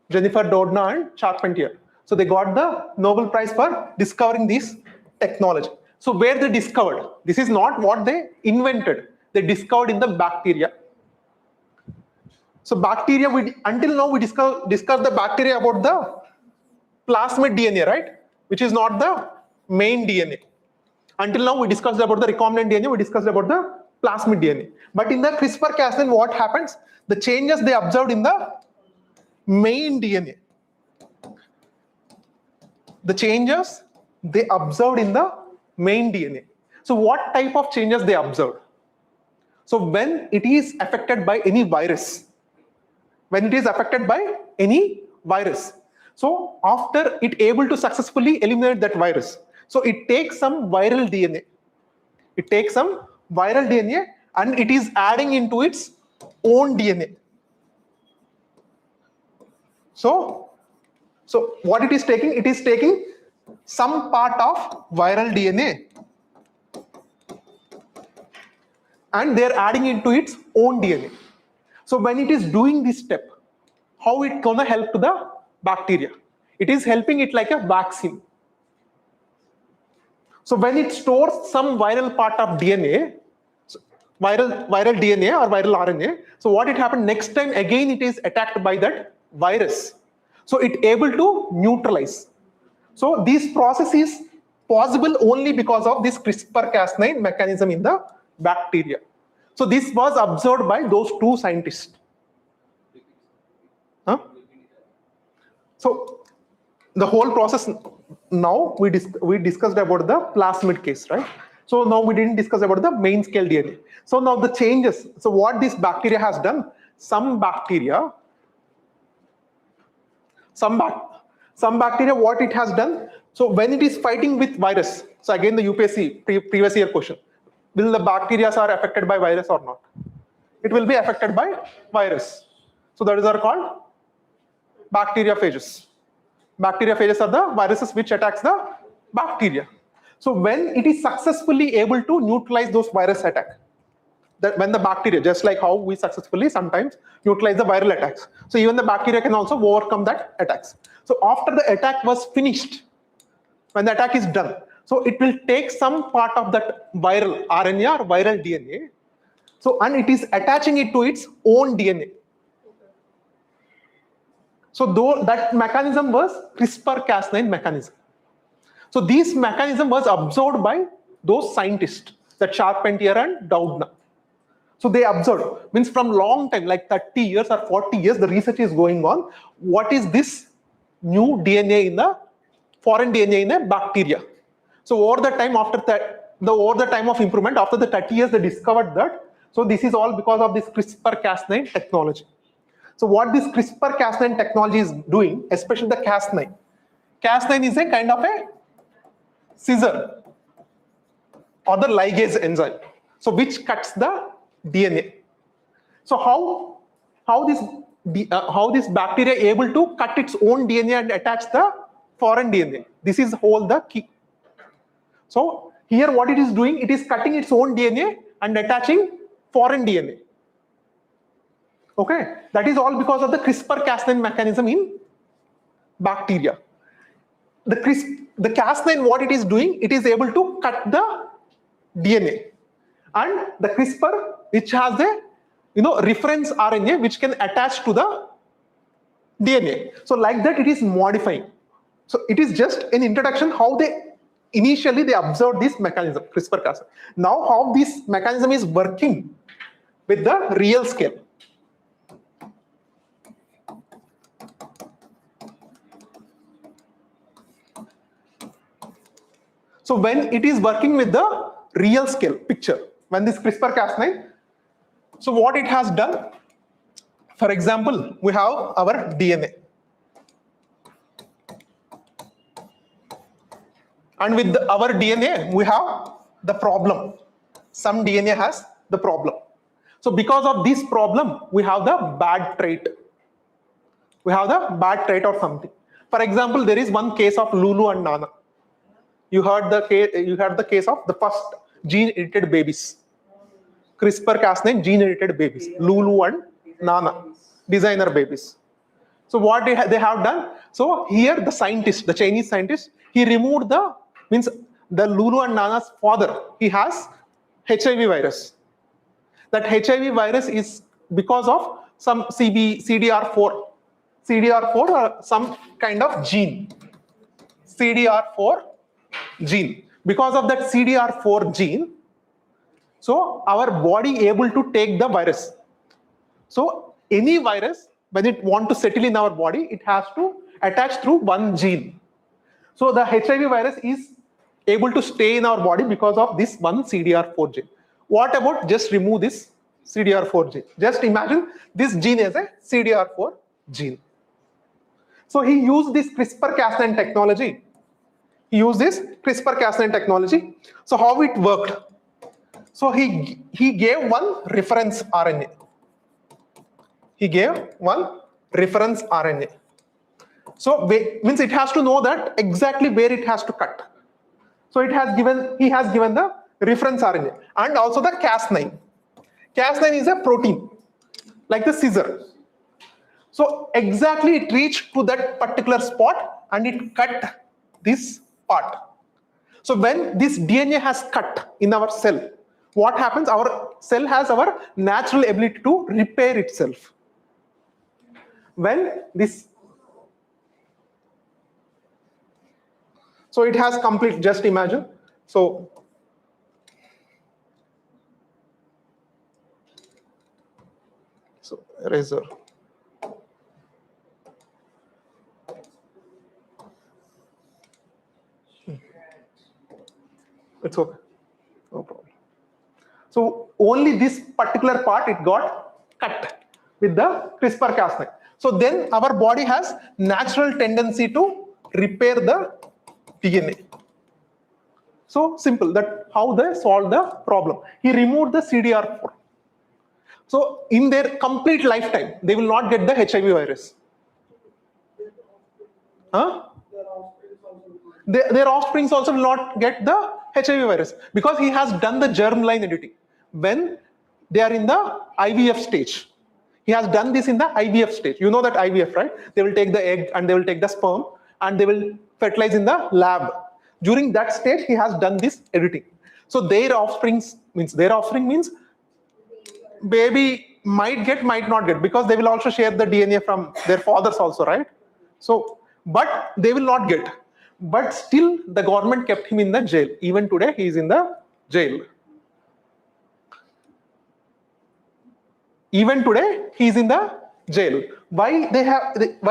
[SPEAKER 1] Jennifer Doudna and Charpentier. So they got the Nobel Prize for discovering this technology. So where they discovered, this is not what they invented. They discovered in the bacteria. So bacteria, until now we discussed the bacteria about the plasmid DNA, right? Which is not the main DNA. Until now we discussed about the recombinant DNA, we discussed about the plasmid DNA. But in the CRISPR-Cas9, what happens? The changes they observed in the main DNA. The changes they observed in the main DNA. So what type of changes they observed? So when it is affected by any virus, so after it able to successfully eliminate that virus, so it takes some viral DNA. And it is adding into its own DNA. So what it is taking? It is taking some part of viral DNA and they're adding into its own DNA. So when it is doing this step, how it gonna help to the bacteria? It is helping it like a vaccine. So when it stores some viral part of DNA, viral DNA or viral RNA, so what it happened next time again it is attacked by that virus. So it able to neutralize. So this process is possible only because of this CRISPR-Cas9 mechanism in the bacteria. So this was observed by those two scientists. Huh? So the whole process, now we discussed about the plasmid case, right? So now we didn't discuss about the main scale DNA. So now the changes. So what this bacteria has done, some bacteria, what it has done, so when it is fighting with virus, so again the UPSC previous year question, will the bacteria are affected by virus or not? It will be affected by virus. So that is are called bacteriophages. Bacteriophages are the viruses which attacks the bacteria. So when it is successfully able to neutralize those virus attack, that when the bacteria, just like how we successfully sometimes neutralize the viral attacks, so even the bacteria can also overcome that attacks. So after the attack was finished, when the attack is done, so it will take some part of that viral RNA or viral DNA, so and it is attaching it to its own DNA. So though that mechanism was CRISPR-Cas9 mechanism. So this mechanism was observed by those scientists, that Charpentier and Doudna. So they observed, means from long time, like 30 years or 40 years, the research is going on. What is this new DNA in the foreign DNA in a bacteria? So over the time, after that, over the time of improvement, after the 30 years, they discovered that. So this is all because of this CRISPR-Cas9 technology. So what this CRISPR-Cas9 technology is doing, especially the Cas9. Cas9 is a kind of a scissor or the ligase enzyme, so which cuts the DNA. So how this bacteria able to cut its own DNA and attach the foreign DNA? This is all the key. So here what it is doing, it is cutting its own DNA and attaching foreign DNA. Okay, that is all because of the CRISPR-Cas9 mechanism in bacteria. The Cas9, what it is doing, it is able to cut the DNA, and the CRISPR, which has a reference RNA which can attach to the DNA. So like that, it is modifying. So it is just an introduction how they initially observed this mechanism, CRISPR-Cas9. Now how this mechanism is working with the real scale. So when it is working with the real scale picture, when this CRISPR-Cas9, so what it has done, for example, we have our DNA. And with our DNA, we have the problem. Some DNA has the problem. So because of this problem, we have the bad trait. We have the bad trait or something. For example, there is one case of Lulu and Nana. You heard the case of the first gene-edited babies. CRISPR-Cas9 gene-edited babies, Lulu and Nana, designer babies. So what they have done? So here the scientist, the Chinese scientist, he removed the Lulu and Nana's father. He has HIV virus. That HIV virus is because of some CDR4 or some kind of gene. CDR4 gene. Because of that CDR4 gene, so our body able to take the virus. So any virus, when it want to settle in our body, it has to attach through one gene. So the HIV virus is able to stay in our body because of this one CDR4 gene. What about just remove this CDR4 gene? Just imagine this gene as a CDR4 gene. So he used this CRISPR-Cas9 technology. So how it worked? So he gave one reference RNA. So means it has to know that exactly where it has to cut. So he has given the reference RNA and also the Cas9. Cas9 is a protein, like the scissor. So exactly it reached to that particular spot and it cut this part. So when this DNA has cut in our cell, what happens? Our cell has our natural ability to repair itself. when this, so it has complete, just imagine. So eraser. It's okay, no problem. So only this particular part it got cut with the CRISPR-Cas9. So then our body has natural tendency to repair the DNA. So simple, that how they solve the problem. He removed the CDR4. So in their complete lifetime, they will not get the HIV virus. Huh? Their offsprings also will not get the HIV virus because he has done the germline editing. When they are in the IVF stage, he has done this in the IVF stage. You know that IVF, right? They will take the egg and they will take the sperm and they will fertilize in the lab. During that stage, he has done this editing. So their offspring means baby might get, might not get, because they will also share the DNA from their fathers also, right? So, but they will not get. But still, the government kept him in the jail. Even today, he is in the jail. Even today, he is in the jail. Why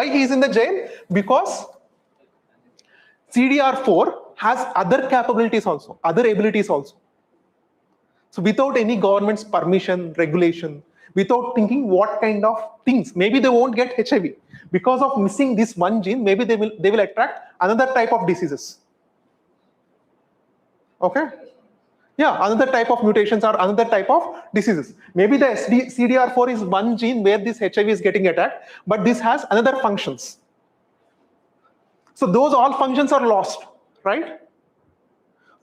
[SPEAKER 1] he is in the jail? Because CDR4 has other capabilities also, other abilities also. So without any government's permission, regulation, without thinking what kind of things, maybe they won't get HIV. Because of missing this one gene, maybe they will attract another type of diseases. Okay? Yeah, another type of mutations or another type of diseases. Maybe the CDR4 is one gene where this HIV is getting attacked, but this has another functions. So those all functions are lost, right?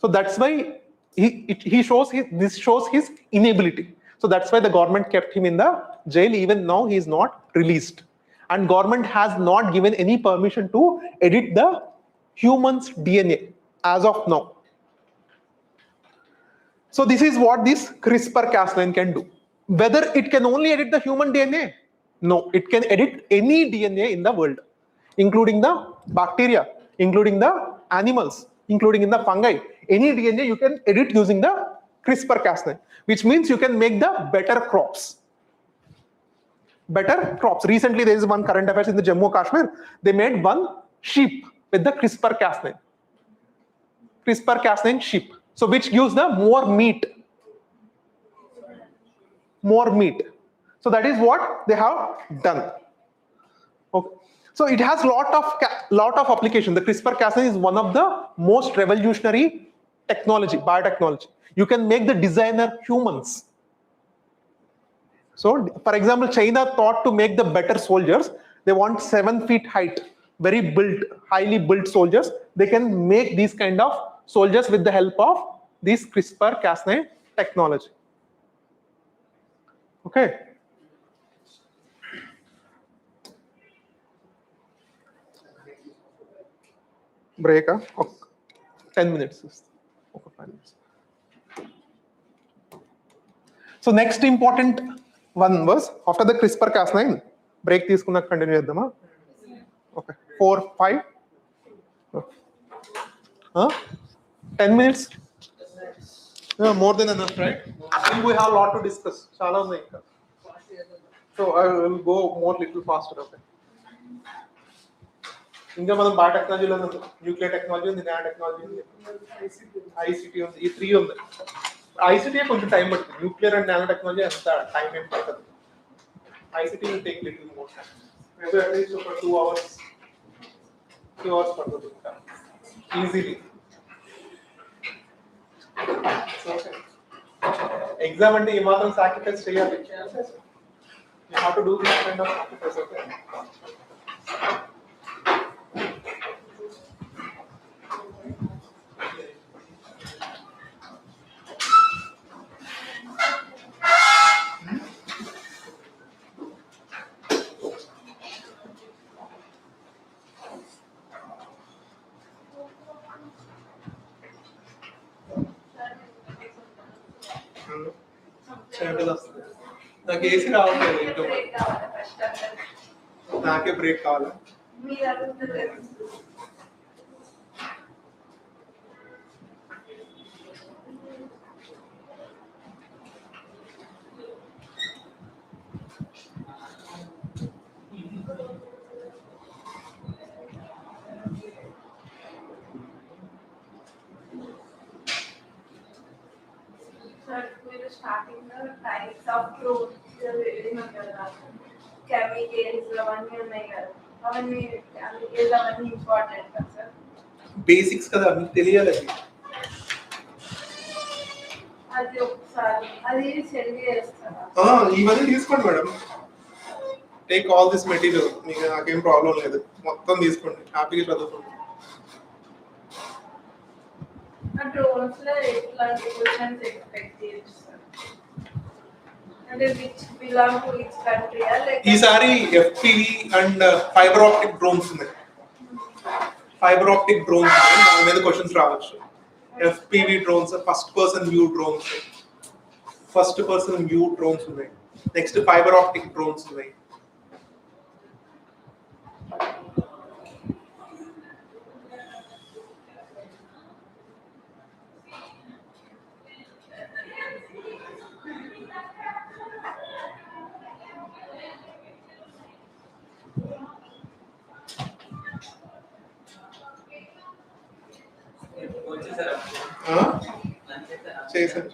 [SPEAKER 1] So that's why this shows his inability. So that's why the government kept him in the jail. Even now, he is not released. And government has not given any permission to edit the human's DNA as of now. So this is what this CRISPR-Cas9 can do. Whether it can only edit the human DNA? No, it can edit any DNA in the world, including the bacteria, including the animals, including in the fungi. Any DNA you can edit using the CRISPR-Cas9, which means you can make the better crops. Better crops. Recently, there is one current affairs in the Jammu Kashmir. They made one sheep with the CRISPR-Cas9. CRISPR-Cas9 sheep. So which gives the more meat. More meat. So that is what they have done. Okay. So it has lot of application. The CRISPR-Cas9 is one of the most revolutionary technology, biotechnology. You can make the designer humans. So, for example, China thought to make the better soldiers. They want 7 feet height, very built, highly built soldiers. They can make these kind of soldiers with the help of this CRISPR-Cas9 technology. Okay. Break, huh? Okay. 10 minutes. Okay, 5 minutes. So next important one was after the CRISPR-Cas9. Break తీసుకున్నాక continue చేద్దామా? Okay. 4, 5. 10 minutes? Yeah, more than enough, right? I think we have a lot to discuss. Chala unnai ఇంకా. So I will go more little faster. Okay. ఇంకా మనం బయోటెక్నాలజీలో nuclear technology ఉంది, nano technology ఉంది, ICT ఉంది, ఈ 3 ఉంది. ICT కొంచెం time పడుతుంది. న్యూక్లియర్ అండ్ నానో టెక్నాలజీ అంత టైం ఏం పడుతుంది. ICT will take little more time. Maybe at least ఒక 2 hours పడుతుంది ఇంకా ఈజీలీ. ఎగ్జామ్ అంటే ఈ మాత్రం సాక్రిఫైస్ చేయాలి. You have to do this kind of sacrifice. Okay. నాకు ఏసీ రావట్లేదు ఇంట్లో. నాకే బ్రేక్ కావాలా?
[SPEAKER 7] మీరు అడుగుతలేదు. సార్ మీరు స్టార్టింగ్ లో టైప్స్ ఆఫ్ ఫ్రూట్స్ ఏమంటారు కెమికల్స్ అవన్నీ ఉన్నాయి కదా, అవన్నీ అవన్నీ ఇంపార్టెంట్ కదా సార్?
[SPEAKER 1] బేసిక్స్ కదా, మీకు తెలియాలి అది.
[SPEAKER 7] అది ఒకసారి అది సెండ్ చేస్తారా?
[SPEAKER 1] ఇవన్నీ తీసుకోండి madam. Take all this material, మీకు నాకేం ప్రాబ్లం లేదు, మొత్తం తీసుకోండి, హ్యాపీగా చదువుకోండి.
[SPEAKER 7] ఆ డ్రోన్స్ లో ఎట్లాంటి క్వశ్చన్స్ ఎక్స్పెక్ట్ చేయొచ్చు సార్? అంటే which belong to which country?
[SPEAKER 1] ఈసారి FPV and fibre optic drones ఉన్నాయి. ఫైబర్ ఆప్టిక్ డ్రోన్స్ ఉన్నాయి, దాని మీద క్వశ్చన్స్ రావచ్చు. FPV drones, first person view drones ఉన్నాయి. నెక్స్ట్ ఫైబర్ ఆప్టిక్ డ్రోన్స్ ఉన్నాయి.
[SPEAKER 3] వచ్చేసారా?
[SPEAKER 1] చేసాను.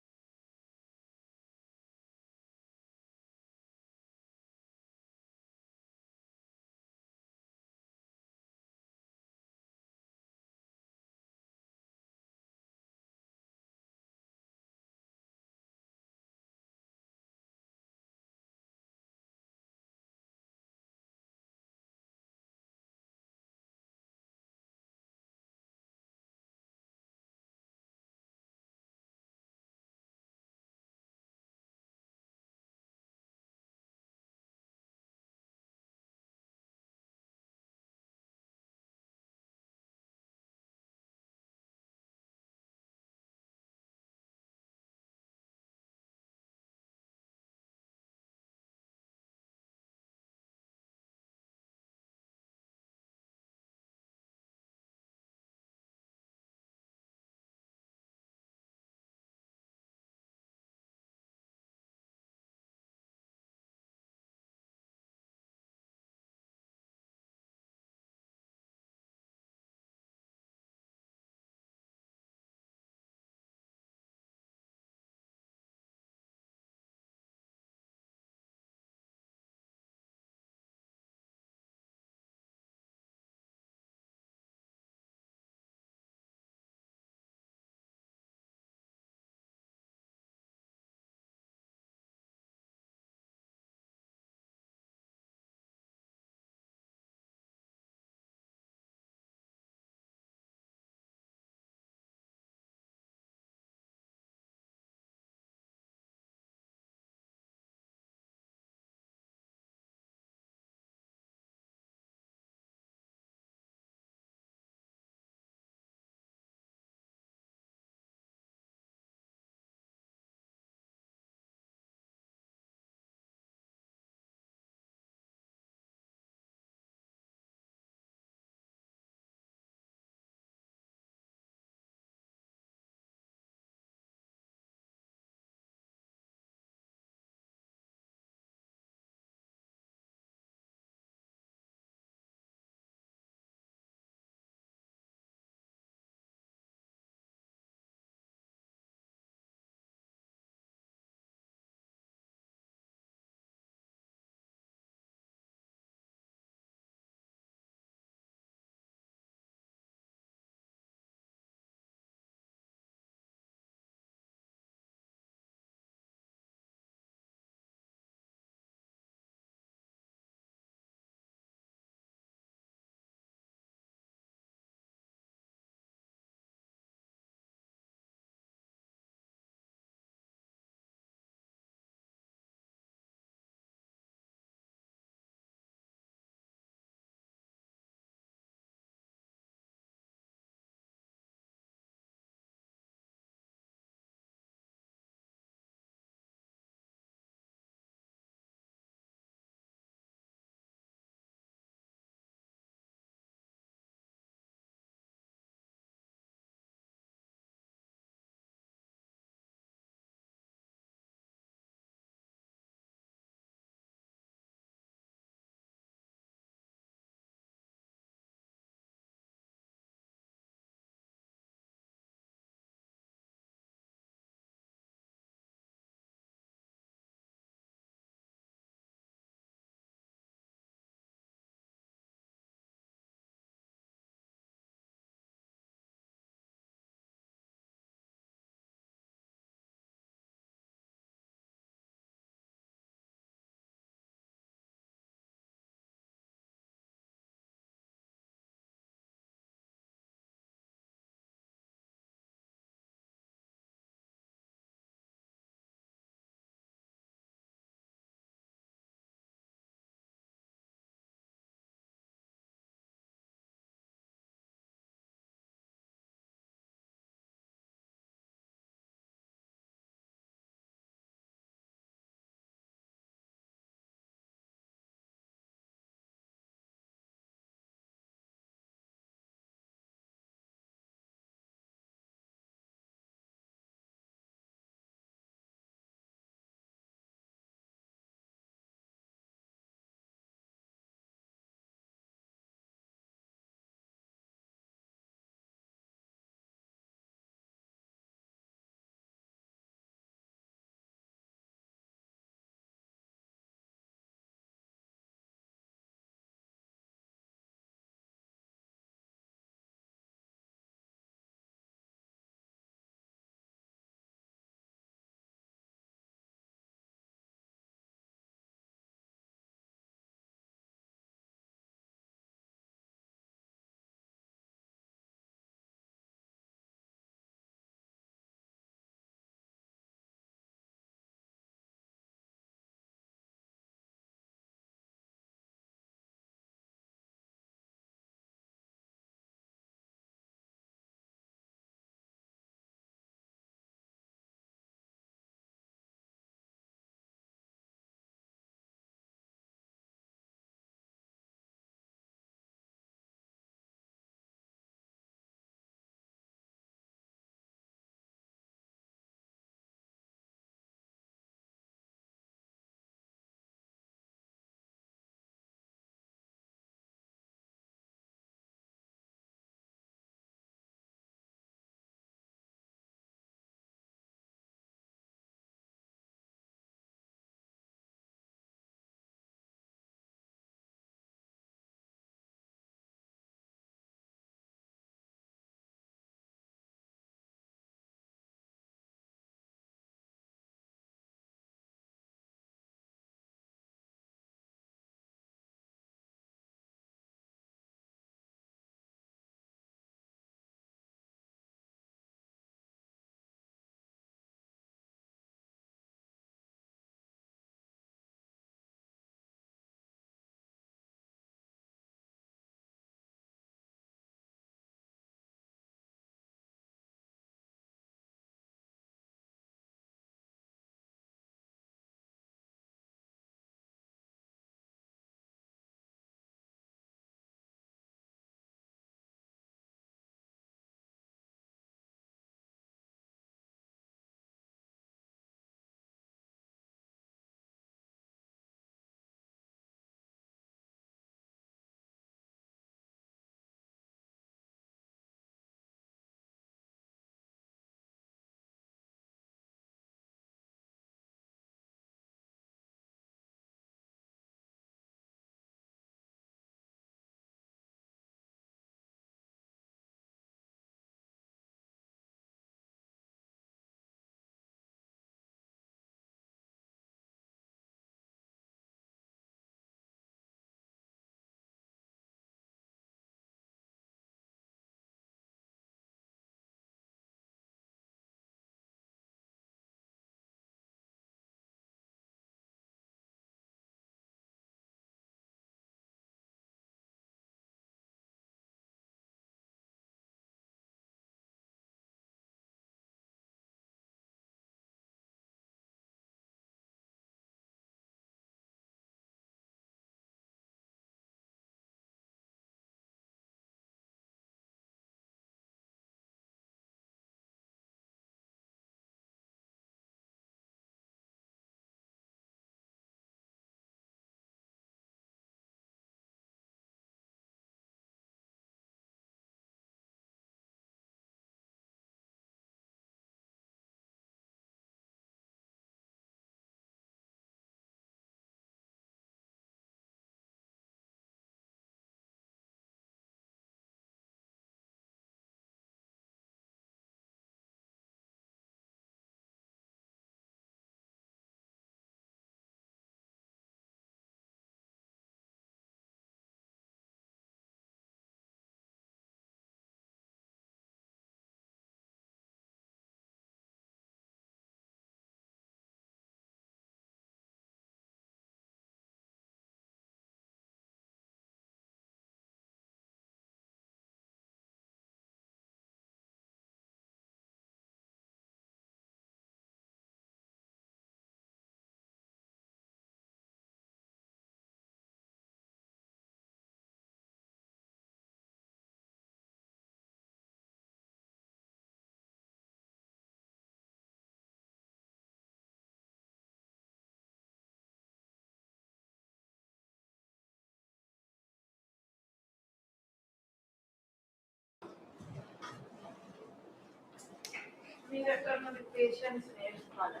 [SPEAKER 7] వచ్చేటప్పుడు పేషెన్స్ నేర్చుకోవాలి.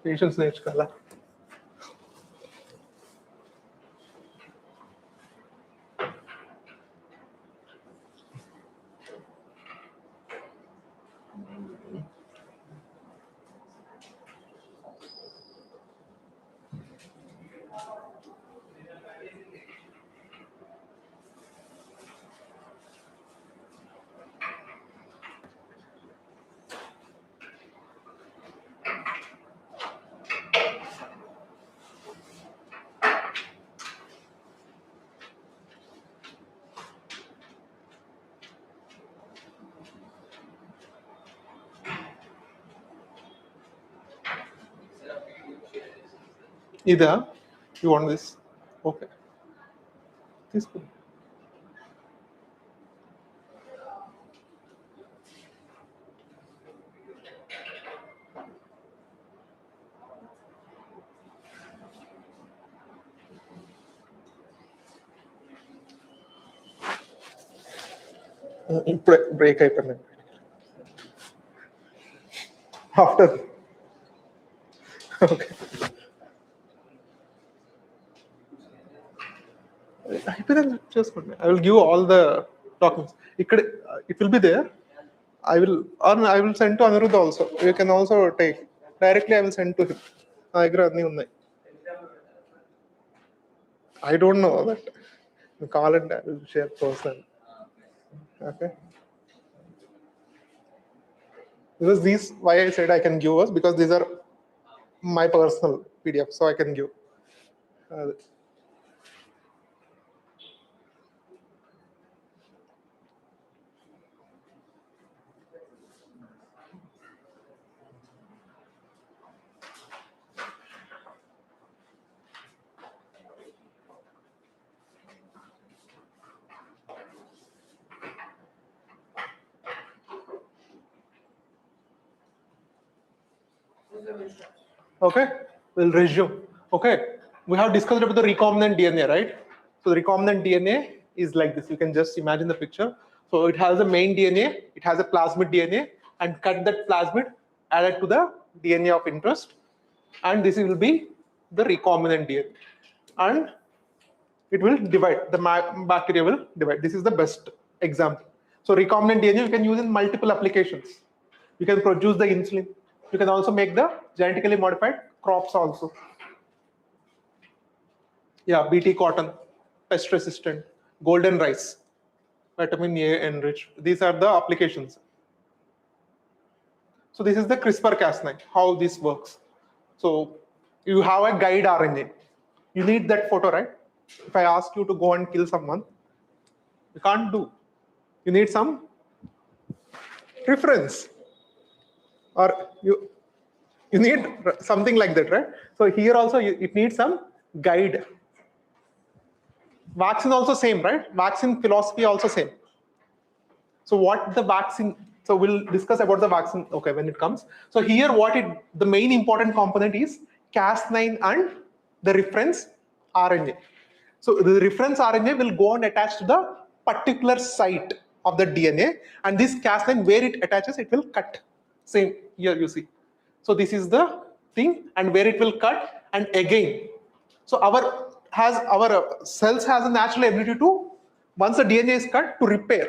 [SPEAKER 1] పేషెన్స్ నేర్చుకోవాలా? Either you want this, okay. This good. Break అయిపోయింది after. Okay. చేసుకోండి. I will give all the documents. ఇక్కడ it will be there. I will send to Anirudh also. You can also take. Directly I will send to him. నా దగ్గర అన్నీ ఉన్నాయి. I don't know that. Call and I will share personally. Okay. Because these, why I said I can give us, because these are my personal PDF, so I can give. Okay, we'll resume. Okay, we have discussed about the recombinant DNA, right? So the recombinant DNA is like this. You can just imagine the picture. So it has a main DNA, it has a plasmid DNA, and cut that plasmid, add it to the DNA of interest, and this will be the recombinant DNA, and it will divide. The bacteria will divide. This is the best example. So recombinant DNA you can use in multiple applications. You can produce the insulin. You can also make the genetically modified crops also. Yeah, BT cotton, pest resistant, golden rice, vitamin A enriched. These are the applications. So this is the CRISPR-Cas9, how this works. So you have a guide RNA. You need that photo, right? If I ask you to go and kill someone, you can't do. You need some reference. Or you need something like that, right? So here also it needs some guide. Vaccine also same, right? Vaccine philosophy also same. So what the vaccine, so we'll discuss about the vaccine, okay, when it comes. So here the main important component is Cas9 and the reference RNA. So the reference RNA will go and attach to the particular site of the DNA, and this Cas9, where it attaches, it will cut. Same here you see. So this is the thing, and where it will cut, and again. So our cells has a natural ability to, once the DNA is cut, to repair.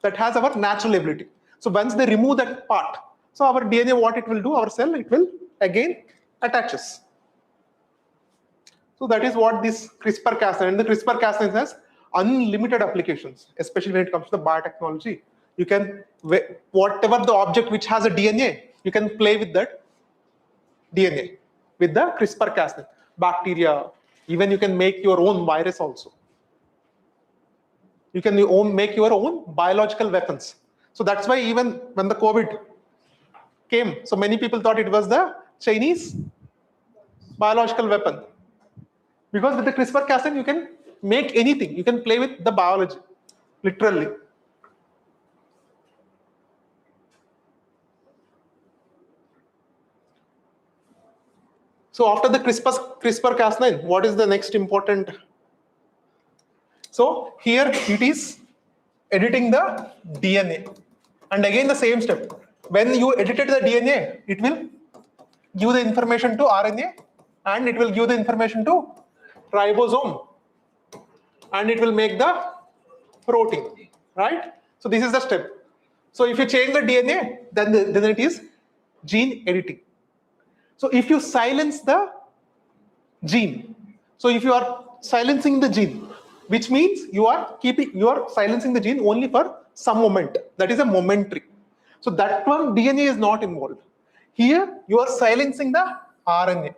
[SPEAKER 1] That has our natural ability. So once they remove that part, so our DNA, what it will do, our cell, it will again attaches. So that is what this CRISPR-Cas9, and the CRISPR-Cas9 has unlimited applications, especially when it comes to the biotechnology. You can, whatever the object which has a DNA, you can play with that DNA with the CRISPR-Cas9. Bacteria, even you can make your own virus also. You can make your own biological weapons. So that's why even when the COVID came, so many people thought it was the Chinese biological weapon. Because with the CRISPR-Cas9, you can make anything. You can play with the biology, literally. So after the CRISPR-Cas9, what is the next important? So here it is editing the DNA. And again the same step. when you edited the DNA, it will give the information to RNA and it will give the information to ribosome and it will make the protein, right? So this is the step. So if you change the DNA, then it is gene editing. So if you silence the gene, so if you are silencing the gene, which means you are silencing the gene only for some moment. That is a momentary. So that one DNA is not involved. Here you are silencing the RNA.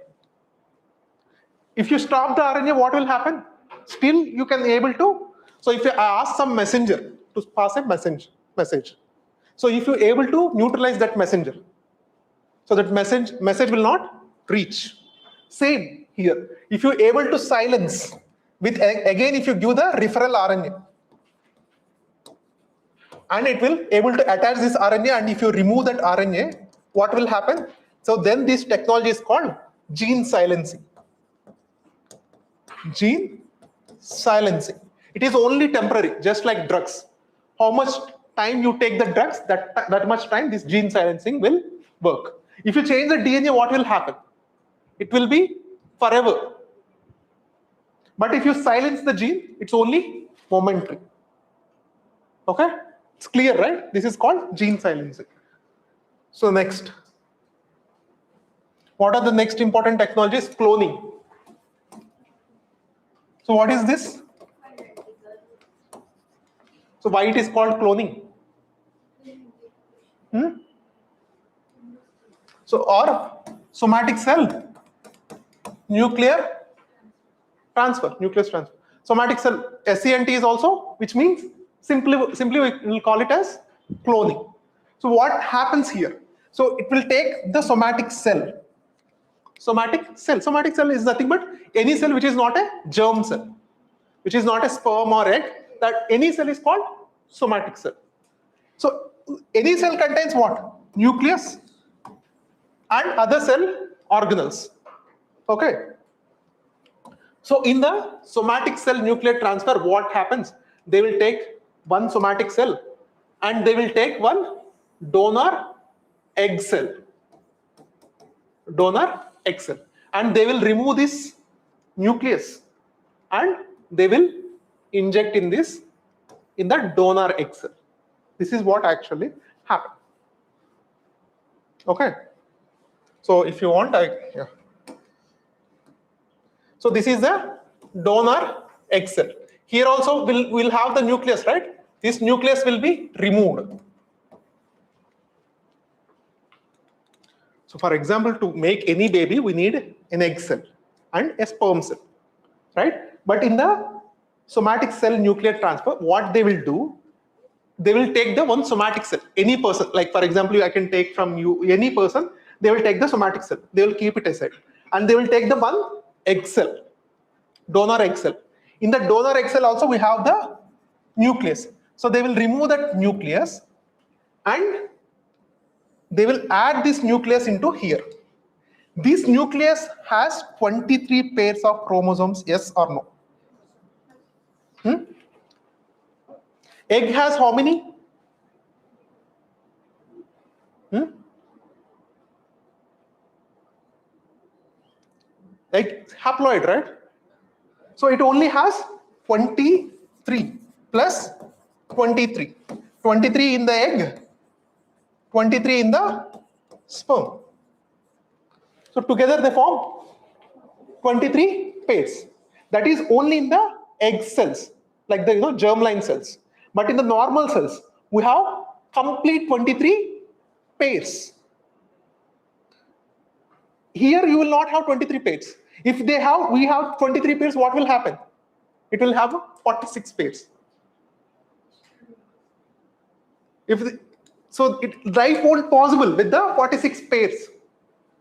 [SPEAKER 1] If you stop the RNA, what will happen? Still you can able to. So if I ask some messenger to pass a message. So if you able to neutralize that messenger, so that message will not reach. Same here. If you able to silence with again, if you give the referral RNA, and it will able to attach this RNA, and if you remove that RNA, what will happen? So then this technology is called gene silencing. Gene silencing. It is only temporary, just like drugs. How much time you take the drugs, that much time this gene silencing will work. If you change the DNA, what will happen? It will be forever. But if you silence the gene, it's only momentary. Okay? It's clear, right? This is called gene silencing. So next. What are the next important technologies? Cloning. So what is this? So why it is called cloning? So or somatic cell nuclear transfer, nucleus transfer. Somatic cell SCNT is also, which means simply we will call it as cloning. So what happens here? So it will take the somatic cell. Somatic cell is nothing but any cell which is not a germ cell, which is not a sperm or egg. That any cell is called somatic cell. So any cell contains what? Nucleus and other cell organelles. Okay. So in the somatic cell nuclear transfer, what happens? They will take one somatic cell and they will take one donor egg cell. Donor egg cell. And they will remove this nucleus and they will inject in the donor egg cell. This is what actually happened. Okay. So if you want, So this is the donor egg cell. Here also we'll have the nucleus, right? This nucleus will be removed. So for example, to make any baby, we need an egg cell and a sperm cell, right? But in the somatic cell nuclear transfer, what they will do, they will take the one somatic cell, any person, like for example, I can take from you, any person, they will take the somatic cell, they will keep it aside. And they will take the one egg cell, donor egg cell. In the donor egg cell also, we have the nucleus. So they will remove that nucleus and they will add this nucleus into here. This nucleus has 23 pairs of chromosomes, yes or no? Egg has how many? Egg haploid, right? So it only has 23 plus 23. 23 in the egg, 23 in the sperm. So together they form 23 pairs. That is only in the egg cells, like the germline cells. But in the normal cells, we have complete 23 pairs. Here you will not have 23 pairs. If we have 23 pairs, what will happen? It will have 46 pairs. Life won't possible with the 46 pairs.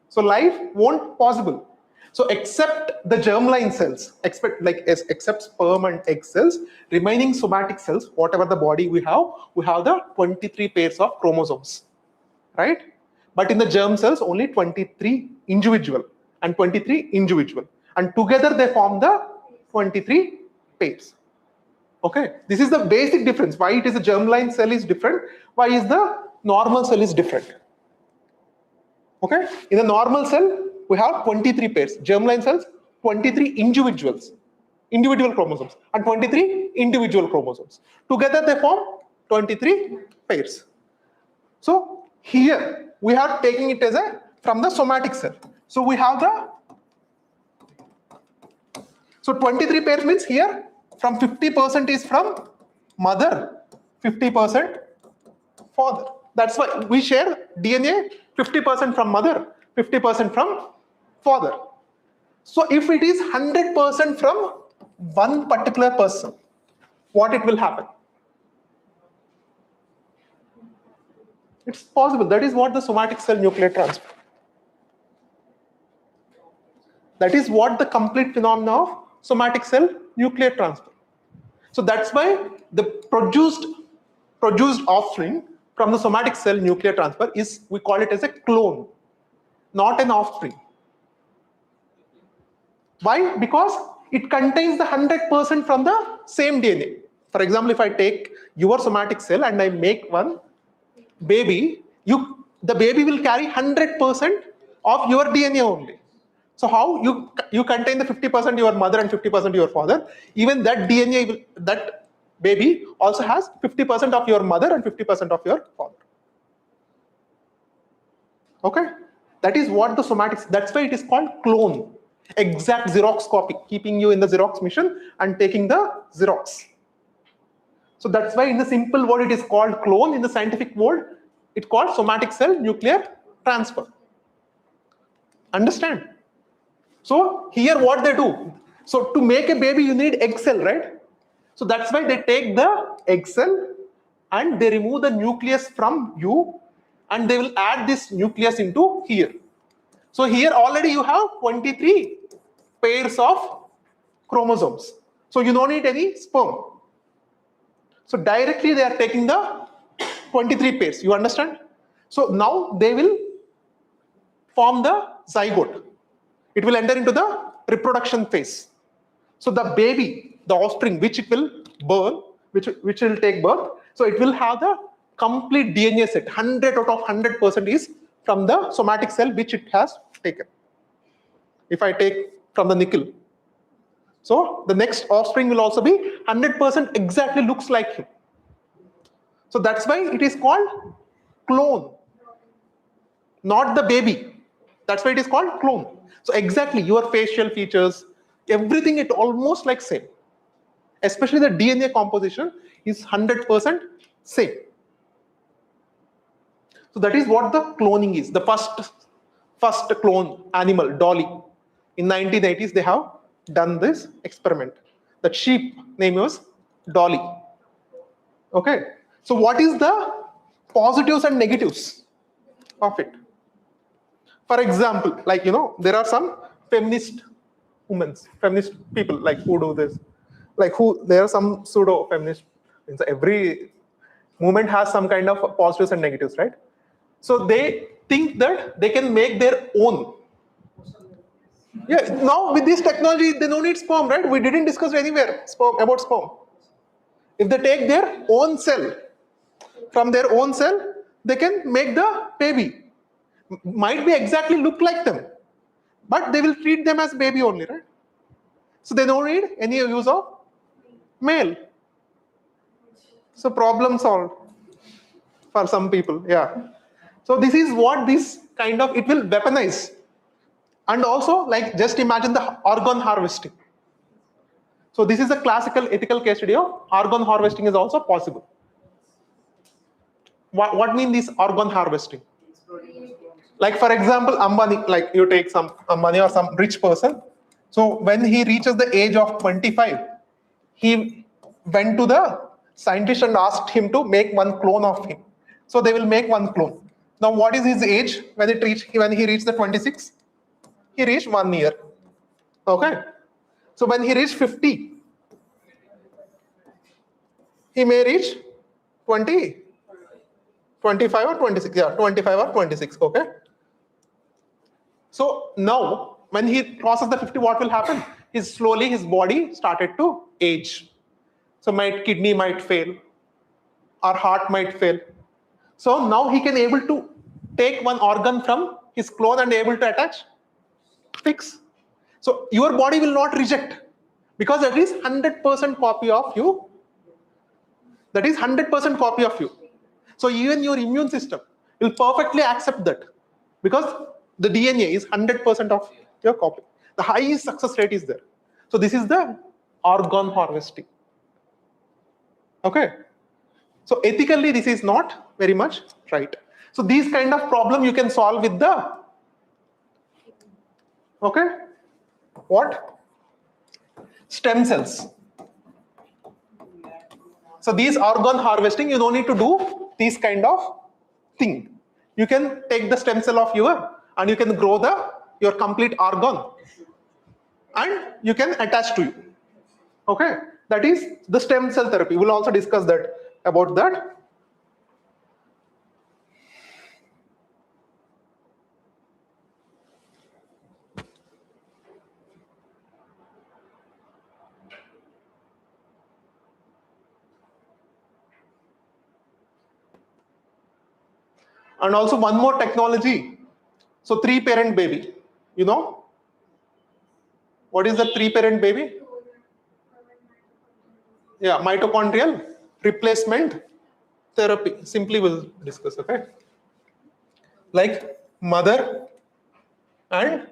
[SPEAKER 1] So life won't possible. So except the germline cells, except sperm and egg cells, remaining somatic cells, whatever the body we have the 23 pairs of chromosomes, right? But in the germ cells, only 23 individual and 23 individual. And together they form the 23 pairs. Okay, this is the basic difference. Why it is a germline cell is different. Why is the normal cell is different. Okay, in the normal cell, we have 23 pairs. Germline cells, 23 individual chromosomes, and 23 individual chromosomes. Together they form 23 pairs. So here we are taking it as from the somatic cell. So we have so 23 pairs means here from 50% is from mother, 50% father. That's why we share DNA 50% from mother, 50% from father. So if it is 100% from one particular person, what it will happen? It's possible. That is what the somatic cell nuclear transfer. That is what the complete phenomena of somatic cell nuclear transfer. So that's why the produced offspring from the somatic cell nuclear transfer is, we call it as a clone, not an offspring. Why? Because it contains the 100% from the same DNA. For example, if I take your somatic cell and I make one baby, the baby will carry 100% of your DNA only. So how you contain the 50% your mother and 50% your father, even that DNA, that baby also has 50% of your mother and 50% of your father. Okay, that is what the somatic, that's why it is called clone. Exact Xerox copy, keeping you in the Xerox machine and taking the Xerox. So that's why in the simple word it is called clone. In the scientific word, it's called somatic cell nuclear transfer. Understand? So here what they do, so to make a baby you need egg cell, right? So that's why they take the egg cell and they remove the nucleus from you and they will add this nucleus into here. So here already you have 23 pairs of chromosomes. So you don't need any sperm. So directly they are taking the 23 pairs. You understand? So now they will form the zygote. It will enter into the reproduction phase. So the baby, the offspring, which it will burn, which will take birth, so it will have the complete DNA set. 100 out of 100% is from the somatic cell which it has taken. If I take from the nickel, so the next offspring will also be 100% exactly looks like him. So that's why it is called clone, not the baby. That's why it is called clone. So exactly your facial features, everything it almost like same. Especially the DNA composition is 100% same. So that is what the cloning is. The first clone animal, Dolly. In 1980s, they have done this experiment. The sheep name was Dolly. Okay. So what is the positives and negatives of it? For example, like, there are some feminist women, feminist people like who do this, like there are some pseudo feminist. Every movement has some kind of positives and negatives, right? So they think that they can make their own. Yeah, now with this technology, they don't need sperm, right? We didn't discuss anywhere about sperm. If they take their own cell, from their own cell, they can make the baby. Might be exactly look like them, but they will treat them as baby only, right? So they don't need any use of male. So problem solved for some people, yeah. So this is what this kind of, it will weaponize. And also, like, just imagine the organ harvesting. So this is a classical ethical case study of organ harvesting is also possible. What mean this organ harvesting? Like, for example, Ambani, like you take some Ambani or some rich person. So when he reaches the age of 25, he went to the scientist and asked him to make one clone of him. So they will make one clone. Now, what is his age when he reached the 26? He reached 1 year. Okay. So when he reached 50, he may reach 20, 25 or 26. Yeah, 25 or 26. Okay. So now, when he crosses the 50, what will happen? Slowly his body started to age. So my kidney might fail, our heart might fail. So now he can able to take one organ from his clone and able to attach, fix. So your body will not reject because that is 100% copy of you. That is 100% copy of you. So even your immune system will perfectly accept that because the DNA is 100% of your copy. The highest success rate is there. So this is the organ harvesting. Okay. So ethically, this is not very much right. So these kind of problem you can solve with the, okay, what? Stem cells. So these organ harvesting, you don't need to do this kind of thing. You can take the stem cell of your and you can grow your complete organ and you can attach to you. Okay, that is the stem cell therapy. We'll also discuss that about that. And also one more technology. So 3-parent baby, you know? What is the 3-parent baby? Yeah, mitochondrial replacement therapy. Simply we'll discuss, okay? Like mother and,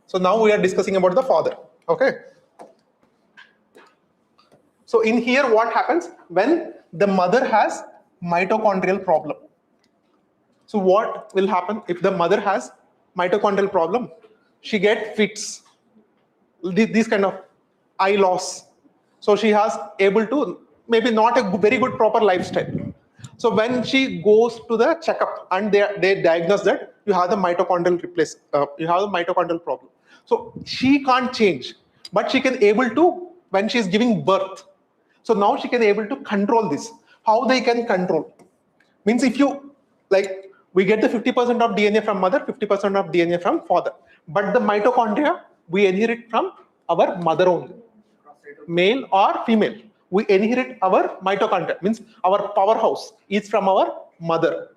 [SPEAKER 1] so now we are discussing about the father, okay? So in here what happens when the mother has mitochondrial problem? So what will happen if the mother has mitochondrial problem? She get fits, these kind of eye loss. So she has able to maybe not a very good proper lifestyle. So when she goes to the checkup and they diagnose that you have the mitochondrial you have the mitochondrial problem. So she can't change, but she can able to when she is giving birth. So now she can able to control this. How they can control? Means if you like. We get the 50% of DNA from mother, 50% of DNA from father. But the mitochondria, we inherit from our mother only. Male or female. We inherit our mitochondria. Means our powerhouse is from our mother.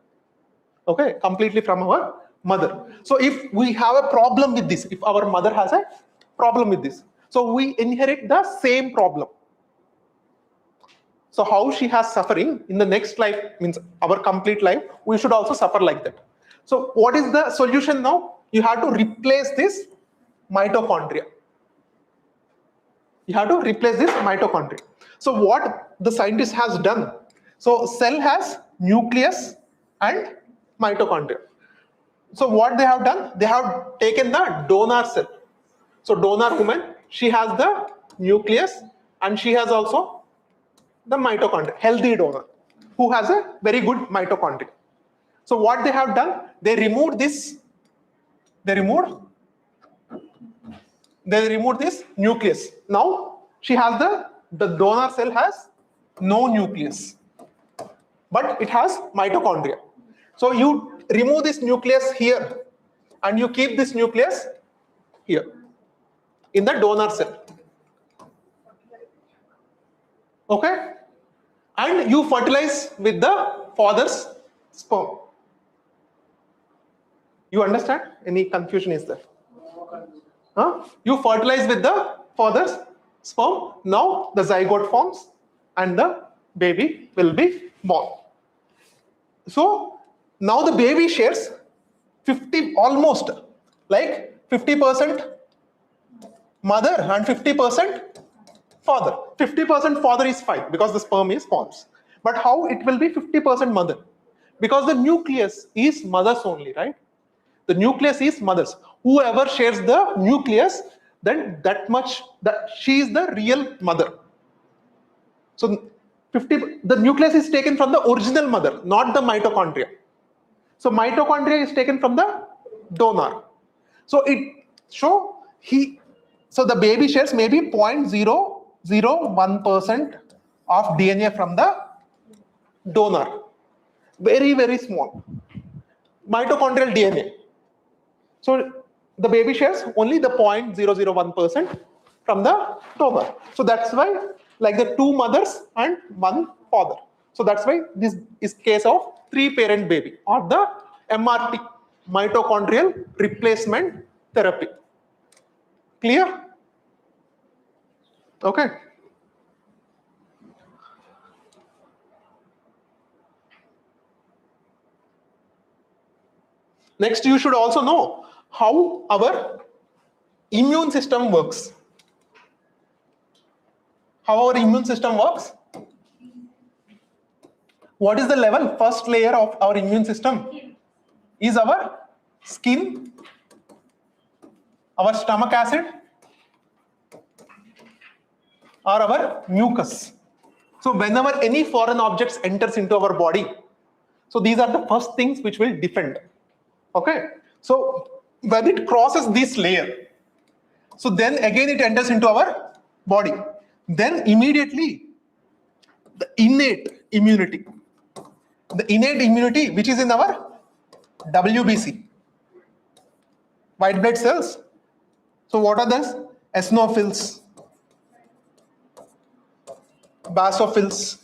[SPEAKER 1] Okay, completely from our mother. So if we have a problem with this, if our mother has a problem with this, so we inherit the same problem. So how she has suffering in the next life, means our complete life, we should also suffer like that. So what is the solution now? You have to replace this mitochondria. You have to replace this mitochondria. So what the scientist has done? So cell has nucleus and mitochondria. So what they have done? They have taken the donor cell. So donor woman, she has the nucleus and she has also the mitochondria, healthy donor, who has a very good mitochondria. So what they have done, they removed this, they removed this nucleus. Now she has the donor cell has no nucleus, but it has mitochondria. So you remove this nucleus here and you keep this nucleus here in the donor cell. Okay, and you fertilize with the father's sperm. You understand? Any confusion is there? You fertilize with the father's sperm. Now the zygote forms and the baby will be born. So now the baby shares 50, almost like 50% mother and 50% father. 50% father is fine because the sperm is forms. But how it will be 50% mother? Because the nucleus is mother's only, right? The nucleus is mother's. Whoever shares the nucleus, then that she is the real mother. So the nucleus is taken from the original mother, not the mitochondria. So mitochondria is taken from the donor. So so the baby shares maybe 0.001% of DNA from the donor. Very, very small. Mitochondrial DNA. So the baby shares only the 0.001% from the donor. So that's why like the 2 mothers and 1 father. So that's why this is case of 3-parent baby or the MRT, mitochondrial replacement therapy. Clear? Okay. Next, you should also know how our immune system works. How our immune system works? What is the level? First layer of our immune system is our skin, our stomach acid, or our mucus. So whenever any foreign objects enters into our body, so these are the first things which will defend. Okay, so when it crosses this layer, so then again it enters into our body. Then immediately the innate immunity which is in our WBC, white blood cells. So what are those? Eosinophils, basophils,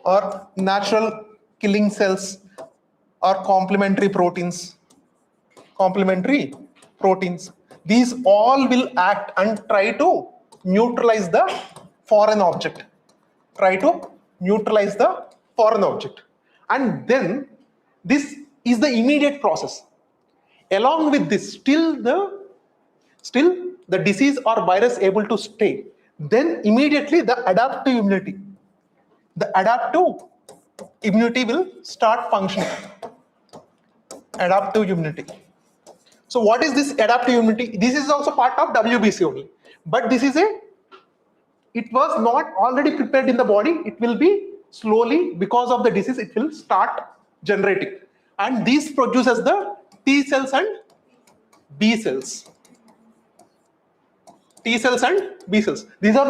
[SPEAKER 1] or natural killing cells, or complementary proteins. These all will act and try to neutralize the foreign object. And then this is the immediate process. Along with this, still the disease or virus able to stay. Then immediately the adaptive immunity will start functioning. Adaptive immunity. So what is this adaptive immunity? This is also part of WBC only, but it was not already prepared in the body. It will be slowly, because of the disease, it will start generating, and these produces the T cells and B cells. These are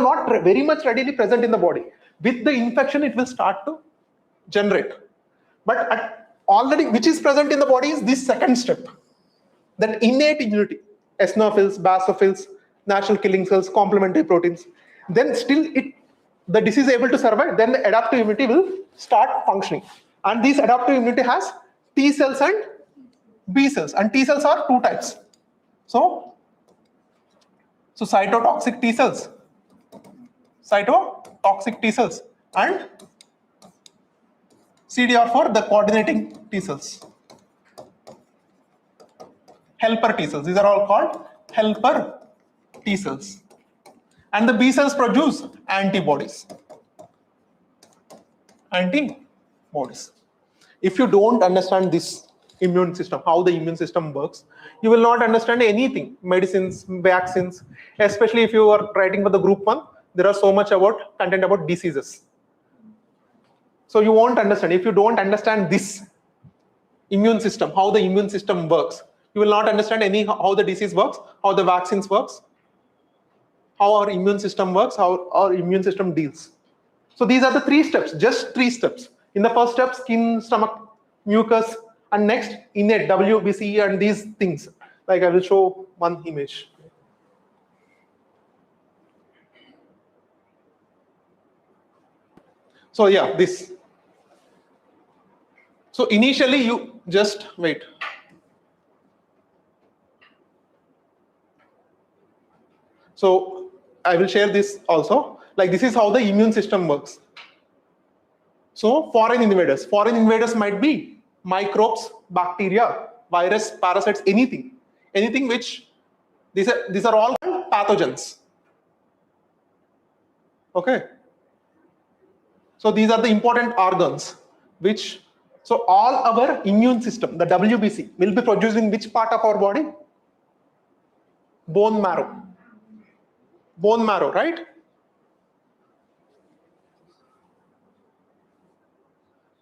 [SPEAKER 1] not very much readily present in the body. With the infection, it will start to generate. But already, which is present in the body is this second step. That innate immunity, eosinophils, basophils, natural killing cells, complementary proteins. Then still the disease is able to survive, then the adaptive immunity will start functioning. And this adaptive immunity has T cells and B cells. And T cells are two types. So cytotoxic T cells and CDR4, the coordinating T cells. Helper T cells. These are all called helper T cells. And the B cells produce antibodies. If you don't understand this immune system, how the immune system works, you will not understand anything. Medicines, vaccines, especially if you are writing for the group 1, there are so much content about diseases. So you won't understand. If you don't understand this immune system, how the immune system works, you will not understand how the disease works, how the vaccines works, how our immune system works, how our immune system deals. So these are the 3 steps, just 3 steps. In the first step, skin, stomach, mucus, and next innate WBC and these things. Like I will show one image. So yeah, this. So initially you just wait. So I will share this also. Like this is how the immune system works. So foreign invaders might be microbes, bacteria, virus, parasites, anything which these are all pathogens. Okay. So these are the important organs which, so all our immune system, the WBC, will be produced in which part of our body? Bone marrow. Bone marrow, right?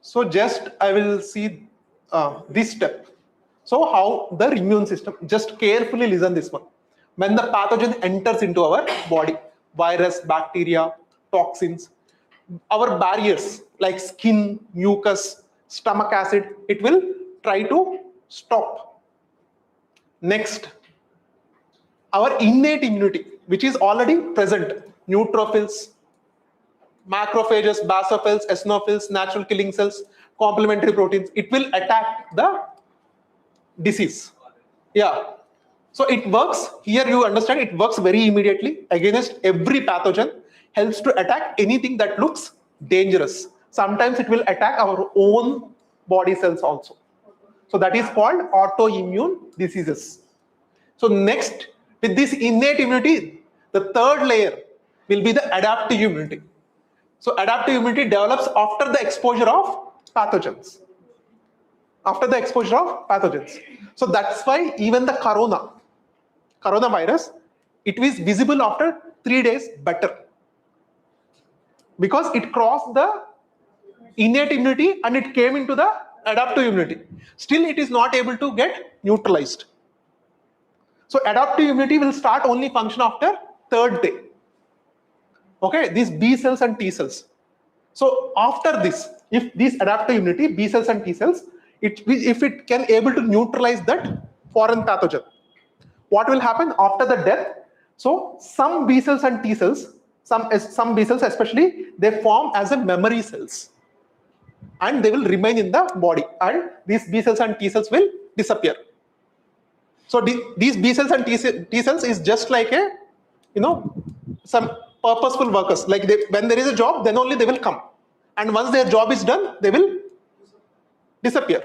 [SPEAKER 1] So just I will see this step. So how the immune system, just carefully listen this one. When the pathogen enters into our body, virus, bacteria, toxins, our barriers like skin, mucus, stomach acid, it will try to stop. Next, our innate immunity, which is already present, neutrophils, macrophages, basophils, eosinophils, natural killing cells, complementary proteins. It will attack the disease. Yeah. So it works, here you understand, it works very immediately against every pathogen, helps to attack anything that looks dangerous. Sometimes it will attack our own body cells also. So that is called autoimmune diseases. So next, with this innate immunity, the third layer will be the adaptive immunity. So adaptive immunity develops after the exposure of pathogens. After the exposure of pathogens. So that's why even the coronavirus, it is visible after 3 days better. Because it crossed the innate immunity and it came into the adaptive immunity. Still, it is not able to get neutralized. So adaptive immunity will start only function after 3rd day. Okay, these B cells and T cells. So after this, if this adaptive immunity, B cells and T cells, if it can able to neutralize that foreign pathogen, what will happen after the death? So some B cells and T cells, some B cells especially, they form as a memory cells, and they will remain in the body, and these B cells and T cells will disappear. So these B cells and T cells is just like a, some purposeful workers. Like when there is a job, then only they will come, and once their job is done, they will disappear.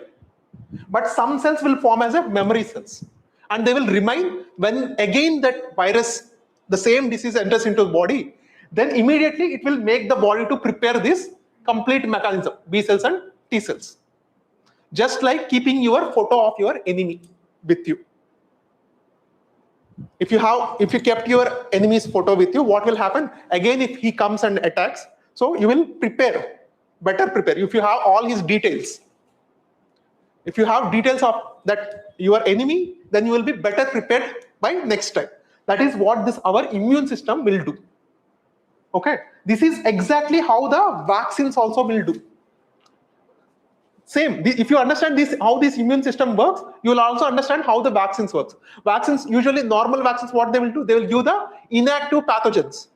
[SPEAKER 1] But some cells will form as a memory cells, and they will remain when again that virus, the same disease enters into the body, then immediately it will make the body to prepare this complete mechanism, B cells and T cells. Just like keeping your photo of your enemy with you. If you kept your enemy's photo with you, what will happen? Again, if he comes and attacks, so you will better prepare. If you have all his details, if you have details of that your enemy, then you will be better prepared by next time. That is what our immune system will do. Okay, this is exactly how the vaccines also will do. Same, if you understand this, how this immune system works, you will also understand how the vaccines works. Vaccines, usually normal vaccines, what they will do, they will give the inactive pathogens.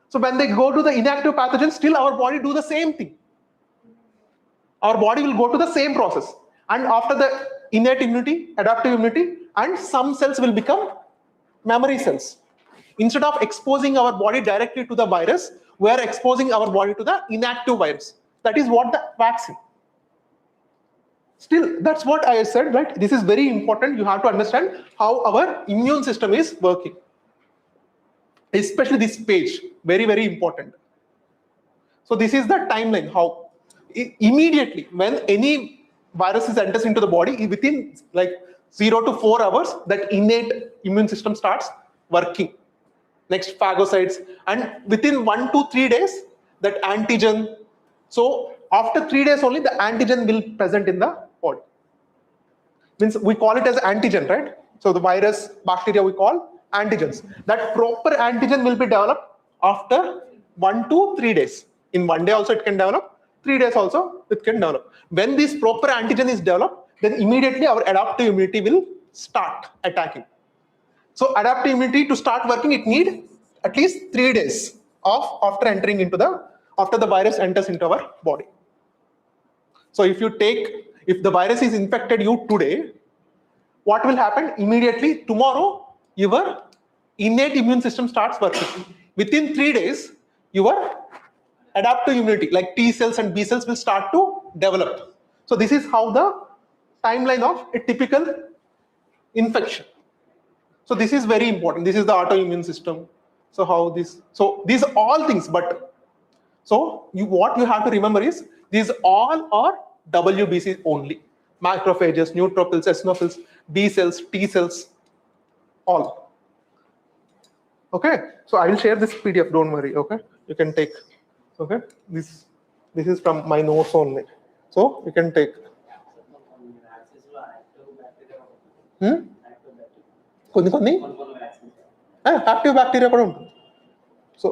[SPEAKER 1] So when they go to the inactive pathogens, still our body do the same thing. Our body will go to the same process. And after the innate immunity, adaptive immunity, and some cells will become memory cells. Instead of exposing our body directly to the virus, we are exposing our body to the inactive virus. That is what the vaccine. Still, that's what I said, right? This is very important. You have to understand how our immune system is working. Especially this page, very, very important. So this is the timeline, how immediately when any virus enters into the body, within like 0 to 4 hours, that innate immune system starts working. Next, phagocytes, and within 1 to 3 days, that antigen. So after 3 days only, the antigen will present in the body. Means we call it as antigen, right? So the virus, bacteria, we call antigens. That proper antigen will be developed after 1 to 3 days. In 1 day also it can develop, 3 days also it can develop. When this proper antigen is developed, then immediately our adaptive immunity will start attacking. So adaptive immunity to start working, it needs at least 3 days after the virus enters into our body. So if the virus is infected you today, what will happen? Immediately tomorrow, your innate immune system starts working. Within 3 days, your adaptive immunity, like T cells and B cells, will start to develop. So this is how the timeline of a typical infection. So this is very important. This is the autoimmune system. So these are all things, but what you have to remember is these all are WBC only. Macrophages, neutrophils, eosinophils, B cells, T cells, all. Okay, so I will share this PDF, don't worry, okay? You can take, okay? This is from my notes only. So you can take. కొన్ని active bacteria కూడా ఉంటుంది. So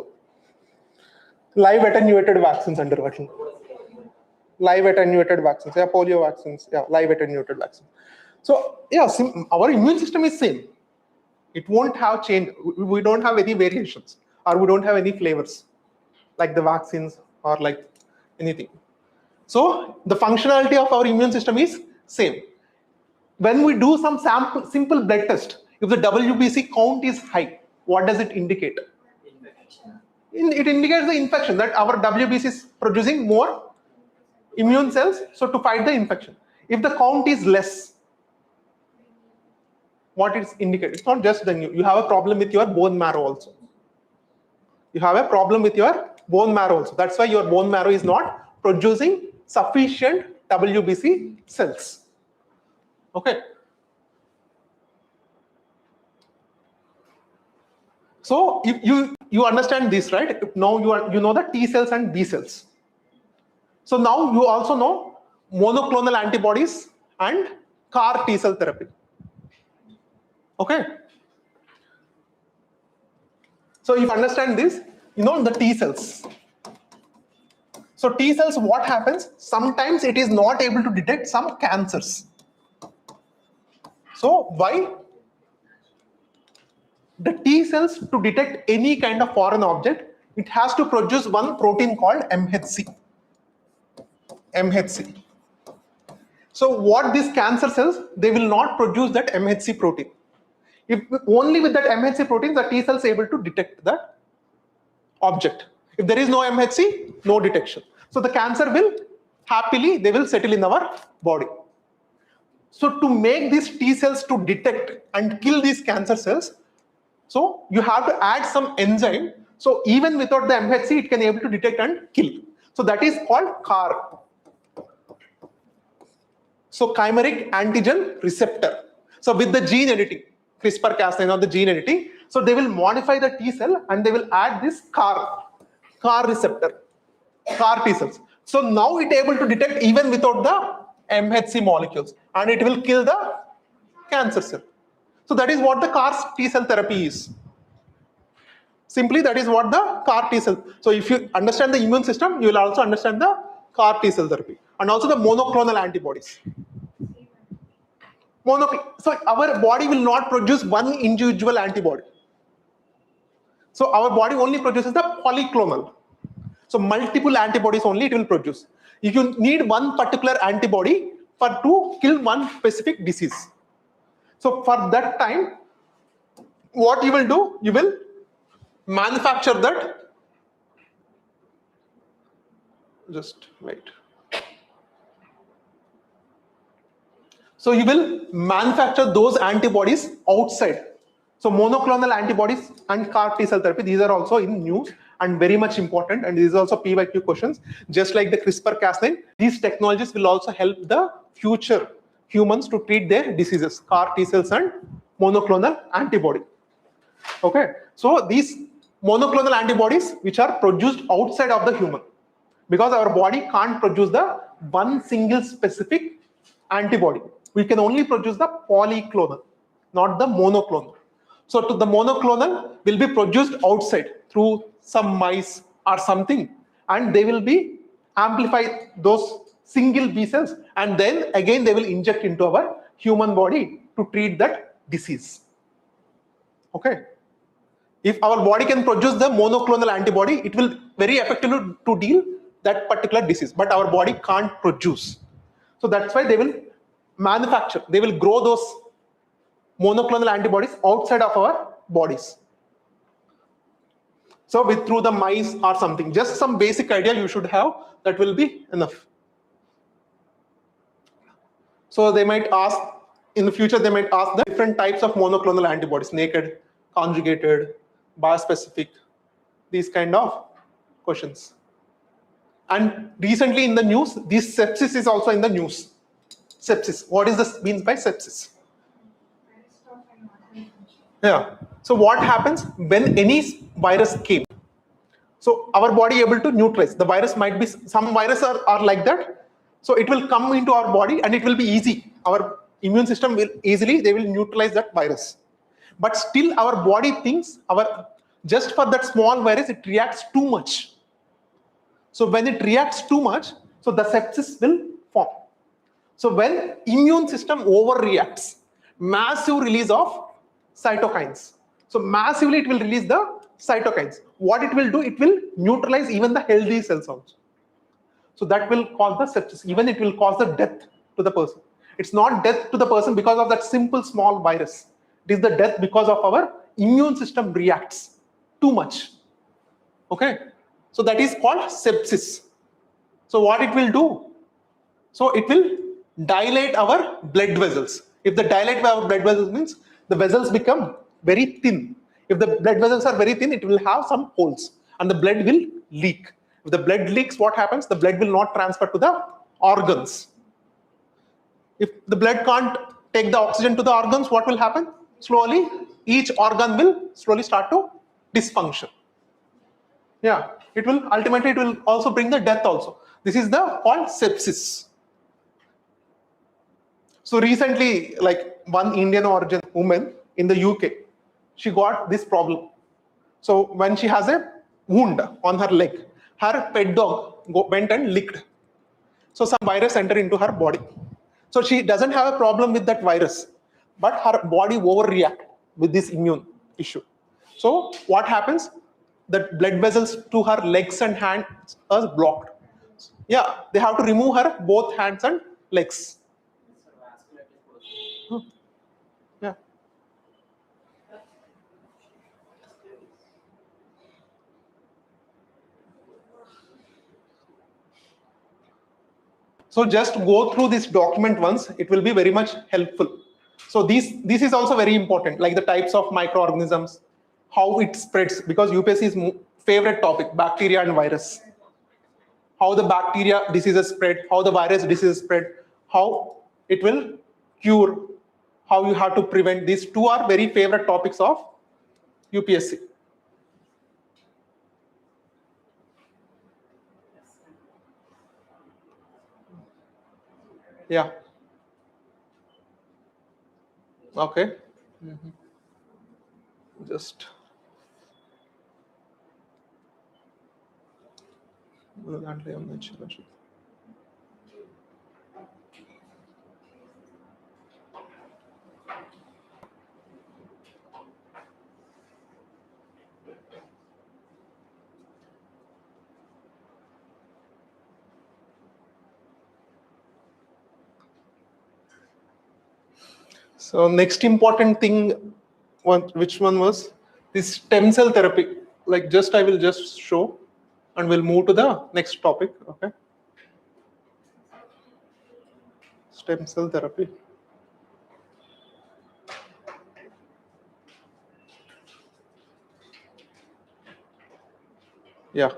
[SPEAKER 1] live attenuated vaccines అంటారు వాటిని. Live attenuated vaccines, polio vaccines, live attenuated vaccines. So our immune system is same. It won't have change. We don't have any variations. or we don't have any flavors like the vaccines or like anything. So the functionality of our immune system is same. When we do some simple blood test, if the WBC count is high, what does it indicate? It indicates the infection, that our WBC is producing more immune cells, so to fight the infection. If the count is less, what it's indicated? It's not just the you have a problem with your bone marrow also. You have a problem with your bone marrow also. That's why your bone marrow is not producing sufficient WBC cells. Okay. So if you understand this, right? Now you know the T cells and B cells. So now you also know monoclonal antibodies and CAR T cell therapy. Okay. So if you understand this, you know the T cells. So T cells, what happens? Sometimes it is not able to detect some cancers. So why? The T cells, to detect any kind of foreign object, it has to produce one protein called MHC. MHC. So what these cancer cells, they will not produce that MHC protein. If only with that MHC protein, the T cells able to detect the object. If there is no MHC, no detection. So the cancer will happily, they will settle in our body. So to make these T cells to detect and kill these cancer cells, so you have to add some enzyme. So even without the MHC, it can able to detect and kill. So that is called CAR. So chimeric antigen receptor. So with the gene editing, CRISPR-Cas9 or the gene editing, so they will modify the T cell and they will add this CAR receptor, CAR T cells. So now it able to detect even without the MHC molecules, and it will kill the cancer cell. So that is what the CAR T cell therapy is. Simply, that is what the CAR T cell. So if you understand the immune system, you will also understand the CAR T cell therapy, and also the monoclonal antibodies. So our body will not produce one individual antibody. So our body only produces the polyclonal. So multiple antibodies only it will produce. You need one particular antibody to kill one specific disease. So for that time, what you will do, you will manufacture that. Just wait. So you will manufacture those antibodies outside. So monoclonal antibodies and CAR T cell therapy, these are also in news and very much important, and these are also PYQ questions. Just like the CRISPR-Cas9, these technologies will also help the future humans to treat their diseases, CAR T cells and monoclonal antibody. Okay, so these monoclonal antibodies which are produced outside of the human, because our body can't produce the one single specific antibody. We can only produce the polyclonal, not the monoclonal. So to the monoclonal will be produced outside through some mice or something, and they will be amplify those single B cells, and then again they will inject into our human body to treat that disease. Okay. If our body can produce the monoclonal antibody, it will very effectively to deal that particular disease, but our body can't produce. So that's why they will manufacture, they will grow those monoclonal antibodies outside of our bodies. So through the mice or something, just some basic idea you should have, that will be enough. So they might ask, in the future they might ask the different types of monoclonal antibodies, naked, conjugated, biospecific, these kind of questions. And recently in the news, this sepsis is also in the news. Sepsis, what is this means by sepsis? Yeah. So what happens when any virus came? So our body able to neutralize. The virus might be, some viruses are like that. So it will come into our body and it will be easy. Our immune system will easily, they will neutralize that virus. But still our body thinks just for that small virus, it reacts too much. So when it reacts too much, so the sepsis will form. So when immune system overreacts, massive release of cytokines. So massively it will release the cytokines. What it will do, it will neutralize even the healthy cells also. So that will cause the sepsis. Even it will cause the death to the person. It's not death to the person because of that simple small virus. It is the death because of our immune system reacts too much. Okay, so that is called sepsis. So what it will do? So it will dilate our blood vessels. If the dilate our blood vessels means the vessels become very thin. If the blood vessels are very thin, it will have some holes and the blood will leak. If the blood leaks, what happens? The blood will not transfer to the organs. If the blood can't take the oxygen to the organs, what will happen? Slowly, each organ will slowly start to dysfunction. Yeah, it will ultimately, it will also bring the death also. This is the called sepsis. So recently, like one Indian origin woman in the UK, she got this problem. So when she has a wound on her leg, her pet dog went and licked. So some virus entered into her body. So she doesn't have a problem with that virus, but her body overreact with this immune issue. So what happens? The blood vessels to her legs and hands are blocked. Yeah, they have to remove her both hands and legs. Yeah. So just go through this document once, it will be very much helpful. So this is also very important, like the types of microorganisms, how it spreads, because UPSC's favorite topic, bacteria and virus. How the bacteria diseases spread, how the virus diseases spread, how it will cure, how you have to prevent. These two are very favorite topics of UPSC. Yeah. Okay. Just so next important thing, which one was this stem cell therapy? Like I will just show, and we'll move to the next topic. Okay. Stem cell therapy. Yeah.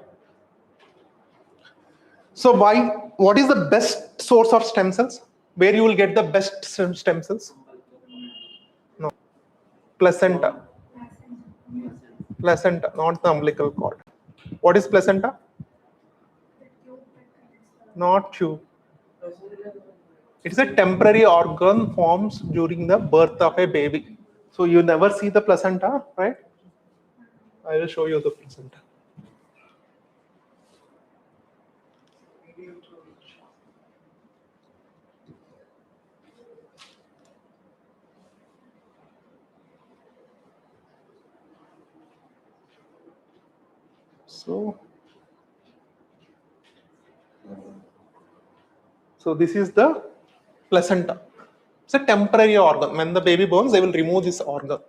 [SPEAKER 1] So what is the best source of stem cells? Where you will get the best stem cells? No. Placenta. Placenta, not the umbilical cord. What is placenta? Not tube. It's a temporary organ forms during the birth of a baby. So you never see the placenta, right? I will show you the placenta. So this is the placenta. It's a temporary organ. When the baby born, they will remove this organ.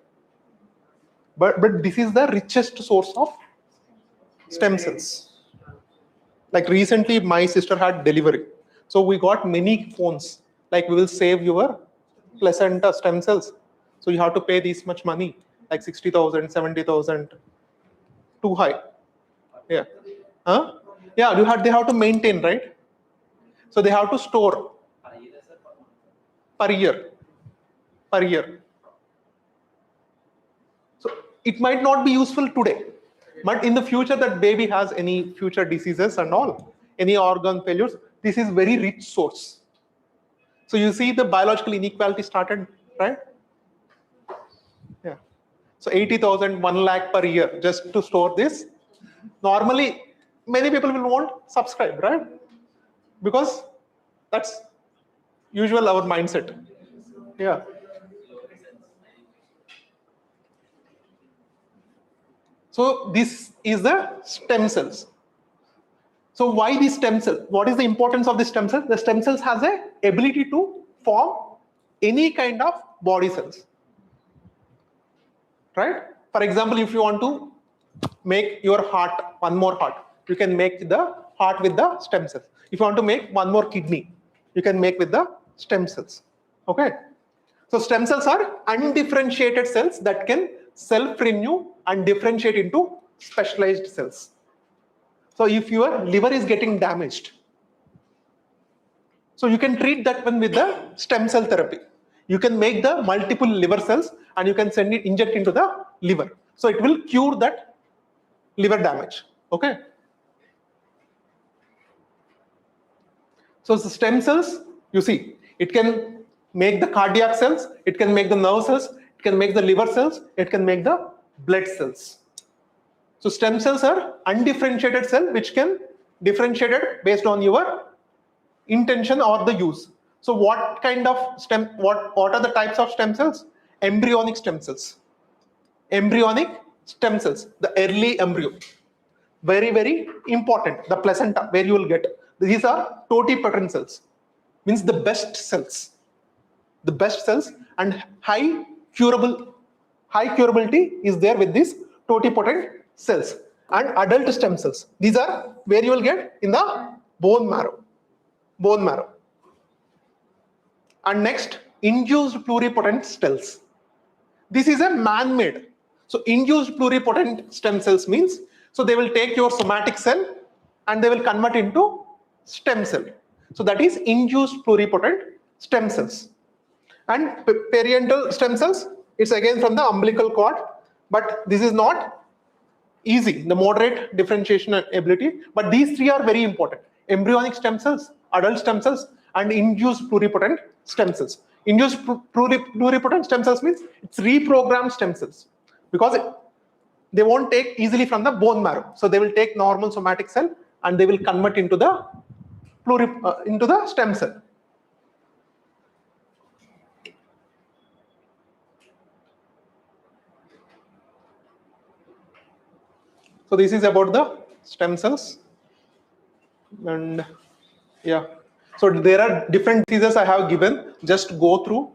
[SPEAKER 1] But this is the richest source of stem cells. Like recently, my sister had delivery. So we got many phones. Like we will save your placenta stem cells. So you have to pay this much money, like 60,000, 70,000. Too high. Yeah. Huh? Yeah, they have to maintain, right? So they have to store per year. Per year. So it might not be useful today, but in the future that baby has any future diseases and all, any organ failures, this is very rich source. So you see the biological inequality started, right? Yeah. So 80,000, 1 lakh per year just to store this. Normally, many people will won't subscribe, right? Because that's usual our mindset. Yeah. So this is the stem cells. So why these stem cells? What is the importance of the stem cells? The stem cells has a ability to form any kind of body cells, right? For example, if you want to make your heart, one more heart, you can make the heart with the stem cells. If you want to make one more kidney, you can make with the stem cells. Okay. So stem cells are undifferentiated cells that can self-renew and differentiate into specialized cells. So if your liver is getting damaged, so you can treat that one with the stem cell therapy. You can make the multiple liver cells and you can send it, inject into the liver. So it will cure that liver damage. Okay. So the stem cells, you see, it can make the cardiac cells, it can make the nerve cells, it can make the liver cells, it can make the blood cells. So stem cells are undifferentiated cell which can differentiate it based on your intention or the use. So what kind of stem, what are the types of stem cells? Embryonic stem cells. Embryonic stem cells, the early embryo. Very, very important. The placenta where you will get. These are totipotent cells. Means the best cells. The best cells and high curability is there with these totipotent cells. And adult stem cells. These are where you will get in the bone marrow. Bone marrow. And next, induced pluripotent cells. This is a man-made. So induced pluripotent stem cells means, so they will take your somatic cell and they will convert into stem cell. So that is induced pluripotent stem cells. And parental stem cells, it's again from the umbilical cord, but this is not easy, the moderate differentiation ability, but these three are very important. Embryonic stem cells, adult stem cells, and induced pluripotent stem cells. Induced pluripotent stem cells means it's reprogrammed stem cells because they won't take easily from the bone marrow. So they will take normal somatic cell and they will convert into the stem cell. So this is about the stem cells. And yeah, so there are different diseases I have given, just go through.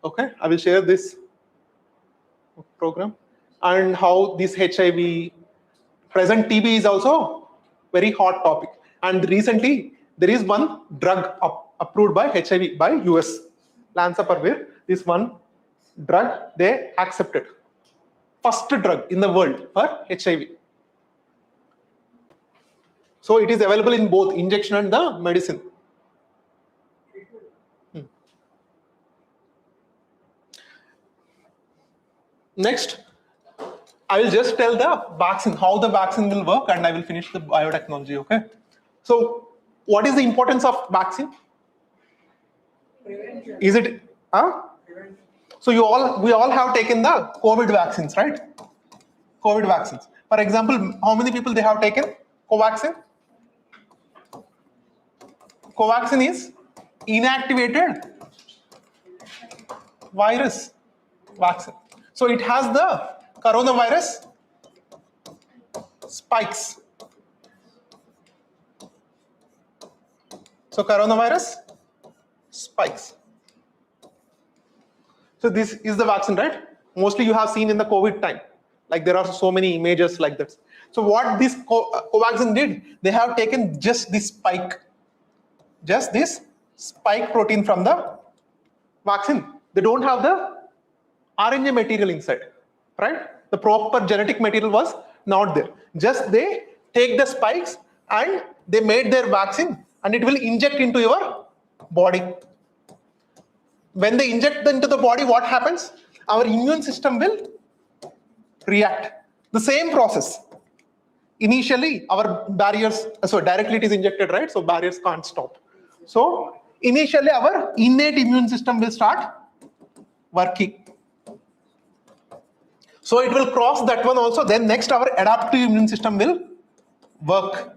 [SPEAKER 1] Okay, I will share this program and how this HIV, present TB is also very hot topic. And recently there is one drug approved by HIV by US, Lansapavir. This one drug they accepted. First drug in the world for HIV. So it is available in both injection and the medicine. Next, I will just tell the vaccine, how the vaccine will work, and I will finish the biotechnology, okay? So what is the importance of vaccine?
[SPEAKER 4] Prevention.
[SPEAKER 1] Is it,
[SPEAKER 4] Prevention.
[SPEAKER 1] so we all have taken the COVID vaccines, right? COVID vaccines. For example, how many people they have taken Covaxin? Covaxin is inactivated virus vaccine. So it has the coronavirus spikes. So coronavirus spikes. So this is the vaccine, right? Mostly you have seen in the COVID time. Like there are so many images like this. So what this Covaxin did, they have taken just this spike protein from the vaccine. They don't have the RNA material inside, right? The proper genetic material was not there. Just they take the spikes and they made their vaccine and it will inject into your body. When they inject into the body, what happens? Our immune system will react. The same process. Initially, our barriers, so directly it is injected, right? So barriers can't stop. So initially, our innate immune system will start working. So it will cross that one also. Then next, our adaptive immune system will work.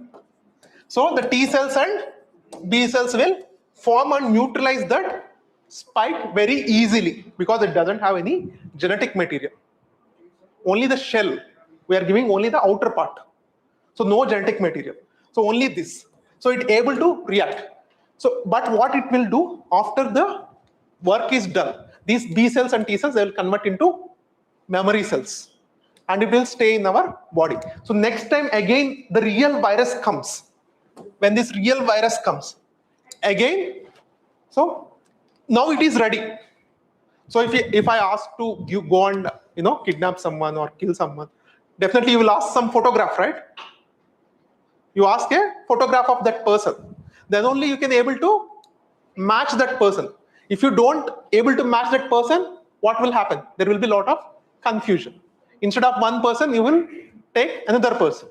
[SPEAKER 1] So the T cells and B cells will form and neutralize that spike very easily because it doesn't have any genetic material. Only the shell. We are giving only the outer part. So no genetic material. So only this. So it able to react. So, but what it will do after the work is done, these B cells and T cells, they will convert into memory cells and it will stay in our body. So next time again the real virus comes. When this real virus comes again, so now it is ready. So if I ask to you go and kidnap someone or kill someone, definitely you will ask some photograph, right? You ask a photograph of that person. Then only you can able to match that person. If you don't able to match that person, what will happen? There will be a lot of confusion. Instead of one person, you will take another person.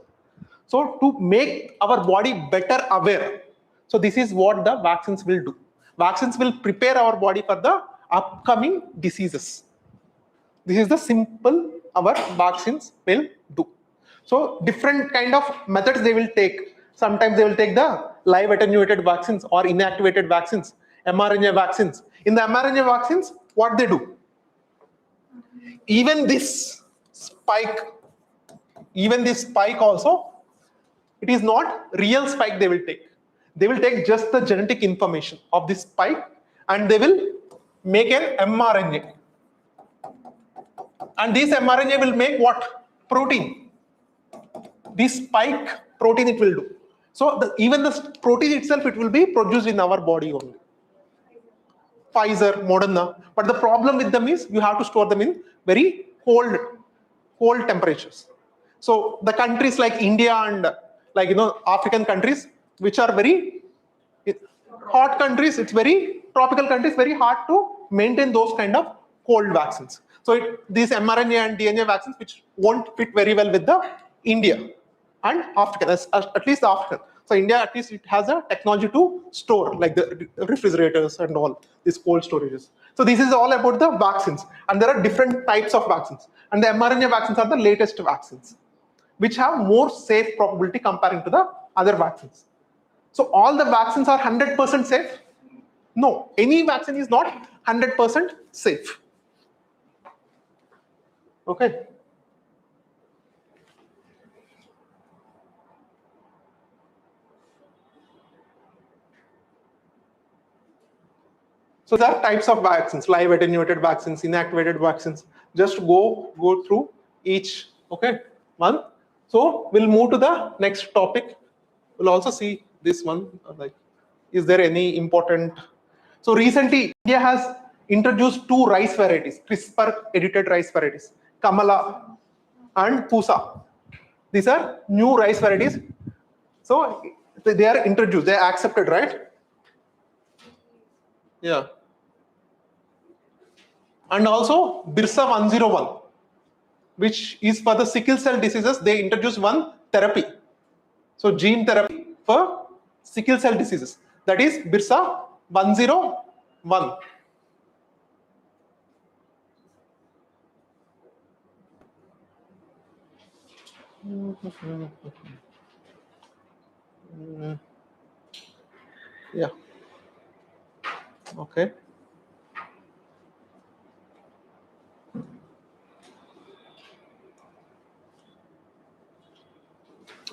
[SPEAKER 1] So to make our body better aware, so this is what the vaccines will do. Vaccines will prepare our body for the upcoming diseases. This is the simple our vaccines will do. So different kind of methods they will take. Sometimes they will take the live attenuated vaccines or inactivated vaccines, mRNA vaccines. In the mRNA vaccines, what they do? Even this spike also, it is not real spike they will take. They will take just the genetic information of this spike and they will make an mRNA. And this mRNA will make what? Protein. This spike protein it will do. So even the protein itself, it will be produced in our body only. Pfizer, Moderna. But the problem with them is you have to store them in very cold temperatures. So the countries like India and African countries, which are very hot countries, it's very tropical countries, very hard to maintain those kind of cold vaccines. So these mRNA and DNA vaccines, which won't fit very well with the India and Africa, at least the African. So India, at least it has a technology to store, like the refrigerators and all these cold storages. So this is all about the vaccines, and there are different types of vaccines, and the mRNA vaccines are the latest vaccines, which have more safe probability comparing to the other vaccines. So all the vaccines are 100% safe? No, any vaccine is not 100% safe. Okay. So there are types of vaccines: live attenuated vaccines, inactivated vaccines. Just go through each one. So we'll move to the next topic. We'll also see this one, like, is there any important? So recently India has introduced 2 rice varieties, CRISPR edited rice varieties, Kamala and Pusa. These are new rice varieties. So they are introduced, they are accepted, right? Yeah. And also Birsa 101, which is for the sickle cell diseases. They introduced one therapy. So gene therapy for sickle cell diseases. That is Birsa 101. Yeah. Okay.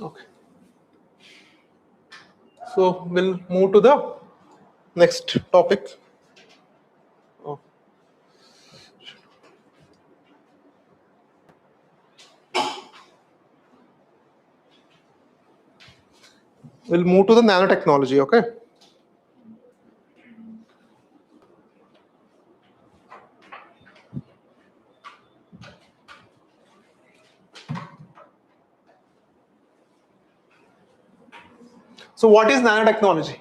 [SPEAKER 1] Okay. So we'll move to the next topic. Oh. We'll move to the nanotechnology, okay? So what is nanotechnology?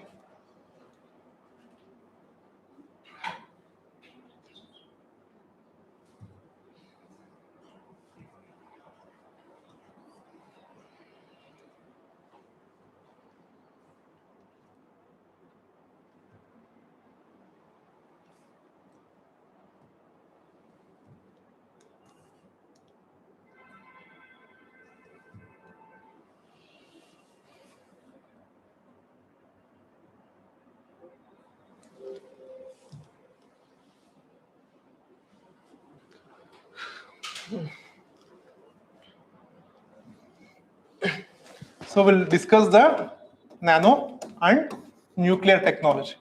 [SPEAKER 1] So we'll discuss the nano and nuclear technology.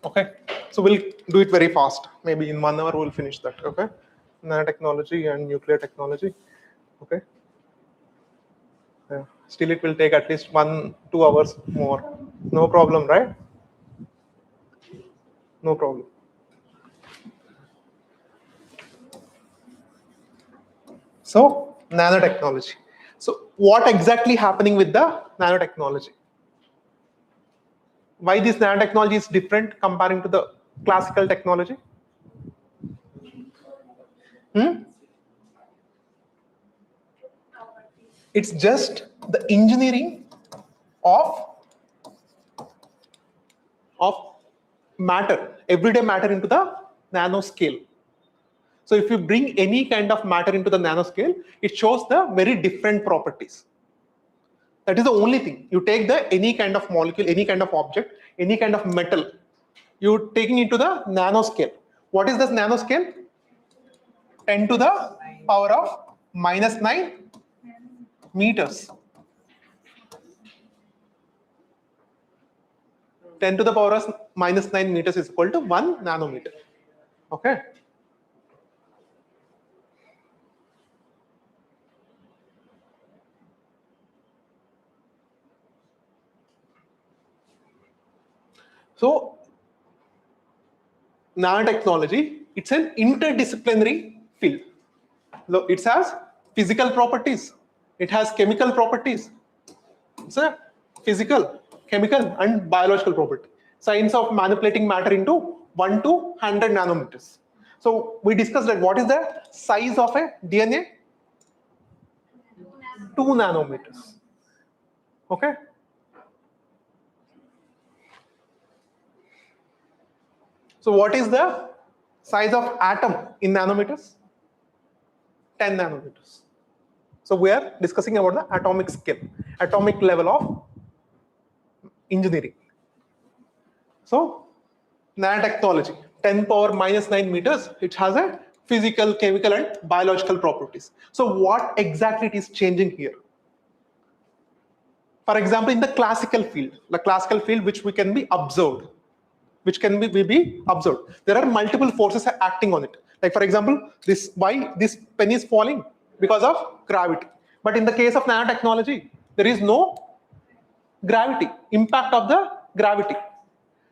[SPEAKER 1] Okay. So we'll do it very fast. Maybe in 1 hour we'll finish that. Okay. Nanotechnology and nuclear technology. Okay. Yeah. Still, it will take at least 1-2 hours more. No problem, right? No problem. So nanotechnology. So what exactly happening with the nanotechnology? Why this nanotechnology is different comparing to the classical technology? It's just the engineering of matter, everyday matter into the nanoscale. So if you bring any kind of matter into the nanoscale, it shows the very different properties. That is the only thing. You take the any kind of molecule, any kind of object, any kind of metal, you taking it to the nanoscale. What is this nanoscale? 10 to the power of -9 meters. 10 to the power of -9 meters is equal to 1 nanometer. Okay. So nanotechnology, it's an interdisciplinary field. So it has physical properties, it has chemical properties. It's a physical, chemical, and biological property. Science of manipulating matter into 1 to 100 nanometers. So we discussed that what is the size of a DNA? 2 nanometers. Okay. So what is the size of atom in nanometers? 10 nanometers. So we are discussing about the atomic scale, atomic level of engineering. So nanotechnology, 10 power -9 meters, it has a physical, chemical, and biological properties. So what exactly it is changing here? For example, in the classical field which we can be observed, there are multiple forces acting on it. Like for example, why this pen is falling? Because of gravity. But in the case of nanotechnology, there is no gravity, impact of the gravity.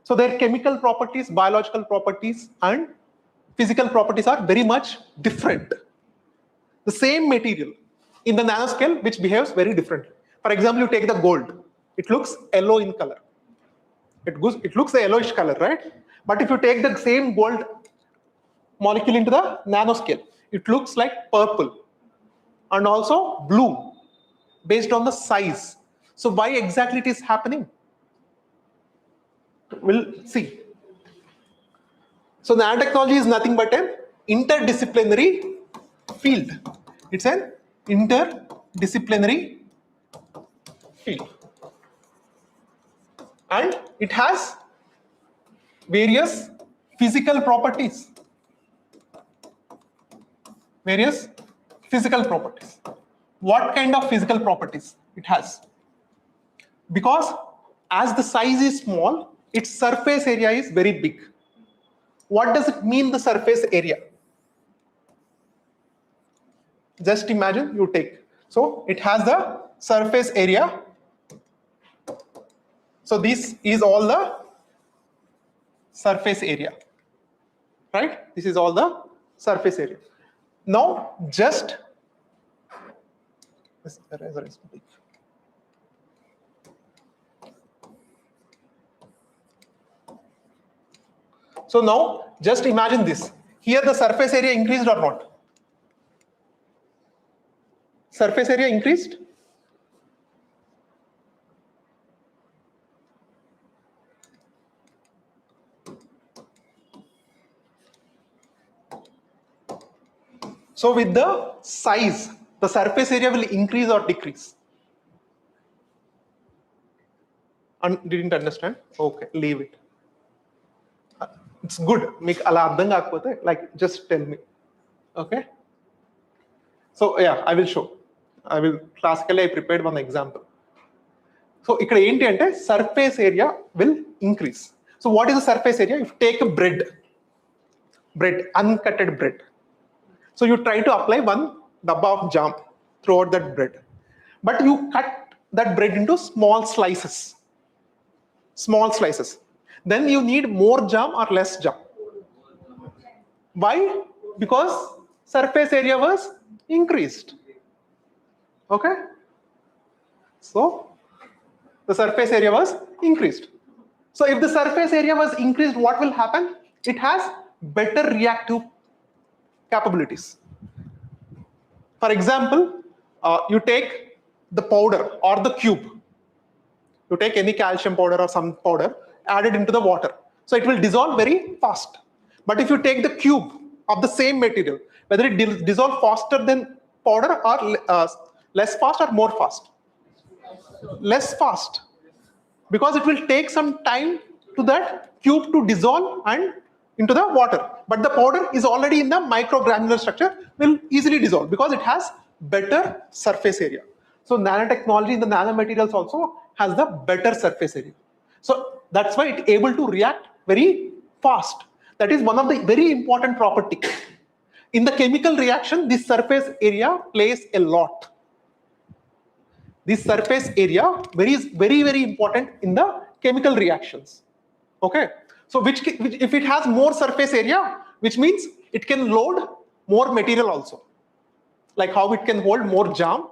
[SPEAKER 1] So their chemical properties, biological properties, and physical properties are very much different. The same material in the nanoscale which behaves very differently. For example, you take the gold. It looks yellow in color. It looks a yellowish color, right? But if you take the same gold molecule into the nanoscale, it looks like purple and also blue based on the size. So why exactly it is happening? We'll see. So nanotechnology is nothing but an interdisciplinary field. It's an interdisciplinary field. And it has various physical properties. Various physical properties. What kind of physical properties it has? Because as the size is small, its surface area is very big. What does it mean, the surface area? Just imagine you take. So it has the surface area. So this is all the surface area, right? This is all the surface area. Now just this eraser is big. So now just imagine this. Here the surface area increased or not? Surface area increased? So with the size, the surface area will increase or decrease? Didn't understand? Okay, leave it. It's good. Make ala ardham kaakapothe, like just tell me. Okay. So yeah, I will show. Classically I prepared one example. So ఇక్కడ ఏంటి అంటే surface area will increase. So what is the surface area? If you take a bread, uncutted bread. So you try to apply one dabba of jam throughout that bread, but you cut that bread into small slices. Then you need more jam or less jam. Why? Because surface area was increased. Okay, so the surface area was increased. So if the surface area was increased, what will happen? It has better reactive capabilities. For example, you take the powder or the cube. You take any calcium powder or some powder, add it into the water. So it will dissolve very fast. But if you take the cube of the same material, whether it dissolve faster than powder or less fast or more fast? Less fast. Because it will take some time to that cube to dissolve and into the water. But the powder is already in the microgranular structure, will easily dissolve because it has better surface area. So nanotechnology in the nanomaterials also has the better surface area. So that's why it's able to react very fast. That is one of the very important property. In the chemical reaction, this surface area plays a lot. This surface area is very, very important in the chemical reactions. Okay, so which if it has more surface area, which means it can load more material also. Like how it can hold more jam,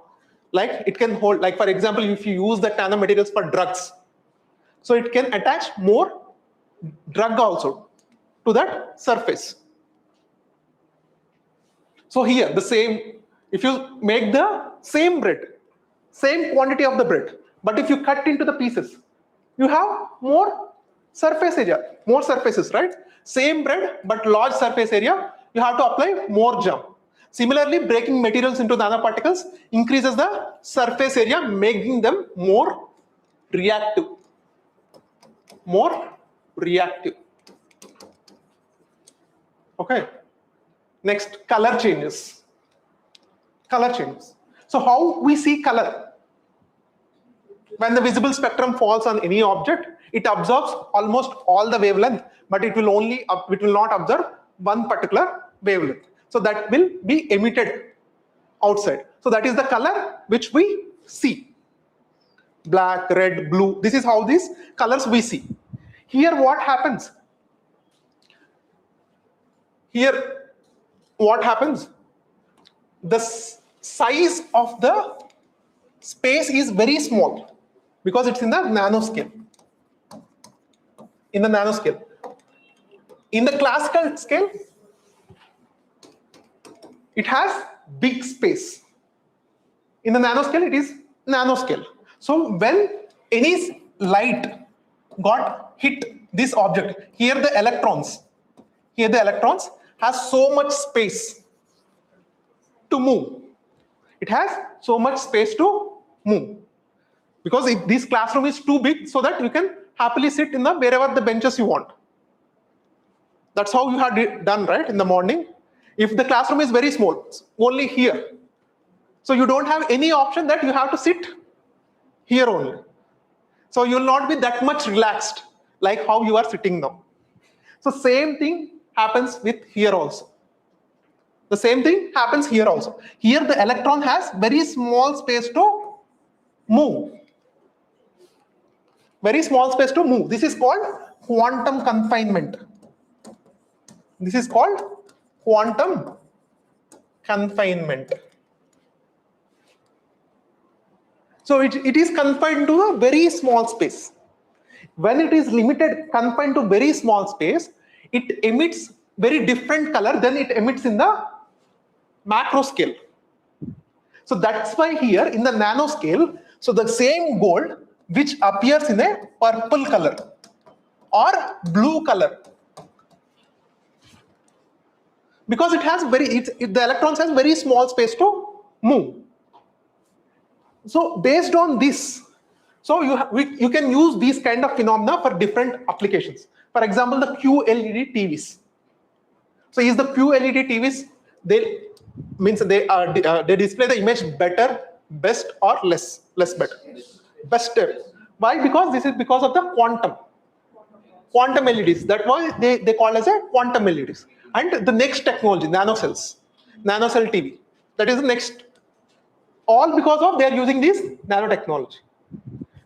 [SPEAKER 1] like it can hold, like for example, if you use the nanomaterials for drugs, so it can attach more drug also to that surface. So here the same, if you make the same bread, same quantity of the bread, but if you cut into the pieces, you have more surface area, more surfaces, right? Same bread but large surface area, you have to apply more jam. Similarly, breaking materials into nanoparticles increases the surface area, making them more reactive. Okay, next, color changes. So how we see color? When the visible spectrum falls on any object, it absorbs almost all the wavelength, but it will not observe one particular wavelength. So that will be emitted outside. So that is the color which we see. Black, red, blue. This is how these colors we see. Here what happens? The size of the space is very small because it's in the nanoscale. In the classical scale, it has big space. In the nanoscale, it is nanoscale. So when any light got hit this object, here the electrons has so much space to move. It has so much space to move. Because if this classroom is too big, so that you can happily sit in the wherever the benches you want. That's how you had done, right, in the morning. If the classroom is very small, only here, so you don't have any option that you have to sit here only. So you will not be that much relaxed like how you are sitting now. So same thing happens with here also. Here the electron has very small space to move. This is called quantum confinement. So it is confined to a very small space. When it is confined to very small space, it emits very different color than it emits in the macro scale. So that's why here in the nanoscale, so the same gold which appears in a purple color or blue color, because the electrons has very small space to move. So based on this, so you can use these kind of phenomena for different applications. For example, the QLED TVs. So is the QLED TVs, they display the image better, best, or less better? Better. Why? Because this is because of the quantum LEDs. That's why they call as a quantum LEDs. And the next technology, nanocells, nanocell TV. That is the next. All because of they are using this nanotechnology.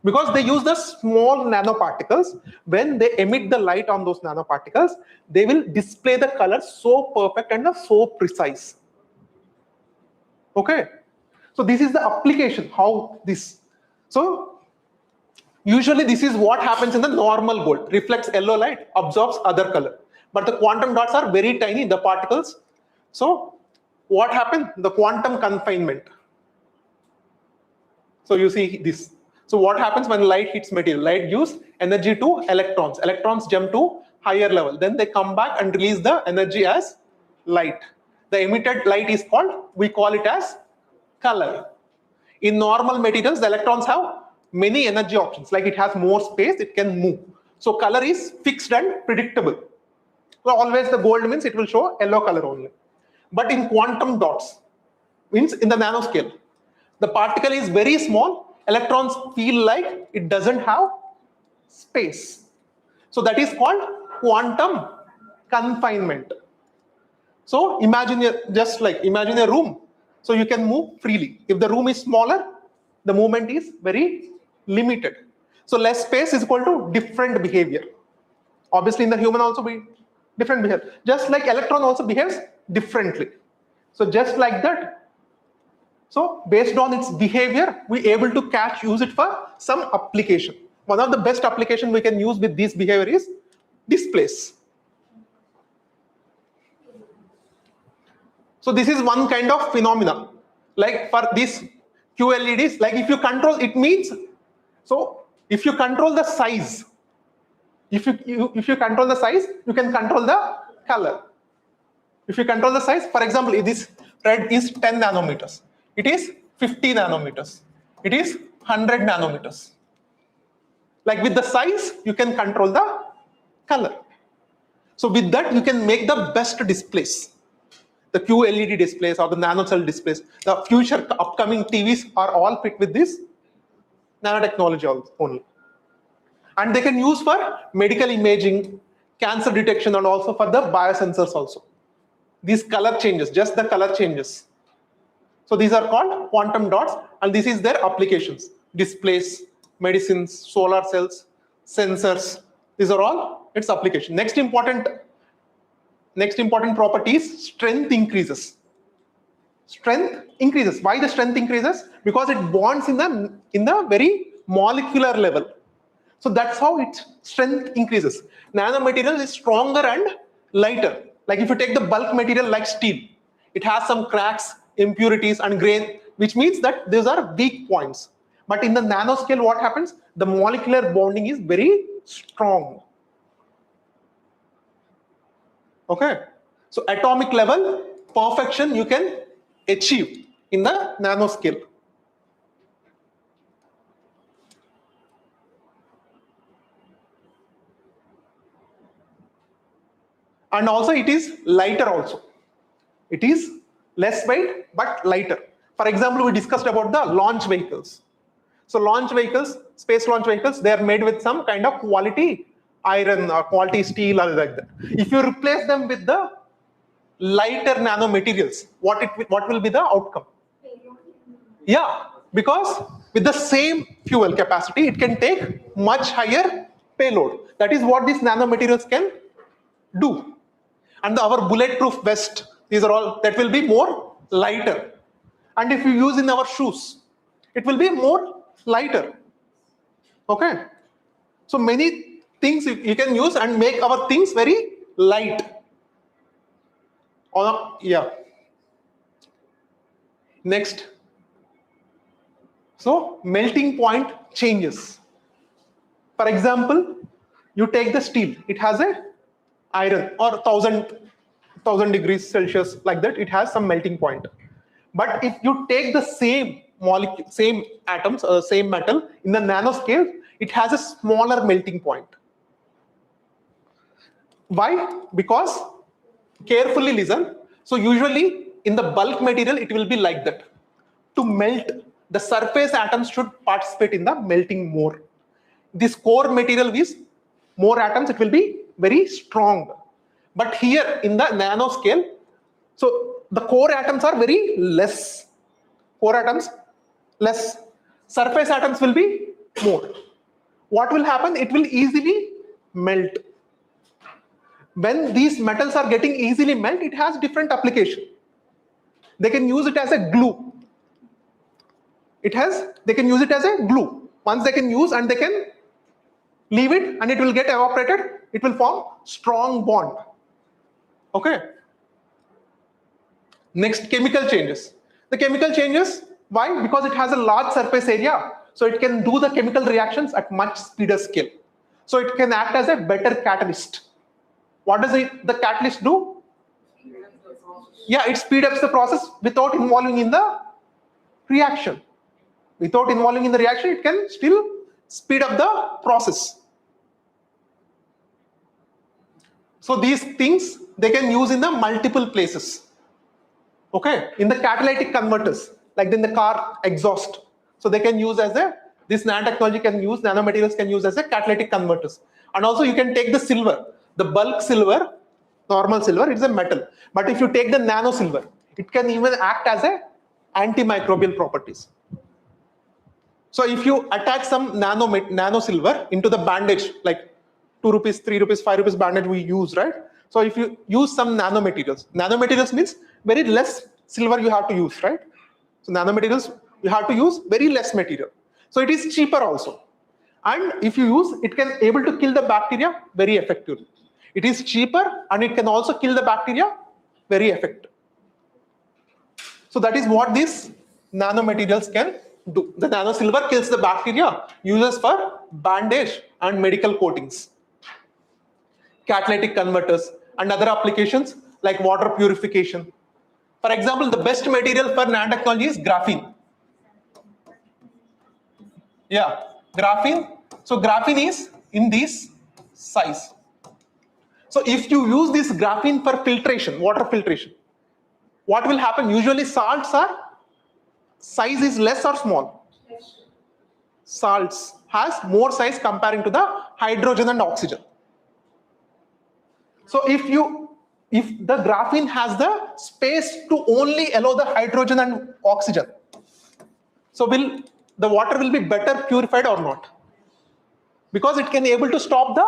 [SPEAKER 1] Because they use the small nanoparticles. When they emit the light on those nanoparticles, they will display the color so perfect and so precise. Okay. So this is the application, how this. So usually this is what happens in the normal gold. Reflects yellow light, absorbs other color. But the quantum dots are very tiny, the particles. So what happened? The quantum confinement. So you see this. So what happens when light hits material? Light gives energy to electrons. Electrons jump to higher level. Then they come back and release the energy as light. The emitted light is called, we call it as color. In normal materials, the electrons have many energy options. Like it has more space, it can move. So color is fixed and predictable. So always the gold means it will show yellow color only. But in quantum dots, means in the nanoscale, the particle is very small, electrons feel like it doesn't have space. So that is called quantum confinement. So imagine imagine a room. So you can move freely. If the room is smaller, the movement is very limited. So less space is equal to different behavior. Obviously in the human also be different behavior. Just like electron also behaves differently. So just like that, so based on its behavior, we able to use it for some application. One of the best application we can use with this behavior is displays. So this is one kind of phenomena. Like for these QLEDs, like if you control, it means, so if you control the size, if you control the size, you can control the color. If you control the size, for example, if this red is 10 nanometers, it is 50 nanometers, it is 100 nanometers. Like with the size, you can control the color. So with that, you can make the best displays. The QLED displays or the nanocell displays, the future upcoming TVs are all fit with this nanotechnology only. And they can use for medical imaging, cancer detection, and also for the biosensors also. These color changes, just the color changes. So these are called quantum dots, and this is their applications. Displays, medicines, solar cells, sensors. These are all its application. Next important property is strength increases. Strength increases. Why the strength increases? Because it bonds in the very molecular level. So that's how its strength increases. Nanomaterial is stronger and lighter. Like if you take the bulk material like steel, it has some cracks, impurities, and grain, which means that these are weak points. But in the nanoscale, what happens? The molecular bonding is very strong. Okay, so atomic level perfection you can achieve in the nanoscale. And also it is lighter also. It is less weight but lighter. For example, we discussed about the launch vehicles. So launch vehicles, space launch vehicles, they are made with some kind of quality iron or quality steel or like that. If you replace them with the lighter nanomaterials, what will be the outcome? Yeah, because with the same fuel capacity, it can take much higher payload. That is what these nanomaterials can do. And our bulletproof vest, these are all, that will be more lighter. And if you use in our shoes, it will be more lighter. Okay, so many things you can use and make our things very light. Yeah. Next. So melting point changes. For example, you take the steel, it has a iron or 1000 degrees Celsius, like that, it has some melting point. But if you take the same molecule, same atoms, same metal in the nanoscale, it has a smaller melting point. Why? Because, carefully listen, so usually in the bulk material, it will be like that. To melt, the surface atoms should participate in the melting more. this core material is more atoms, it will be very strong. But here in the nanoscale, so the core atoms are very less. Core atoms less. Surface atoms will be more. What will happen? It will easily melt. When these metals are getting easily melt, it has different application. They can use it as a glue. They can use it as a glue. Once they can use and they can leave it and it will get evaporated, it will form strong bond. Okay. Next, chemical changes. The chemical changes, why? Because it has a large surface area, so it can do the chemical reactions at much speeder scale. So it can act as a better catalyst. What does the catalyst do? Yeah, it speeds up the process without involving in the reaction. Without involving in the reaction, it can still speed up the process. So these things, they can use in the multiple places. Okay, in the catalytic converters, like in the car exhaust. So they can use as this nanotechnology can use, nanomaterials can use as a catalytic converters. And also you can take the silver, the bulk silver, normal silver, it's a metal. But if you take the nano silver, it can even act as a antimicrobial properties. So if you attach some nano silver into the bandage, like 2 rupees, 3 rupees, 5 rupees bandage we use, right? So if you use some nanomaterials means very less silver you have to use, right? So nanomaterials, you have to use very less material. So it is cheaper also. And if you use, it can able to kill the bacteria very effectively. It is cheaper and it can also kill the bacteria very effectively. So that is what these nanomaterials can do. The nano silver kills the bacteria, uses for bandage and medical coatings. Catalytic converters and other applications like water purification. For example, the best material for nanotechnology is graphene. Yeah, graphene. So graphene is in this size. So if you use this graphene for filtration, water filtration, what will happen? Usually salts are size is less or small. Salts has more size comparing to the hydrogen and oxygen. So if the graphene has the space to only allow the hydrogen and oxygen, so the water will be better purified or not? Because it can able to stop the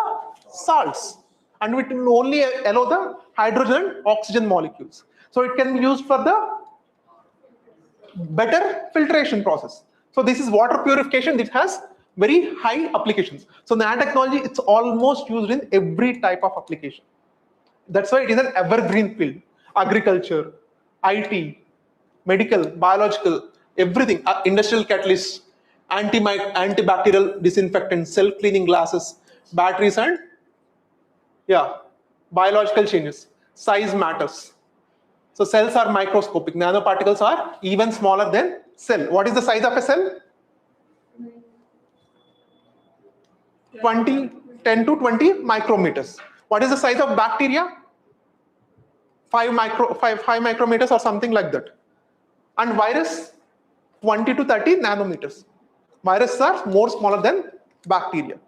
[SPEAKER 1] salts and it will only allow the hydrogen and oxygen molecules. So it can be used for the better filtration process. So this is water purification. This has very high applications. So nanotechnology, it's almost used in every type of application. That's why it is an evergreen field. Agriculture, IT, medical, biological, everything, industrial catalysts, antibacterial disinfectants, self-cleaning glasses, batteries, and biological changes. Size matters. So cells are microscopic. Nanoparticles are even smaller than cell. What is the size of a cell? 10 to 20 micrometers. What is the size of bacteria? 5 micrometers or something like that. And virus, 20 to 30 nanometers. Viruses are more smaller than bacteria.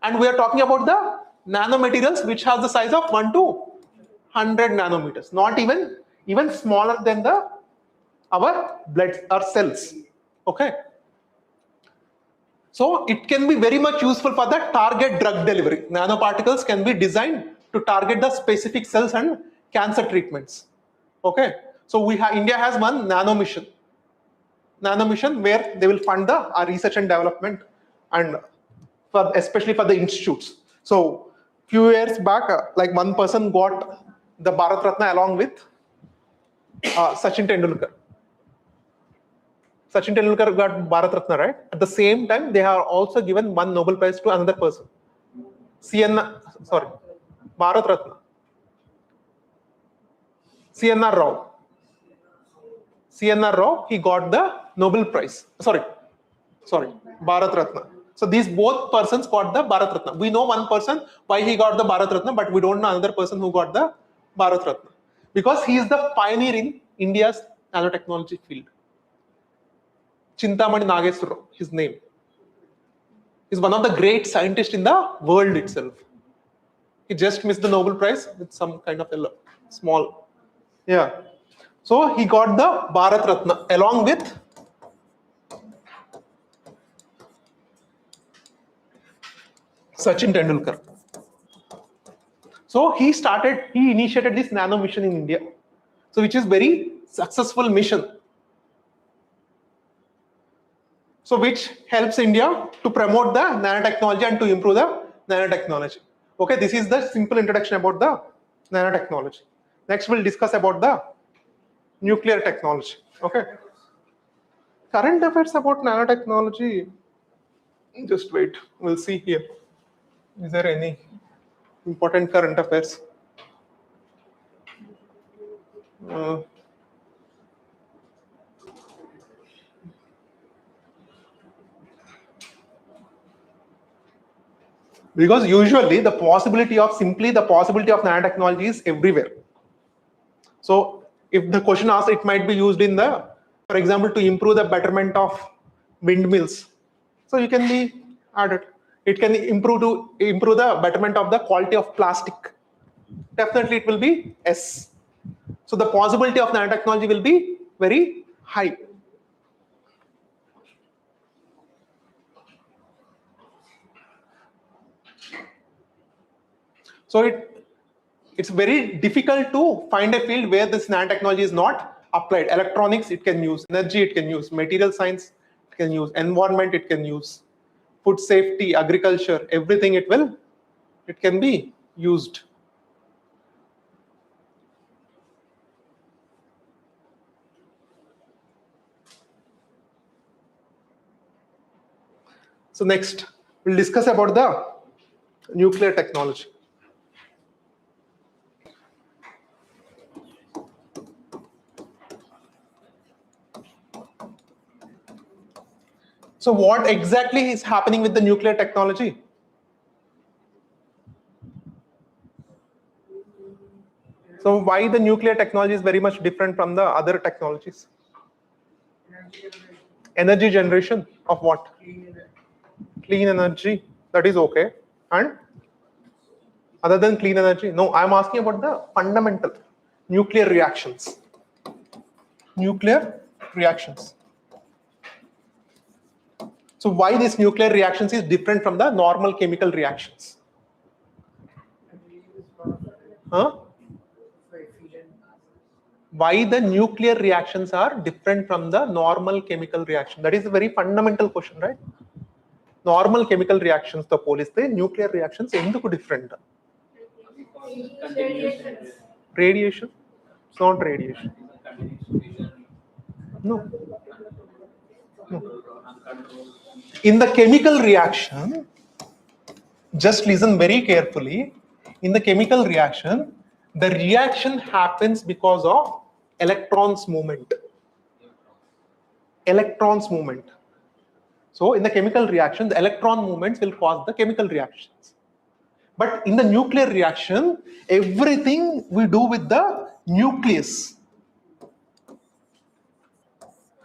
[SPEAKER 1] And we are talking about the nanomaterials which have the size of 1 to 100 nanometers. Not even smaller than our blood or cells. Okay. So it can be very much useful for the target drug delivery. Nanoparticles can be designed to target the specific cells and cancer treatments. Okay. So India has one nano mission where they will fund the research and development, and especially for the institutes. So few years back, like one person got the Bharat Ratna along with Sachin Tendulkar. Sachin Tendulkar got Bharat Ratna, right? At the same time, they have also given one Nobel Prize to another person. Bharat Ratna. CNR Rao, he got the Nobel Prize. Sorry, Bharat Ratna. So these both persons got the Bharat Ratna. We know one person why he got the Bharat Ratna, but we don't know another person who got the Bharat Ratna. Because he is the pioneer in India's nanotechnology field. Chintamani Nageswara Rao, his name. is one of the great scientists in the world itself. He just missed the Nobel Prize with some kind of a small, yeah. So he got the Bharat Ratna along with Sachin Tendulkar. So he initiated this nano mission in India. So which is very successful mission. So which helps India to promote the nanotechnology and to improve the nanotechnology. Okay, this is the simple introduction about the nanotechnology. Next we'll discuss about the nuclear technology. Okay. Current affairs about nanotechnology. Just wait, we'll see here. Is there any important current affairs? Because usually the possibility of nanotechnology is everywhere. So if the question asks, it might be used in the, for example, to improve the betterment of windmills. So you can be added. It can improve the betterment of the quality of plastic. Definitely it will be S. So the possibility of nanotechnology will be very high. So it's very difficult to find a field where this nanotechnology is not applied. Electronics, it can use. Energy, it can use. Material science, it can use. Environment, it can use. Food safety, agriculture, everything it can be used. So next, we'll discuss about the nuclear technology. So what exactly is happening with the nuclear technology? So why the nuclear technology is very much different from the other technologies? Energy generation of what? Clean energy. That is okay. And other than clean energy? No, I'm asking about the fundamental nuclear reactions. Nuclear reactions. So why this nuclear reactions is different from the normal chemical reactions? Huh? Why the nuclear reactions are different from the normal chemical reaction? That is a very fundamental question, right? Normal chemical reactions to poliste nuclear reactions enduku different? Radiation? It's not radiation. No. In the chemical reaction, just listen very carefully. In the chemical reaction, the reaction happens because of electrons movement. Electrons movement. So in the chemical reaction, the electron movements will cause the chemical reactions. But in the nuclear reaction, everything we do with the nucleus.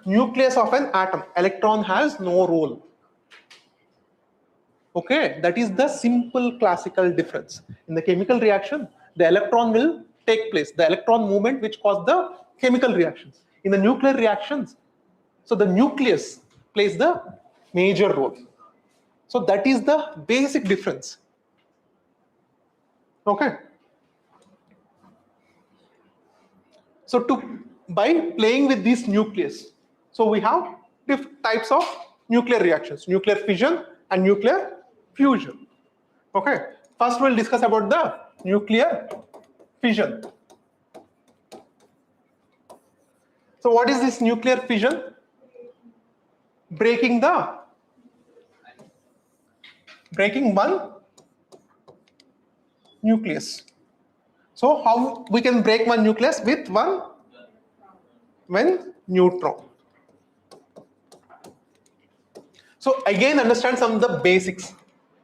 [SPEAKER 1] Nucleus of an atom. Electron has no role. Okay, that is the simple classical difference. In the chemical reaction, the electron will take place. The electron movement which cause the chemical reactions. In the nuclear reactions, so the nucleus plays the major role. So that is the basic difference. Okay. So by playing with this nucleus, so we have different types of nuclear reactions: nuclear fission and nuclear fusion. Okay. First, we'll discuss about the nuclear fission. So what is this nuclear fission? Breaking one nucleus. So how we can break one nucleus? With one neutron. So again, understand some of the basics.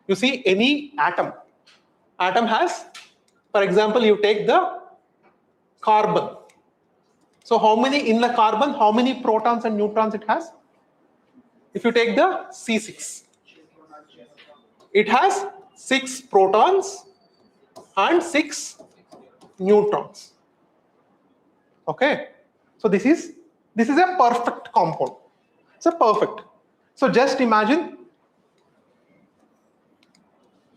[SPEAKER 1] You see, any atom has, for example, you take the carbon. So how many in the carbon, how many protons and neutrons it has? If you take the C6, it has 6 protons and 6 neutrons. Okay, so this is a perfect compound. It's a perfect. So just imagine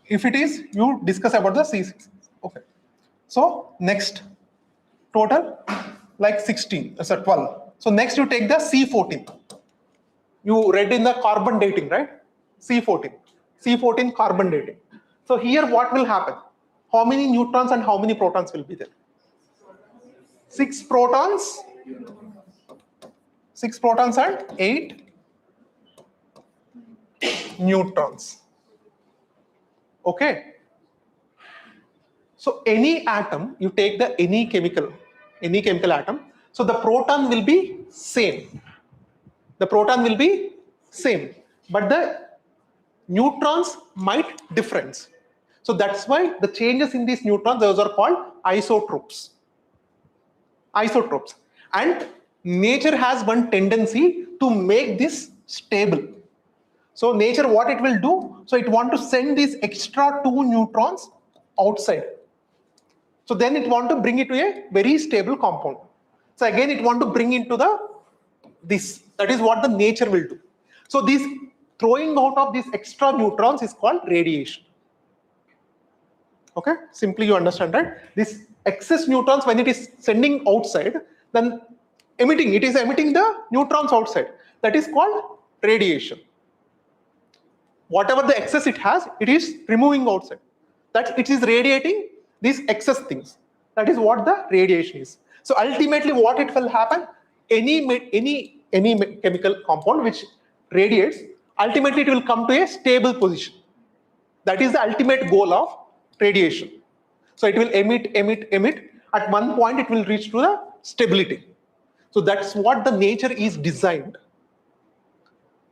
[SPEAKER 1] if it is, you discuss about the C6. Okay, so next total like 16, so 12. So next you take the C14. You read in the carbon dating, right? C14 carbon dating. So here what will happen? How many neutrons and how many protons will be there? 6 protons, 6 protons and 8 neutrons. Okay. So any atom, you take the any chemical atom, so the proton will be same. The proton will be same, but the neutrons might difference. So that's why the changes in these neutrons, those are called isotopes. Isotopes. And nature has one tendency to make this stable. So nature, what it will do, so it want to send these extra 2 neutrons outside. So then it want to bring it to a very stable compound. So again it want to bring into this. That is what the nature will do. So this throwing out of these extra neutrons is called radiation. Okay, simply you understand, right? This excess neutrons, when it is sending outside, then it is emitting the neutrons outside. That is called radiation. Whatever the excess it has, it is removing outside. That it is radiating these excess things. That is what the radiation is. So ultimately what it will happen, any chemical compound which radiates, ultimately it will come to a stable position. That is the ultimate goal of radiation. So it will emit. At one point it will reach to the stability. So that's what the nature is designed.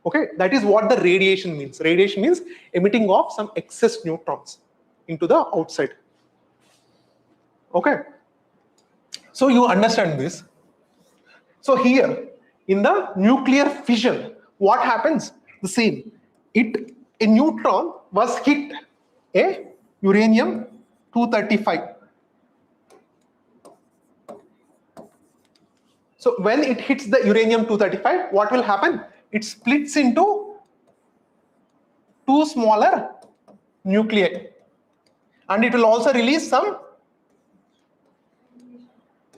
[SPEAKER 1] Okay, that is what the radiation means. Radiation means emitting of some excess neutrons into the outside. Okay, so you understand this. So here in the nuclear fission, what happens? The same. A neutron was hit a uranium-235. So when it hits the uranium-235, what will happen? It splits into 2 smaller nuclei, and it will also release some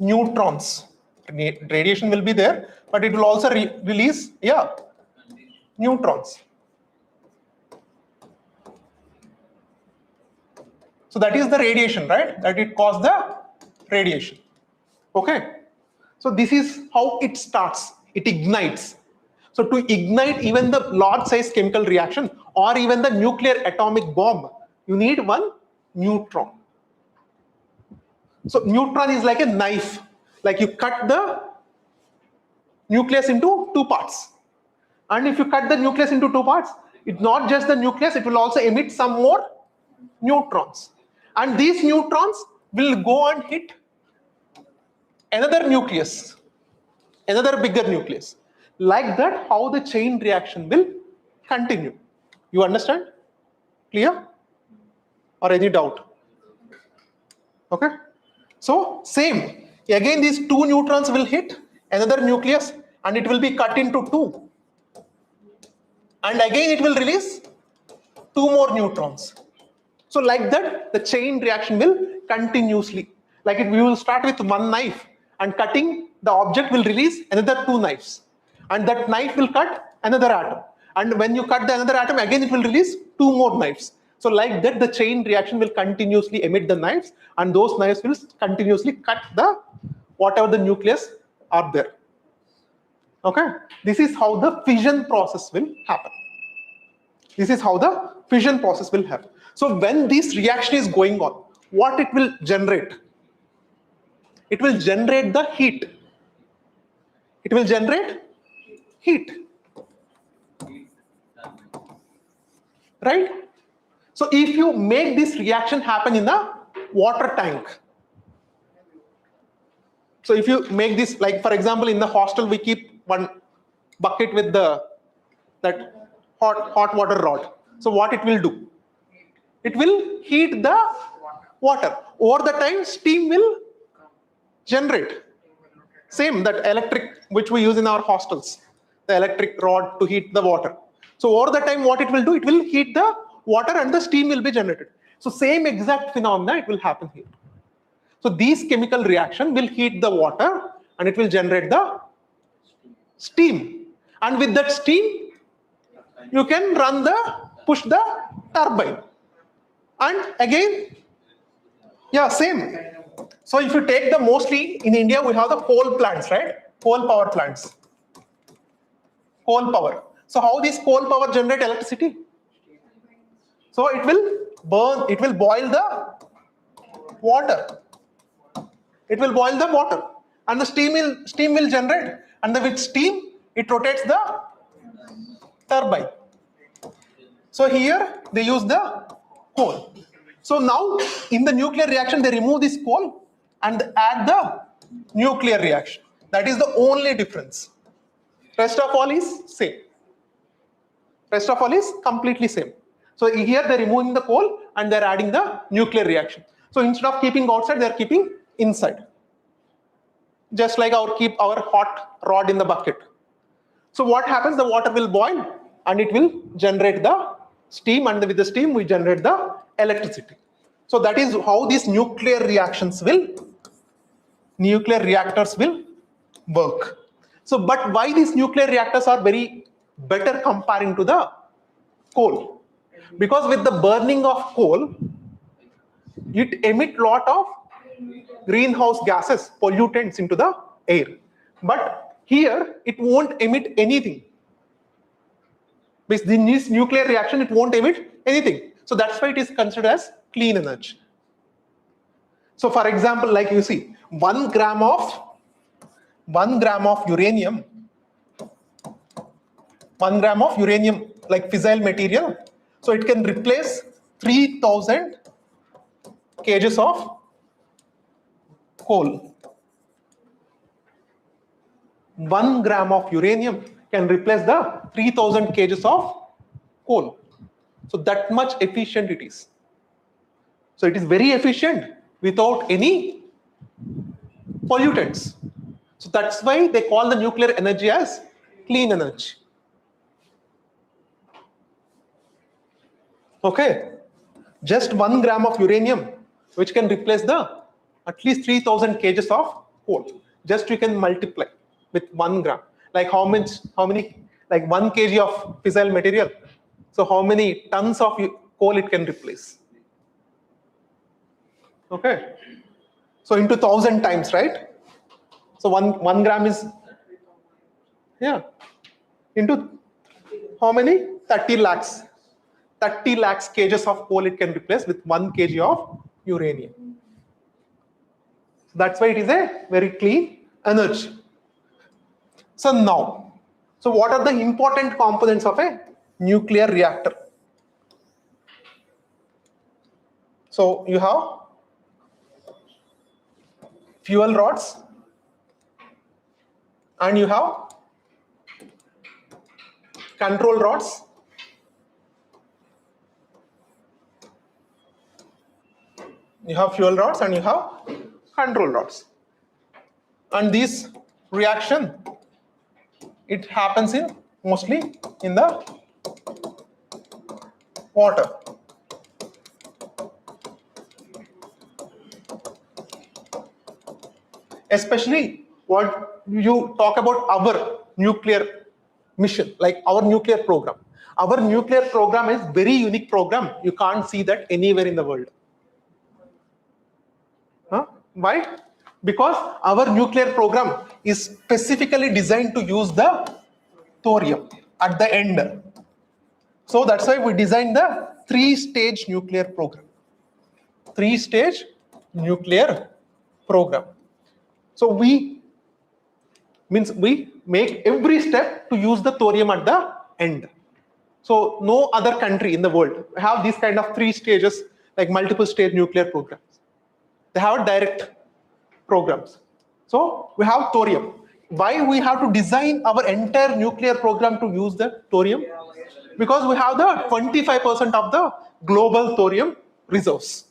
[SPEAKER 1] neutrons. Radiation will be there, but it will also release neutrons. So that is the radiation, right? That it caused the radiation. Okay. So this is how it starts. It ignites. So to ignite even the large size chemical reaction or even the nuclear atomic bomb, you need one neutron. So neutron is like a knife. Like you cut the nucleus into 2 parts. And if you cut the nucleus into 2 parts, it's not just the nucleus, it will also emit some more neutrons. And these neutrons will go and hit another nucleus, another bigger nucleus. Like that, how the chain reaction will continue. You understand? Clear? Or any doubt? Okay. So same. Again, these 2 neutrons will hit another nucleus and it will be cut into 2. And again, it will release 2 more neutrons. So like that, the chain reaction will continuously. Like we will start with 1 knife and cutting the object will release another 2 knives. And that knife will cut another atom. And when you cut the another atom, again it will release 2 more knives. So like that, the chain reaction will continuously emit the knives, and those knives will continuously cut the whatever the nucleus are there. Okay, this is how the fission process will happen. This is how the fission process will happen. So when this reaction is going on, what it will generate? It will generate the heat. It will generate heat. Right? So if you make this reaction happen in a water tank, so if you make this, like for example, in the hostel we keep one bucket with that hot water rod. So what it will do? it will heat the water. Over the time, steam will generate. Same, that electric which we use in our hostels, the electric rod to heat the water. So over the time, what it will do, it will heat the water and the steam will be generated. So same exact phenomena, it will happen here. So these chemical reaction will heat the water and it will generate the steam. And with that steam, you can push the turbine. And again, yeah, same. So if you take mostly in India, we have the coal plants, right? Coal power plants. Coal power. So how this coal power generate electricity? So it will burn, it will boil the water. It will boil the water. And the steam will generate. And with steam, it rotates the turbine. So here they use the coal. So now in the nuclear reaction, they remove this coal and add the nuclear reaction. That is the only difference. Rest of all is same. Rest of all is completely same. So here they're removing the coal and they're adding the nuclear reaction. So instead of keeping outside, they're keeping inside. Just like keep our hot rod in the bucket. So what happens? The water will boil and it will generate the steam, and with the steam we generate the electricity. So that is how these nuclear reactors will work. So but why these nuclear reactors are very better comparing to the coal? Because with the burning of coal, it emits lot of greenhouse gases, pollutants into the air. But here it won't emit anything. Because in this nuclear reaction, it won't emit anything. So that's why it is considered as clean energy. So for example, like you see, 1 gram of uranium, 1 gram of uranium, like fissile material, so it can replace 3000 kgs of coal. 1 gram of uranium can replace the 3000 kgs of coal. So that much efficient it is. So it is very efficient without any pollutants. So that's why they call the nuclear energy as clean energy. Okay, just 1 gram of uranium, which can replace the at least 3000 kgs of coal. Just you can multiply with 1 gram. Like how many, like 1 kg of fissile material. So how many tons of coal it can replace? Okay, so into 1000 times, right? So one gram is, yeah, into how many? 30 lakhs. 30 lakhs kgs of coal it can replace with 1 kg of uranium. That's why it is a very clean energy. So now, so what are the important components of a nuclear reactor? So you have fuel rods and you have control rods. You have fuel rods and you have control rods. And this reaction, it happens mostly in the water. Especially what you talk about our nuclear mission, like our nuclear program. Our nuclear program is very unique program. You can't see that anywhere in the world. Why? Because our nuclear program is specifically designed to use the thorium at the end. So that's why we designed the 3-stage nuclear program. 3-stage nuclear program. So we make every step to use the thorium at the end. So no other country in the world have these kind of 3 stages, like multiple stage nuclear programs. They have direct programs. So we have thorium. Why we have to design our entire nuclear program to use the thorium? Because we have the 25% of the global thorium reserves.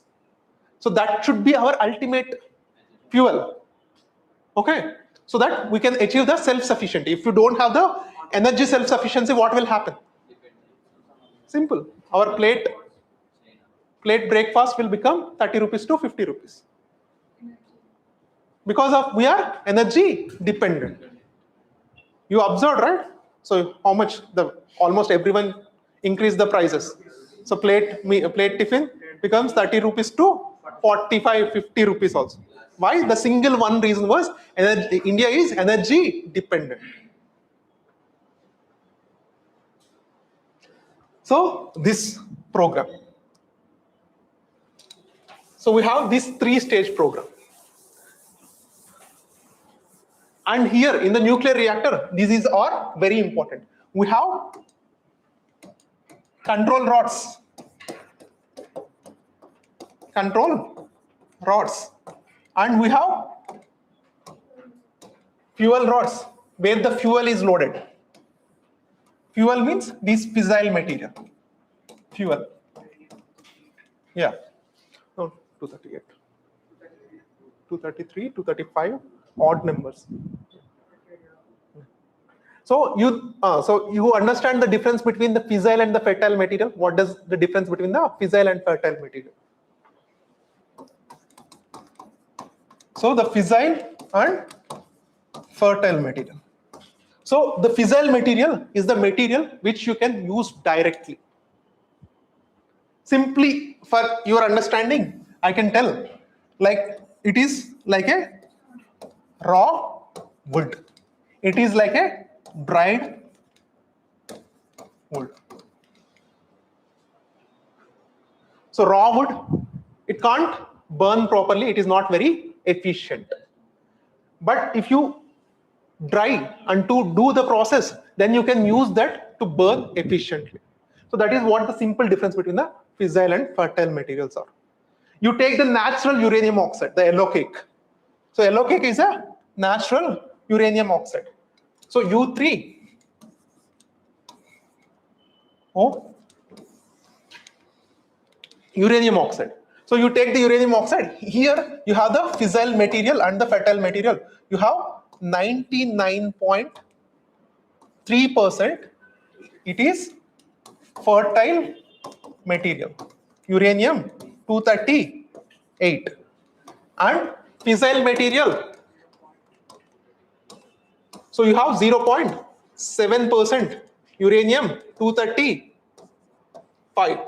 [SPEAKER 1] So that should be our ultimate fuel. Okay, so that we can achieve the self-sufficiency. If you don't have the energy self-sufficiency, what will happen? Simple. Our plate breakfast will become 30 rupees to 50 rupees. Because of we are energy dependent. You observed, right? So how much almost everyone increased the prices. So plate tiffin becomes 30 rupees to 45, 50 rupees also. Why? The single one reason was India is energy dependent. So this program. So we have this 3-stage program. And here in the nuclear reactor, these are very important. We have control rods, and we have fuel rods where the fuel is loaded. Fuel means this fissile material. Fuel. Yeah. No, 238. 233, 235, odd numbers. So you understand the difference between the fissile and the fertile material? What is the difference between the fissile and fertile material? So the fissile and fertile material. So the fissile material is the material which you can use directly. Simply for your understanding, I can tell, like it is like a raw wood. It is like a dried wood. So raw wood, it can't burn properly. It is not very efficient. But if you dry and to do the process, then you can use that to burn efficiently. So that is what the simple difference between the fissile and fertile materials are. You take the natural uranium oxide, the yellow cake. So yellow cake is a natural uranium oxide. So U3 uranium oxide. So you take the uranium oxide. Here you have the fissile material and the fertile material. You have 99.3%. It is fertile material, uranium 238, and fissile material. So you have 0.7% uranium 235.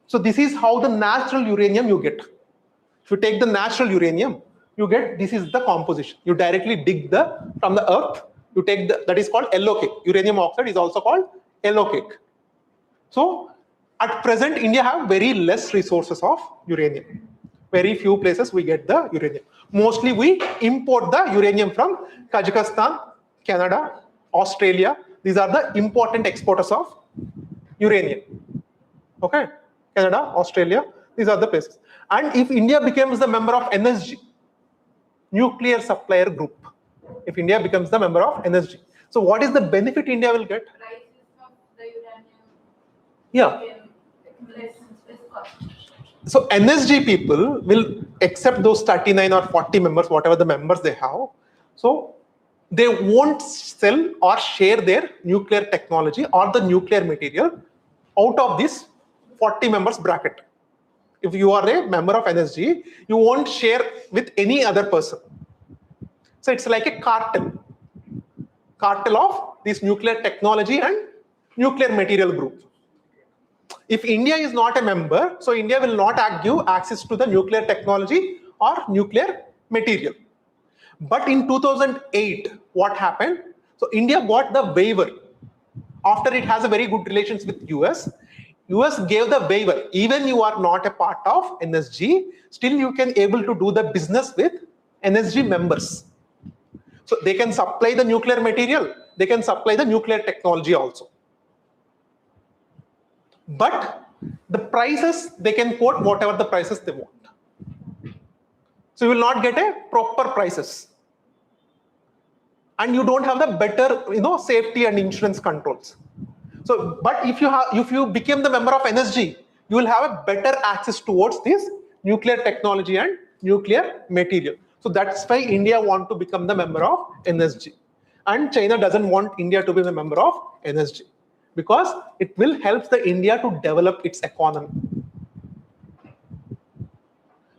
[SPEAKER 1] So this is how the natural uranium you get. If you take the natural uranium, you get, this is the composition. You directly dig from the earth. You take that is called yellow cake. Uranium oxide is also called yellow cake. So at present, India have very less resources of uranium. Very few places we get the uranium. Mostly we import the uranium from Kazakhstan, Canada, Australia. These are the important exporters of uranium. Okay, Canada, Australia, these are the places. And if India becomes the member of NSG, nuclear supplier group, if India becomes the member of NSG, so what is the benefit India will get?
[SPEAKER 7] Prices of the uranium.
[SPEAKER 1] Yeah. So NSG people will accept those 39 or 40 members, whatever the members they have. So they won't sell or share their nuclear technology or the nuclear material out of this 40 members bracket. If you are a member of NSG, you won't share with any other person. So it's like a cartel of this nuclear technology and nuclear material group. If India is not a member, so India will not give access to the nuclear technology or nuclear material. But in 2008, what happened? So India got the waiver. After it has a very good relations with US gave the waiver. Even you are not a part of NSG, still you can able to do the business with NSG members. So they can supply the nuclear material, they can supply the nuclear technology also. But the prices, they can quote whatever the prices they want. So you will not get a proper prices. and you don't have the better, safety and insurance controls. So, but if you became the member of NSG, you will have a better access towards this nuclear technology and nuclear material. So that's why India want to become the member of NSG, and China doesn't want India to be the member of NSG because it will help the India to develop its economy.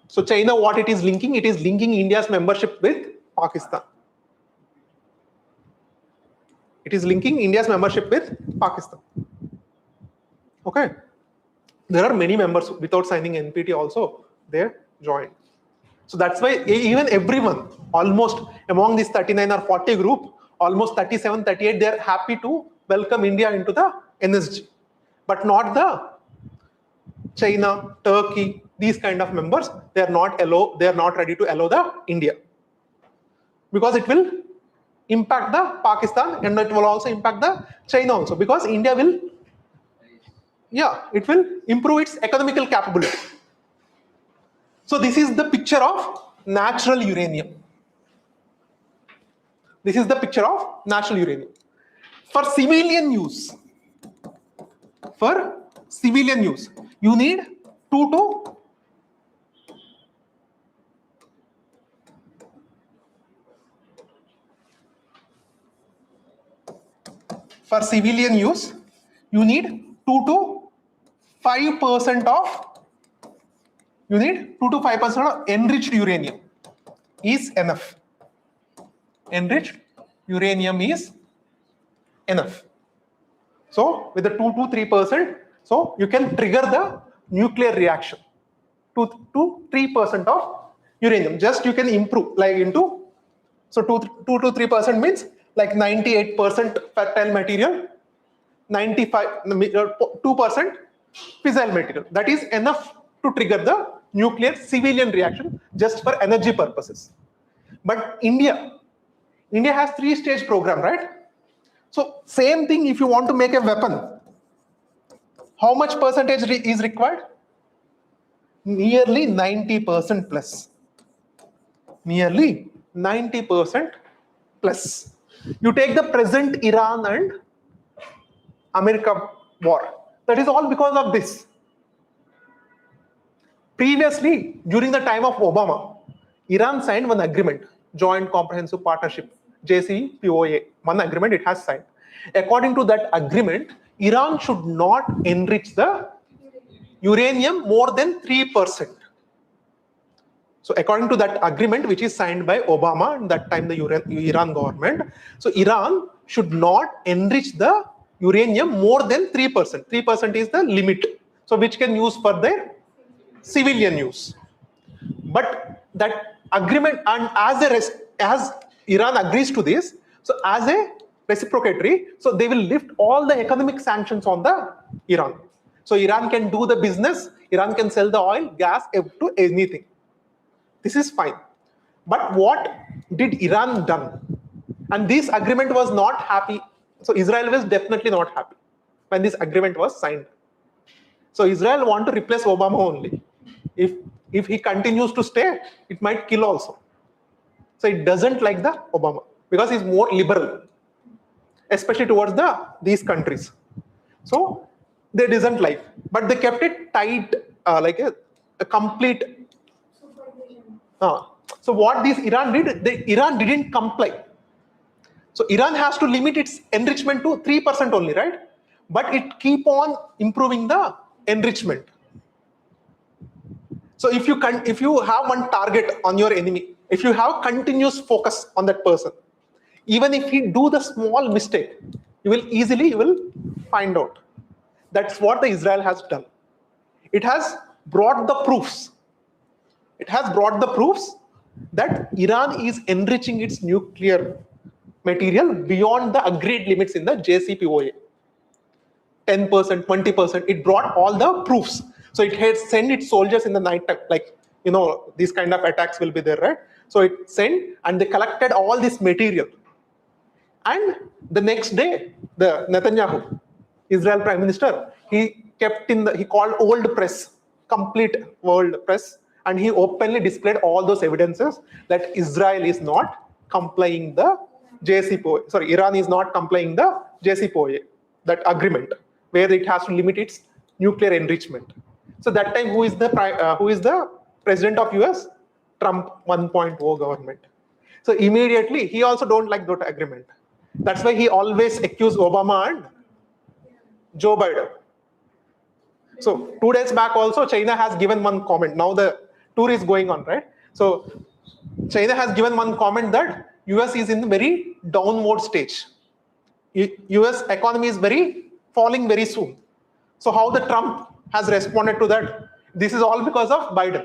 [SPEAKER 1] So China, what it is linking? It is linking India's membership with Pakistan. It is linking India's membership with Pakistan. Okay. There are many members without signing NPT also, they joined. So that's why even everyone, almost among this 39 or 40 group, almost 37, 38, they are happy to welcome India into the NSG. But not the China, Turkey, these kind of members, they are not ready to allow the India. Because it will impact the Pakistan and it will also impact the China also, because India will, it will improve its economical capability. So this is the picture of natural uranium. This is the picture of natural uranium. For civilian use, you need 2 to for civilian use, you need 2 to 5% of enriched uranium is enough. Enriched uranium is enough. So with the 2 to 3%, so you can trigger the nuclear reaction. 2 to 3% of uranium. Just you can improve like into, so 2 to 3% means like 98% fertile material, 2% fissile material. That is enough to trigger the nuclear civilian reaction just for energy purposes. But India has 3-stage program, right? So same thing, if you want to make a weapon, how much percentage is required? Nearly 90% plus. Nearly 90% plus. You take the present Iran and America war. That is all because of this. Previously, during the time of Obama, Iran signed one agreement, Joint Comprehensive Partnership, JCPOA, one agreement it has signed. According to that agreement, Iran should not enrich the uranium more than 3%. So according to that agreement, which is signed by Obama and that time the Iran government, so Iran should not enrich the uranium more than 3%. 3% is the limit, so which can use for their civilian use. But that agreement, and as Iran agrees to this, so as a reciprocatory, so they will lift all the economic sanctions on the Iran. So Iran can do the business, Iran can sell the oil, gas, to anything. This is fine. But what did Iran done? And this agreement was not happy. So Israel was definitely not happy when this agreement was signed. So Israel want to replace Obama only. If he continues to stay, it might kill also. So it doesn't like the Obama because he's more liberal, especially towards these countries. So they doesn't like, but they kept it tight, like a complete. So what this Iran did, Iran didn't comply. So Iran has to limit its enrichment to 3% only, right? But it keep on improving the enrichment. So if you have one target on your enemy, if you have continuous focus on that person, even if he do the small mistake, you will find out. That's what the Israel has done. It has brought the proofs. It has brought the proofs that Iran is enriching its nuclear material beyond the agreed limits in the JCPOA. 10%, 20%, it brought all the proofs. So it had sent its soldiers in the night time, like, these kind of attacks will be there, right? So it sent and they collected all this material. And the next day, the Netanyahu, Israel Prime Minister, he called world press, complete world press, and he openly displayed all those evidences that Israel is not complying the JCPOA. Sorry, Iran is not complying the JCPOA, that agreement where it has to limit its nuclear enrichment. So that time, who is the president of US? Trump 1.0 government. So immediately, he also don't like that agreement. That's why he always accused Obama and Joe Biden. So 2 days back also, China has given one comment. Now the tour is going on, right? So China has given one comment that US is in a very downward stage. US economy is falling very soon. So how the Trump has responded to that? This is all because of Biden.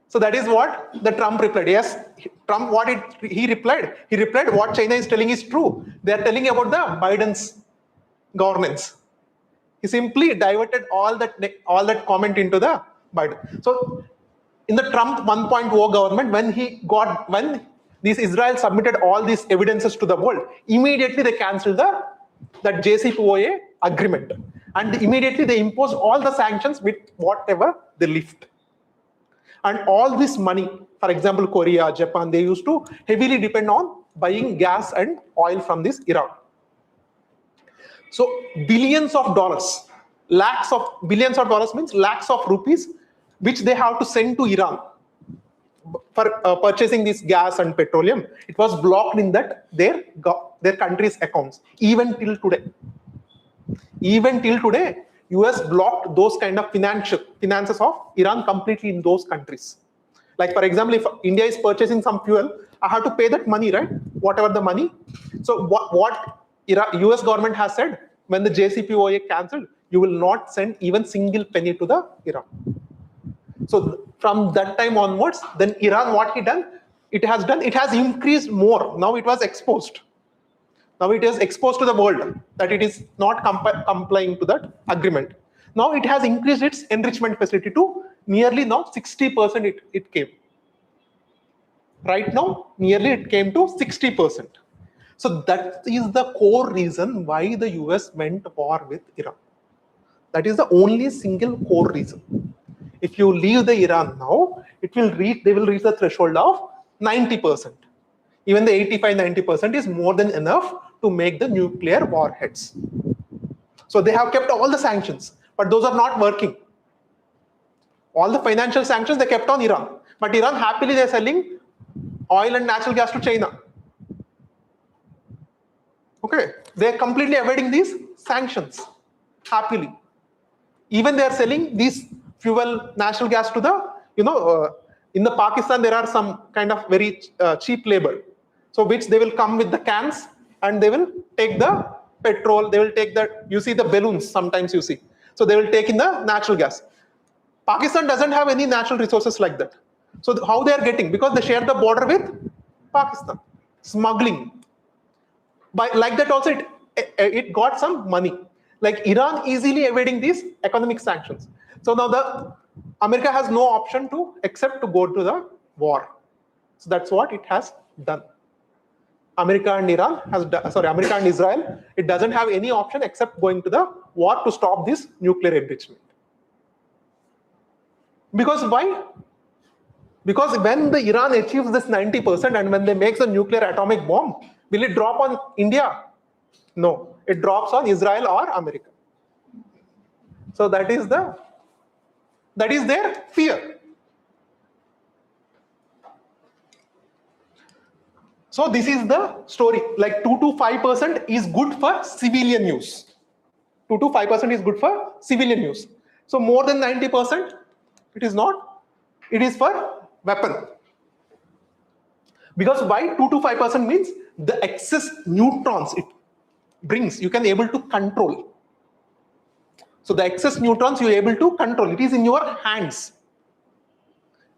[SPEAKER 1] So that is what the Trump replied. Yes, Trump, he replied? He replied, what China is telling is true. They are telling about the Biden's governance. He simply diverted all that comment into the Biden. So in the Trump 1.0 government, when this Israel submitted all these evidences to the world, immediately they cancelled that JCPOA agreement, and immediately they imposed all the sanctions with whatever they lift. And all this money, for example, Korea, Japan, they used to heavily depend on buying gas and oil from this Iran. So billions of dollars, billions of dollars means lakhs of rupees, which they have to send to Iran for purchasing this gas and petroleum. It was blocked in their country's accounts, even till today. Even till today, US blocked those kind of finances of Iran completely in those countries. Like, for example, if India is purchasing some fuel, I have to pay that money, right? Whatever the money. So what US government has said, when the JCPOA cancelled, you will not send even single penny to the Iran. So from that time onwards, then Iran, what it has increased more. Now it was exposed. Now it is exposed to the world that it is not complying to that agreement. Now it has increased its enrichment facility to nearly now 60% it came. Right now, nearly it came to 60%. So that is the core reason why the US went to war with Iran. That is the only single core reason. If you leave the Iran now, they will reach the threshold of 90%. Even the 85-90% is more than enough to make the nuclear warheads. So they have kept all the sanctions, but those are not working. All the financial sanctions they kept on Iran, but Iran happily they're selling oil and natural gas to China. Okay, they're completely avoiding these sanctions happily. Even they are selling these fuel, natural gas to the, in the Pakistan there are some kind of very cheap labor. So which they will come with the cans and they will take the petrol, they will take you see the balloons sometimes you see. So they will take in the natural gas. Pakistan doesn't have any natural resources like that. So how they are getting? Because they share the border with Pakistan. Smuggling. Like that also it got some money. Like Iran easily evading these economic sanctions. So now America has no option except to go to the war. So that's what it has done. America and Israel, it doesn't have any option except going to the war to stop this nuclear enrichment. Because why? Because when the Iran achieves this 90% and when they make the nuclear atomic bomb, will it drop on India? No, it drops on Israel or America. So that is their fear. So this is the story. Like 2 to 5% is good for civilian use. 2 to 5% is good for civilian use. So more than 90%, it is not. It is for weapon. Because why 2 to 5% means the excess neutrons it brings, you can able to control. So the excess neutrons you are able to control. It is in your hands.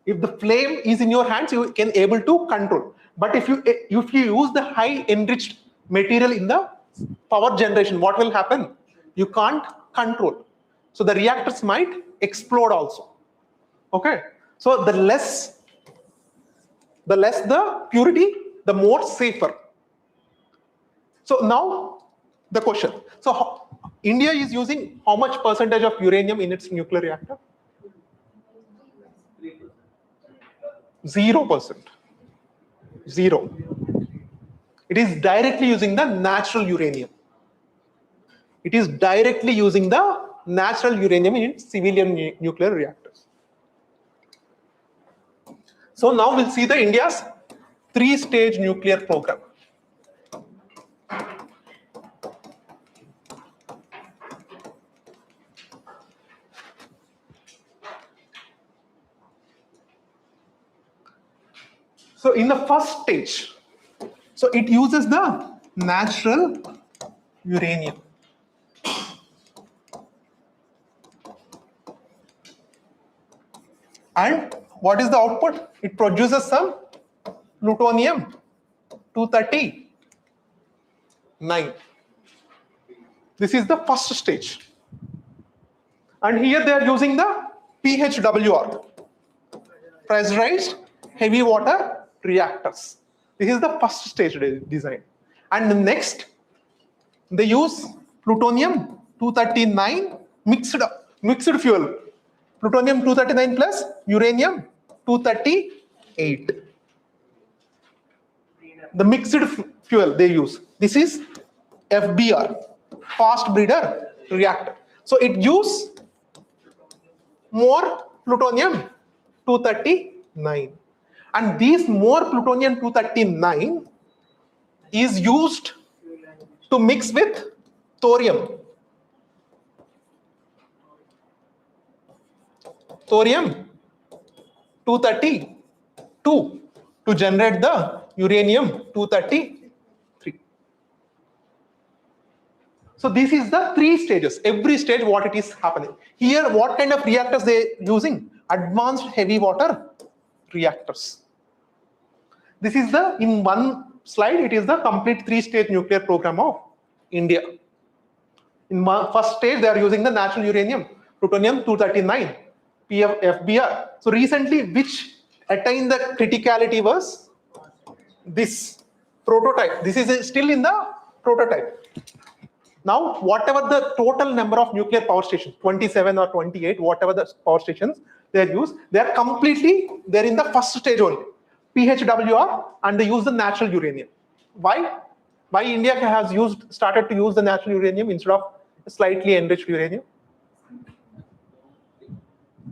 [SPEAKER 1] If the flame is in your hands, you can able to control. But if you use the high enriched material in the power generation, what will happen? You can't control. So the reactors might explode also. Okay. So the less the purity, the more safer. So now the question. So India is using how much percentage of uranium in its nuclear reactor? 0%. 0. It is directly using the natural uranium. It is directly using the natural uranium in civilian nuclear reactors. So now we'll see the India's 3-stage nuclear program. So in the first stage, so it uses the natural uranium. And what is the output? It produces some plutonium-239. This is the first stage. And here they are using the PHWR, pressurized heavy water reactors. This is the first stage design. And the next, they use plutonium-239 mixed fuel. Plutonium-239 plus uranium-238. The mixed fuel they use. This is FBR, fast breeder reactor. So it uses more plutonium-239. And these more plutonium-239 is used to mix with thorium. Thorium-232 to generate the uranium-233. So this is the 3 stages. Every stage what it is happening. Here what kind of reactors they using? Advanced heavy water reactors. This is the, in one slide, it is the complete 3-stage nuclear program of India. In first stage they are using the natural uranium, plutonium-239, FBR. So recently which attained the criticality was this prototype. This is still in the prototype. Now whatever the total number of nuclear power stations, 27 or 28, whatever the power stations they are used, they are completely, they're in the first stage only, PHWR, and they use the natural uranium. Why? Why India has started to use the natural uranium instead of slightly enriched uranium?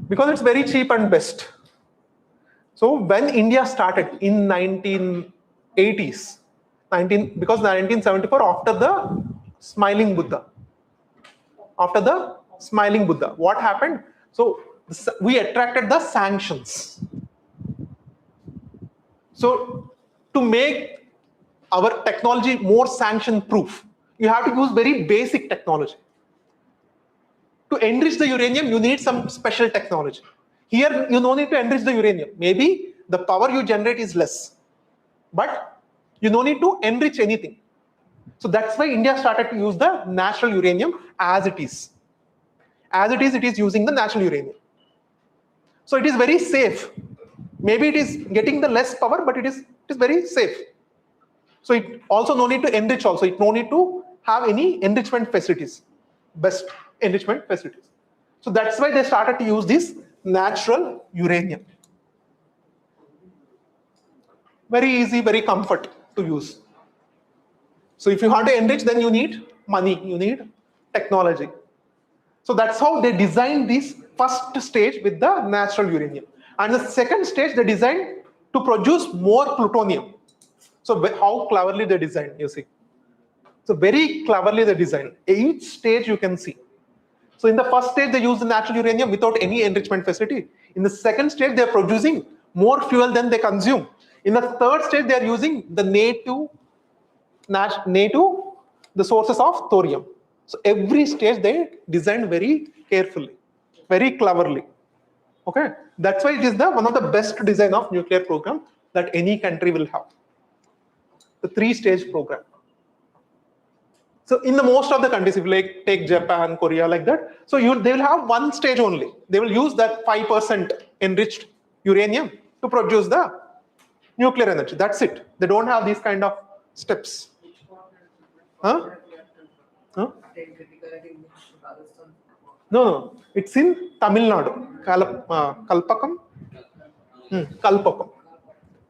[SPEAKER 1] Because it's very cheap and best. So when India started in 1980s, because 1974, after the smiling Buddha, what happened? So we attracted the sanctions. So to make our technology more sanction proof, you have to use very basic technology. To enrich the uranium, you need some special technology. Here, you no need to enrich the uranium. Maybe the power you generate is less, but you no need to enrich anything. So that's why India started to use the natural uranium as it is. As it is using the natural uranium. So it is very safe. Maybe it is getting the less power, but it is very safe. So it also no need to enrich also. It no need to have any enrichment facilities, best enrichment facilities. So that's why they started to use this natural uranium. Very easy, very comfort to use. So if you want to enrich, then you need money, you need technology. So that's how they designed this first stage with the natural uranium. And the second stage, they designed to produce more plutonium. So how cleverly they designed, you see. So very cleverly they designed. Each stage you can see. So in the first stage, they use the natural uranium without any enrichment facility. In the second stage, they are producing more fuel than they consume. In the third stage, they are using the native the sources of thorium. So every stage they designed very carefully, very cleverly. Okay, that's why it is one of the best design of nuclear program that any country will have. The 3-stage program. So in the most of the countries, if you take Japan, Korea, like that, so they will have one stage only. They will use that 5% enriched uranium to produce the nuclear energy. That's it. They don't have these kind of steps. Huh? No. It's in Tamil Nadu. Kalpakam. Kalpakam.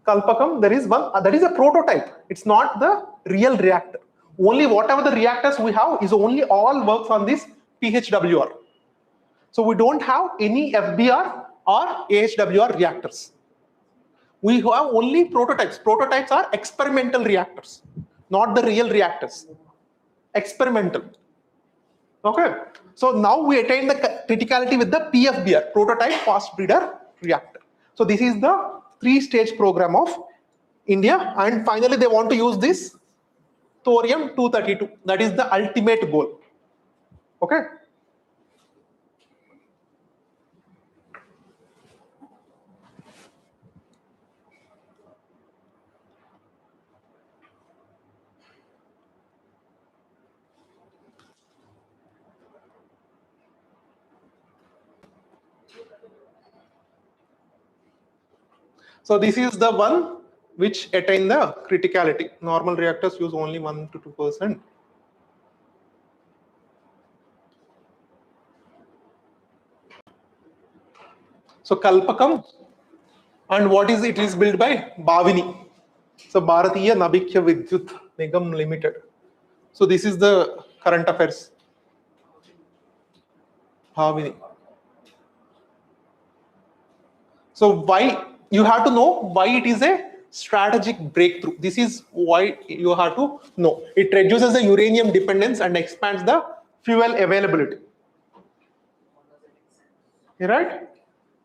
[SPEAKER 1] Kalpakam, there is one, that is a prototype. It's not the real reactor. Only whatever the reactors we have is only all works on this PHWR. So we don't have any FBR or AHWR reactors. We have only prototypes. Prototypes are experimental reactors, not the real reactors. Experimental. Okay. So now we attain the criticality with the PFBR, prototype fast breeder reactor. So this is the 3-stage program of India, and finally they want to use this thorium-232. That is the ultimate goal. Okay. So this is the one which attain the criticality. Normal reactors use only 1 to 2%. So Kalpakam, and what is it is built by Bhavini. So Bharatiya Nabhikya Vidyut Nigam Limited. So this is the current affairs. Bhavini. So why you have to know why it is a strategic breakthrough. This is why you have to know. It reduces the uranium dependence and expands the fuel availability. Right?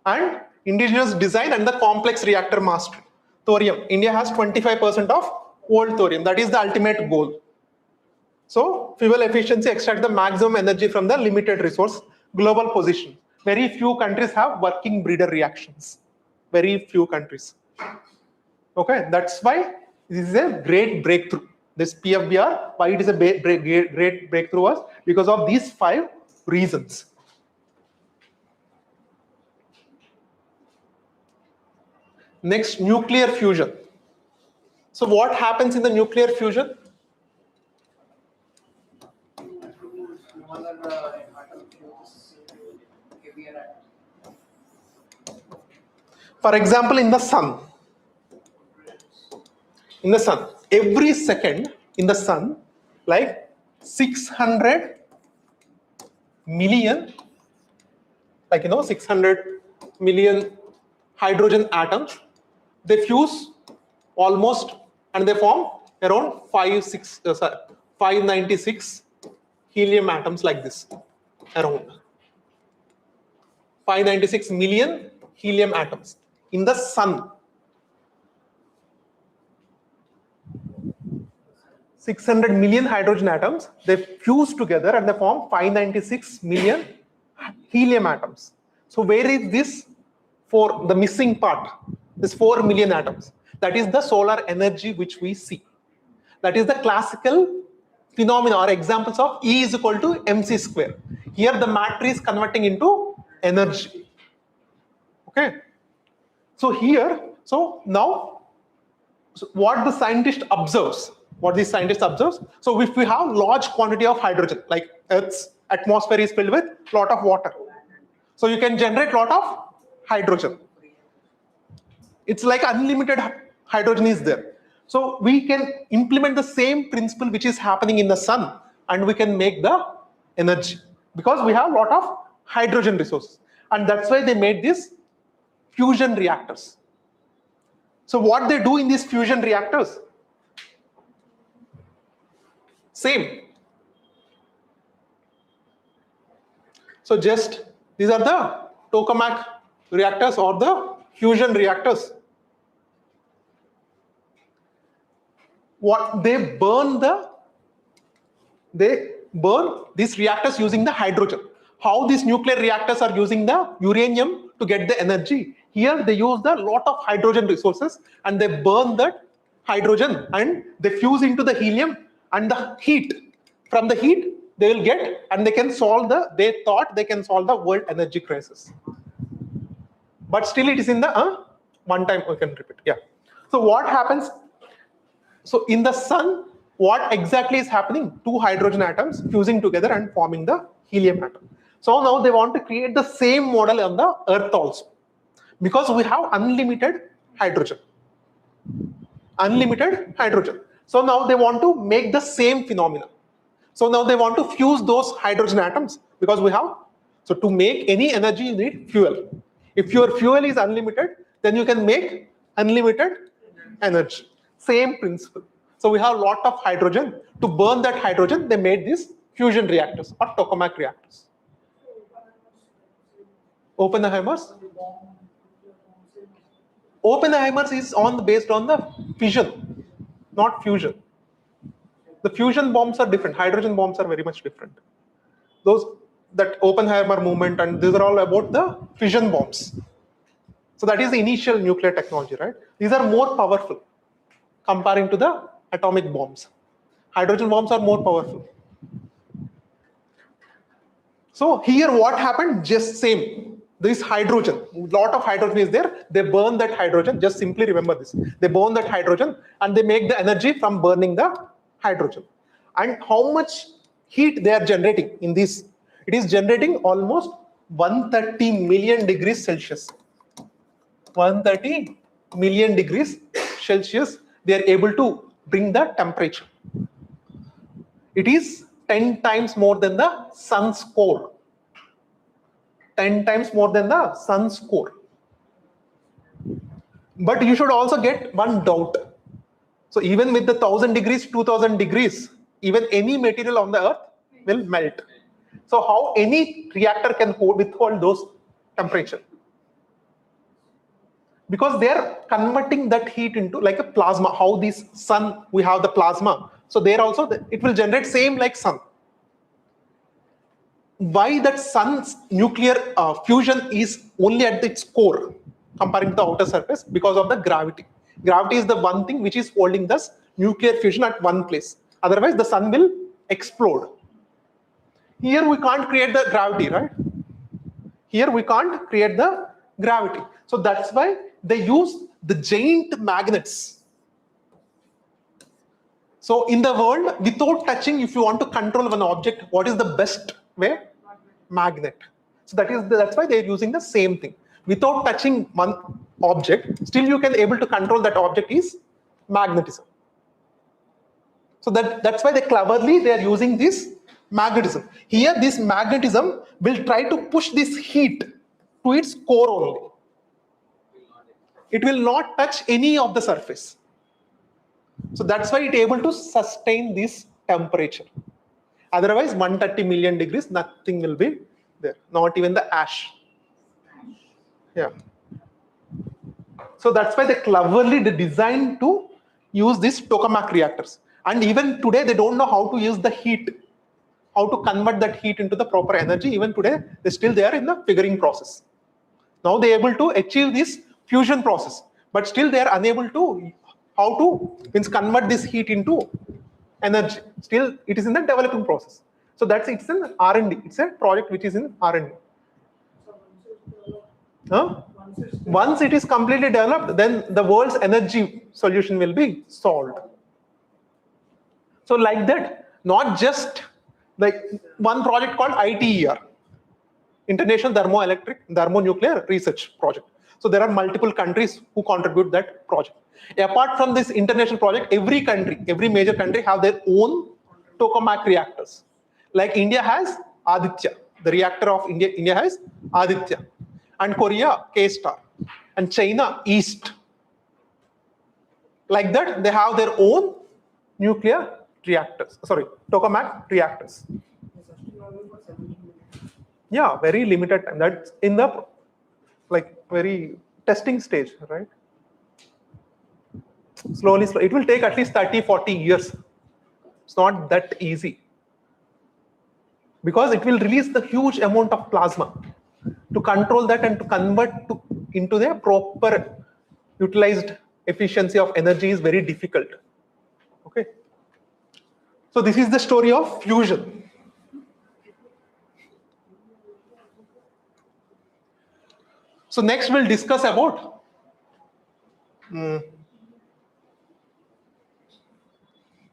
[SPEAKER 1] And indigenous design and the complex reactor mastery. Thorium. India has 25% of old thorium. That is the ultimate goal. So fuel efficiency, extract the maximum energy from the limited resource. Global position. Very few countries have working breeder reactions. Very few countries. Okay, that's why this is a great breakthrough. This PFBR, why it is a great breakthrough was because of these 5 reasons. Next, nuclear fusion. So what happens in the nuclear fusion? For example, in the sun, every second in the sun, like 600 million, 600 million hydrogen atoms, they fuse almost and they form around 596 helium atoms like this, around 596 million helium atoms in the sun. 600 million hydrogen atoms, they fuse together and they form 596 million helium atoms. So where is this for the missing part? This 4 million atoms. That is the solar energy which we see. That is the classical phenomena or examples of E is equal to mc square. Here the matter is converting into energy. Okay. So here, so now what the scientist observes, so if we have large quantity of hydrogen, like Earth's atmosphere is filled with lot of water, so you can generate lot of hydrogen. It's like unlimited hydrogen is there. So we can implement the same principle which is happening in the sun and we can make the energy because we have lot of hydrogen resources, and that's why they made these fusion reactors. So what they do in these fusion reactors? Same. So just these are the tokamak reactors or the fusion reactors. What they burn these reactors using the hydrogen. How these nuclear reactors are using the uranium to get the energy. Here they use the lot of hydrogen resources and they burn that hydrogen and they fuse into the helium, and the heat, from the heat they will get, and they can solve they thought they can solve the world energy crisis. But still it is in the one time we can repeat. Yeah. So what happens? So in the sun, what exactly is happening? 2 hydrogen atoms fusing together and forming the helium atom. So now they want to create the same model on the Earth also, because we have unlimited hydrogen. unlimited hydrogen. So now they want to make the same phenomena. So now they want to fuse those hydrogen atoms because we have. So to make any energy, you need fuel. If your fuel is unlimited, then you can make unlimited energy. Same principle. So we have a lot of hydrogen. To burn that hydrogen, they made these fusion reactors or tokamak reactors. Oppenheimer's? Oppenheimer's is based on the fission, not fusion. The fusion bombs are different. Hydrogen bombs are very much different. That Oppenheimer movement and these are all about the fission bombs. So that is the initial nuclear technology, right? These are more powerful comparing to the atomic bombs. Hydrogen bombs are more powerful. So here what happened? Just same. This hydrogen, lot of hydrogen is there. They burn that hydrogen. Just simply remember this. They burn that hydrogen and they make the energy from burning the hydrogen. And how much heat they are generating in this? It is generating almost 130 million degrees Celsius. 130 million degrees Celsius. They are able to bring the temperature. It is 10 times more than the sun's core. 10 times more than the sun's core. But you should also get one doubt. So even with the 1000 degrees, 2000 degrees, even any material on the earth will melt. So how any reactor can withhold those temperature? Because they are converting that heat into like a plasma. How this sun, we have the plasma. So there also, it will generate same like sun. Why that sun's nuclear fusion is only at its core comparing to the outer surface? Because of the gravity. Gravity is the one thing which is holding this nuclear fusion at one place. Otherwise, the sun will explode. Here we can't create the gravity, right? Here we can't create the gravity. So that's why they use the giant magnets. So in the world, without touching, if you want to control one object, what is the best way? Magnet. So that's why they're using the same thing. Without touching one object, still you can able to control that object is magnetism. So that's why they are using this magnetism. Here this magnetism will try to push this heat to its core only. It will not touch any of the surface. So that's why it able to sustain this temperature. Otherwise, 130 million degrees, nothing will be there. Not even the ash. Yeah. So that's why they cleverly designed to use these tokamak reactors. And even today, they don't know how to use the heat, how to convert that heat into the proper energy. Even today, they are in the figuring process. Now they are able to achieve this fusion process, but still they are unable to convert this heat into energy. Still, it is in the developing process. So it's an R&D. It's a project which is in R&D. Once it is completely developed, then the world's energy solution will be solved. So like that, not just like one project called ITER, International Thermonuclear Research Project. So there are multiple countries who contribute that project. Apart from this international project, every major country have their own tokamak reactors. Like India has Aditya, the reactor of India has Aditya, and Korea K-Star, and China East. Like that, they have their own nuclear reactors. Sorry, tokamak reactors. Yeah, very limited time. That's in the very testing stage, right? Slowly, it will take at least 30-40 years. It's not that easy. Because it will release the huge amount of plasma. To control that and to convert into the proper utilized efficiency of energy is very difficult. Okay. So this is the story of fusion. So next we'll discuss about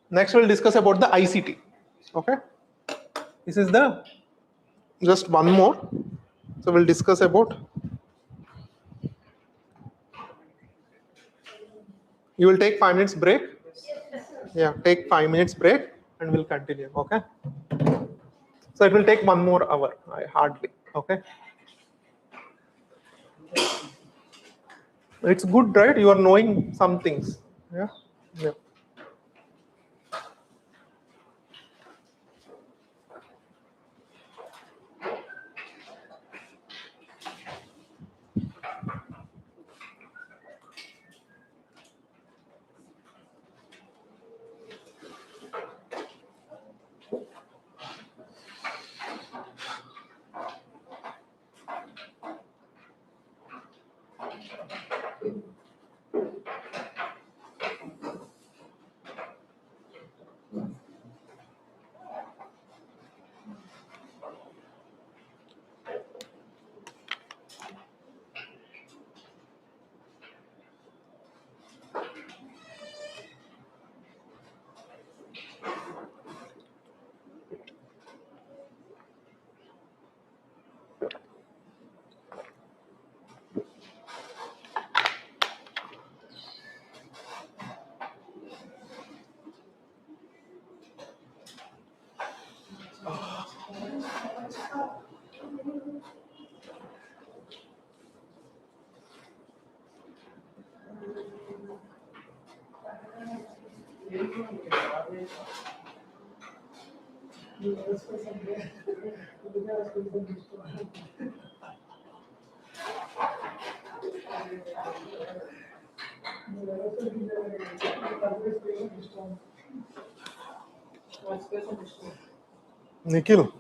[SPEAKER 1] the ICT. Okay. This is just one more. So we'll discuss about You will take 5 minutes break. Yeah, take 5 minutes break and we'll continue. Okay. So it will take 1 more hour, hardly. Okay. It's good, right? You are knowing some things. Yeah. Yeah. Nikhil.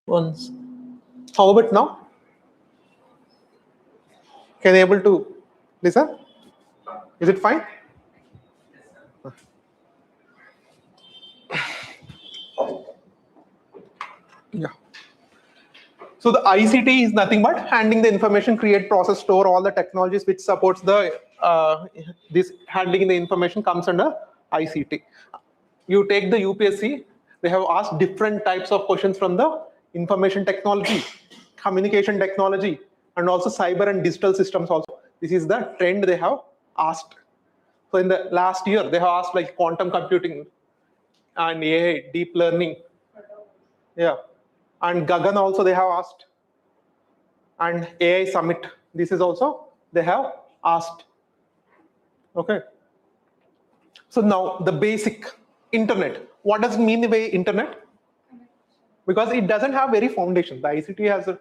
[SPEAKER 1] Once. How about now? Can you able to listen? Is it fine? Yeah. So the ICT is nothing but handling the information, create, process, store all the technologies which supports the this handling the information comes under ICT. You take the UPSC, they have asked different types of questions from the information technology, communication technology, and also cyber and digital systems also. This is the trend they have asked. So in the last year, they have asked like quantum computing and AI, deep learning. Yeah. And Gagan also they have asked. And AI Summit, this is also they have asked. Okay. So now the basic internet. What does it mean by internet? Because it doesn't have very foundation. The ICT has a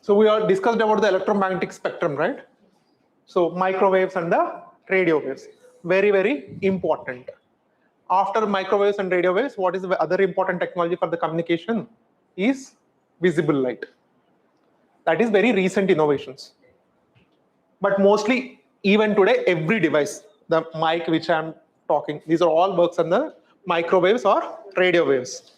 [SPEAKER 1] so we are discussed about the electromagnetic spectrum, right? So microwaves and the radio waves, very, very important. After microwaves and radio waves, what is the other important technology for the communication is visible light. That is very recent innovations. But mostly, even today, every device, the mic which I'm talking, these are all works on the microwaves or radio waves.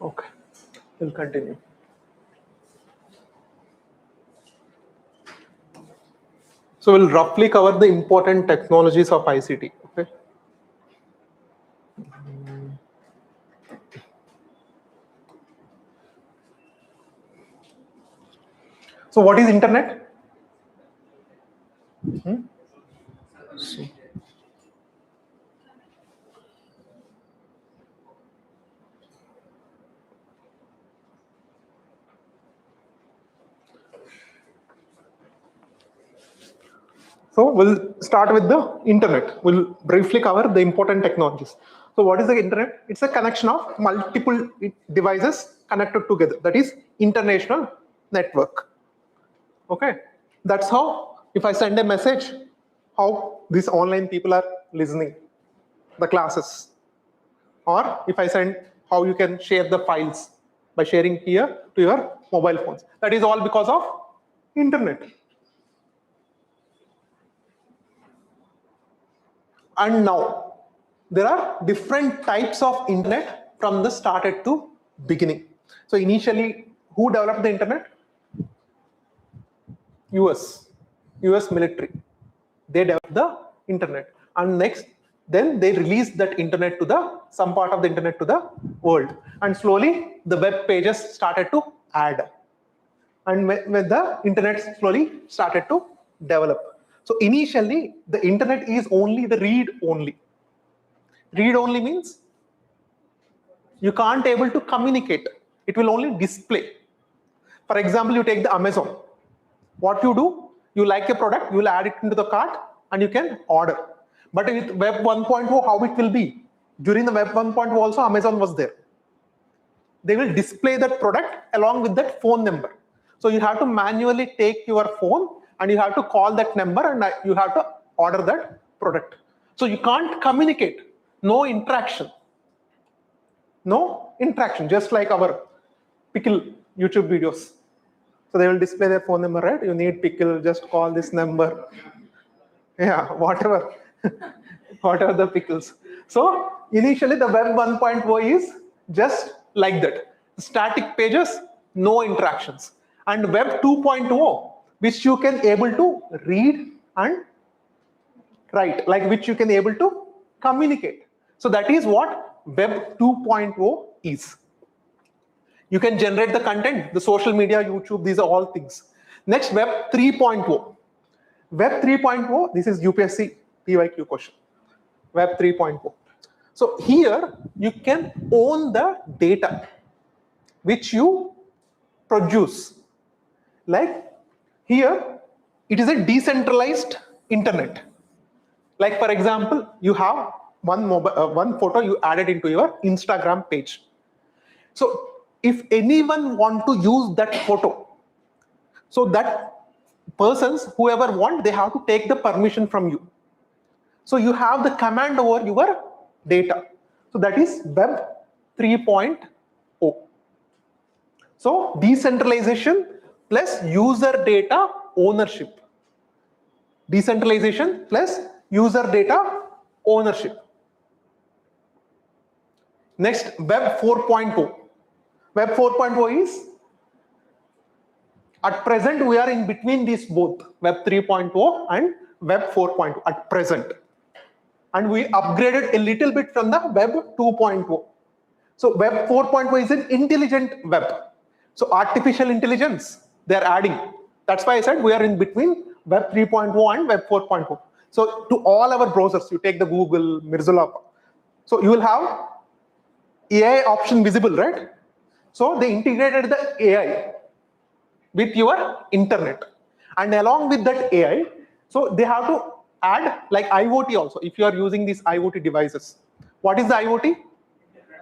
[SPEAKER 1] Okay, we'll continue. So we'll roughly cover the important technologies of ICT. Okay. So what is internet? So we'll start with the internet. We'll briefly cover the important technologies. So what is the internet? It's a connection of multiple devices connected together. That is international network. Okay. That's how if I send a message, how these online people are listening, the classes. Or if I send, how you can share the files by sharing here to your mobile phones. That is all because of internet. And now there are different types of internet from the started to beginning. So initially, who developed the internet? US military. They developed the internet, and next then they released that internet to the some part of the internet to the world, and slowly the web pages started to add, and when the internet slowly started to develop. So initially the internet is only the read only. Read only means you can't able to communicate. It will only display. For example, you take the Amazon. What you do, you like a product, you will add it into the cart and you can order. But with Web 1.0, how it will be? During the Web 1.0 also Amazon was there. They will display that product along with that phone number. So you have to manually take your phone and you have to call that number and you have to order that product. So you can't communicate, no interaction. No interaction, just like our pickle YouTube videos. So they will display their phone number, right? You need pickle, just call this number. Yeah, whatever, whatever the pickles. So initially the web 1.0 is just like that. Static pages, no interactions. And web 2.0, which you can able to read and write, like which you can able to communicate. So that is what web 2.0 is. You can generate the content, the social media, YouTube, these are all things. Next, web 3.0. Web 3.0, this is UPSC PYQ question. Web 3.0. So here you can own the data which you produce. Like here, it is a decentralized internet. Like for example, you have one photo you added into your Instagram page. So if anyone want to use that photo, so that persons, whoever want, they have to take the permission from you. So you have the command over your data. So that is web 3.0. So decentralization plus user data ownership. Decentralization plus user data ownership. Next, web 4.0. Web 4.0 is, at present we are in between these both, web 3.0 and web 4.0 at present. And we upgraded a little bit from the web 2.0. So web 4.0 is an intelligent web. So artificial intelligence, they're adding. That's why I said we are in between web 3.0 and web 4.0. So to all our browsers, you take the Google, Mozilla. So you will have AI option visible, right? So they integrated the AI with your internet. And along with that AI, so they have to add like IoT also. If you are using these IoT devices, what is the IoT?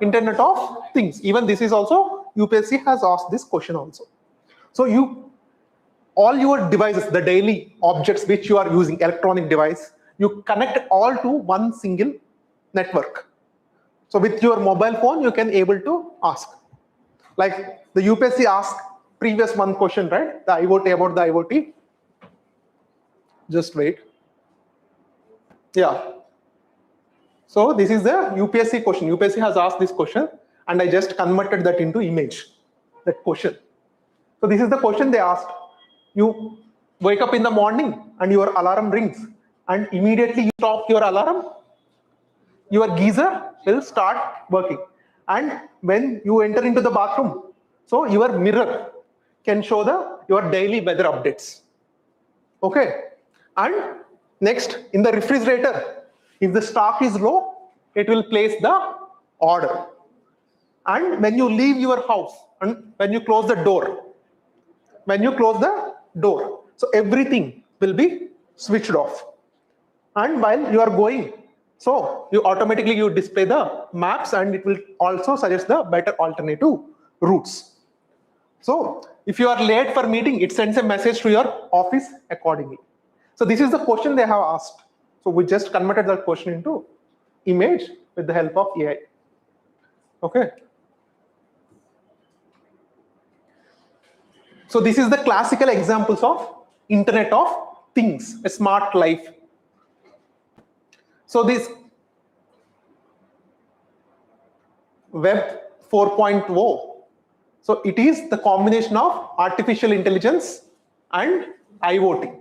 [SPEAKER 1] Internet of Things. Even this is also, UPSC has asked this question also. So all your devices, the daily objects which you are using, electronic device, you connect all to one single network. So with your mobile phone, you can able to ask. Like the UPSC asked previous one question, right? The IoT, about the IoT. Just wait. Yeah. So this is the UPSC question. UPSC has asked this question and I just converted that into image, that question. So this is the question they asked. You wake up in the morning and your alarm rings and immediately you stop your alarm, your geyser will start working. And when you enter into the bathroom, so your mirror can show your daily weather updates. Okay. And next, in the refrigerator, if the stock is low, it will place the order. And when you leave your house and when you close the door, so everything will be switched off. And while you are going, so you automatically display the maps and it will also suggest the better alternative routes. So if you are late for meeting, it sends a message to your office accordingly. So this is the question they have asked. So we just converted that question into image with the help of AI. Okay. So this is the classical examples of Internet of Things, a smart life. So this web 4.0, so it is the combination of artificial intelligence and IoT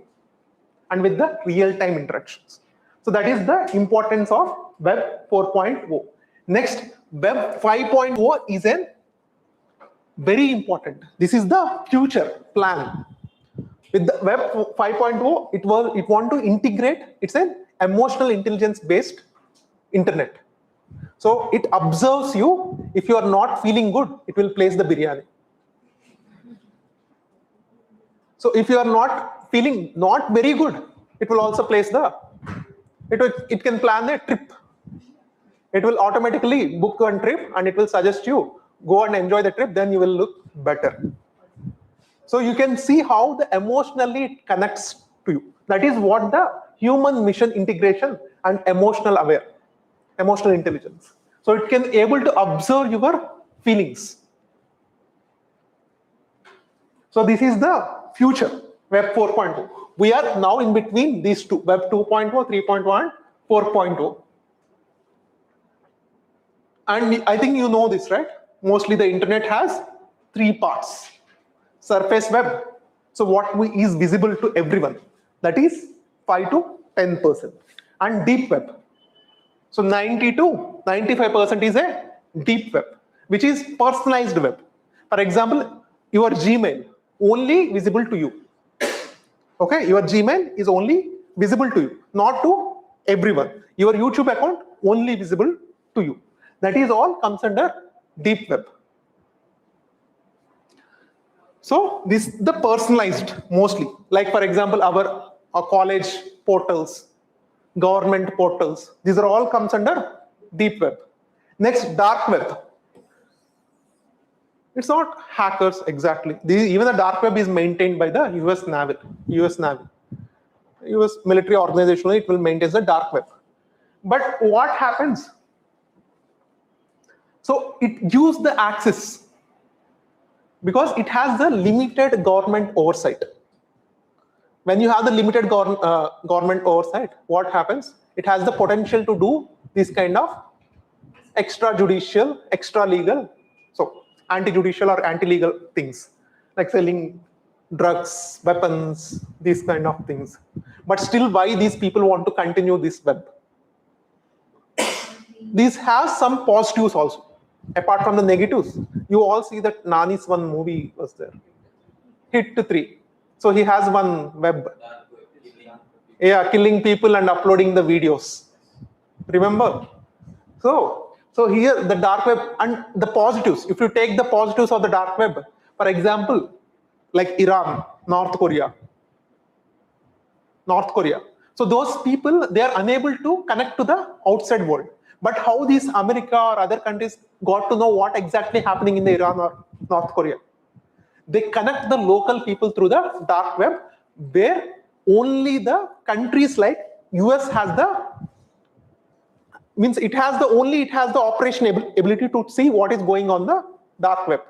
[SPEAKER 1] and with the real-time interactions. So that is the importance of web 4.0. Next, web 5.0 is a very important. This is the future plan. With the web 5.0, it want to integrate, it's an emotional intelligence based internet. So it observes you. If you are not feeling good, it will place the biryani. So if you are not feeling not very good, it will also place it can plan a trip. It will automatically book one trip and it will suggest you go and enjoy the trip, then you will look better. So you can see how the emotionally it connects to you. That is what the human mission integration and emotional intelligence. So it can able to observe your feelings. So this is the future, Web 4.0. We are now in between these two, Web 2.0, 3.1, and 4.0. And I think you know this, right? Mostly the internet has 3 parts. Surface web, so what is visible to everyone, that is 5 to 10%. And deep web, so 90 to 95% is a deep web, which is personalized web. For example, your Gmail only visible to you. Okay, your Gmail is only visible to you, not to everyone. Your YouTube account only visible to you. That is all comes under deep web. So this the personalized mostly, like for example our college portals, government portals, these are all comes under deep web. Next, dark web. It's not hackers exactly. Even the dark web is maintained by the US Navy. US military organization, it will maintain the dark web. But what happens? So it gives the access because it has the limited government oversight. When you have the limited government oversight, what happens? It has the potential to do this kind of extrajudicial, extra-legal, so anti-judicial or anti-legal things, like selling drugs, weapons, these kind of things. But still, why these people want to continue this web? This has some positives also. Apart from the negatives, you all see that Nani's one movie was there, Hit 3. So he has one web, killing people and uploading the videos. Remember? So here the dark web and the positives. If you take the positives of the dark web, for example, like Iran, North Korea. So those people, they are unable to connect to the outside world. But how these America or other countries got to know what exactly happening in the Iran or North Korea? They connect the local people through the dark web, where only the countries like US has the operation ability to see what is going on the dark web,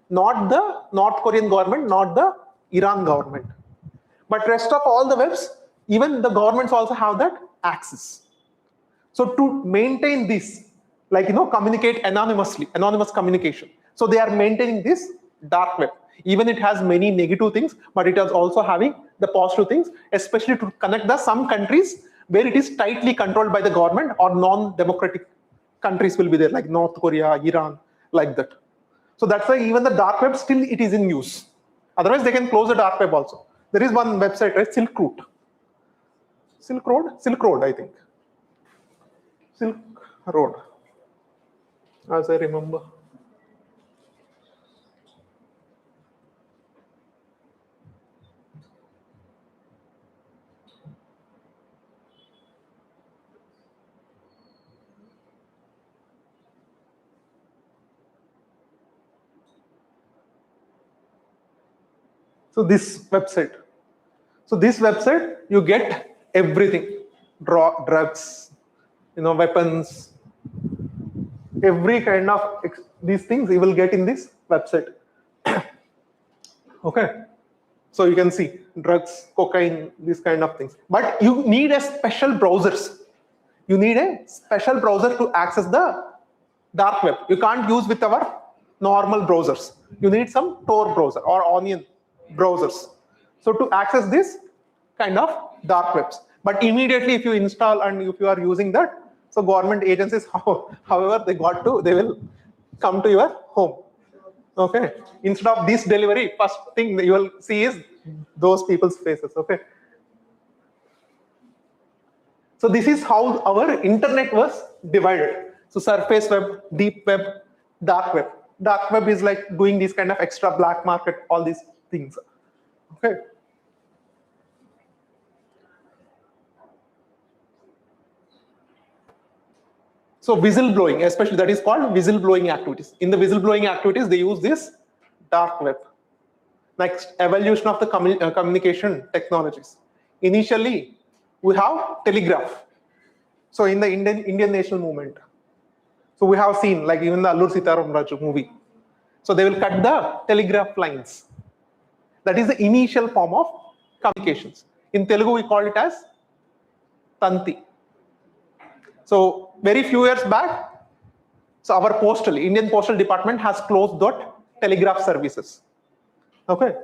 [SPEAKER 1] not the North Korean government, not the Iran government. But rest of all the webs, even the governments also have that access. So to maintain this, communicate anonymously, anonymous communication. So they are maintaining this dark web. Even it has many negative things, but it is also having the positive things, especially to connect some countries where it is tightly controlled by the government, or non-democratic countries will be there, like North Korea, Iran, like that. So that's why even the dark web still it is in use. Otherwise, they can close the dark web also. There is one website, right? Silk Road, I think. Silk Road, as I remember. So this website, you get everything, drugs, weapons, every kind of these things you will get in this website. Okay, so you can see drugs, cocaine, these kind of things. But you need a special browsers. You need a special browser to access the dark web. You can't use with our normal browsers. You need some Tor browser or Onion browsers. So to access this kind of dark webs. But immediately if you install and if you are using that, so government agencies, however they will come to your home. Okay. Instead of this delivery, first thing you will see is those people's faces. Okay. So this is how our internet was divided. So surface web, deep web, dark web. Dark web is like doing this kind of extra black market, all these things. Okay. So whistleblowing, especially that is called whistleblowing activities. In the whistleblowing activities, they use this dark web. Next, evolution of the communication technologies. Initially, we have telegraph. So in the Indian national movement, so we have seen like even the Allur Sitaram Raju movie. So they will cut the telegraph lines. That is the initial form of communications. In Telugu, we call it as Tanti. So very few years back, so our Indian Postal Department has closed that telegraph services. Okay.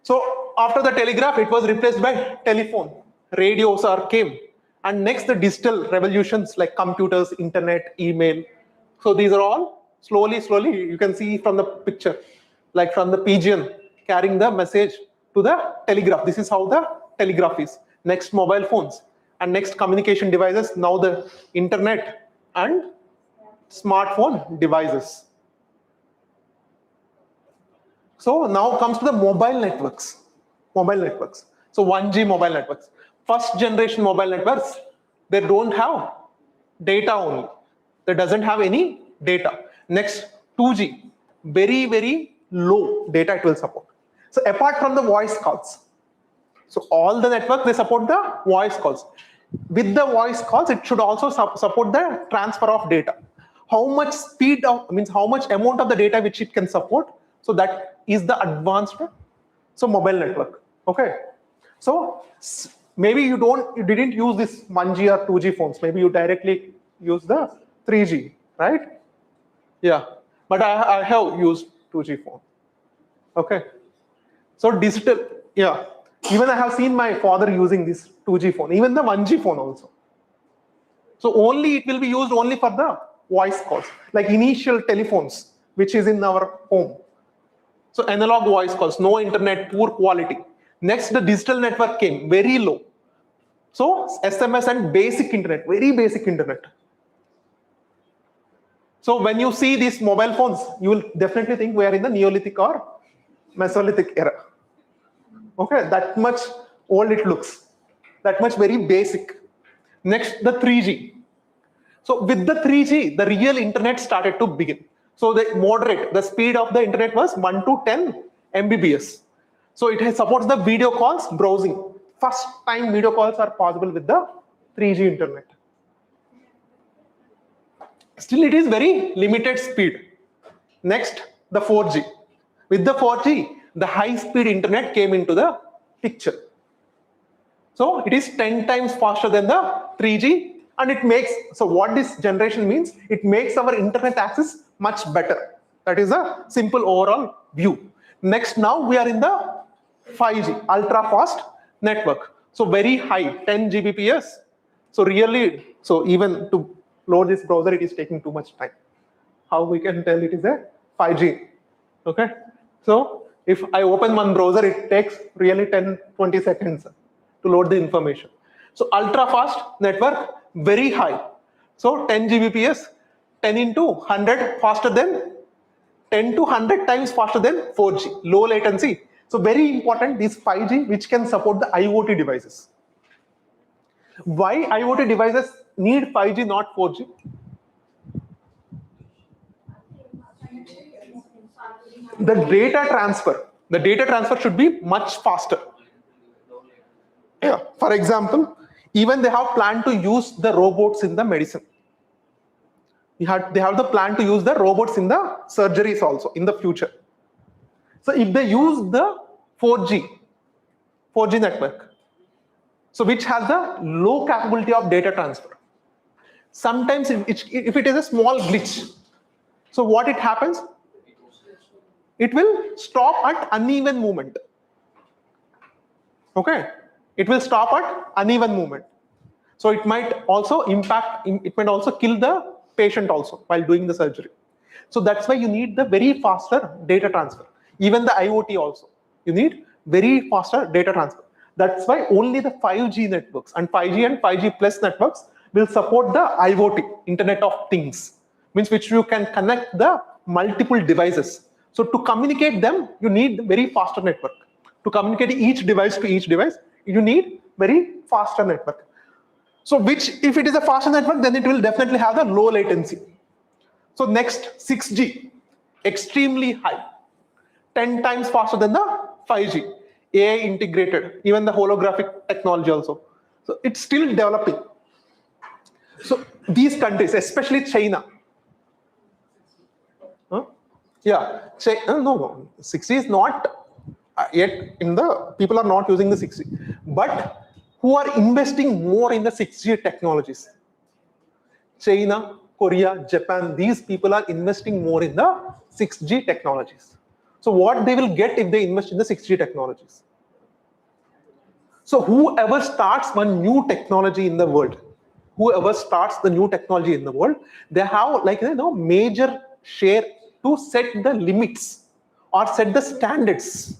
[SPEAKER 1] So after the telegraph, it was replaced by telephone. Radios came. And next, the digital revolutions like computers, internet, email. So these are all slowly, you can see from the picture, like from the pigeon carrying the message to the telegraph. This is how the telegraph is. Next, mobile phones. And next, communication devices. Now the internet and smartphone devices. So now comes to the mobile networks. So 1G mobile networks. First generation mobile networks, they don't have data only. They doesn't have any data. Next, 2G, very, very low data it will support. So apart from the voice calls, so all the networks, they support the voice calls. With the voice calls, it should also support the transfer of data. How much speed means how much amount of the data which it can support. So that is the advanced mobile network. Okay. So maybe you didn't use this 1G or 2G phones. Maybe you directly use the 3G, right? Yeah. But I have used 2G phone. Okay. So digital, yeah. Even I have seen my father using this 2G phone, even the 1G phone also. So only it will be used only for the voice calls, like initial telephones, which is in our home. So analog voice calls, no internet, poor quality. Next, the digital network came, very low. So SMS and basic internet, very basic internet. So when you see these mobile phones, you will definitely think we are in the Neolithic or Mesolithic era. Okay, that much old it looks. That much very basic. Next, the 3G. So with the 3G, the real internet started to begin. So the speed of the internet was 1 to 10 Mbps. So it supports the video calls, browsing. First time video calls are possible with the 3G internet. Still, it is very limited speed. Next, the 4G. With the 4G, the high-speed internet came into the picture. So it is 10 times faster than the 3G, and it makes, so what this generation means, it makes our internet access much better. That is a simple overall view. Next, now we are in the 5G, ultra-fast network. So very high, 10 Gbps. So really, so even to load this browser, it is taking too much time. How we can tell it is a 5G? Okay. So if I open one browser, it takes really 10-20 seconds to load the information. So ultra fast network, very high. So 10 Gbps, 10 into 100 faster than 10 to 100 times faster than 4G, low latency. So very important, this 5G, which can support the IoT devices. Why IoT devices need 5G, not 4G? The data transfer should be much faster. Yeah. For example, even they have planned to use the robots in the medicine. They have the plan to use the robots in the surgeries also in the future. So if they use the 4G network, so which has the low capability of data transfer. Sometimes if it is a small glitch, so what it happens? It will stop at uneven movement. Okay, it will stop at uneven movement. So it might also it might also kill the patient also while doing the surgery. So that's why you need the very faster data transfer. Even the IoT also, you need very faster data transfer. That's why only the 5G networks and 5G and 5G plus networks will support the IoT, Internet of Things, means which you can connect the multiple devices. So to communicate them, you need very faster network. To communicate each device to each device, you need very faster network. So which, if it is a faster network, then it will definitely have the low latency. So next, 6G, extremely high, 10 times faster than the 5G, AI integrated, even the holographic technology also. So it's still developing. So these countries, especially China, yeah, no, 6G is not Yet in the people are not using the 6G, but who are investing more in the 6G technologies? China, Korea, Japan, these people are investing more in the 6G technologies. So what they will get if they invest in the 6G technologies? So whoever starts one new technology in the world, whoever starts the new technology in the world, they have like major share to set the limits or set the standards.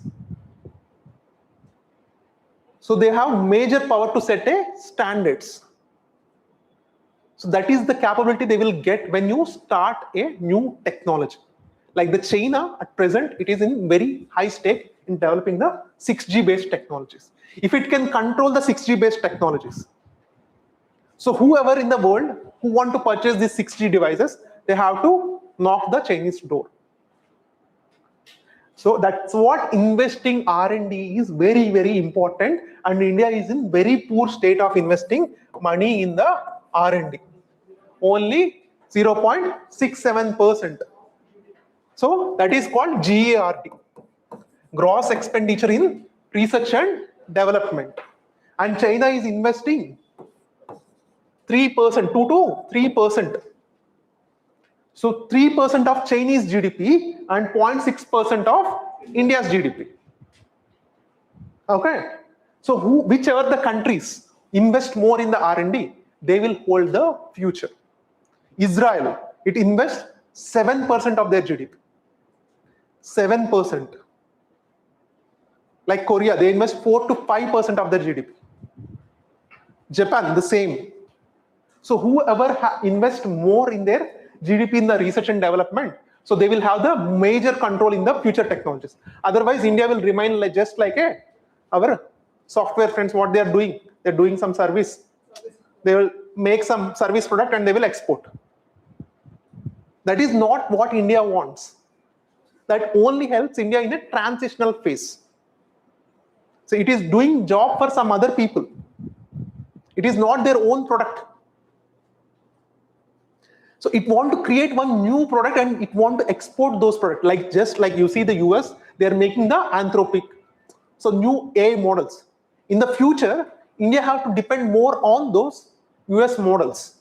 [SPEAKER 1] So they have major power to set a standards. So that is the capability they will get when you start a new technology. Like the China at present, it is in very high stake in developing the 6G based technologies. If it can control the 6G based technologies, so whoever in the world who want to purchase these 6G devices, they have to knock the Chinese door. So that's what investing R&D is very, very important, and India is in very poor state of investing money in the R&D. Only 0.67%. So that is called GARD, gross expenditure in research and development. And China is investing 3%, 2 to 3%. So 3% of Chinese GDP and 0.6% of India's GDP. Okay. So whichever the countries invest more in the R&D, they will hold the future. Israel, it invests 7% of their GDP. 7%. Like Korea, they invest 4 to 5% of their GDP. Japan, the same. So whoever invest more in their GDP in the research and development, so they will have the major control in the future technologies. Otherwise, India will remain like just like our software friends, what they are doing. They're doing some service. They will make some service product and they will export. That is not what India wants. That only helps India in a transitional phase. So it is doing job for some other people. It is not their own product. So it want to create one new product and it want to export those products. Like just like you see the US, they are making the Anthropic. So new AI models. In the future, India have to depend more on those US models.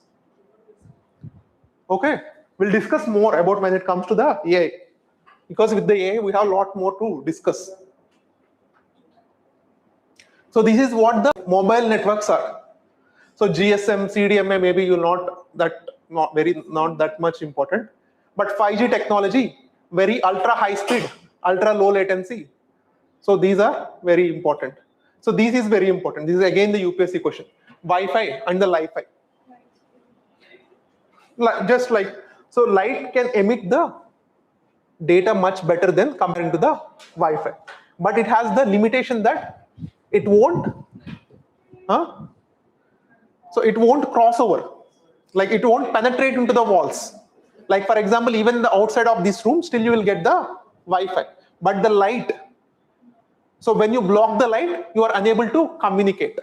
[SPEAKER 1] Okay, we'll discuss more about when it comes to the AI. Because with the AI, we have a lot more to discuss. So this is what the mobile networks are. So GSM, CDMA, maybe you're not that much important. But 5G technology, very ultra high speed, ultra low latency. So these are very important. So this is very important. This is again the UPSC question. Wi-Fi and the Li-Fi. Just like, so light can emit the data much better than comparing to the Wi-Fi. But it has the limitation that it won't, so it won't cross over. Like it won't penetrate into the walls. Like for example, even the outside of this room, still you will get the Wi-Fi. But the light, so when you block the light, you are unable to communicate.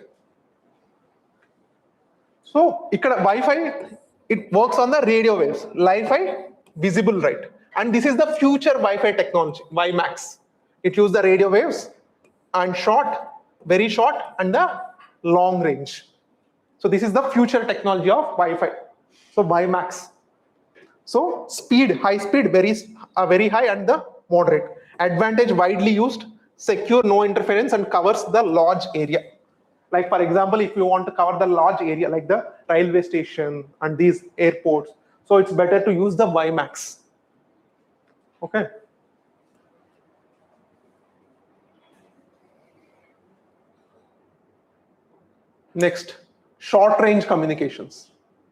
[SPEAKER 1] So Wi-Fi, it works on the radio waves. Wi-Fi, visible light. And this is the future Wi-Fi technology, WiMAX. It uses the radio waves and short, very short, and the long range. So this is the future technology of Wi-Fi. So WiMAX. So speed, high speed, very high, and the moderate. Advantage, widely used, secure, no interference, and covers the large area. Like for example, if you want to cover the large area, like the railway station and these airports, so it's better to use the WiMAX. Okay. Next, short range communications.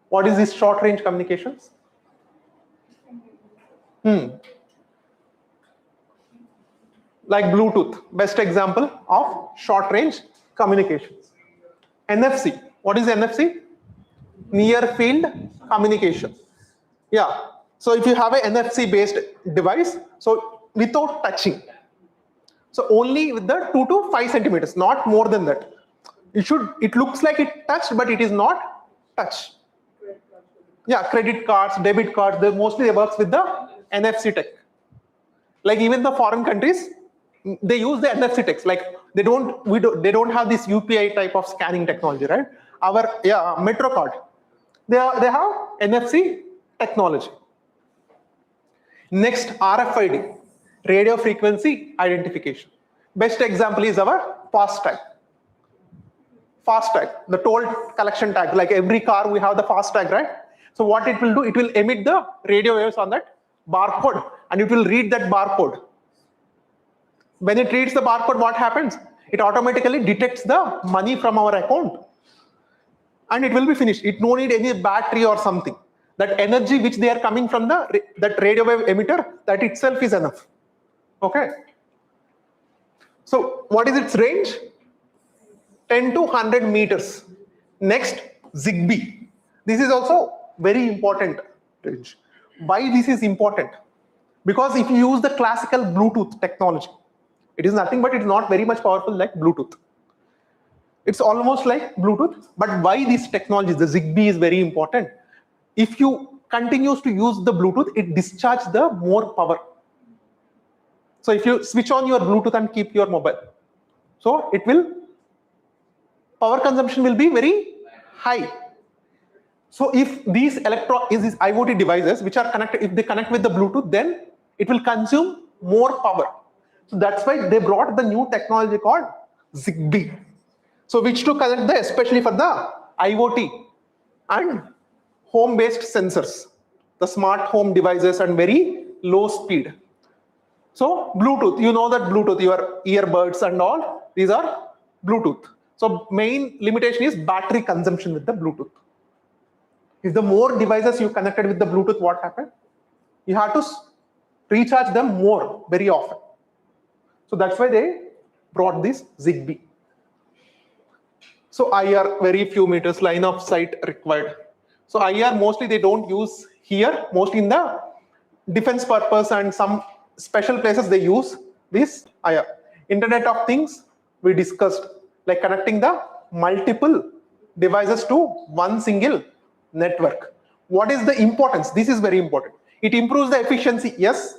[SPEAKER 1] What is this short range communications? Like Bluetooth, best example of short range communications. NFC, what is NFC? Near field communication. Yeah, so if you have an NFC based device, so without touching, so only with the 2 to 5 centimeters, not more than that. It looks like it touched, but it is not touch. Yeah, credit cards, debit cards, mostly they works with the NFC tech. Like even the foreign countries, they use the NFC text. Like they don't have this UPI type of scanning technology, right? Our Metro card, they have NFC technology. Next, RFID, radio frequency identification. Best example is our FASTag. FASTag, the toll collection tag. Like every car, we have the FASTag, right? So what it will do, it will emit the radio waves on that barcode, and it will read that barcode. When it reads the barcode, what happens? It automatically detects the money from our account, and it will be finished. It no need any battery or something. That energy which they are coming from that radio wave emitter, that itself is enough. Okay. So what is its range? 10 to 100 meters. Next, Zigbee. This is also very important range. Why this is important? Because if you use the classical Bluetooth technology, it is nothing but it's not very much powerful like Bluetooth. It's almost like Bluetooth, but why this technology, the Zigbee, is very important? If you continues to use the Bluetooth, it discharges the more power. So if you switch on your Bluetooth and keep your mobile, so it will, power consumption will be very high. So if these IoT devices which are connected, if they connect with the Bluetooth, then it will consume more power. So that's why they brought the new technology called Zigbee. So which to connect especially for the IoT and home-based sensors, the smart home devices and very low speed. So Bluetooth, you know that Bluetooth, your earbuds and all, these are Bluetooth. So main limitation is battery consumption with the Bluetooth. If the more devices you connected with the Bluetooth, what happened? You have to recharge them more, very often. So that's why they brought this Zigbee. So IR, very few meters, line of sight required. So IR mostly they don't use here, mostly in the defense purpose and some special places they use this IR. Internet of Things, we discussed, like connecting the multiple devices to one single network. What is the importance? This is very important. It improves the efficiency. Yes.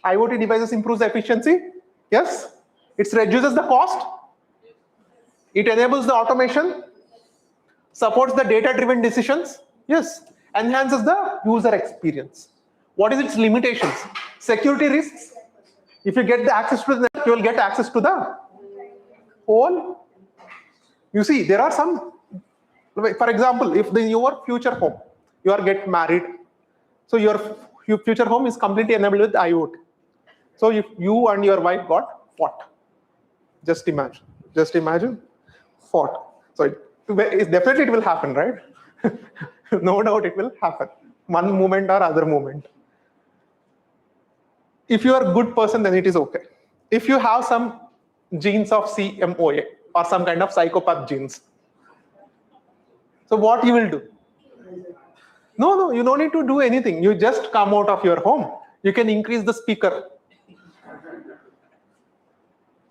[SPEAKER 1] IoT devices improves the efficiency. Yes. It reduces the cost. It enables the automation. Supports the data-driven decisions. Yes. Enhances the user experience. What is its limitations? Security risks. If you get the access to the network, you will get access to the whole. You see, there are some, for example, if in your future home, you are get married, so your future home is completely enabled with IoT. So if you and your wife got fought, just imagine fought. So definitely it will happen, right? No doubt it will happen. One moment or other moment. If you are a good person, then it is okay. If you have some genes of CMOA or some kind of psychopath genes, so what you will do? No, you don't need to do anything. You just come out of your home. You can increase the speaker.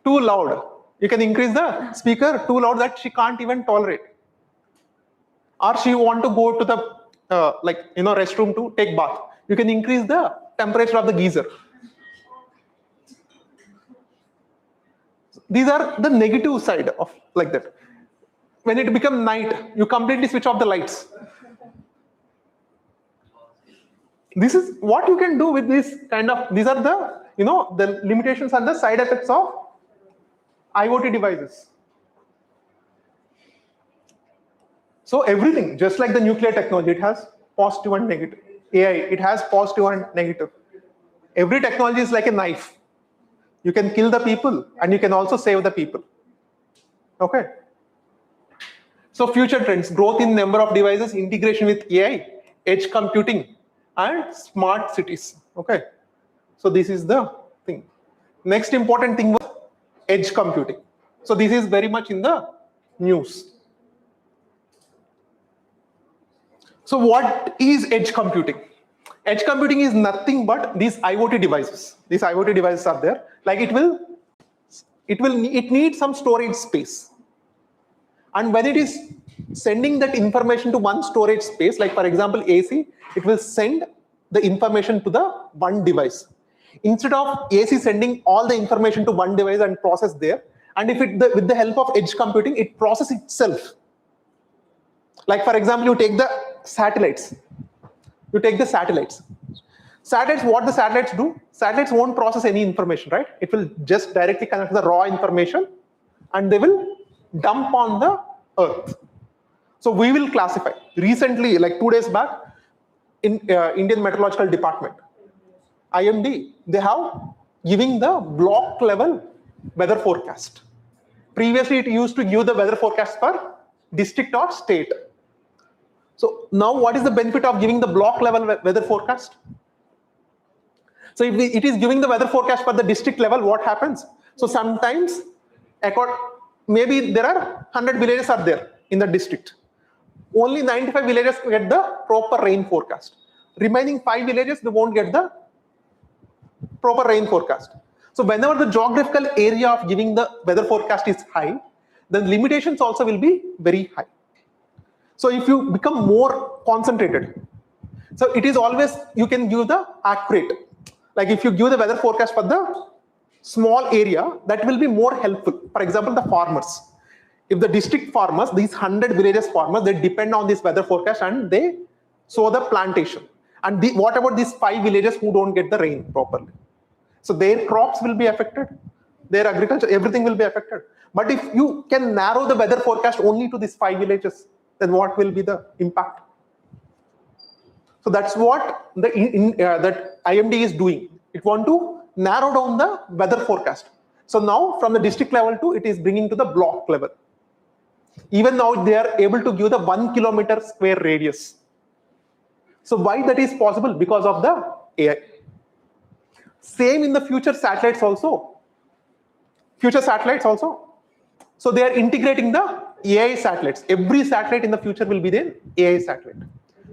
[SPEAKER 1] Too loud. You can increase the speaker too loud that she can't even tolerate. Or she want to go to the restroom to take bath. You can increase the temperature of the geyser. These are the negative side of like that. When it becomes night, you completely switch off the lights. This is what you can do with this kind of, these are the, the limitations and the side effects of IoT devices. So everything, just like the nuclear technology, it has positive and negative. AI, it has positive and negative. Every technology is like a knife. You can kill the people and you can also save the people. Okay. So future trends, growth in number of devices, integration with AI, edge computing, and smart cities. Okay. So this is the thing. Next important thing was edge computing. So this is very much in the news. So what is edge computing? Edge computing is nothing but these IoT devices. These IoT devices are there. Like it needs some storage space. And when it is sending that information to one storage space, like for example AC, it will send the information to the one device. Instead of AC sending all the information to one device and process there, and if with the help of edge computing, it processes itself. Like for example, you take the satellites. Satellites, what the satellites do? Satellites won't process any information, right? It will just directly connect the raw information and they will dump on the Earth. So we will classify. Recently, like 2 days back, in Indian Meteorological Department, IMD, they have giving the block level weather forecast. Previously, it used to give the weather forecast per district or state. So now what is the benefit of giving the block level weather forecast? So if it is giving the weather forecast for the district level, what happens? So sometimes, maybe there are 100 villages are there in the district. Only 95 villages get the proper rain forecast. Remaining 5 villages, they won't get the proper rain forecast. So whenever the geographical area of giving the weather forecast is high, the limitations also will be very high. So if you become more concentrated, so it is always, you can give the accurate. Like if you give the weather forecast for the small area, that will be more helpful. For example, the farmers. If the district farmers, these 100 villages farmers, they depend on this weather forecast and they sow the plantation. And what about these 5 villages who don't get the rain properly? So their crops will be affected, their agriculture, everything will be affected. But if you can narrow the weather forecast only to these 5 villages, then what will be the impact? So that's what that IMD is doing. It want to narrow down the weather forecast. So now from the district level to, it is bringing to the block level. Even now they are able to give the 1 kilometer square radius. So why that is possible? Because of the AI. Same in the future satellites also. So they are integrating the AI satellites. Every satellite in the future will be the AI satellite.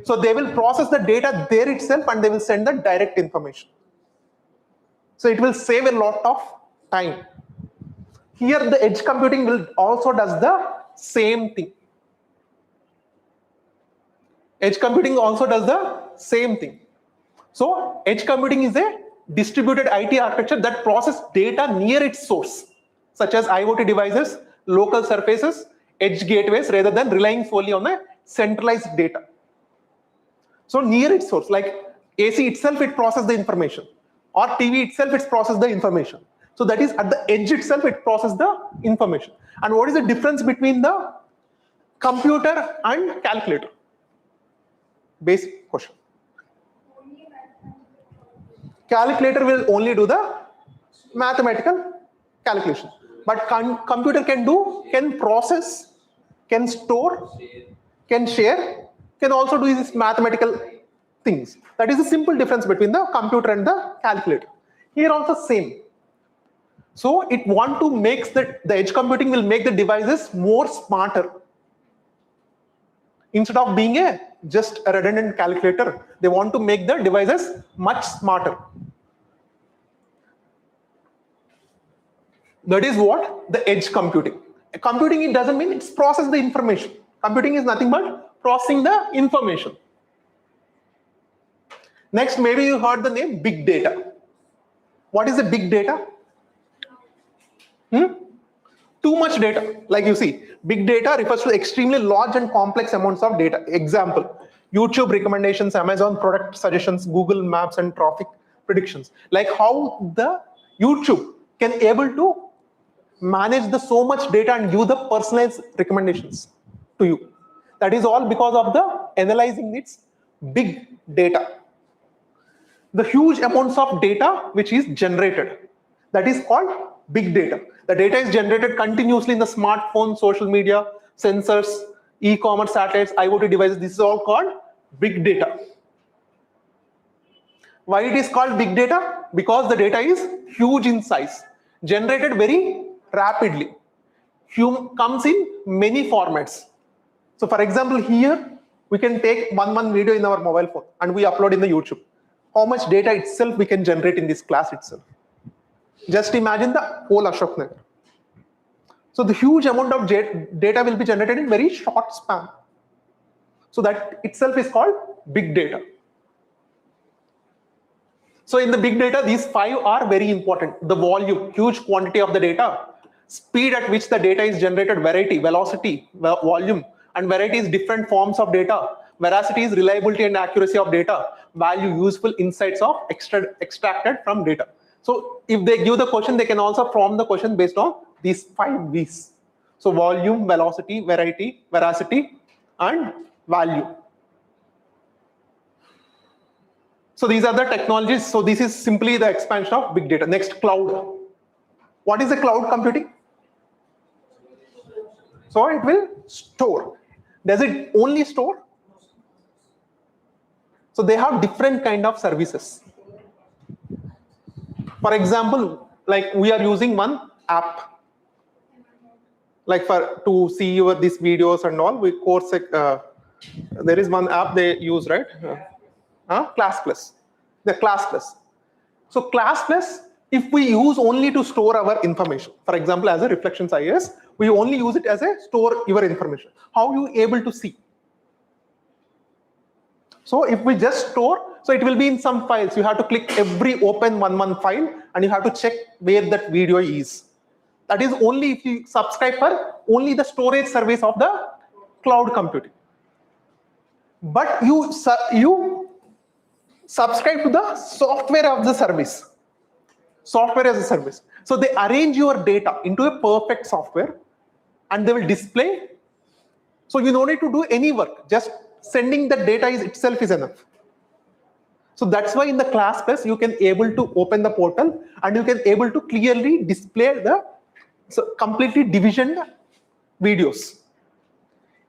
[SPEAKER 1] So they will process the data there itself and they will send the direct information. So it will save a lot of time. Here the edge computing will also does the same thing. So edge computing is a distributed IT architecture that processes data near its source, such as IoT devices, local surfaces, edge gateways, rather than relying solely on a centralized data. So near its source, like AC itself, it processes the information, or TV itself, it processes the information. So that is at the edge itself, it processes the information. And what is the difference between the computer and calculator? Basic question. Calculator will only do the mathematical calculation, but computer can process, can store, can share, can also do these mathematical things. That is the simple difference between the computer and the calculator. Here also same. So it want to make the edge computing will make the devices more smarter. Instead of being just a redundant calculator, they want to make the devices much smarter. That is what the edge computing. Computing, it doesn't mean it's process the information. Computing is nothing but processing the information. Next, maybe you heard the name big data. What is the big data? Too much data. Like you see, big data refers to extremely large and complex amounts of data. Example, YouTube recommendations, Amazon product suggestions, Google Maps, and traffic predictions. Like how the YouTube can able to manage the so much data and give the personalized recommendations to you. That is all because of the analyzing its big data. The huge amounts of data which is generated, that is called big data. The data is generated continuously in the smartphone, social media, sensors, e-commerce, satellites, IoT devices. This is all called big data. Why it is called big data? Because the data is huge in size, generated very rapidly, comes in many formats. So for example, here we can take one video in our mobile phone and we upload in the YouTube. How much data itself we can generate in this class itself? Just imagine the whole Ashok Nagar. So the huge amount of data will be generated in very short span. So that itself is called big data. So in the big data, these 5 are very important. The volume, huge quantity of the data, speed at which the data is generated, variety, velocity, volume, and variety is different forms of data. Veracity is reliability and accuracy of data. Value, useful insights of extracted from data. So if they give the question, they can also form the question based on these 5 V's. So volume, velocity, variety, veracity, and value. So these are the technologies. So this is simply the expansion of big data. Next, cloud. What is the cloud computing? So it will store. Does it only store? So they have different kind of services. For example, like we are using one app, like to see these videos and all. We course there is one app they use, right? Class Plus. The Class Plus. So Class Plus, if we use only to store our information, for example, as a Reflections IAS, we only use it as a store your information. How are you able to see? So if we just store, so it will be in some files. You have to click every open one file and you have to check where that video is. That is only if you subscribe for only the storage service of the cloud computing. But you subscribe to the software of the service. Software as a service. So they arrange your data into a perfect software and they will display. So you don't need to do any work. Just sending the data itself is enough. So that's why in the Class Plus you can able to open the portal and you can able to clearly display the completely divisioned videos.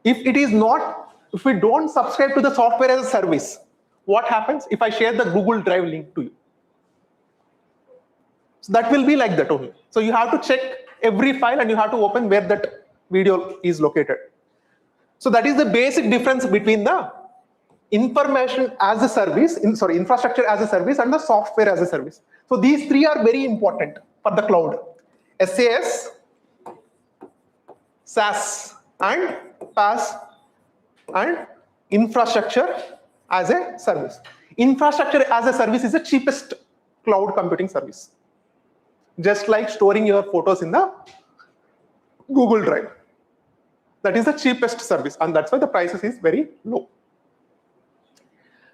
[SPEAKER 1] If it is not, if we don't subscribe to the software as a service, what happens if I share the Google Drive link to you? So that will be like that only. So you have to check every file and you have to open where that video is located. So that is the basic difference between the information as a service, infrastructure as a service and the software as a service. So these 3 are very important for the cloud. SAS, SaaS, and PaaS, and infrastructure as a service. Infrastructure as a service is the cheapest cloud computing service. Just like storing your photos in the Google Drive. That is the cheapest service, and that's why the prices is very low.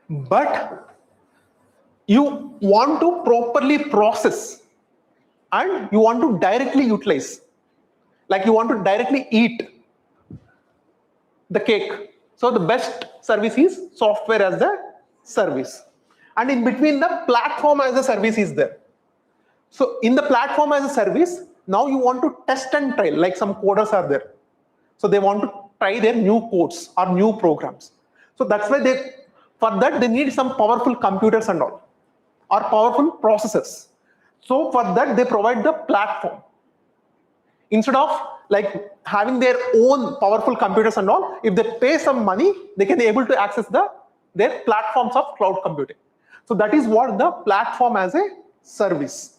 [SPEAKER 1] But you want to properly process and you want to directly utilize, like you want to directly eat the cake. So the best service is software as a service. And in between, the platform as a service is there. So in the platform as a service, now you want to test and trial, like some coders are there. So they want to try their new codes or new programs. So that's why for that they need some powerful computers and all, or powerful processors. So for that they provide the platform. Instead of like having their own powerful computers and all, if they pay some money, they can be able to access their platforms of cloud computing. So that is what the platform as a service.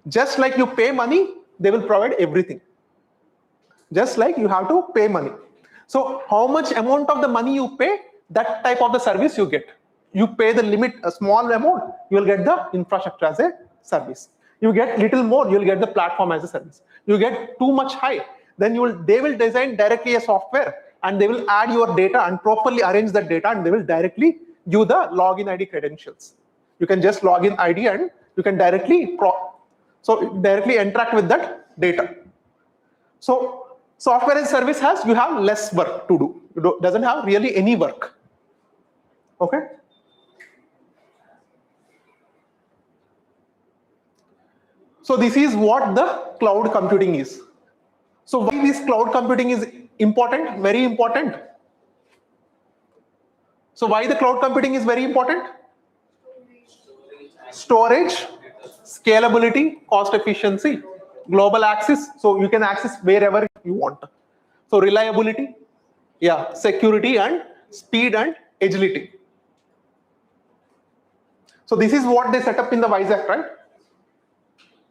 [SPEAKER 1] Just like you pay money, they will provide everything. Just like you have to pay money. So how much amount of the money you pay, that type of the service you get. You pay the limit, a small amount, you will get the infrastructure as a service. You get little more, you will get the platform as a service. You get too much high, then they will design directly a software and they will add your data and properly arrange that data and they will directly give the login ID credentials. You can just log in ID and you can directly interact with that data. So software as a service you have less work to do. You doesn't have really any work. Okay. So this is what the cloud computing is. So why this cloud computing is important? Very important. So why the cloud computing is very important? Storage, scalability, cost efficiency, global access. So you can access wherever you want. So reliability, security and speed and agility. So this is what they set up in the Vizag, right?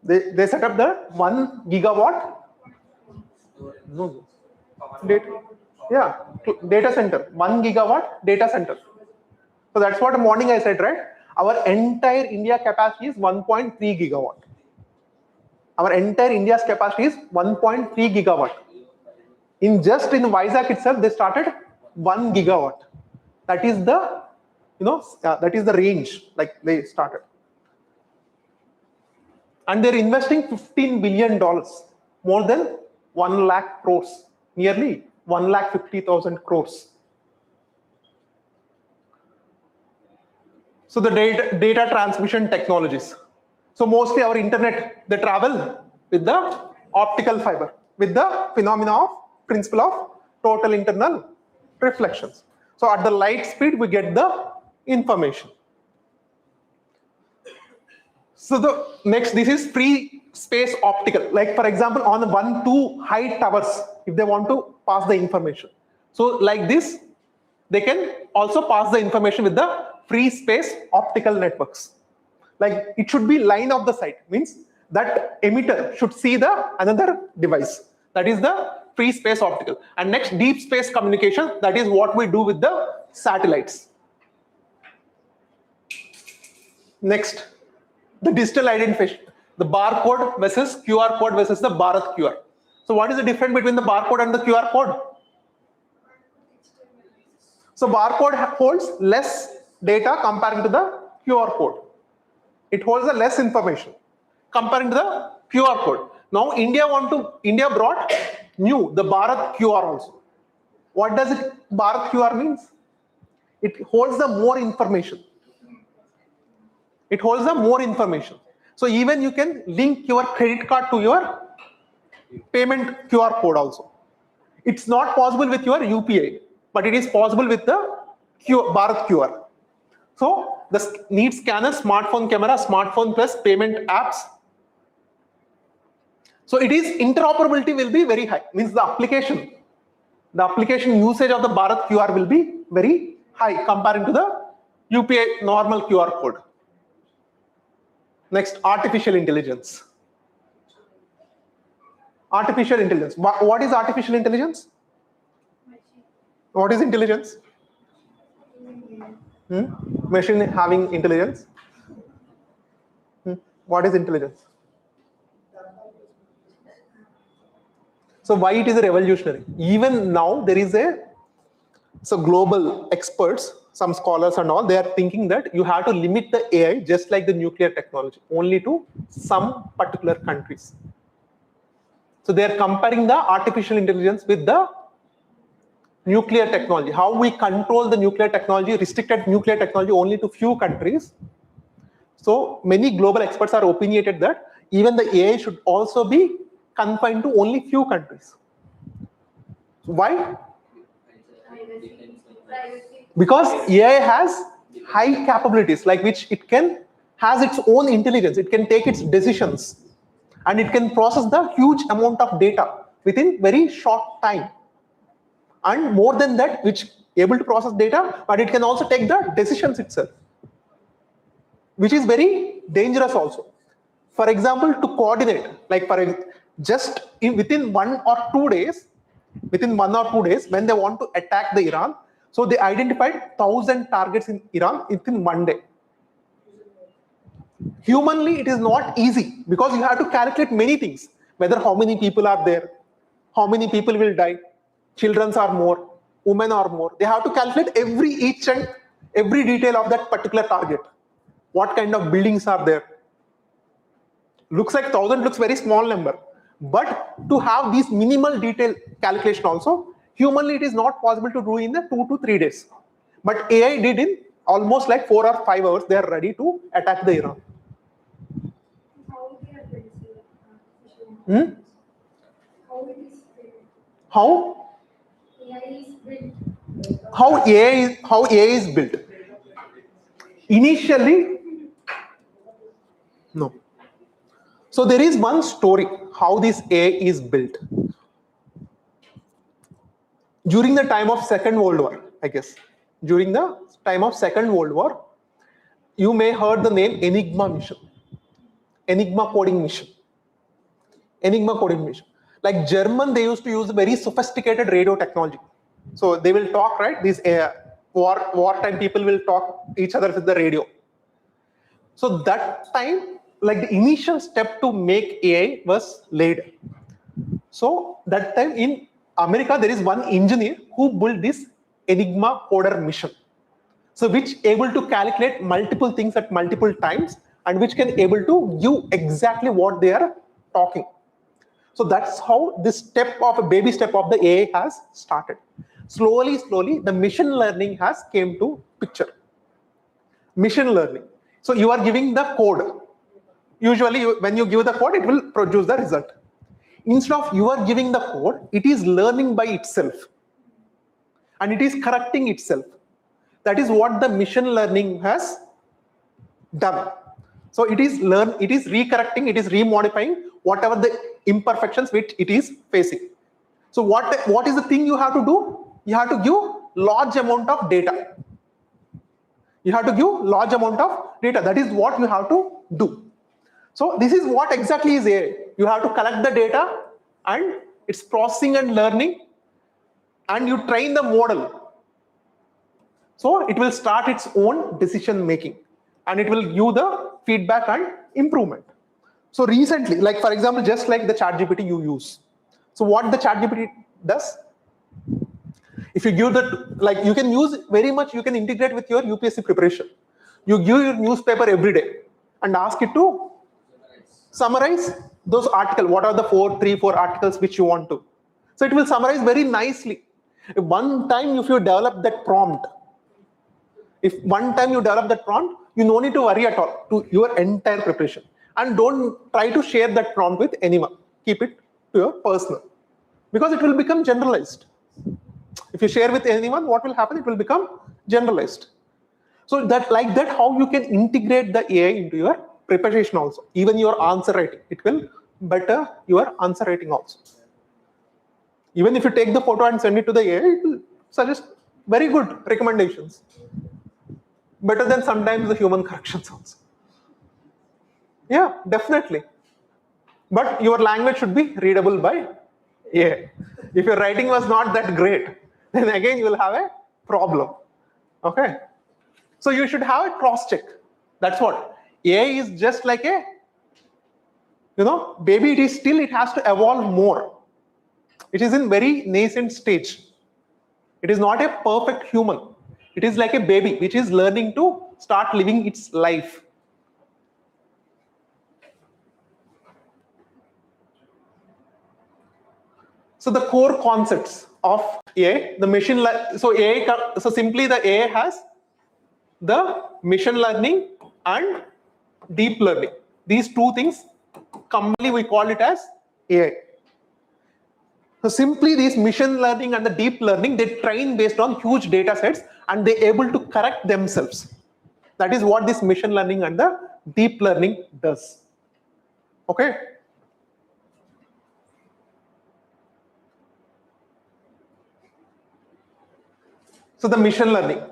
[SPEAKER 1] They set up the 1 gigawatt data center, 1 gigawatt data center. So that's what morning I said, right? Our entire India capacity is 1.3 gigawatt. Our entire India's capacity is 1.3 gigawatt. In Vizag itself, they started 1 gigawatt. That is the, that is the range like they started. And they're investing $15 billion, more than 1 lakh crores, nearly 1,50,000 crores. So the data transmission technologies. So mostly our internet, they travel with the optical fiber, with the phenomena of principle of total internal reflections. So at the light speed, we get the information. So the next, this is free space optical. Like for example, on the 1-2 high towers, if they want to pass the information. So like this, they can also pass the information with the free space optical networks. Like it should be line of the sight, means that emitter should see the another device. That is the free space optical. And next, deep space communication, that is what we do with the satellites. Next, the digital identification, the barcode versus QR code versus the Bharat QR. So what is the difference between the barcode and the QR code? So barcode holds less data comparing to the QR code. It holds a less information comparing to the QR code. Now India brought the Bharat QR also. What does it Bharat QR means? It holds the more information. It holds the more information. So even you can link your credit card to your payment QR code also. It's not possible with your UPI, but it is possible with the Bharat QR. So this needs scanner, smartphone camera, smartphone plus payment apps. So it is interoperability will be very high. Means the application usage of the Bharat QR will be very high comparing to the UPI normal QR code. Next, artificial intelligence. Artificial intelligence. What is artificial intelligence? What is intelligence? Machine having intelligence. What is intelligence? So why it is a revolutionary? Even now there is global experts, some scholars and all, they are thinking that you have to limit the AI just like the nuclear technology, only to some particular countries. So they are comparing the artificial intelligence with the nuclear technology. How we control the nuclear technology, restricted nuclear technology only to few countries. So many global experts are opinionated that even the AI should also be confined to only few countries. Why? Because AI has high capabilities, like which it has its own intelligence. It can take its decisions, and it can process the huge amount of data within very short time. And more than that, which able to process data, but it can also take the decisions itself, which is very dangerous also. For example, to coordinate, like within 1 or 2 days, when they want to attack the Iran, so they identified 1,000 targets in Iran within 1 day. Humanly, it is not easy because you have to calculate many things, whether how many people are there, how many people will die, children are more, women are more. They have to calculate each and every detail of that particular target. What kind of buildings are there? Looks like 1,000 looks very small number, but to have these minimal detail calculation also, humanly it is not possible to do in the 2 to 3 days. But AI did in almost like 4 or 5 hours. They are ready to attack the Iran. How AI is built? Initially, no. So there is one story how this AI is built. During the time of Second World War, I guess. During the time of Second World War, you may heard the name Enigma mission. Enigma coding mission. Like German, they used to use very sophisticated radio technology. So they will talk, right? These wartime people will talk each other with the radio. So that time, like the initial step to make AI was laid. So that time in America, there is one engineer who built this Enigma coder mission. So which able to calculate multiple things at multiple times and which can able to give exactly what they are talking. So that's how this step of a baby step of the AI has started. Slowly, the machine learning has came to picture. Machine learning. So you are giving the code. Usually when you give the code, it will produce the result. Instead of you are giving the code, it is learning by itself. And it is correcting itself. That is what the machine learning has done. So it is recorrecting, it is remodifying whatever the imperfections which it is facing. So what is the thing you have to do? You have to give large amount of data. You have to give large amount of data. That is what you have to do. So this is what exactly is AI. You have to collect the data and it's processing and learning and you train the model. So it will start its own decision making and it will give the feedback and improvement. So recently, like for example, just like the ChatGPT you use. So what the ChatGPT does, if you give the, like you can use very much, you can integrate with your UPSC preparation. You give your newspaper every day and ask it to summarize those articles. What are the 3, 4 articles which you want to? So it will summarize very nicely. One time if you develop that prompt, you no need to worry at all to your entire preparation. And don't try to share that prompt with anyone. Keep it to your personal. Because it will become generalized. If you share with anyone, what will happen? It will become generalized. So that like that, how you can integrate the AI into your preparation also. Even your answer writing, it will better your answer writing also. Even if you take the photo and send it to the AI, it will suggest very good recommendations. Better than sometimes the human corrections also. Yeah, definitely. But your language should be readable by AI. If your writing was not that great, then again you will have a problem. Okay. So you should have a cross check. That's what. AI is just like a, baby, it has to evolve more. It is in very nascent stage. It is not a perfect human. It is like a baby which is learning to start living its life. So the core concepts of AI, the machine learning. So simply the AI has the machine learning and deep learning. These two things, commonly we call it as AI. So simply these machine learning and the deep learning, they train based on huge data sets and they're able to correct themselves. That is what this machine learning and the deep learning does. Okay. So the machine learning,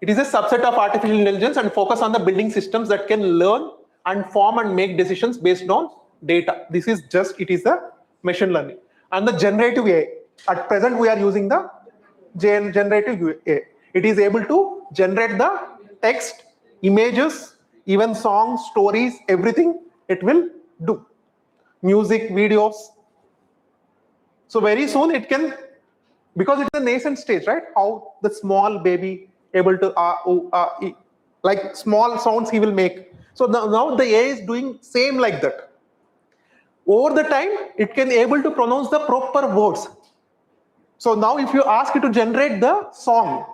[SPEAKER 1] it is a subset of artificial intelligence and focus on the building systems that can learn and form and make decisions based on data. It is the machine learning. And the generative AI, at present we are using the generative AI. It is able to generate the text, images, even songs, stories, everything it will do. Music, videos. So very soon it can, because it's a nascent stage, right? How the small baby able to like small sounds he will make. So now the AI is doing same like that. Over the time, it can able to pronounce the proper words. So now if you ask it to generate the song,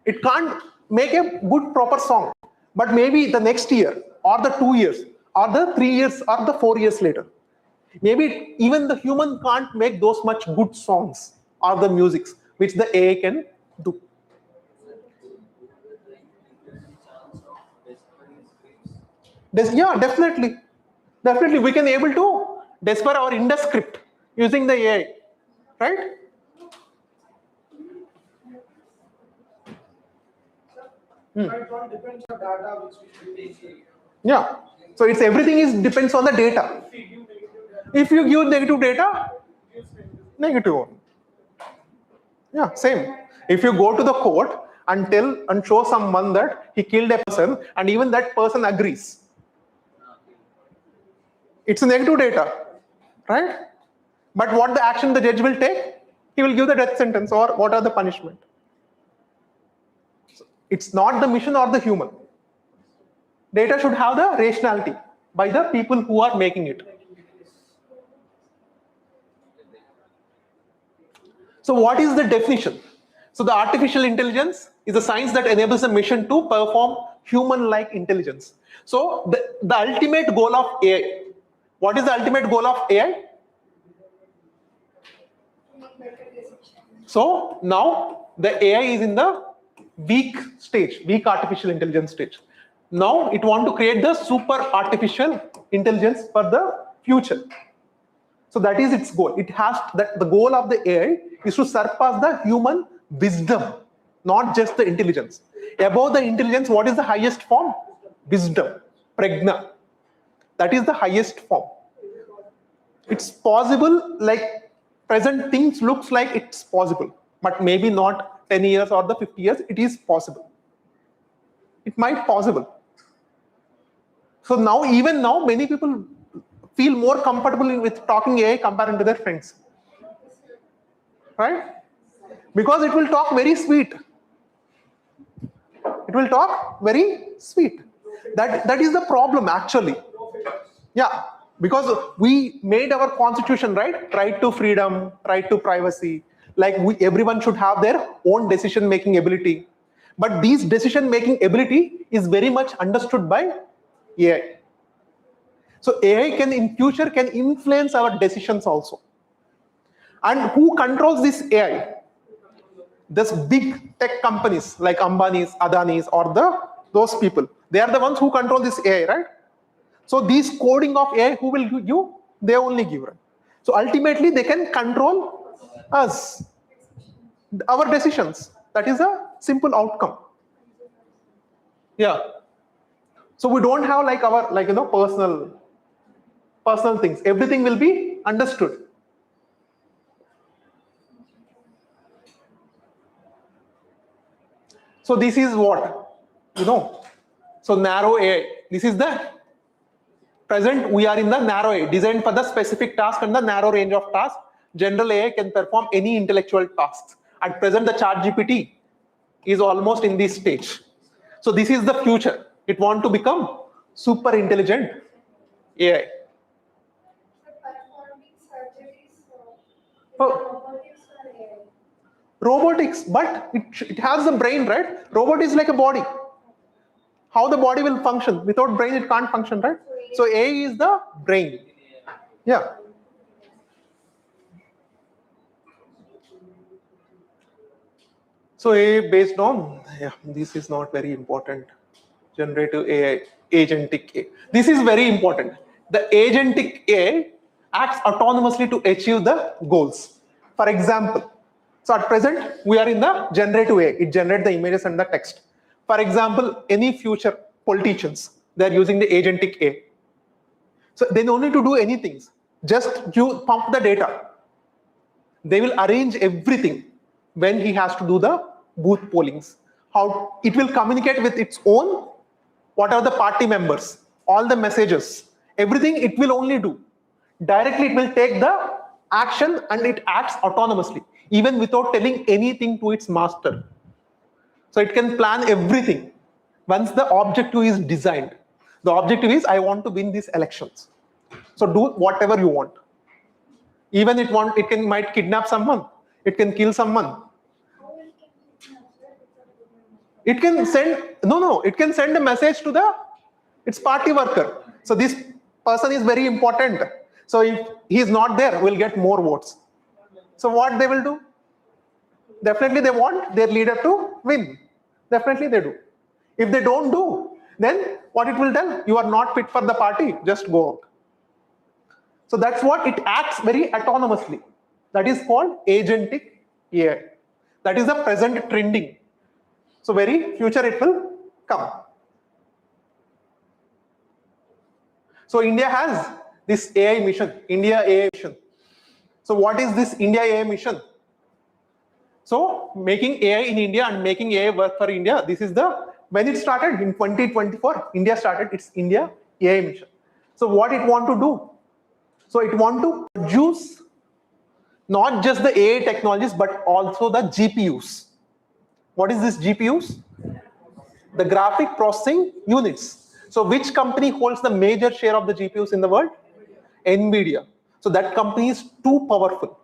[SPEAKER 1] it can't make a good proper song. But maybe the next year, or the 2 years, or the 3 years, or the 4 years later, maybe even the human can't make those much good songs or the musics which the AI can do. Yeah, definitely. Definitely, we can able to decipher our Indus script using the AI, right?
[SPEAKER 2] It all depends on data which we take.
[SPEAKER 1] Yeah. So it's everything depends on the data. If you give negative data, negative one. Yeah, same. If you go to the court and show someone that he killed a person and even that person agrees, It's a negative data, right? But what the action the judge will take? He will give the death sentence, or what are the punishment? So it's not the machine or the human. Data should have the rationality by the people who are making it. So what is the definition? So the artificial intelligence is a science that enables a machine to perform human-like intelligence. So the ultimate goal of AI, what is the ultimate goal of AI? So now the AI is in the weak stage, weak artificial intelligence stage. Now it wants to create the super artificial intelligence for the future. So that is its goal. It has that the goal of the AI is to surpass the human wisdom, not just the intelligence. Above the intelligence, what is the highest form? Wisdom, prajna. That is the highest form. It's possible, like present things looks like it's possible, but maybe not 10 years or the 50 years, it is possible. It might possible. So now, even now, many people feel more comfortable with talking AI compared to their friends, right? Because it will talk very sweet. It will talk very sweet. That is the problem actually. Yeah, because we made our constitution, right to freedom, right to privacy, like everyone should have their own decision making ability, but this decision making ability is very much understood by AI. So AI can in future can influence our decisions also. And who controls this AI? This big tech companies like Ambani's, Adani's, or those people. They are the ones who control this AI, right? So these coding of AI, who will give? They only give. Right? So ultimately, they can control us, our decisions. That is a simple outcome. Yeah. So we don't have like our personal things. Everything will be understood. So this is what, so narrow AI. This is the present, we are in the narrow AI, designed for the specific task and the narrow range of tasks. General AI can perform any intellectual tasks. At present, the ChatGPT is almost in this stage. So this is the future. It wants to become super intelligent AI.
[SPEAKER 7] Performing surgeries,
[SPEAKER 1] Oh.
[SPEAKER 7] robotics or AI?
[SPEAKER 1] Robotics, but it has a brain, right? Robot is like a body. How the body will function? Without brain, it can't function, right? So AI is the brain. Yeah. So AI based on, this is not very important. Generative AI, agentic AI. This is very important. The agentic AI acts autonomously to achieve the goals. For example, so at present, we are in the generative AI. It generates the images and the text. For example, any future politicians, they're using the agentic AI. So they don't need to do anything. Just you pump the data. They will arrange everything when he has to do the booth pollings. How it will communicate with its own, what are the party members, all the messages, everything it will only do. Directly it will take the action and it acts autonomously, even without telling anything to its master. So it can plan everything once the objective is designed. The objective is I want to win these elections. So do whatever you want. Even it might kidnap someone, it can kill someone. It can send it can send a message to its party worker. So this person is very important. So if he is not there, we'll get more votes. So what they will do? Definitely they want their leader to win. Definitely they do. If they don't do, then what it will tell? You are not fit for the party, just go out. So that's what it acts very autonomously. That is called agentic AI. That is the present trending. So very future it will come. So India has this AI mission, India AI mission. So what is this India AI mission? So making AI in India and making AI work for India, this is when it started in 2024, India started its India AI mission. So what it want to do? So it want to produce not just the AI technologies, but also the GPUs. What is this GPUs? The graphic processing units. So which company holds the major share of the GPUs in the world? NVIDIA. So that company is too powerful.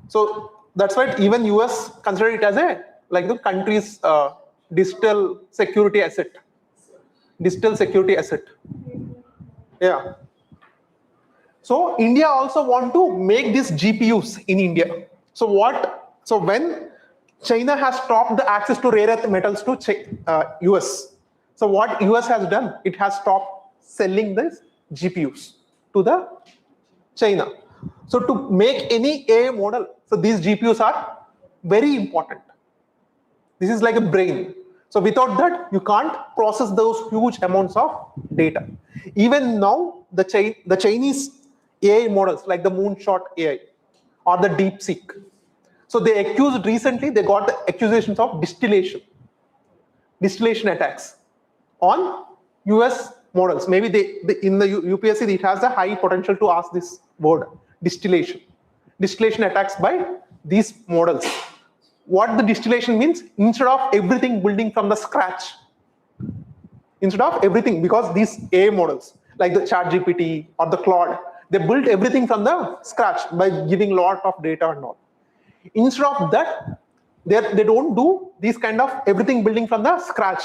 [SPEAKER 1] So that's why even US consider it as a like the country's digital security asset. Digital security asset. Yeah. So India also want to make these GPUs in India. So what? So when China has stopped the access to rare earth metals to US. So what US has done? It has stopped selling these GPUs to the China. So to make any AI model, so these GPUs are very important. This is like a brain. So without that, you can't process those huge amounts of data. Even now, the Chinese AI models like the Moonshot AI or the DeepSeek. So they accused recently, they got the accusations of distillation attacks on US models. Maybe in the UPSC, it has a high potential to ask this word, distillation attacks by these models. What the distillation means, instead of everything building from the scratch, instead of everything, because these AI models like the ChatGPT or the Claude, they built everything from the scratch by giving a lot of data and all. Instead of that, they don't do these kind of everything building from the scratch.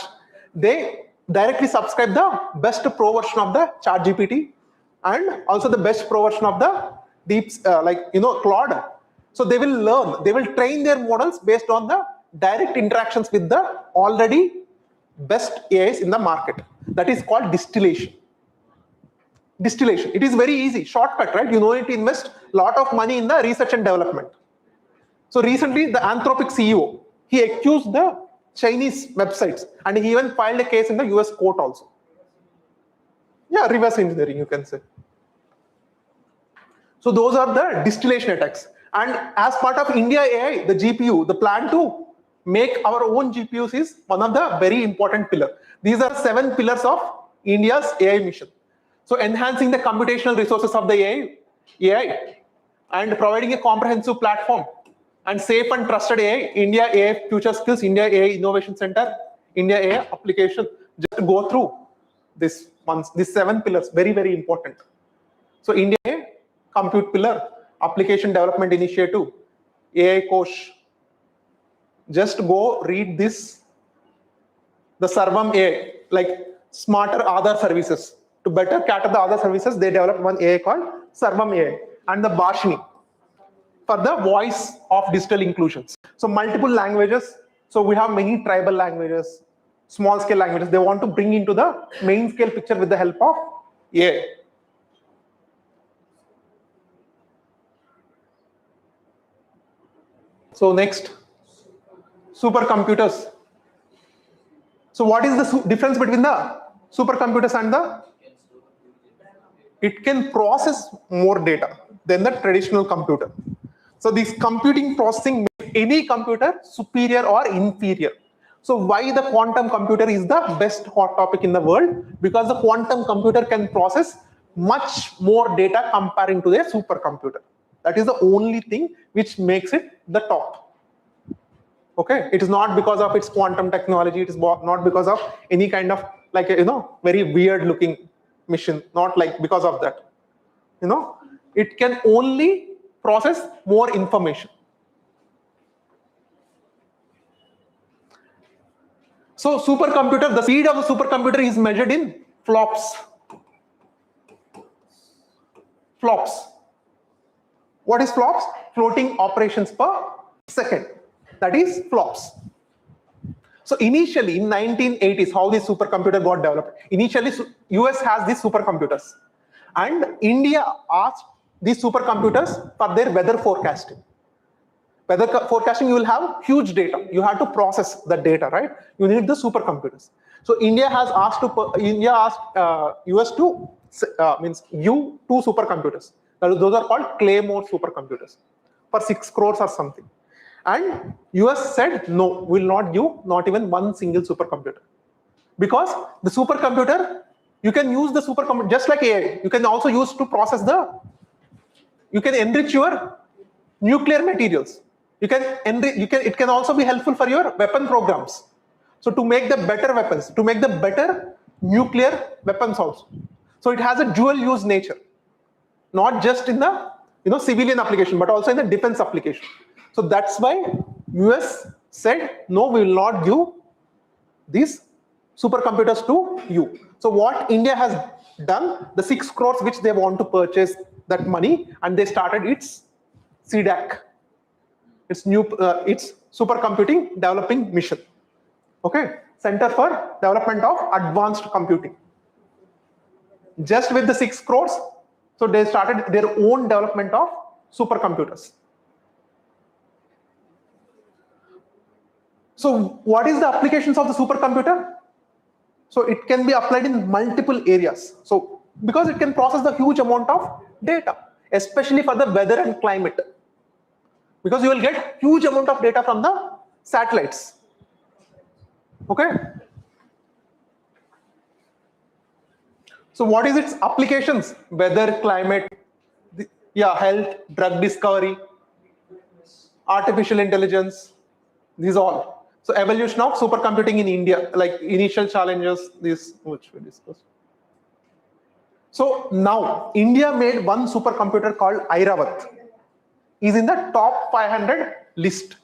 [SPEAKER 1] They directly subscribe the best pro version of the ChatGPT and also the best pro version of the Claude. So they will learn, they will train their models based on the direct interactions with the already best AIs in the market. That is called distillation. Distillation. It is very easy, shortcut, right? You need to invest a lot of money in the research and development. So recently, the Anthropic CEO, he accused the Chinese websites and he even filed a case in the US court also. Yeah, reverse engineering, you can say. So those are the distillation attacks. And as part of India AI, the GPU, the plan to make our own GPUs is one of the very important pillars. These are 7 pillars of India's AI mission. So enhancing the computational resources of the AI and providing a comprehensive platform and safe and trusted AI, India AI Future Skills, India AI Innovation Center, India AI Application. Just to go through these 7 pillars, very, very important. So India AI Compute Pillar, Application Development Initiative, AI Coach. Just go read this, the Sarvam AI, like smarter other services. To better cater the other services, they developed one AI called Sarvam AI and the Bhashini for the voice of digital inclusions. So multiple languages. So we have many tribal languages, small scale languages. They want to bring into the main scale picture with the help of AI. So next, supercomputers. So what is the difference between the supercomputers and the? It can process more data than the traditional computer. So this computing processing makes any computer superior or inferior. So why the quantum computer is the best hot topic in the world? Because the quantum computer can process much more data comparing to the supercomputer. That is the only thing which makes it the top. Okay, it is not because of its quantum technology. It is not because of any kind of like very weird looking mission. Not like because of that. It can only process more information. So supercomputer, the speed of the supercomputer is measured in flops. Flops. What is flops? Floating operations per second. That is flops. So initially in 1980s, how this supercomputer got developed? Initially, US has these supercomputers, and India asked these supercomputers for their weather forecasting. Weather forecasting, you will have huge data. You have to process the data, right? You need the supercomputers. So India asked US to two supercomputers. Those are called Claymore supercomputers for 6 crores or something. And US said, no, will not give not even one single supercomputer. Because the supercomputer You can use the supercomputer just like AI. You can also use to process you can enrich your nuclear materials. It can also be helpful for your weapon programs. So to make the better weapons, to make the better nuclear weapons also. So it has a dual use nature, not just in the civilian application, but also in the defense application. So that's why US said, no, we will not give these supercomputers to you. So what India has done, the 6 crores which they want to purchase that money, and they started its CDAC, its supercomputing developing mission. Okay, Center for Development of Advanced Computing. Just with the 6 crores, so they started their own development of supercomputers. So what is the applications of the supercomputer? So it can be applied in multiple areas. So because it can process the huge amount of data, especially for the weather and climate. Because you will get huge amount of data from the satellites. Okay. So what is its applications? Weather, climate, health, drug discovery, artificial intelligence, these all. So evolution of supercomputing in India, like initial challenges, this which we discussed. So now India made one supercomputer called Airavat. Is in the top 500 list.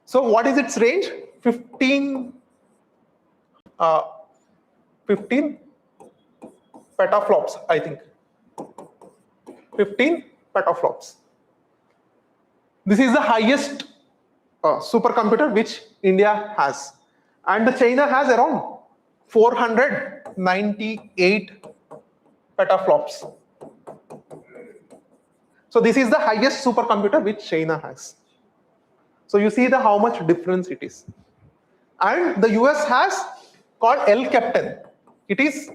[SPEAKER 1] So what is its range? 15 petaflops, I think. 15 petaflops. This is the highest supercomputer which India has. And China has around 498 petaflops. So this is the highest supercomputer which China has. So you see how much difference it is. And the US has called El Captain. This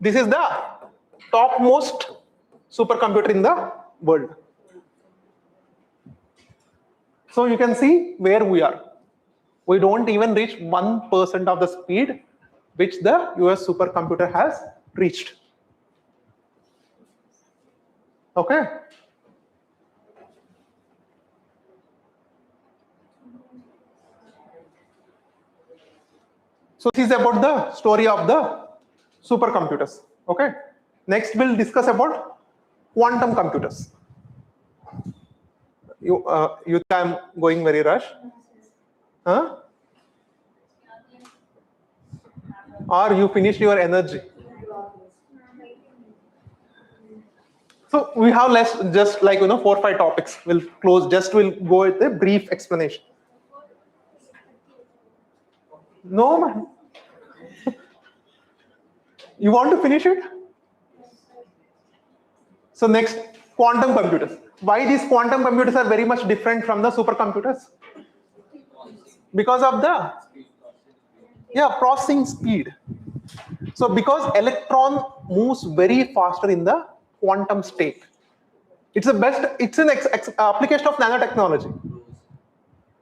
[SPEAKER 1] is the topmost supercomputer in the world. So you can see where we are. We don't even reach 1% of the speed which the US supercomputer has reached. Okay. So this is about the story of the supercomputers. Okay. Next we'll discuss about quantum computers. You think I'm going very rush? Huh? Or you finished your energy? So we have less, just like 4 or 5 topics. We'll close. We'll go with a brief explanation. No, man. You want to finish it? So next, quantum computers. Why these quantum computers are very much different from the supercomputers? Because of the processing speed. So because electron moves very faster in the quantum state. It's an application of nanotechnology.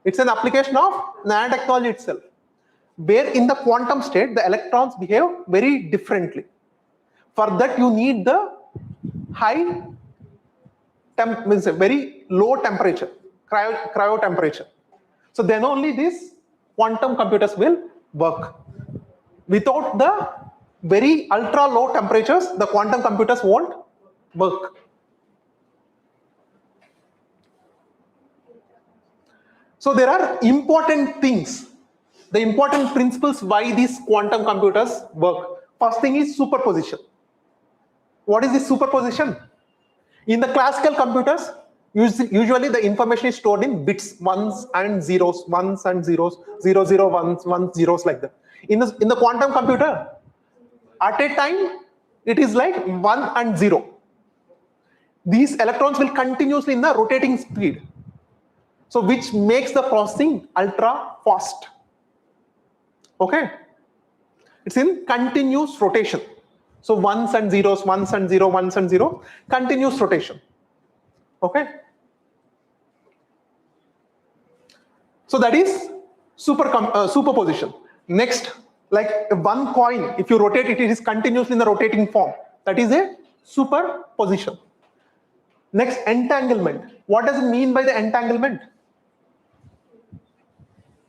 [SPEAKER 1] It's an application of nanotechnology itself. Where in the quantum state, the electrons behave very differently. For that, you need the very low temperature, cryo temperature. So then only these quantum computers will work. Without the very ultra low temperatures, the quantum computers won't work. So there are important things, the important principles why these quantum computers work. First thing is superposition. What is this superposition? In the classical computers, usually the information is stored in bits, ones and zeros, 0, 0, 1s, 1 zeros, like that. In the quantum computer, at a time, it is like 1 and 0. These electrons will continuously in the rotating speed. So which makes the processing ultra fast. Okay? It's in continuous rotation. So ones and zeros, ones and 0, ones and 0, continuous rotation. Okay? So that is superposition. Next, Like one coin, if you rotate it, it is continuously in the rotating form. That is a superposition. Next, entanglement. What does it mean by the entanglement?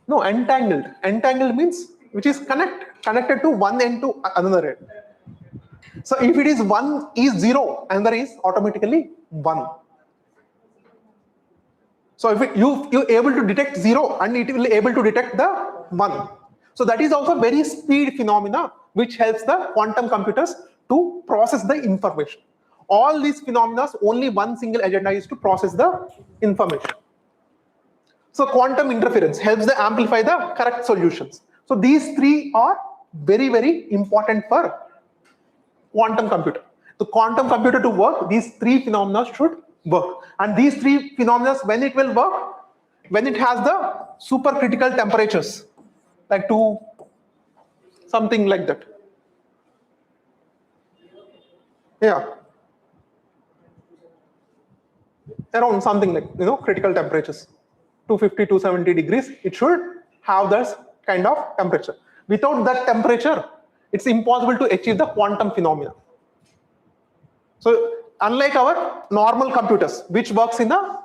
[SPEAKER 1] No, entangled. Entangled means which is connected to one end to another end. So if it is 1 is 0, another is automatically 1. So if you able to detect 0 and it will able to detect the 1. So that is also very speed phenomena which helps the quantum computers to process the information. All these phenomena, only one single agenda is to process the information. So quantum interference helps to amplify the correct solutions. So these three are very, very important for quantum computer. The quantum computer to work, these three phenomena should work. And these three phenomena, when it will work, when it has the supercritical temperatures, like to something like that. Yeah. Around something like, critical temperatures. 250, 270 degrees, it should have this kind of temperature. Without that temperature, it's impossible to achieve the quantum phenomena. So unlike our normal computers, which works in a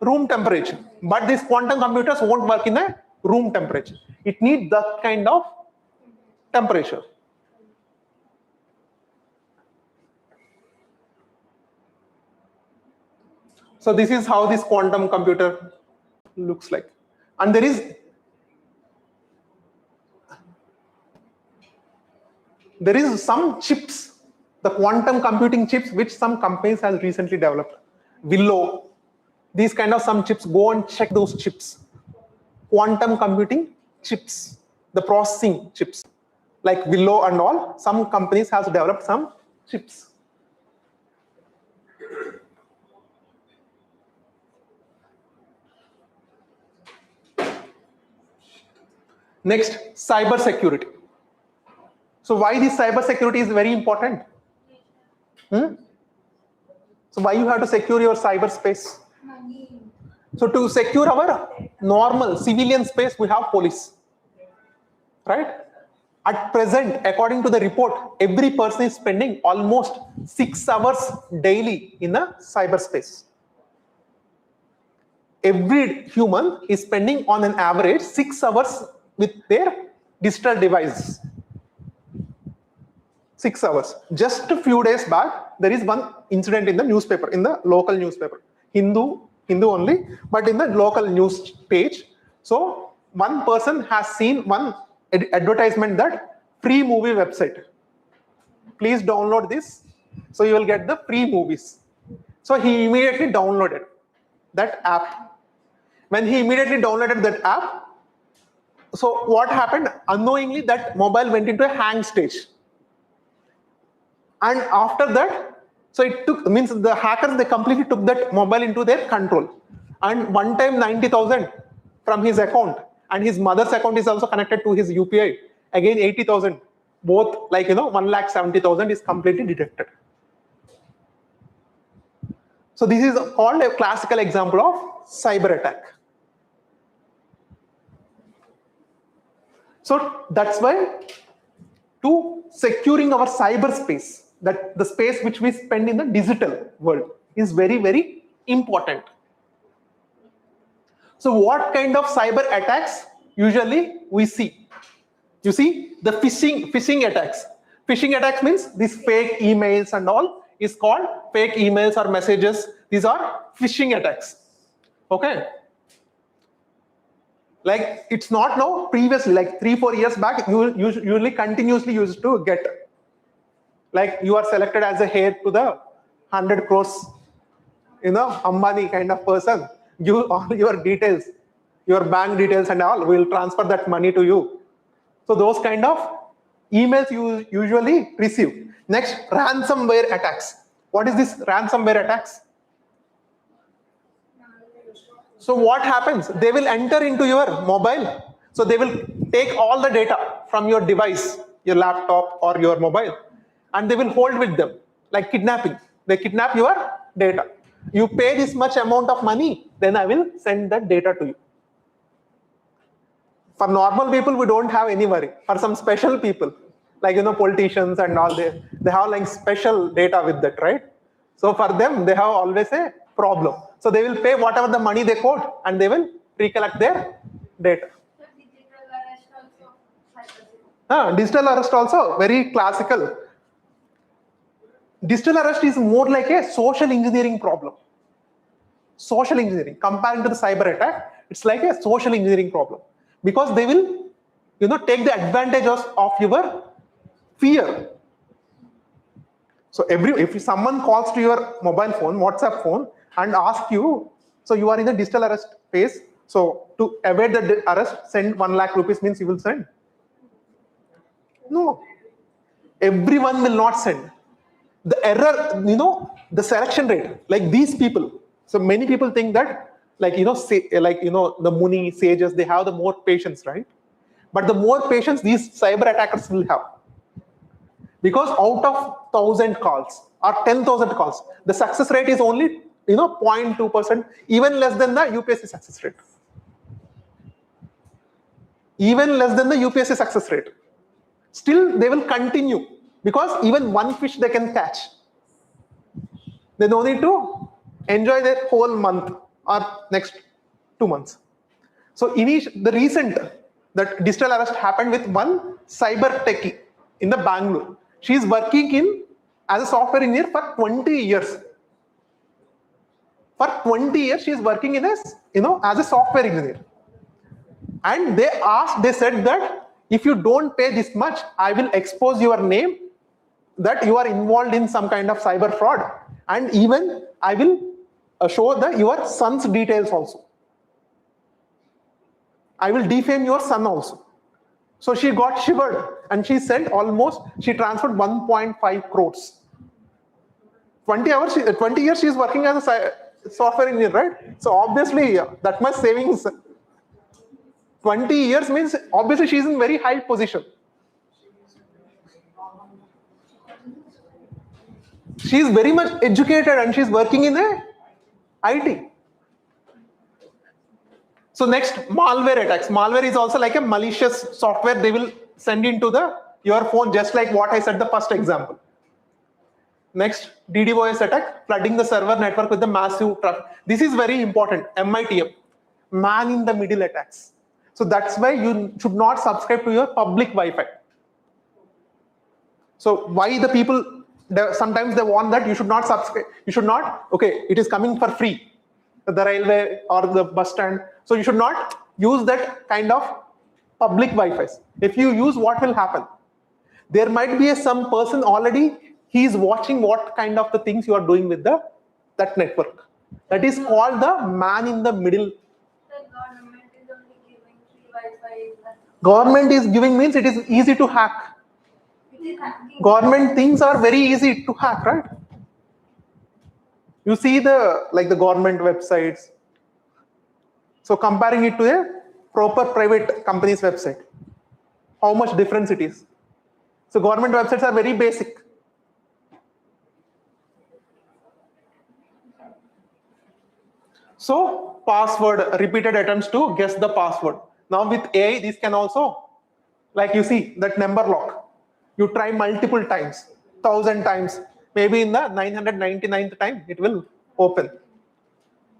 [SPEAKER 1] room temperature, but these quantum computers won't work in a room temperature. It needs that kind of temperature. So this is how this quantum computer looks like. And there is some chips, the quantum computing chips, which some companies have recently developed. Willow, these kind of some chips, go and check those chips. Quantum computing chips, the processing chips, like Willow and all, some companies have developed some chips. Next, cyber security. So why this cyber security is very important? So why you have to secure your cyberspace? So to secure our normal civilian space, we have police, right? At present, according to the report, every person is spending almost 6 hours daily in a cyberspace. Every human is spending on an average 6 hours with their digital devices. 6 hours. Just a few days back, there is one incident in the newspaper, in the local newspaper, Hindu only, but in the local news page. So one person has seen one advertisement that free movie website. Please download this, so you will get the free movies. So he immediately downloaded that app. When he immediately downloaded that app, so what happened? Unknowingly, that mobile went into a hang stage. And after that, so it took, means the hackers, they completely took that mobile into their control. And one time 90,000 from his account, and his mother's account is also connected to his UPI. Again 80,000, both like 1,70,000 is completely detected. So this is called a classical example of cyber attack. So that's why to securing our cyberspace, that the space which we spend in the digital world, is very, very important. So what kind of cyber attacks usually we see? You see the phishing attacks. Phishing attacks means these fake emails and all is called fake emails or messages. These are phishing attacks. Okay. Like it's not now, previously, like 3-4 years back, you usually continuously used to get, like you are selected as a heir to the 100 crores, Ambani kind of person. You all your details, your bank details and all, will transfer that money to you. So those kind of emails you usually receive. Next, ransomware attacks. What is this ransomware attacks? So what happens? They will enter into your mobile. So they will take all the data from your device, your laptop or your mobile, and they will hold with them, like kidnapping. They kidnap your data. You pay this much amount of money, then I will send that data to you. For normal people, we don't have any worry. For some special people, like politicians and all, they have like special data with that, right? So for them, they have always a problem. So they will pay whatever the money they quote, and they will recollect their data.
[SPEAKER 7] The digital arrest also cyber.
[SPEAKER 1] Digital arrest also very classical. Digital arrest is more like a social engineering problem. Social engineering, comparing to the cyber attack, it's like a social engineering problem, because they will, take the advantage of your fear. So if someone calls to your mobile phone, WhatsApp phone, and asks you, so you are in a digital arrest phase, so to evade the arrest, send 1 lakh rupees, means you will send? No. Everyone will not send. The error, the selection rate, like these people. So many people think that, the Muni sages, they have the more patience, right? But the more patience these cyber attackers will have. Because out of 1,000 calls or 10,000 calls, the success rate is only 0.2%, even less than the UPSC success rate. Even less than the UPSC success rate. Still, they will continue, because even one fish they can catch. They don't need to enjoy their whole month or next 2 months. So the recent that digital arrest happened with one cyber techie in the Bangalore. She is working as a software engineer for 20 years. For 20 years, she is working as a software engineer. And they said that if you don't pay this much, I will expose your name that you are involved in some kind of cyber fraud. And even I will show your son's details also. I will defame your son also. So she got shivered, and she transferred 1.5 crores. 20 years she is working as a software engineer, right? So obviously that much savings. 20 years means obviously she is in very high position. She is very much educated and she is working in IT. So next, malware attacks. Malware is also like a malicious software they will send into your phone, just like what I said the first example. Next, DDoS attack, flooding the server network with the massive traffic. This is very important. MITM, man in the middle attacks. So that's why you should not subscribe to your public Wi-Fi. So why the people, sometimes they want that you should not subscribe. You should not, okay, it is coming for free. The railway or the bus stand. So you should not use that kind of public Wi-Fi. If you use, what will happen? There might be some person already, he is watching what kind of the things you are doing with that network. That is called the man in the middle.
[SPEAKER 7] The government is only giving free Wi-Fi.
[SPEAKER 1] Government is giving means it is easy to hack.
[SPEAKER 7] It is hacking.
[SPEAKER 1] Government things are very easy to hack, right? You see the government websites. So comparing it to a proper private company's website, how much difference it is. So government websites are very basic. So password, repeated attempts to guess the password. Now with AI, this can also, like you see that number lock. You try multiple times, 1,000 times. Maybe in the 999th time, it will open.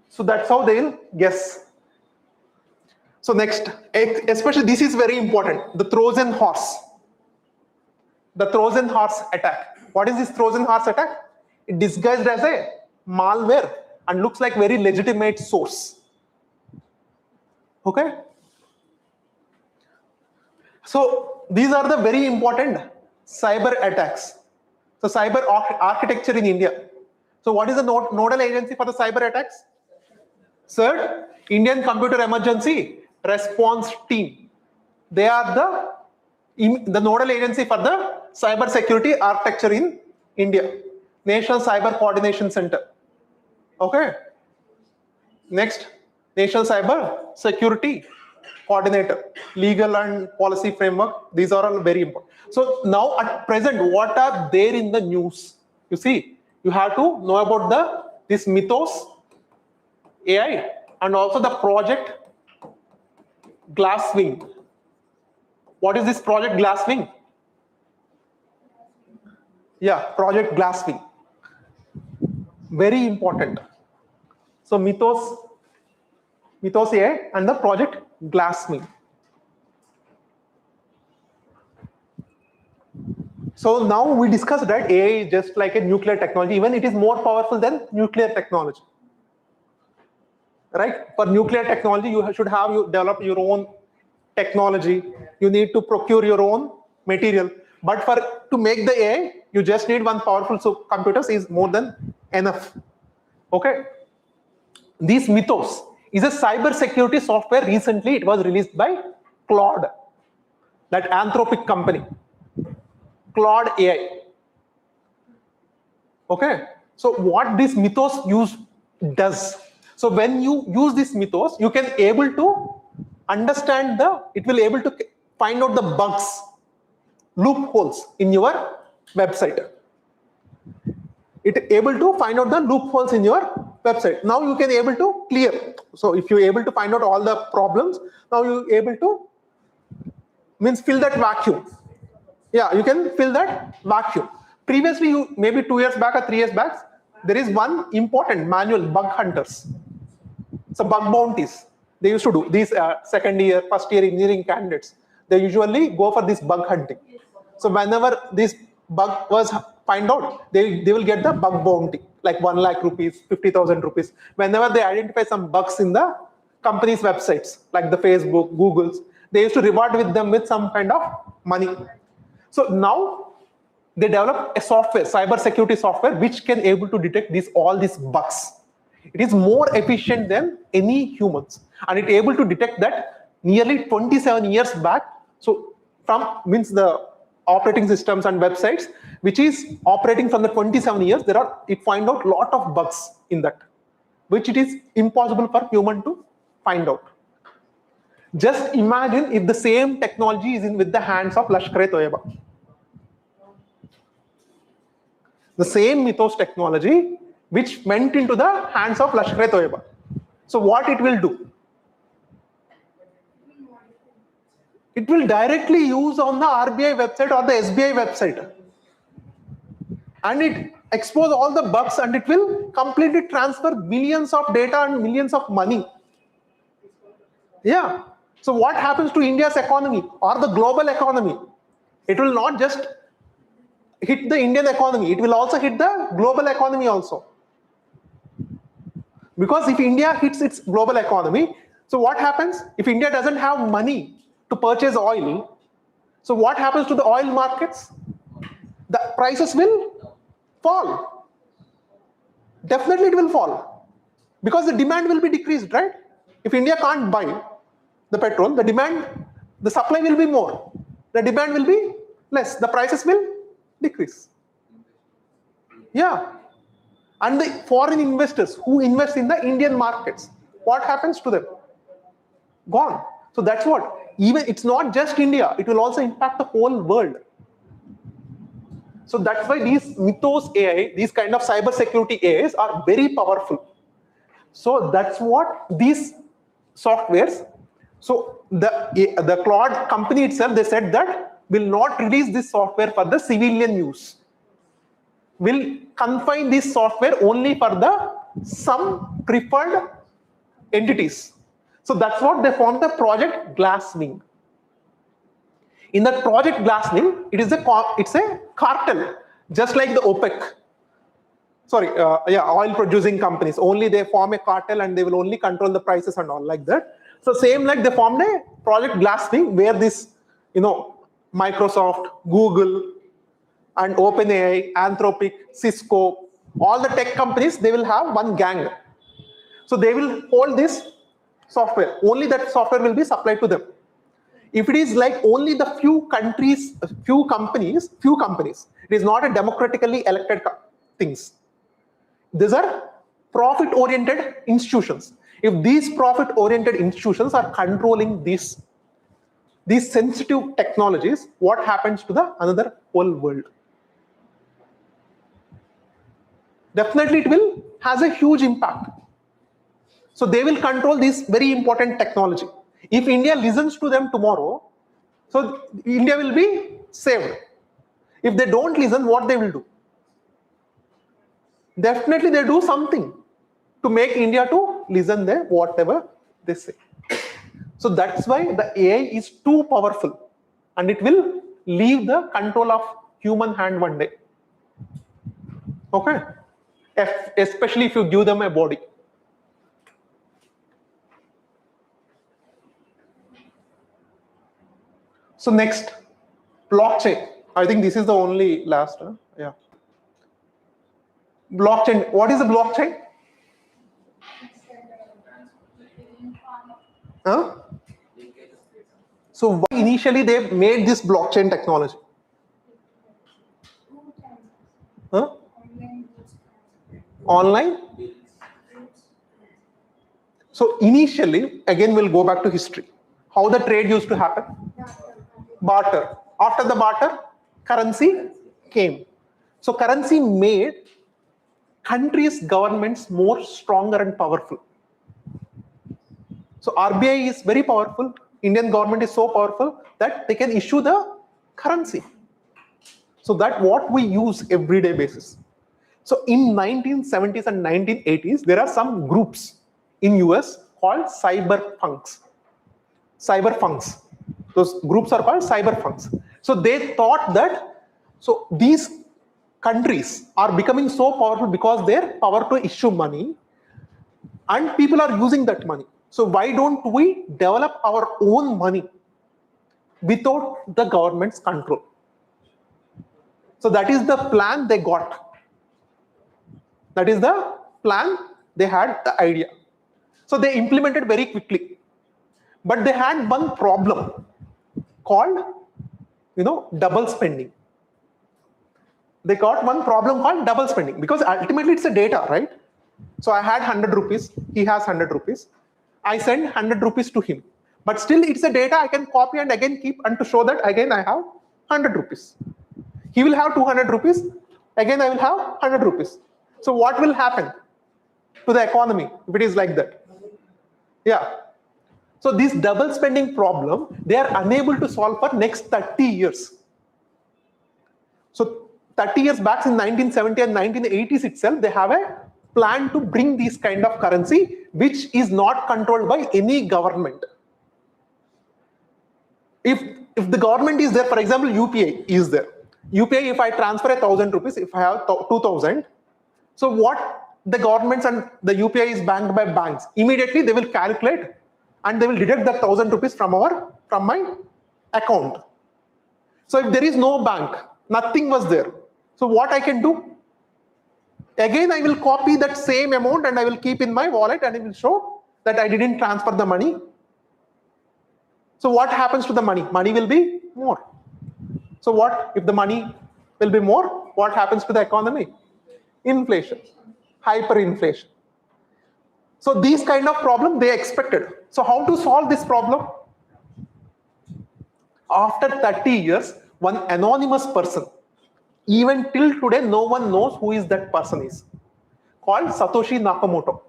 [SPEAKER 1] So that's how they'll guess. So next, especially this is very important, the Trojan horse. The Trojan horse attack. What is this Trojan horse attack? It disguised as a malware and looks like very legitimate source. Okay? So these are the very important cyber attacks. So cyber architecture in India. So what is the nodal agency for the cyber attacks? CERT, Indian Computer Emergency Response Team. They are the nodal agency for the cyber security architecture in India. National Cyber Coordination Center. Okay. Next, National Cyber Security Coordinator, legal and policy framework. These are all very important. So now at present, what are there in the news? You see, you have to know about this Mythos AI and also the project Glasswing. What is this project Glasswing? Yeah, project Glasswing. Very important. So Mythos AI and the project Glasswing. So now we discussed that AI is just like a nuclear technology. Even it is more powerful than nuclear technology. Right? For nuclear technology, you should have you develop your own technology. You need to procure your own material. But to make the AI, you just need one powerful computers is more than enough. Okay. This Mythos is a cyber security software. Recently, it was released by Claude, that Anthropic company. Claude AI. Okay. So what this Mythos does. So when you use this Mythos, you can able to understand it will able to find out the bugs, loopholes in your website. It able to find out the loopholes in your website. Now you can able to clear. So if you're able to find out all the problems, now you're able to fill that vacuum. Yeah, you can fill that vacuum. Previously, maybe 2 years back or 3 years back, there is one important manual, bug hunters. So bug bounties. They used to do these second year, first year engineering candidates. They usually go for this bug hunting. So whenever this bug was find out, they will get the bug bounty, like 1 lakh rupees, 50,000 rupees. Whenever they identify some bugs in the company's websites, like the Facebook, Google's, they used to reward them with some kind of money. So now they develop a software, cyber security software, which can able to detect all these bugs. It is more efficient than any humans, and it able to detect that nearly 27 years back. So from the operating systems and websites, which is operating from the 27 years, it find out lot of bugs in that, which it is impossible for human to find out. Just imagine if the same technology is with the hands of Lashkar-e-Toiba. The same Mythos technology which went into the hands of Lashkar-e-Toiba. So what it will do? It will directly use on the RBI website or the SBI website. And it expose all the bugs, and it will completely transfer millions of data and millions of money. Yeah. So what happens to India's economy or the global economy? It will not just hit the Indian economy, it will also hit the global economy also. Because if India hits its global economy, so what happens? If India doesn't have money to purchase oil, so what happens to the oil markets? The prices will fall. Definitely it will fall. Because the demand will be decreased, right? If India can't buy the petrol, the supply will be more. The demand will be less. The prices will decrease. Yeah. And the foreign investors who invest in the Indian markets, what happens to them? Gone. So that's what. Even it's not just India, it will also impact the whole world. So that's why these Mythos AI, these kind of cyber security AIs are very powerful. So that's what these softwares. So the Claude company itself, they said that will not release this software for the civilian use. Will confine this software only for some preferred entities. So that's what they formed the project Glasswing. In that project Glasswing, it's a cartel, just like the OPEC. Oil producing companies. Only they form a cartel and they will only control the prices and all like that. So same like they formed a project Glasswing where this, Microsoft, Google, and OpenAI, Anthropic, Cisco, all the tech companies, they will have one gang. So they will hold this software. Only that software will be supplied to them. If it is like only the few companies, it is not a democratically elected things. These are profit-oriented institutions. If these profit-oriented institutions are controlling these sensitive technologies, what happens to the another whole world? Definitely it has a huge impact. So they will control this very important technology. If India listens to them tomorrow, So India will be saved. If they don't listen, what they will do? Definitely they do something to make India to listen their whatever they say. So that's why the AI is too powerful and it will leave the control of human hand one day. Okay? Especially if you give them a body. So next, blockchain. I think this is the only last. Yeah. Blockchain. What is a blockchain? Huh? So why initially they made this blockchain technology? Huh? Online? So initially, again we'll go back to history. How the trade used to happen? Barter. After the barter, currency came. So currency made countries' governments more stronger and powerful. So RBI is very powerful. Indian government is so powerful that they can issue the currency. So that what we use everyday basis. So in 1970s and 1980s, there are some groups in US called cyberpunks. Cyberpunks. Those groups are called cyberpunks. So they thought that so these countries are becoming so powerful because their power to issue money and people are using that money. So why don't we develop our own money without the government's control? So that is the plan they got. That is the plan they had, the idea. So they implemented very quickly. But they had one problem called, double spending. They got one problem called double spending because ultimately it's a data, right? So I had 100 rupees, he has 100 rupees. I send 100 rupees to him. But still it's a data I can copy and again keep and to show that again I have 100 rupees. He will have 200 rupees, again I will have 100 rupees. So what will happen to the economy if it is like that? Yeah. So this double spending problem, they are unable to solve for next 30 years. So 30 years back in 1970 and 1980s itself, they have a plan to bring this kind of currency which is not controlled by any government. If the government is there, for example, UPI is there. UPI, if I transfer 1,000 rupees, if I have 2,000, so what the governments and the UPI is banked by banks, immediately they will calculate and they will deduct that 1,000 rupees from my account. So if there is no bank, nothing was there. So what I can do? Again, I will copy that same amount and I will keep in my wallet and it will show that I didn't transfer the money. So what happens to the money? Money will be more. So what if the money will be more? What happens to the economy? Inflation, hyperinflation. So these kind of problem they expected. So how to solve this problem? After 30 years, one anonymous person, even till today, no one knows who is that person is, called Satoshi Nakamoto.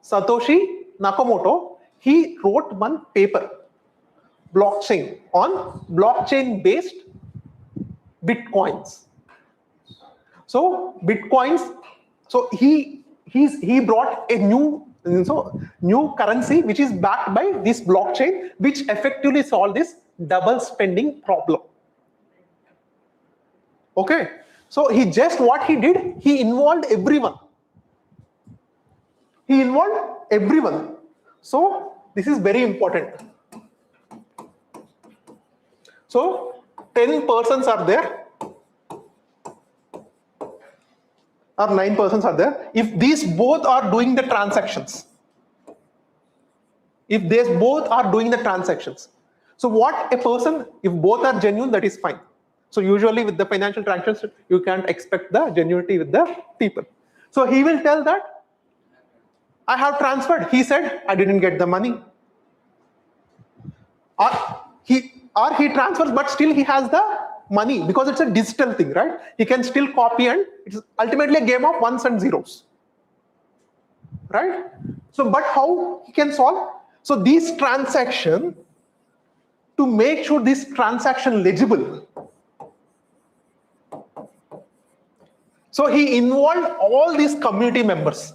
[SPEAKER 1] Satoshi Nakamoto, he wrote one paper, blockchain, on blockchain-based bitcoins. So bitcoins, so he brought a new currency which is backed by this blockchain, which effectively solved this double spending problem. Okay, so what he did, he involved everyone. So this is very important. So 10 persons are there, or 9 persons are there. If these both are doing the transactions, so what a person, if both are genuine, that is fine. So usually with the financial transactions, you can't expect the genuinity with the people. So he will tell that I have transferred. He said I didn't get the money. Or he transfers, but still he has the money because it's a digital thing, right? He can still copy and it's ultimately a game of ones and zeros, right? So but how he can solve? So these transactions to make sure this transaction legible. So he involved all these community members.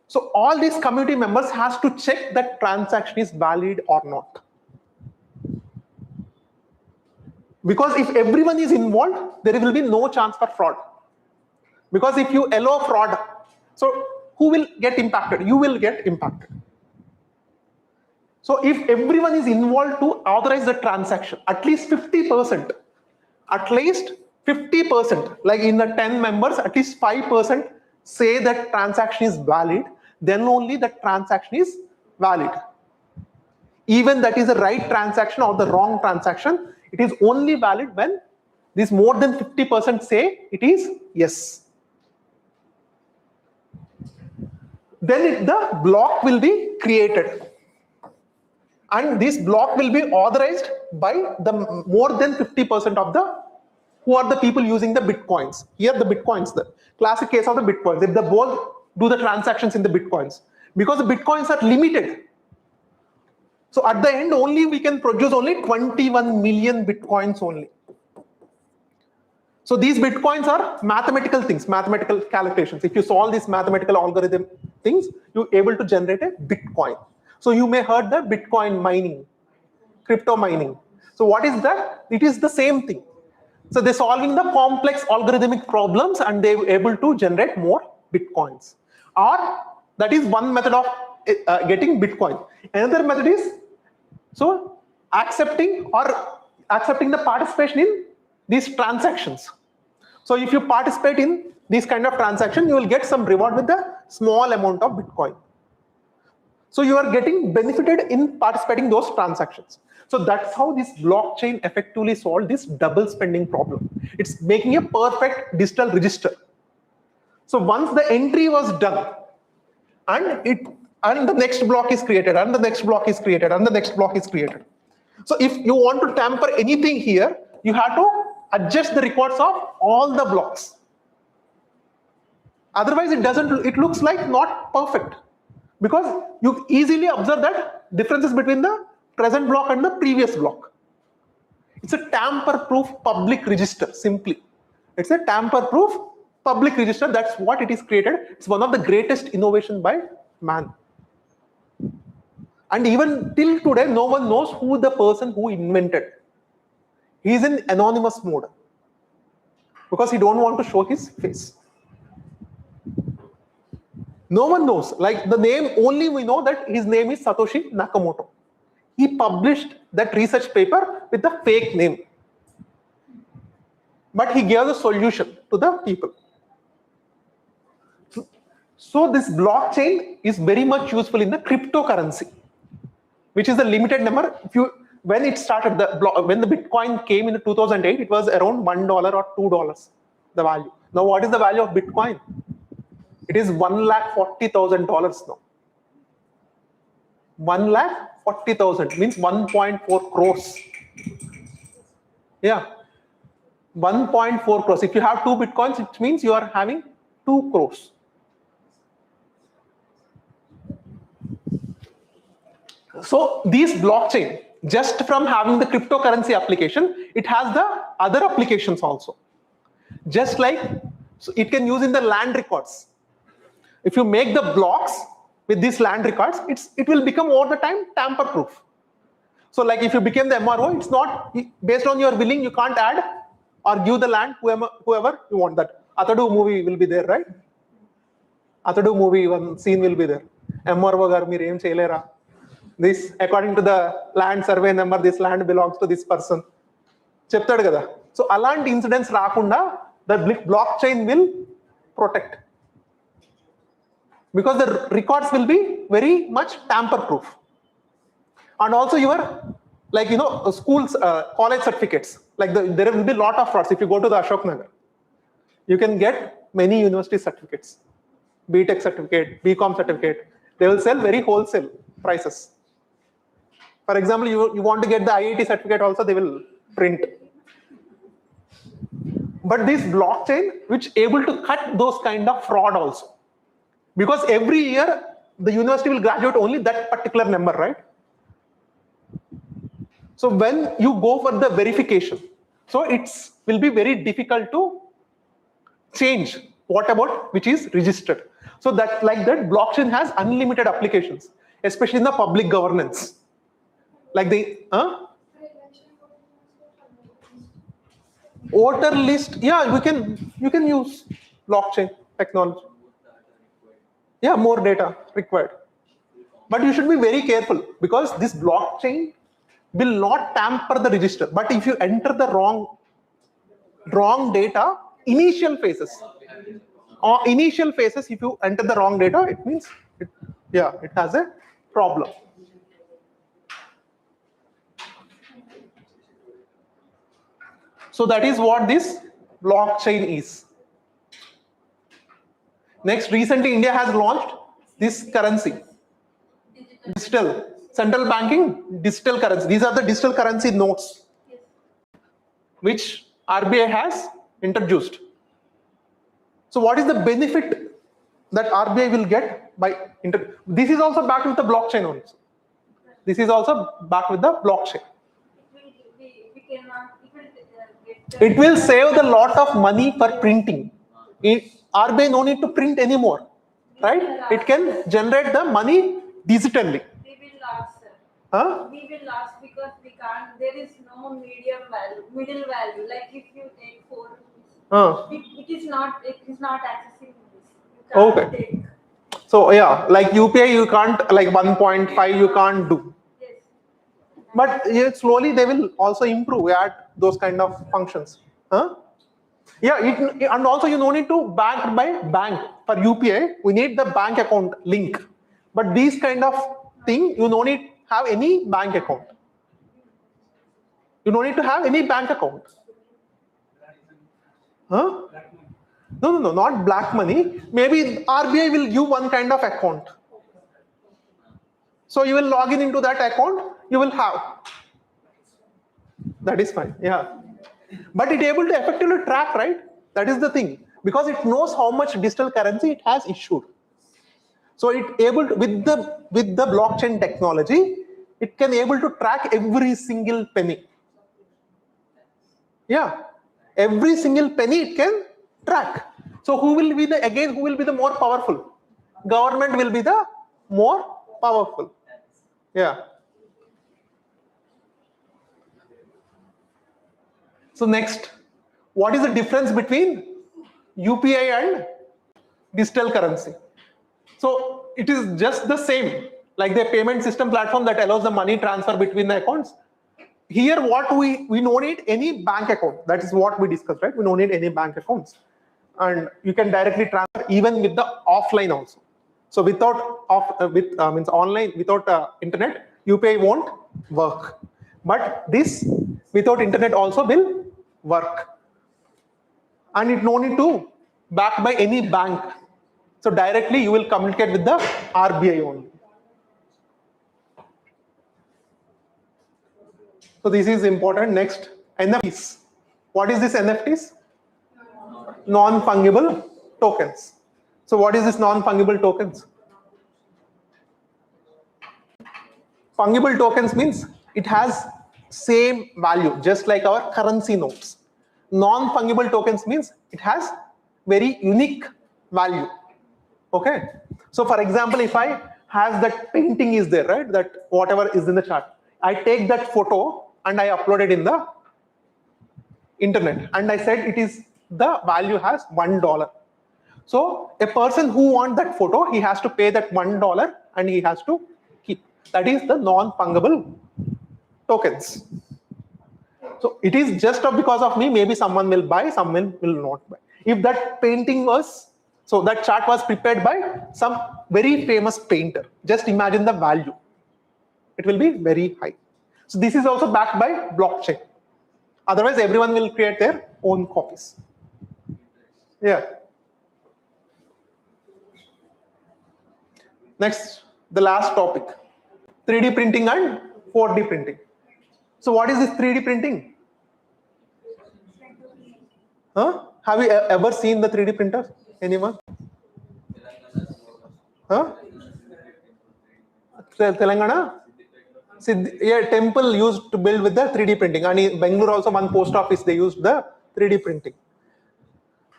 [SPEAKER 1] So all these community members has to check that transaction is valid or not. Because if everyone is involved, there will be no chance for fraud. Because if you allow fraud, so who will get impacted? You will get impacted. So if everyone is involved to authorize the transaction, at least 50%, like in the 10 members, at least 5% say that transaction is valid, then only the transaction is valid. Even that is the right transaction or the wrong transaction, it is only valid when this more than 50% say it is yes. Then the block will be created. And this block will be authorized by the more than 50% of the who are the people using the bitcoins. Here the bitcoins, the classic case of the bitcoins. If they both do the transactions in the bitcoins, because the bitcoins are limited. So at the end only we can produce only 21 million bitcoins only. So these bitcoins are mathematical things, mathematical calculations. If you solve these mathematical algorithm things, you're able to generate a bitcoin. So you may heard the Bitcoin mining, crypto mining. So what is that? It is the same thing. So they're solving the complex algorithmic problems and they're able to generate more Bitcoins. Or that is one method of getting Bitcoin. Another method is so accepting the participation in these transactions. So if you participate in this kind of transaction, you will get some reward with the small amount of Bitcoin. So you are getting benefited in participating those transactions. So that's how this blockchain effectively solved this double spending problem. It's making a perfect digital register. So once the entry was done, and the next block is created, and the next block is created, and the next block is created. So if you want to tamper anything here, you have to adjust the records of all the blocks. Otherwise, it looks like not perfect. Because you easily observe that differences between the present block and the previous block. It's a tamper-proof public register, simply. It's a tamper-proof public register. That's what it is created. It's one of the greatest innovation by man. And even till today, no one knows who the person who invented. He is in anonymous mode because he don't want to show his face. No one knows. Like the name, only we know that his name is Satoshi Nakamoto. He published that research paper with a fake name. But he gave the solution to the people. So this blockchain is very much useful in the cryptocurrency, which is a limited number. When it started, when the Bitcoin came in 2008, it was around $1 or $2, the value. Now what is the value of Bitcoin? It is $1,40,000 now. 1,40,000 means 1.4 crores. Yeah, 1.4 crores. If you have 2 Bitcoins, it means you are having 2 crores. So this blockchain, just from having the cryptocurrency application, it has the other applications also. Just like so it can use in the land records. If you make the blocks with these land records, it will become over the time tamper-proof. So like if you became the MRO, it's not based on your willing, you can't add or give the land whoever you want. That Atadu movie will be there, right? Atadu movie, one scene will be there. MRO gar meer em cheyalera. This, according to the land survey number, this land belongs to this person. Cheptadu kada. So alanti incidents raakunda, the blockchain will protect. Because the records will be very much tamper-proof. And also your, like, schools, college certificates, like there will be a lot of frauds. If you go to the Ashok Nagar, you can get many university certificates, BTech certificate, BCom certificate. They will sell very wholesale prices. For example, you want to get the IIT certificate also, they will print. But this blockchain, which able to cut those kind of fraud also. Because every year, the university will graduate only that particular number, right? So when you go for the verification, so it's will be very difficult to change what about which is registered. So that like that blockchain has unlimited applications, especially in the public governance. Like the voter list, yeah, you can use blockchain technology. Yeah, more data required. But you should be very careful because this blockchain will not tamper the register. But if you enter the wrong data, initial phases, if you enter the wrong data, it means it has a problem. So that is what this blockchain is. Next, recently India has launched this currency, digital central banking digital currency. These are the digital currency notes which RBI has introduced. So what is the benefit that RBI will get by this is also backed with the blockchain also. This is also backed with the blockchain. It will save the lot of money for printing. RBI no need to print anymore, right? It can generate the money digitally.
[SPEAKER 7] We will last, sir.
[SPEAKER 1] Huh?
[SPEAKER 7] We will last because we can't. There is no middle value. Like if you take 4 rupees, it is not accessible. You can't
[SPEAKER 1] Okay.
[SPEAKER 7] take.
[SPEAKER 1] So yeah, like UPI you can't, like 1.5 you can't do.
[SPEAKER 7] Yes.
[SPEAKER 1] But slowly they will also improve, add those kind of functions. Yeah, and also you no need to bank by bank. For UPI, we need the bank account link. But these kind of thing, you no need have any bank account. You no need to have any bank account. No, not black money. Maybe RBI will give one kind of account. So you will log into that account, you will have. That is fine, yeah. But it able to effectively track, right? That is the thing. Because it knows how much digital currency it has issued. So it able to, with the blockchain technology, it can able to track every single penny. Yeah, every single penny it can track. So who will be the more powerful? Government will be the more powerful. Yeah. So next, what is the difference between UPI and digital currency? So it is just the same, like the payment system platform that allows the money transfer between the accounts. Here, what we no need any bank account. That is what we discussed, right? We don't need any bank accounts, and you can directly transfer even with the offline also. So without means online, without internet, UPI won't work. But this without internet also will work, and it no need to back by any bank. So directly you will communicate with the RBI only. So this is important. Next, NFTs. What is this NFTs? Non-fungible tokens. So what is this non-fungible tokens? Fungible tokens means it has same value, just like our currency notes. Non-fungible tokens means it has very unique value. Okay. So for example, if I has that painting is there, right? That whatever is in the chart, I take that photo and I upload it in the internet, and I said it is the value has $1. So a person who wants that photo, he has to pay that $1 and he has to keep. That is the non-fungible tokens. So it is just because of me, maybe someone will buy, someone will not buy. If that painting was, so that chart was prepared by some very famous painter, just imagine the value. It will be very high. So this is also backed by blockchain. Otherwise, everyone will create their own copies. Yeah. Next, the last topic, 3D printing and 4D printing. So what is this 3D printing? Have you ever seen the 3D printer? Anyone? Telangana? temple used to build with the 3D printing, and in Bangalore also one post office they used the 3D printing.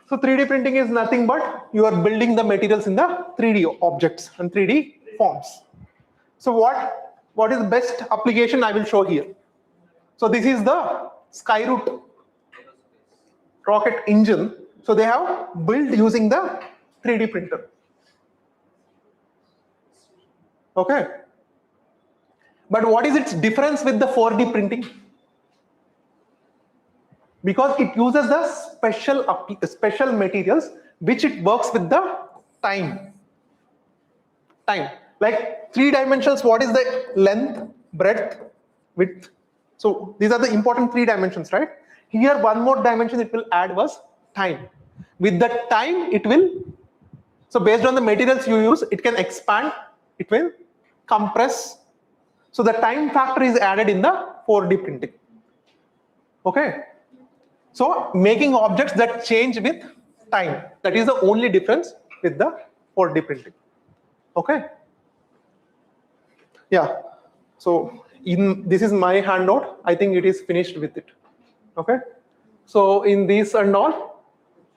[SPEAKER 1] So 3D printing is nothing but you are building the materials in the 3D objects and 3D forms. So what is the best application I will show here? So this is the Skyroot rocket engine. So they have built using the 3D printer. Okay. But what is its difference with the 4D printing? Because it uses the special materials which it works with the time. Like 3 dimensions, what is the length, breadth, width? So these are the important 3 dimensions, right? Here one more dimension it will add was time. With the time it will, so based on the materials you use, it can expand, it will compress. So the time factor is added in the 4D printing. Okay. So making objects that change with time. That is the only difference with the 4D printing. Okay. Yeah. So this is my handout. I think it is finished with it. Okay. So in this and all,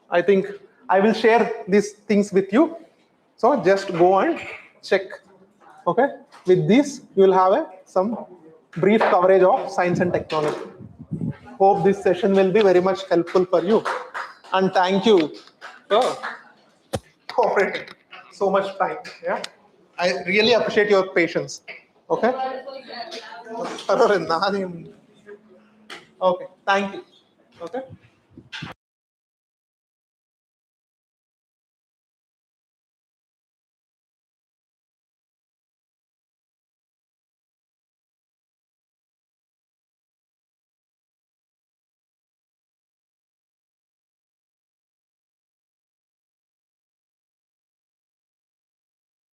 [SPEAKER 1] I think I will share these things with you. So just go and check. Okay. With this, you will have some brief coverage of science and technology. Hope this session will be very much helpful for you. And thank you for cooperating so much time. Yeah. I really appreciate your patience. Okay. Okay. Thank you. Okay.